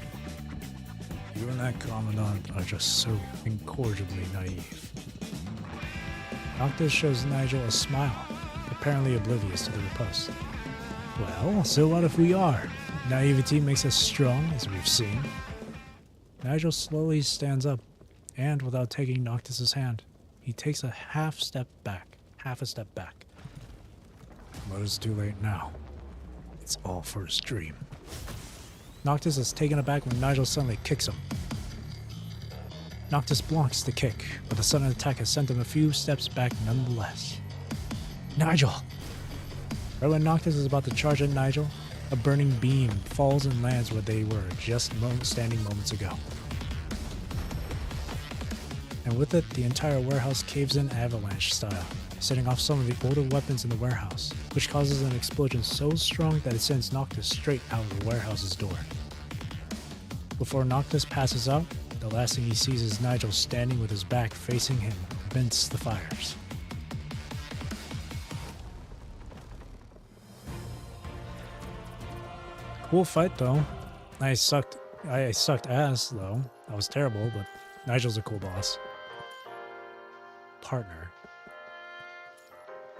Speaker 1: You and that Commandant are just so incorrigibly naive. Noctis shows Nigel a smile, apparently oblivious to the riposte. Well, so what if we are? Naivety makes us strong, as we've seen. Nigel slowly stands up, and without taking Noctis's hand, he takes a half a step back. But it's too late now. It's all for his dream. Noctis is taken aback when Nigel suddenly kicks him. Noctis blocks the kick, but the sudden attack has sent him a few steps back nonetheless. Nigel! Right when Noctis is about to charge at Nigel, a burning beam falls and lands where they were just standing moments ago. And with it, the entire warehouse caves in avalanche style, setting off some of the older weapons in the warehouse, which causes an explosion so strong that it sends Noctis straight out of the warehouse's door. Before Noctis passes out, the last thing he sees is Nigel standing with his back facing him amidst the fires. Cool fight though. I sucked ass though. That was terrible, but Nigel's a cool boss. Partner.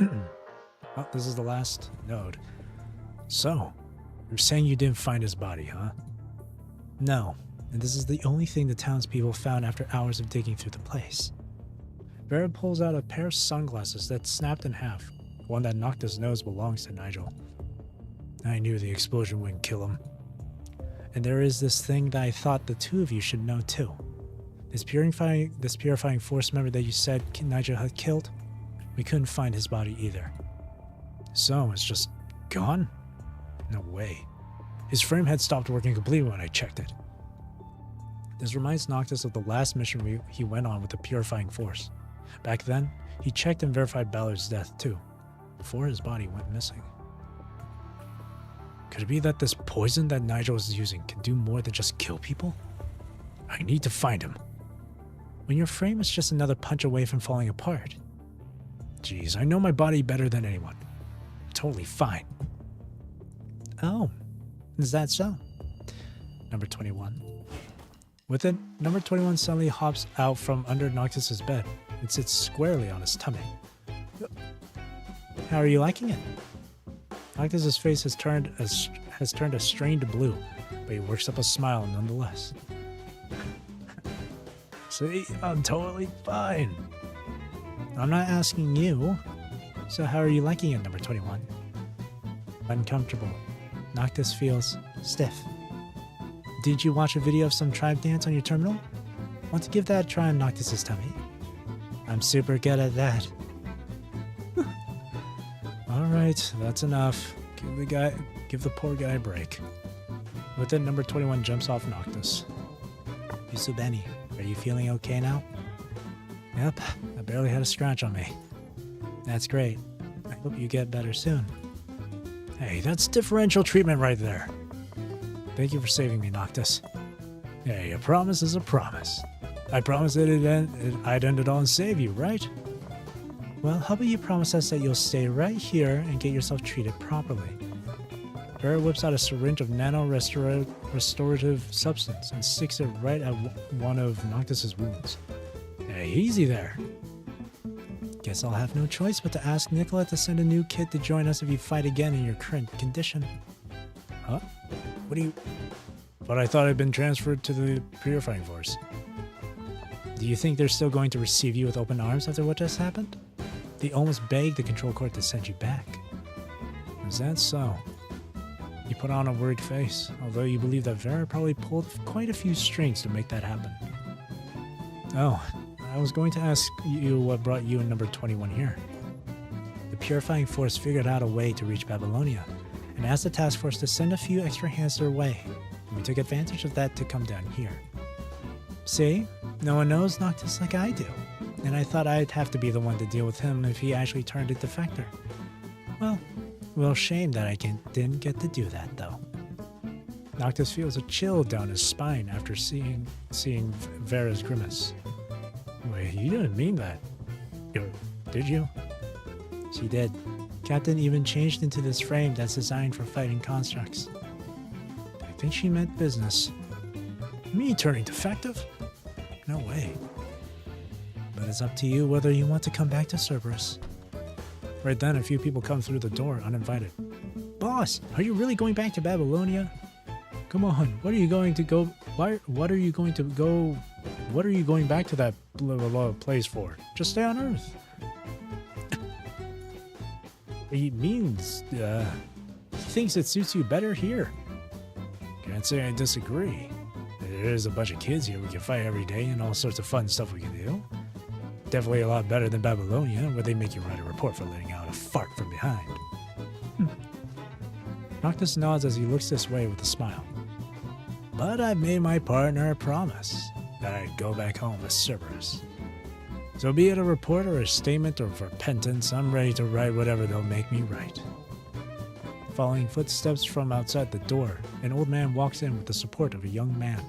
Speaker 1: Oh, this is the last node. So, you're saying you didn't find his body, huh? No, and this is the only thing the townspeople found after hours of digging through the place. Vera pulls out a pair of sunglasses that's snapped in half, one that Noctis knows belongs to Nigel. I knew the explosion wouldn't kill him. And there is this thing that I thought the two of you should know too. This purifying force member that you said Nigel had killed, we couldn't find his body either. So, it's just gone? No way. His frame had stopped working completely when I checked it. This reminds Noctis of the last mission he went on with the purifying force. Back then, he checked and verified Ballard's death too, before his body went missing. Could it be that this poison that Nigel is using can do more than just kill people? I need to find him. When your frame is just another punch away from falling apart. Jeez, I know my body better than anyone. I'm totally fine. Oh, is that so? Number 21. With it, number 21 suddenly hops out from under Noctis's bed and sits squarely on his tummy. How are you liking it? Noctis's face has turned a strained blue, but he works up a smile nonetheless. See, I'm totally fine. I'm not asking you. So how are you liking it, number 21? Uncomfortable. Noctis feels stiff. Did you watch a video of some tribe dance on your terminal? Want to give that a try on Noctis's tummy? I'm super good at that. Alright, that's enough. Give the poor guy a break. With it, number 21 jumps off Noctis. Yusubeni, are you feeling okay now? Yep, I barely had a scratch on me. That's great. I hope you get better soon. Hey, that's differential treatment right there. Thank you for saving me, Noctis. Hey, a promise is a promise. I promised that I'd end it all and save you, right? Well, how about you promise us that you'll stay right here and get yourself treated properly? Vera whips out a syringe of nano-restorative substance and sticks it right at one of Noctis's wounds. Hey, easy there. Guess I'll have no choice but to ask Nicola to send a new kid to join us if you fight again in your current condition. Huh? What do you... But I thought I'd been transferred to the purifying force. Do you think they're still going to receive you with open arms after what just happened? They almost begged the control court to send you back. Is that so? You put on a worried face, although you believe that Vera probably pulled quite a few strings to make that happen. Oh, I was going to ask you what brought you and number 21 here. The purifying force figured out a way to reach Babylonia, and asked the task force to send a few extra hands their way, and we took advantage of that to come down here. See? No one knows Noctis like I do, and I thought I'd have to be the one to deal with him if he actually turned a defector. Well, shame that I didn't get to do that, though. Noctis feels a chill down his spine after seeing Vera's grimace. Wait, you didn't mean that. Did you? She did. Captain even changed into this frame that's designed for fighting constructs. I think she meant business. Me turning defective? No way. But it's up to you whether you want to come back to Cerberus. Right then, a few people come through the door uninvited. Boss, are you really going back to Babylonia? Come on, what are you going to go? What are you going to go? What are you going back to that blah, blah, blah place for? Just stay on Earth. He means, he thinks it suits you better here. Can't say I disagree. There's a bunch of kids here we can fight every day and all sorts of fun stuff we can do. Definitely a lot better than Babylonia, where they make you write a report for letting out a fart from behind. Noctis nods as he looks this way with a smile. But I made my partner a promise that I'd go back home with Cerberus. So be it a report or a statement of repentance, I'm ready to write whatever they'll make me write. Following footsteps from outside the door, an old man walks in with the support of a young man.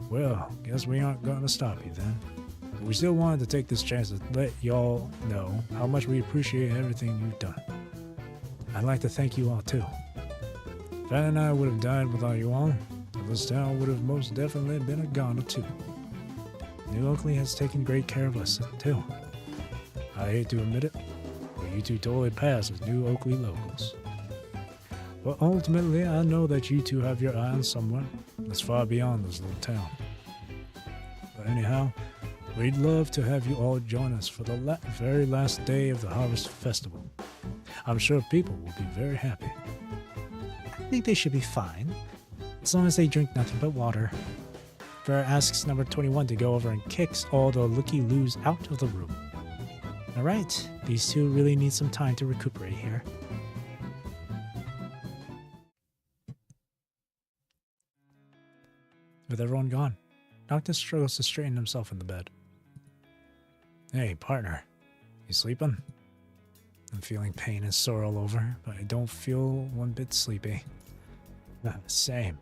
Speaker 1: Well, guess we aren't going to stop you then. But we still wanted to take this chance to let y'all know how much we appreciate everything you've done. I'd like to thank you all too. Fan and I would have died without you all, and this town would have most definitely been a goner too. New Oakley has taken great care of us too. I hate to admit it, but you two totally pass as New Oakley locals. But ultimately, I know that you two have your eye on someone that's far beyond this little town. But anyhow, we'd love to have you all join us for the very last day of the Harvest Festival. I'm sure people will be very happy. I think they should be fine, as long as they drink nothing but water. Vera asks number 21 to go over and kicks all the looky-loos out of the room. Alright, these two really need some time to recuperate here. With everyone gone, Noctis struggles to straighten himself in the bed. Hey, partner. You sleeping? I'm feeling pain and sore all over, but I don't feel one bit sleepy. Same.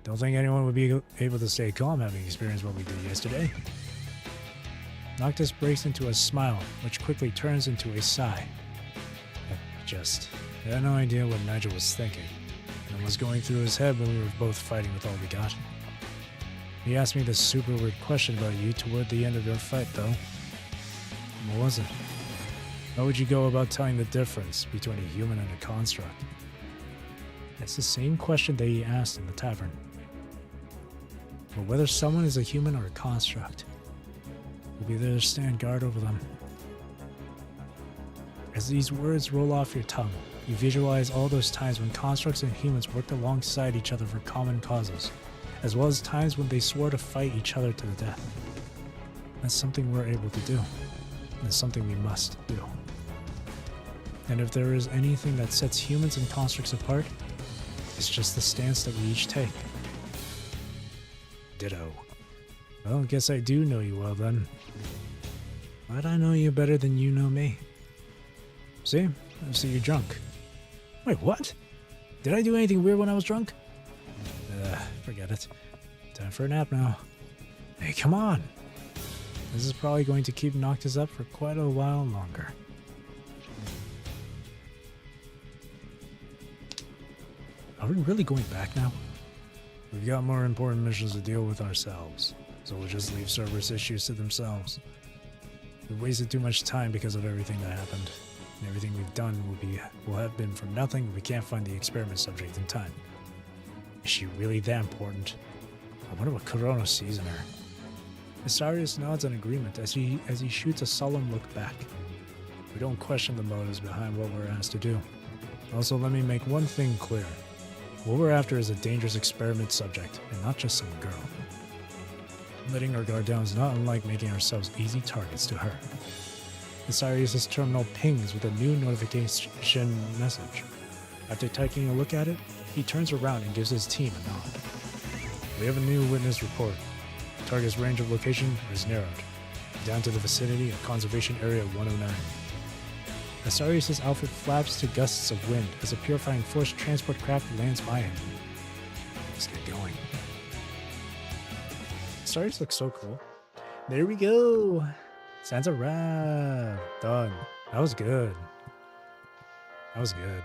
Speaker 1: Don't think anyone would be able to stay calm having experienced what we did yesterday. Noctis breaks into a smile, which quickly turns into a sigh. I had no idea what Nigel was thinking, and was going through his head when we were both fighting with all we got. He asked me this super weird question about you toward the end of your fight, though. What was it? How would you go about telling the difference between a human and a construct? It's the same question that he asked in the tavern. But whether someone is a human or a construct, we'll be there to stand guard over them. As these words roll off your tongue, you visualize all those times when constructs and humans worked alongside each other for common causes, as well as times when they swore to fight each other to the death. That's something we're able to do, and it's something we must do. And if there is anything that sets humans and constructs apart, it's just the stance that we each take. Ditto. Well, guess I do know you well then. But I know you better than you know me. See? I see you're drunk. Wait, what? Did I do anything weird when I was drunk? Forget it. Time for a nap now. Hey, come on! This is probably going to keep Noctis up for quite a while longer. Are we really going back now? We've got more important missions to deal with ourselves, so we'll just leave Cerberus issues to themselves. We wasted too much time because of everything that happened, and everything we've done will have been for nothing if we can't find the experiment subject in time. Is she really that important? I wonder what Corona sees in her. Asarius nods in agreement as he shoots a solemn look back. We don't question the motives behind what we're asked to do. Also, let me make one thing clear. What we're after is a dangerous experiment subject, and not just some girl. Letting our guard down is not unlike making ourselves easy targets to her. Asarius' terminal pings with a new notification message. After taking a look at it, he turns around and gives his team a nod. We have a new witness report. Target's range of location is narrowed, down to the vicinity of Conservation Area 109. Asarius' outfit flaps to gusts of wind as a purifying force transport craft lands by him. Let's get going. Asarius looks so cool. There we go! Sans a wrap! Done. That was good. That was good.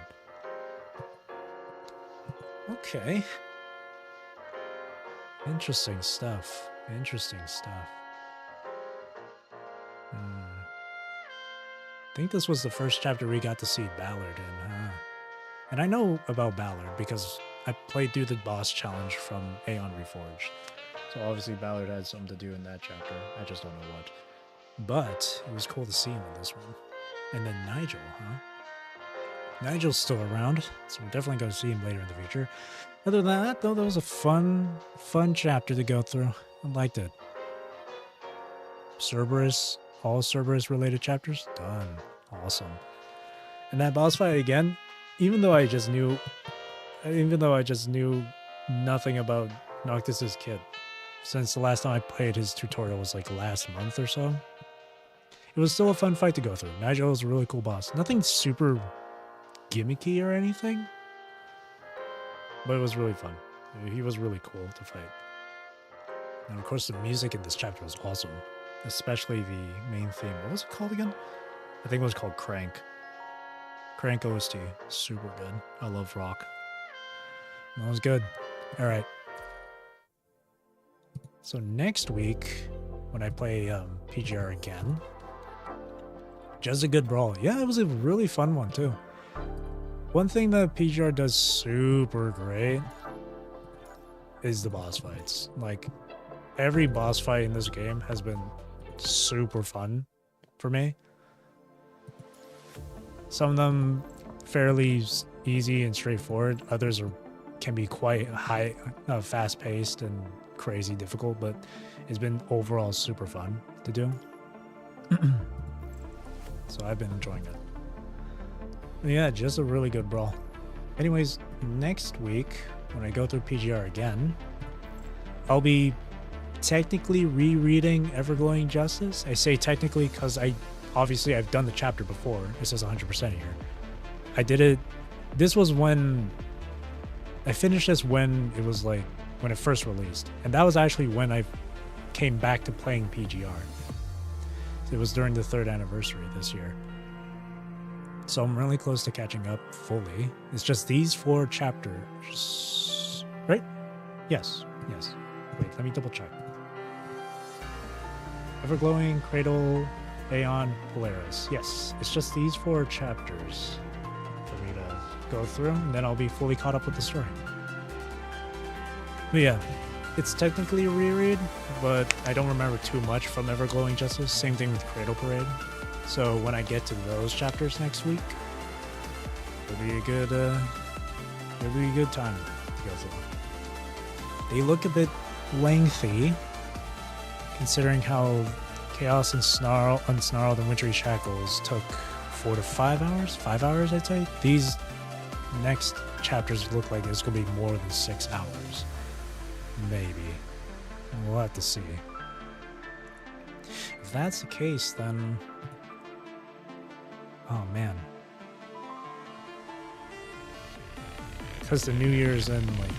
Speaker 1: Okay. Interesting stuff. Interesting stuff. I think this was the first chapter we got to see Ballard in, huh? And I know about Ballard because I played through the boss challenge from Aeon Reforged. So obviously Ballard had something to do in that chapter. I just don't know what. But it was cool to see him in this one. And then Nigel, huh? Nigel's still around, so we're definitely going to see him later in the future. Other than that, though, that was a fun chapter to go through. I liked it. Cerberus, all Cerberus related chapters, done. Awesome. And that boss fight again, even though I just knew nothing about Noctis' kid, since the last time I played his tutorial was like last month or so, it was still a fun fight to go through. Nigel was a really cool boss. Nothing super gimmicky or anything, but it was really fun. He was really cool to fight. And of course the music in this chapter was awesome, especially the main theme. What was it called again? I think it was called Crank. Crank OST. Super good. I love rock. That was good. Alright. So next week, when I play PGR again, just a good brawl. Yeah, it was a really fun one too. One thing that PGR does super great is the boss fights. Like, every boss fight in this game has been super fun for me. Some of them fairly easy and straightforward. Others can be quite high, fast-paced and crazy difficult, but it's been overall super fun to do. So I've been enjoying it. Yeah, just a really good brawl. Anyways, next week, when I go through PGR again, I'll be technically rereading Everglowing Justice. I say technically because obviously I've done the chapter before. It says 100% here. I did it. This was when I finished this when it first released. And that was actually when I came back to playing PGR. It was during the 3rd anniversary this year. So I'm really close to catching up fully. It's just these 4 chapters, right? Yes. Wait, let me double check. Everglowing, Cradle, Aeon, Polaris. Yes, it's just these 4 chapters for me to go through, and then I'll be fully caught up with the story. But yeah, it's technically a reread, but I don't remember too much from Everglowing Justice. Same thing with Cradle Parade. So when I get to those chapters next week, it'll be a good time to go through. They look a bit lengthy, considering how Chaos and Unsnarled and Wintry Shackles took 4 to 5 hours, 5 hours I'd say. These next chapters look like it's gonna be more than 6 hours, maybe. We'll have to see. If that's the case, then oh man, because the New Year's in like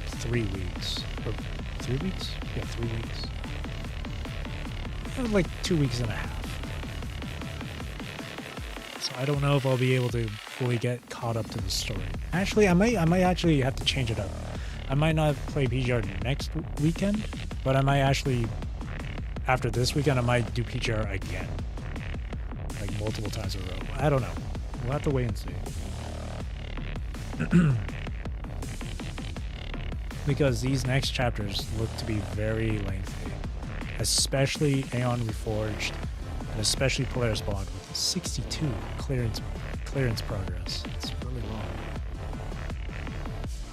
Speaker 1: 3 weeks, or 3 weeks? Yeah, 3 weeks. Like 2 weeks and a half. So I don't know if I'll be able to fully get caught up to the story. Actually, I might actually have to change it up. I might not play PGR next weekend, but I might actually, after this weekend, I might do PGR again. Like multiple times in a row. I don't know. We'll have to wait and see. Because these next chapters look to be very lengthy. Especially Aeon Reforged, and especially Polaris Bond with 62 clearance progress. It's really long.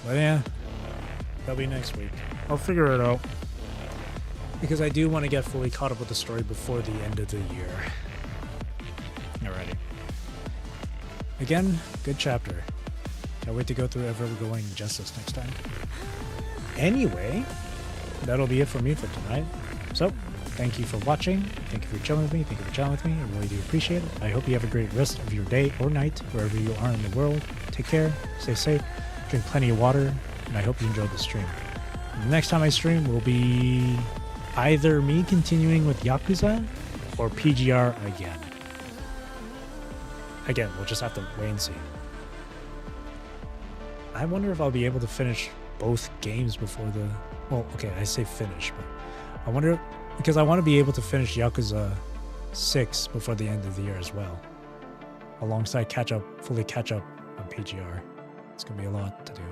Speaker 1: But yeah, that'll be next week. I'll figure it out. Because I do want to get fully caught up with the story before the end of the year. Alrighty. Again, good chapter. Can't wait to go through Ever-Going Justice next time. Anyway, that'll be it for me for tonight. So, thank you for watching. Thank you for chilling with me. Thank you for chatting with me. I really do appreciate it. I hope you have a great rest of your day or night, wherever you are in the world. Take care. Stay safe. Drink plenty of water. And I hope you enjoyed the stream. The next time I stream will be either me continuing with Yakuza or PGR again. Again, we'll just have to wait and see. I wonder if I'll be able to finish both games before the... Well, okay, I say finish, but I wonder... Because I want to be able to finish Yakuza 6 before the end of the year as well. Alongside fully catch up on PGR. It's going to be a lot to do.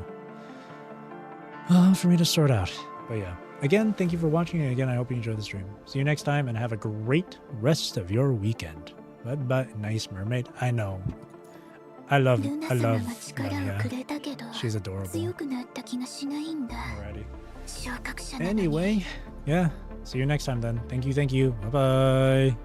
Speaker 1: For me to sort out. But yeah. Again, thank you for watching, and again, I hope you enjoyed the stream. See you next time, and have a great rest of your weekend. Bye-bye, nice mermaid. I know. I love Mamiya. She's adorable. Alrighty. Anyway, yeah. See you next time then. Thank you. Bye-bye.